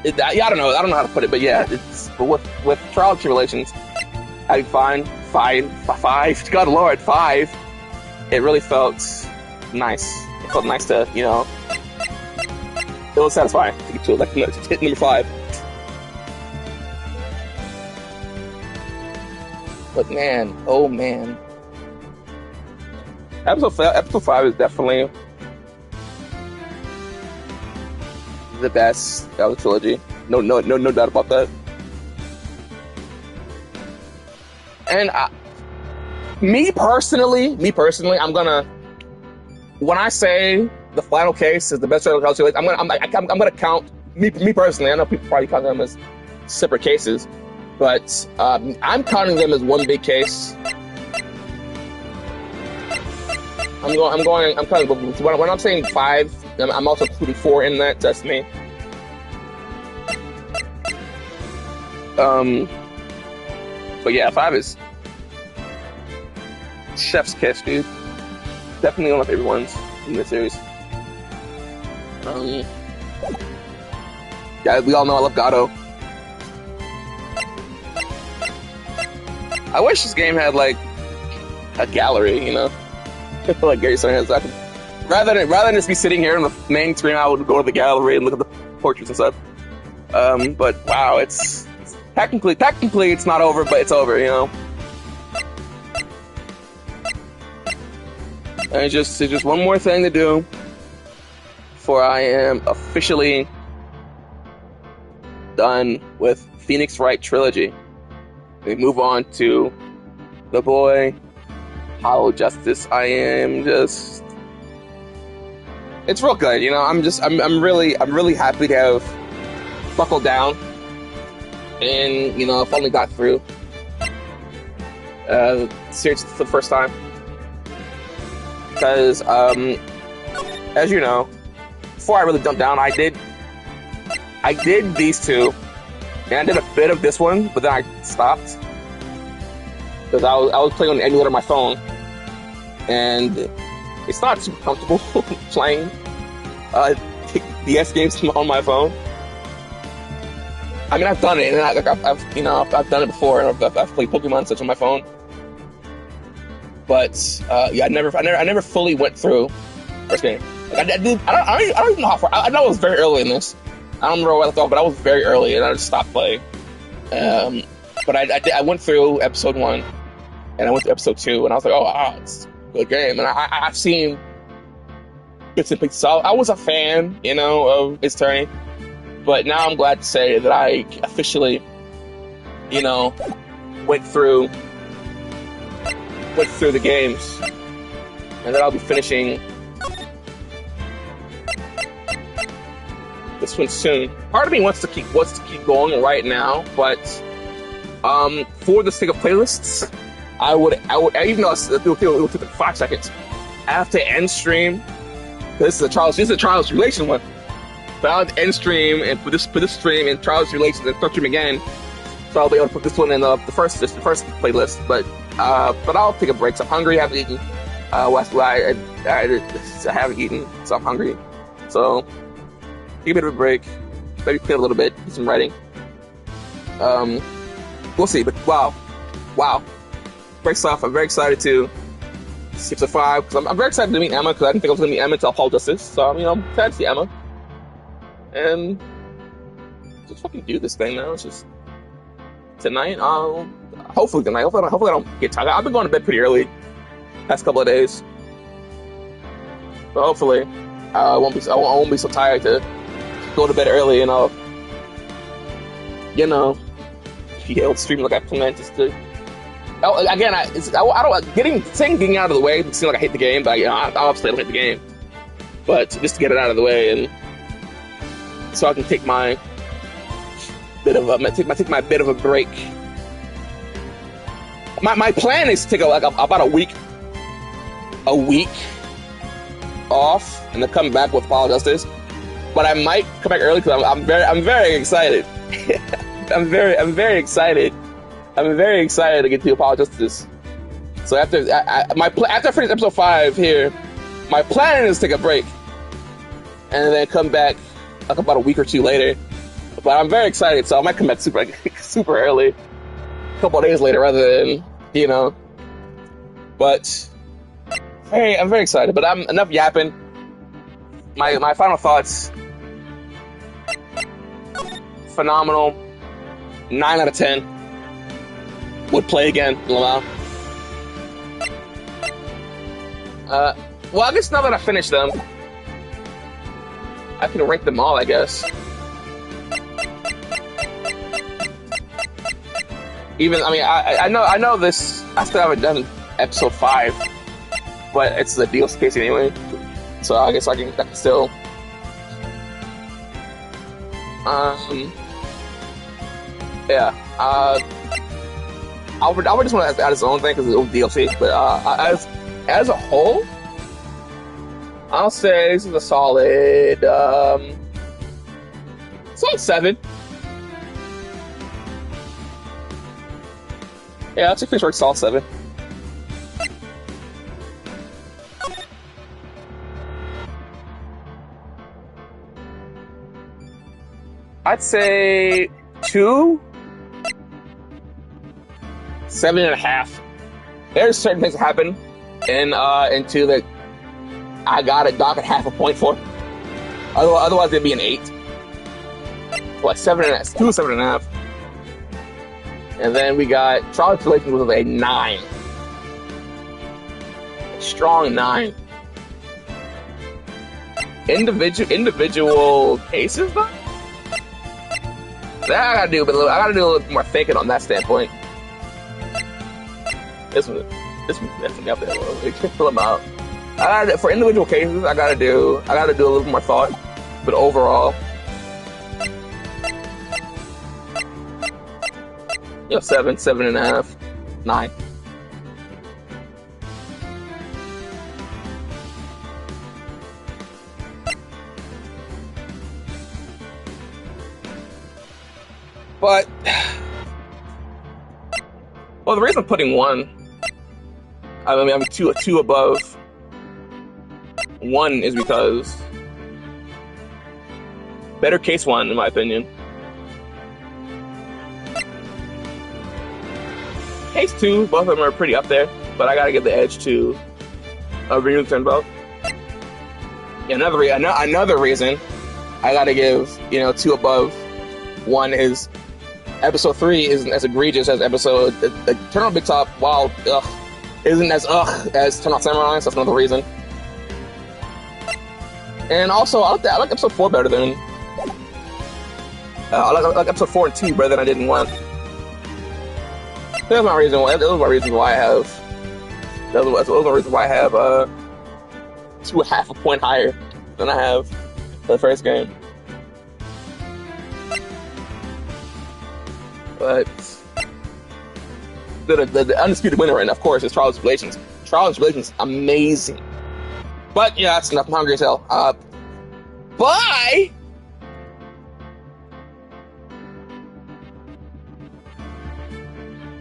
I don't know. I don't know how to put it, but yeah, but with Trial and Tribulations, I'd be fine. 5, God Lord, 5, it really felt nice. It felt nice to, you know, it was satisfying to get to like to hit number 5. But man, oh man, episode 5 is definitely the best of the trilogy. No doubt about that. And me personally, I'm gonna, when I say the final case is the best of the trilogy, I'm gonna count me personally. I know people probably count them as separate cases, but I'm counting them as one big case. I'm counting when I'm saying 5. I'm also including 4 in that. That's me. But yeah, 5 is chef's kiss, dude. Definitely one of my favorite ones in the series. Yeah, we all know I love Gato. I wish this game had like a gallery, you know, like Gary Stern has. Rather than just be sitting here on the main screen, I would go to the gallery and look at the portraits and stuff. But wow, it's technically it's not over, but it's over, you know. And it's just one more thing to do before I am officially done with Phoenix Wright trilogy. We move on to The Boy, Hollow Justice. It's real good, you know. I'm really happy to have buckled down and, you know, finally got through the series for the first time. Because, as you know, before I really jumped down, I did these two, and I did a bit of this one, but then I stopped because I was playing on the emulator on my phone, and it's not super comfortable playing DS games on my phone. I mean, I've done it, and I've done it before, and I've played Pokemon and such on my phone. But yeah, I never fully went through first game. Like, I don't even know how far. I know I was very early in this. I don't remember what I thought, but I was very early, and I just stopped playing. But I went through episode 1, and I went to episode 2, and I was like, oh wow, it's a good game. And I've seen bits and pieces. So I was a fan, you know, of its turning. But now I'm glad to say that I officially, you know, went through the games, and then I'll be finishing this one soon. Part of me wants to keep going right now, but for the sake of playlists, I would even though it would take 5 seconds, I have to end stream. This is a Trials Tribulations one. But I'll end stream and put this stream in Trials Tribulations and start stream again. So I'll be able to put this one in the first playlist. But I'll take a break. So I'm hungry. I haven't eaten. I haven't eaten, so I'm hungry. So take a bit of a break. Maybe play a little bit. Do some writing. We'll see. But wow. Great stuff. I'm very excited to see episode 5 because I'm very excited to meet Emma because I didn't think I was going to meet Emma until Paul Justice. So I'm excited to see Emma. And just fucking do this thing now. It's just tonight. Hopefully tonight. Hopefully I don't get tired. I've been going to bed pretty early past couple of days. But hopefully I won't be so tired to go to bed early, and I'll, you know, be able to stream like I planned just to. Again, I don't getting out of the way. It seems like I hate the game, but I obviously don't hate the game. But just to get it out of the way, and so I can take my bit of a break. My plan is to take about a week off and then come back with Paul Justice. But I might come back early because I'm very excited. I'm very excited. I'm very excited to get to Apollo Justice. So after I finish episode 5 here, my plan is to take a break and then come back like about a week or 2 later. But I'm very excited, so I might come back super early, a couple of days later, rather than you know. But hey, I'm very excited. But I'm enough yapping. My final thoughts. Phenomenal. 9 out of 10. Would play again. Well, I guess now that I finished them, I can rank them all, I guess. Even, I mean, I know this, I still haven't done episode 5, but it's the DLC case anyway, so I guess I can still, yeah, I would just want to add its own thing because it's DLC, but, as a whole, I'll say this is a solid 7. Yeah, I'll take Fishworks solid 7. I'd say 2, 7.5. There's certain things that happen in 2 that I gotta dock at half a point for. Otherwise, it'd be an 8. What, 7.5? 2, 7.5. And then we got Tribulations was a 9. A strong 9. Individual cases though? That I gotta do a little more thinking on that standpoint. This one definitely up there a little bit. Fill them out. For individual cases, I gotta do a little more thought. But overall, 7, 7.5, 9. But, well, the reason I'm putting 1, I'm 2 above 1 is because better case 1, in my opinion. Case 2, both of them are pretty up there, but I gotta give the edge to Renewed Turnbow. Another reason I gotta give 2 above 1 is episode 3 isn't as egregious as episode Turn on Big Top. While isn't as Turn on Samurai, so that's another reason. And also, I like episode 4 better than I like episode 4 and 2 better than I did in 1. That's my reason. Those are my reasons why I have. Those are my reasons why I have 2.5 a point higher than I have for the first game. But the undisputed winner right now, of course, is Trials and Tribulations. Trials and Tribulations, amazing. But yeah, that's enough. I'm hungry as hell. Bye.